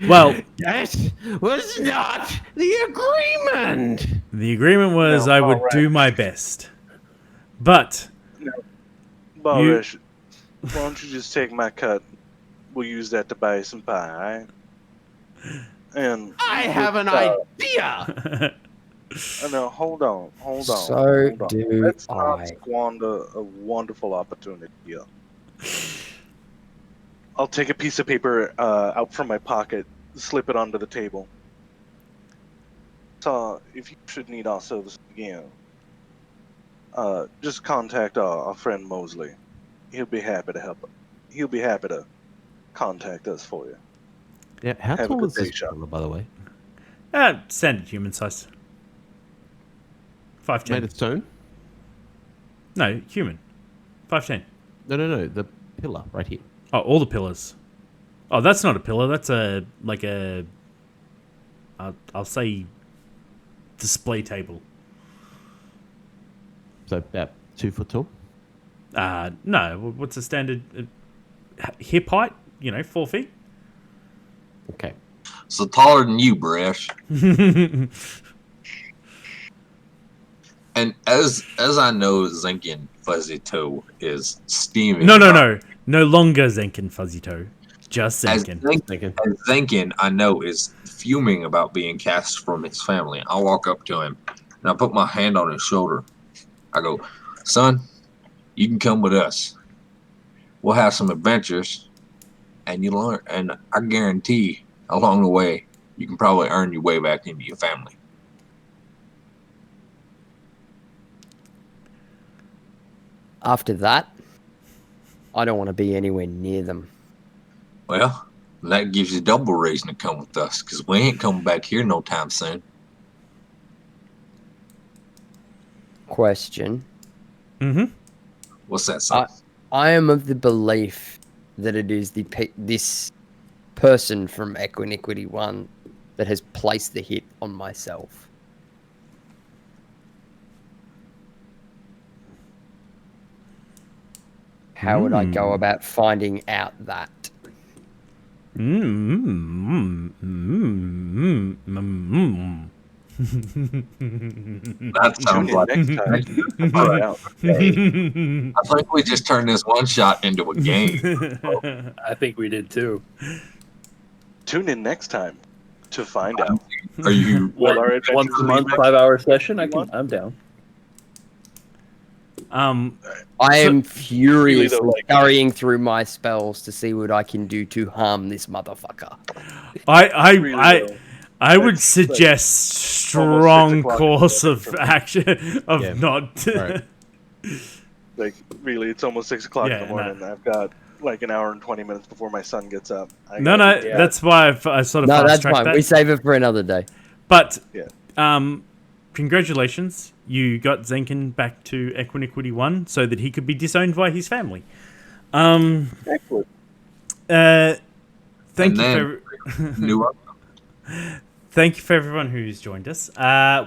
Well, That was not the agreement. the agreement was I would do my best. But Barish, why don't you just take my cut? We'll use that to buy some pie, alright? And I have an idea. No, hold on. So do Let's not I. squander a wonderful opportunity here. I'll take a piece of paper out from my pocket, slip it onto the table. So, if you should need our service again, just contact our friend Mosley. He'll be happy to help. He'll be happy to contact us for you. Yeah, how Have a tall good is this day, Sean. fella, by the way? standard human size. Made 5'10". of stone? No, human. 5'10". No. The pillar right here. Oh, all the pillars. Oh, that's not a pillar. That's I'll say display table. So about 2 foot tall. No. What's the standard hip height? 4 feet. Okay. So taller than you, Bresh. And as I know Zenkin Fuzzy Toe is steaming. No. No longer Zenkin Fuzzy Toe. Just As Zenkin. Zenkin, I know, is fuming about being cast from his family. I walk up to him and I put my hand on his shoulder. I go, son, you can come with us. We'll have some adventures, and you learn. And I guarantee, along the way, you can probably earn your way back into your family. After that, I don't want to be anywhere near them. Well, that gives you double reason to come with us, because we ain't coming back here no time soon. Question. Mm-hmm. What's that, son? I am of the belief that it is this person from Equiniquity 1 that has placed the hit on myself. How would I go about finding out that? That sounds like next time. All right. I think we just turned this one shot into a game. I think we did too. Tune in next time to find out. Are you Will our adventures Once a lead month, back- 5-hour session. I'm down. I am furiously though, like- scurrying through my spells to see what I can do to harm this motherfucker. I would It's suggest almost strong 6 o'clock course in the of morning for me. action of Yeah. not. Right. Like, really, it's almost 6 o'clock Yeah, in the morning. And I've got like an hour and 20 minutes before my son gets up. No, that's why I sort of No, that's fast-tracked fine. that. We save it for another day. But Yeah. congratulations, you got Zenkin back to Equiniquity 1 so that he could be disowned by his family. Excellent. Thank And you then- for New up. thank you for everyone who's joined us.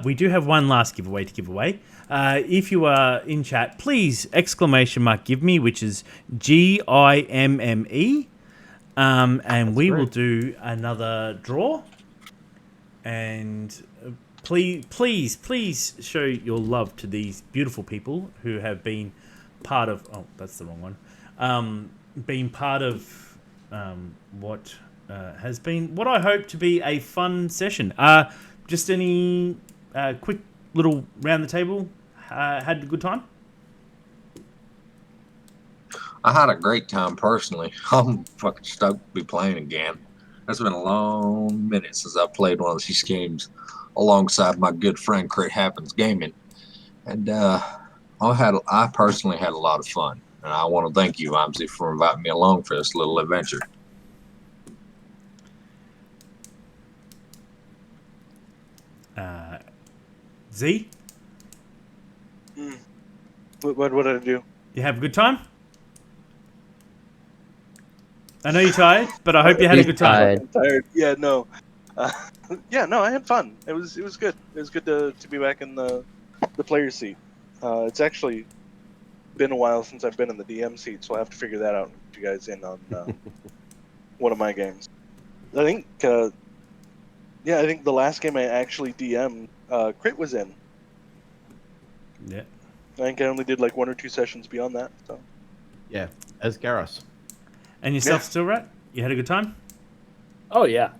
We do have one last giveaway to give away. If you are in chat, please give me, which is GIMME, and we will do another draw. And please show your love to these beautiful people who have been part of. Oh, that's the wrong one. Been part of what has been what I hope to be a fun session. Just any quick little round the table. Had a good time. I had a great time personally. I'm fucking stoked to be playing again. It's been a long minute since I played one of these games alongside my good friend Crit Happens Gaming, and I personally had a lot of fun. And I want to thank you, Vimesy, for inviting me along for this little adventure. Z, What did I do? you have a good time? I know you're tired, but I hope you had a good time. I'm tired. Yeah, no. No, I had fun. It was good. It was good to be back in the player seat. It's actually been a while since I've been in the DM seat, so I'll have to figure that out and get you guys in on one of my games. I think the last game I actually DM'd, Crit was in. Yeah. I think I only did like 1 or 2 sessions beyond that. So Yeah, as Garrus. And yourself, Still Rat? You had a good time? Oh yeah.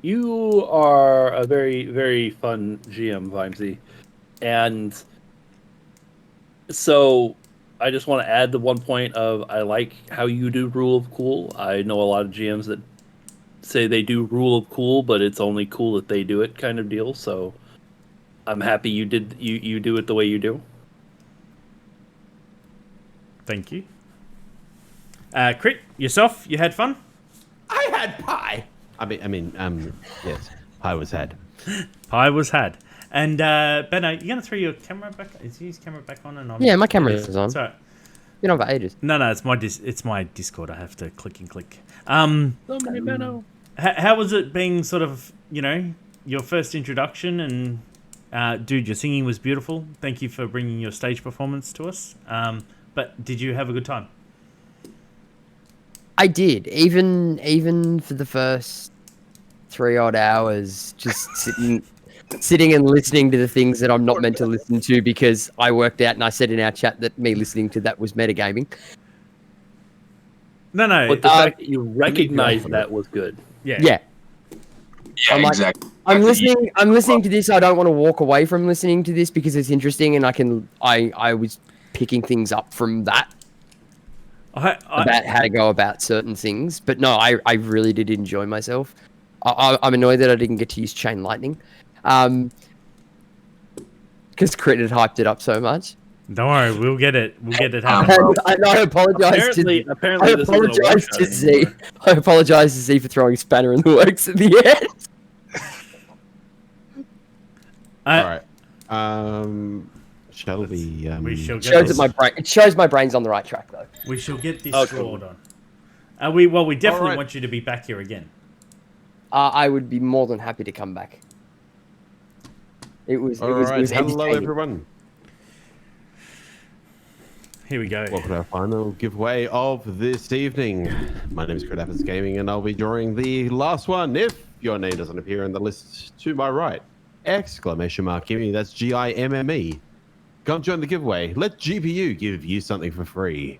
You are a very, very fun GM, Vimesy. And so I just want to add the one point of I like how you do Rule of Cool. I know a lot of GMs that say they do Rule of Cool, but it's only cool that they do it kind of deal. So I'm happy you do it the way you do. Thank you. Crit, yourself, you had fun? I had pie. Yes, pie was had. Pie was had. And Benno, you gonna throw your camera back? Is his camera back on? And on? Yeah, my camera is on. Sorry. Been on for ages. No, it's my Discord. I have to click and click. Somebody Benno. How was it being sort of your first introduction? And dude, your singing was beautiful. Thank you for bringing your stage performance to us. But did you have a good time? I did. Even for the first 3 odd hours, just sitting sitting and listening to the things that I'm not meant to listen to because I worked out and I said in our chat that me listening to that was metagaming. No. But the fact that you recognized that was good. Yeah. Yeah. Yeah, I'm like, exactly. I'm listening to this. I don't want to walk away from listening to this because it's interesting and I was picking things up from that. About how to go about certain things. But no, I really did enjoy myself. I'm annoyed that I didn't get to use Chain Lightning. Because Crit had hyped it up so much. Don't worry, we'll get it. We'll get it And happening. I apologize to Z. I apologize to Z for throwing a spanner in the works at the end. All right. Shall we? We shall get Shows this. that it shows my brain's on the right track though. We shall get this Oh, scored on. We definitely All right. want you to be back here again. I would be more than happy to come back. It was Hello, entertaining. everyone. Here we go. Welcome to our final giveaway of this evening. My name is Crit Gaming, and I'll be drawing the last one. If your name doesn't appear in the list to my right, ! Gimme. That's GIMME. Come join the giveaway. Let GPU give you something for free.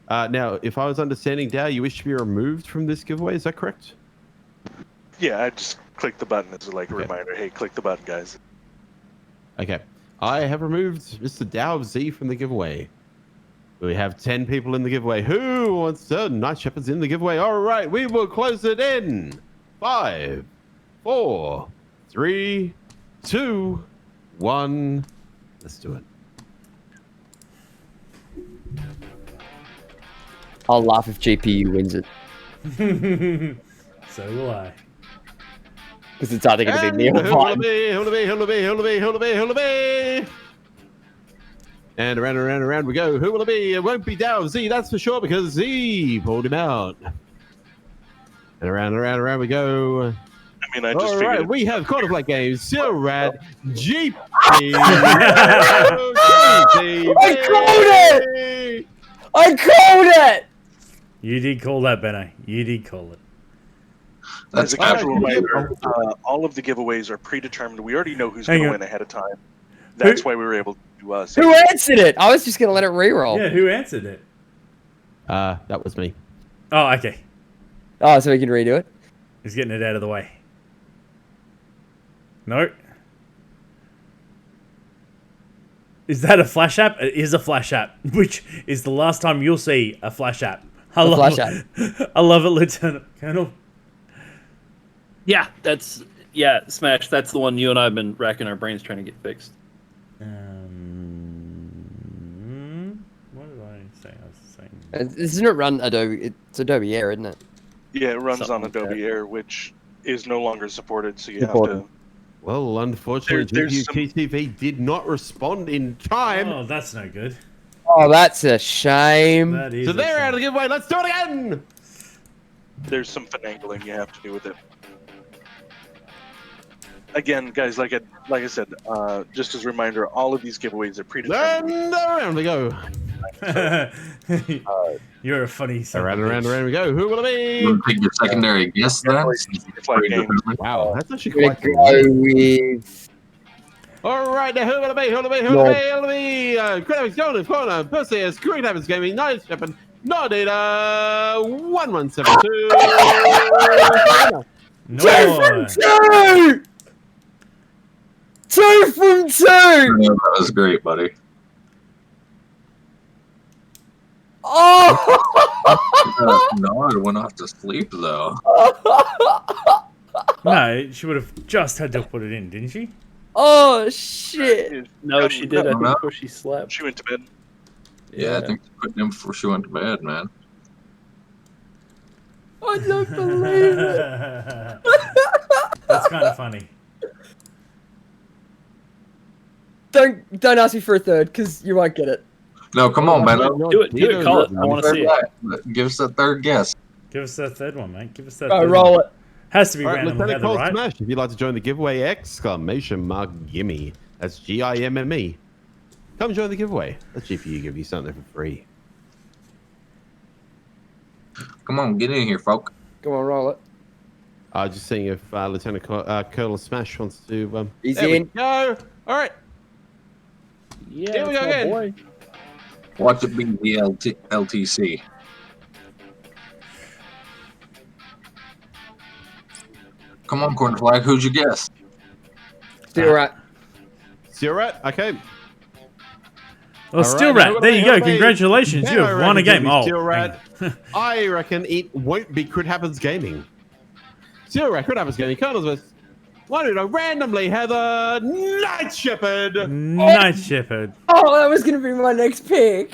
Now, if I was understanding, Dow, you wish to be removed from this giveaway. Is that correct? Yeah, I just click the button as a reminder. Hey, click the button, guys. Okay. I have removed Mr. Dow of Z from the giveaway. We have 10 people in the giveaway. Who wants to? Night Shepherd's in the giveaway. All right, we will close it in 5, 4, 3, 2, 1. Let's do it. I'll laugh if GPU wins it. So will I. Because it's either going to be me or mine. And around we go. Who will it be? It won't be Dow Z, that's for sure, because Z pulled him out. And around we go. I mean, I just All figured. right, we have Quarter Flight Games, Silrad, GP. I called it! I called it! You did call that, Benno. You did call it. As a casual reminder, all of the giveaways are predetermined. We already know who's going to win ahead of time. That's why we were able to say Who answered it? I was just going to let it re-roll. Yeah, who answered it? That was me. Oh, okay. Oh, so we can redo it? He's getting it out of the way. No. Is that a flash app? It is a flash app, which is the last time you'll see a flash app. I love it, Lieutenant Colonel. Yeah, Smash. That's the one you and I have been racking our brains trying to get fixed. What did I say? I was saying. Isn't it run Adobe? It's Adobe Air, isn't it? Yeah, it runs Something on like Adobe that. Air, which is no longer supported, so you have Supported. to. Well, unfortunately, There's GPU did not respond in time. Oh, that's no good. Oh, that's a shame. That is So a they're shame. out of the giveaway. Let's do it again. There's some finagling you have to do with it. Again, guys, like I said, just as a reminder, all of these giveaways are predetermined. And around we go. You're a funny son of a Around bitch. we go. Who will it You be? take your secondary guess then? Flight games. Wow, that's actually We're quite gonna go with... All right, now who will it be? Who will it be? Who will it be? Who will it be? Critics, Golden Corner, Perseus, Green Heavens Gaming, Night Shepherd, No Data, 1172. No. 2! 2 from 2! That was great, buddy. Oh! No, I went off to sleep though. No, she would have just had to put it in, didn't she? Oh, shit. No, she did. I think no. before she slept. She went to bed. Yeah, I think she put him before she went to bed, man. I don't believe it. That's kind of funny. Don't ask me for a third, because you won't get it. No, come on, man. Do it. Call it. I want to see it. Give us that third guess. Give us that third one, mate. Give us that. Go, third roll one. it. Has to be All right, random Lieutenant together, Cole right? Smash, if you'd like to join the giveaway, !Gimme. That's GIMME. Come join the giveaway. Let GPU give you something for free. Come on, get in here, folk. Go on, roll it. Just seeing if Lieutenant Colonel Smash wants to. He's there we in. go. All right. Yeah, Here we that's go my again. boy. Watch it be the LTC. Come on, Cornflag, who'd you guess? Steel Rat. Steel Rat. Okay. Well, All Steel right, Rat, there you go. Congratulations, Yeah, you I have won a reckon game. it'll be Oh, Steel hang Rat. I reckon it won't be Crit Happens Gaming. Steel Rat, Crit Happens Gaming. Colonel's with. Why did I randomly have a Night Shepherd? Night Shepherd. Oh, that was going to be my next pick.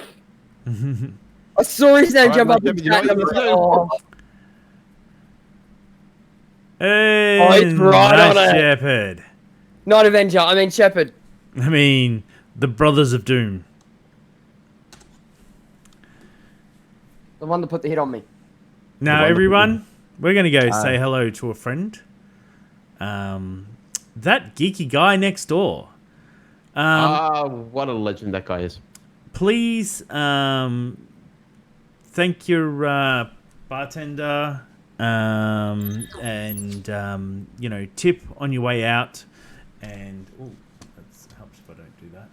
I saw his name All right, jump up Night and Shepherd, you know chat. what you need to do? Hey, it's right Night on it. Shepherd. Not Avenger, I mean Shepherd. I mean, the Brothers of Doom. The one that put the hit on me. Now, wonderful everyone, we're going to go say hello to a friend. That geeky guy next door. What a legend that guy is. Please thank your bartender and, you know, tip on your way out. And, oh, that helps if I don't do that.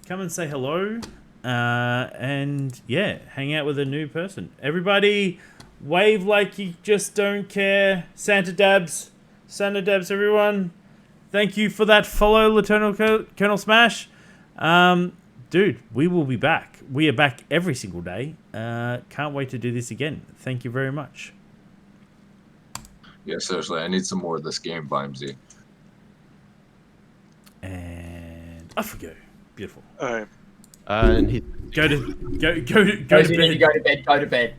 Come and say hello. And, yeah, hang out with a new person. Everybody, wave like you just don't care. Santa Dabs. Santa Dabs, everyone. Thank you for that follow, Lieutenant Colonel Smash. Dude, we will be back. We are back every single day. Can't wait to do this again. Thank you very much. Yeah, seriously, I need some more of this game, Vimesy. And off we go. Beautiful. All right. And he, Go to bed. Go to bed, go to bed.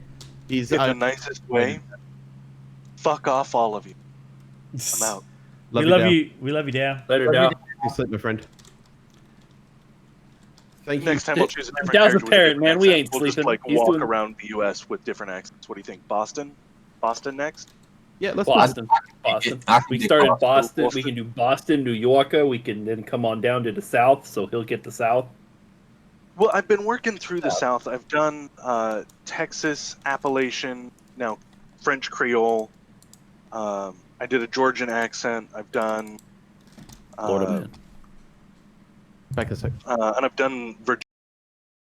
he's In the nicest way, fuck off, all of you. I'm out. We love you. We love you, Dow. Later, Dow. You sleep, my friend. Thank you. Next time we'll choose a different Dow's a character with parent, different man. We accent. ain't We'll just sleeping. like He's walk doing- around the U.S. with different accents. What do you think? Boston? Boston next? Yeah, let's Boston. Boston. I can We do started Boston. Boston. We can do Boston, New Yorker. We can then come on down to the South, so he'll get the South. Well, I've been working through the South. I've done Texas, Appalachian, now French Creole. I did a Georgian accent. I've done Florida man. Back a sec. and I've done Virginia.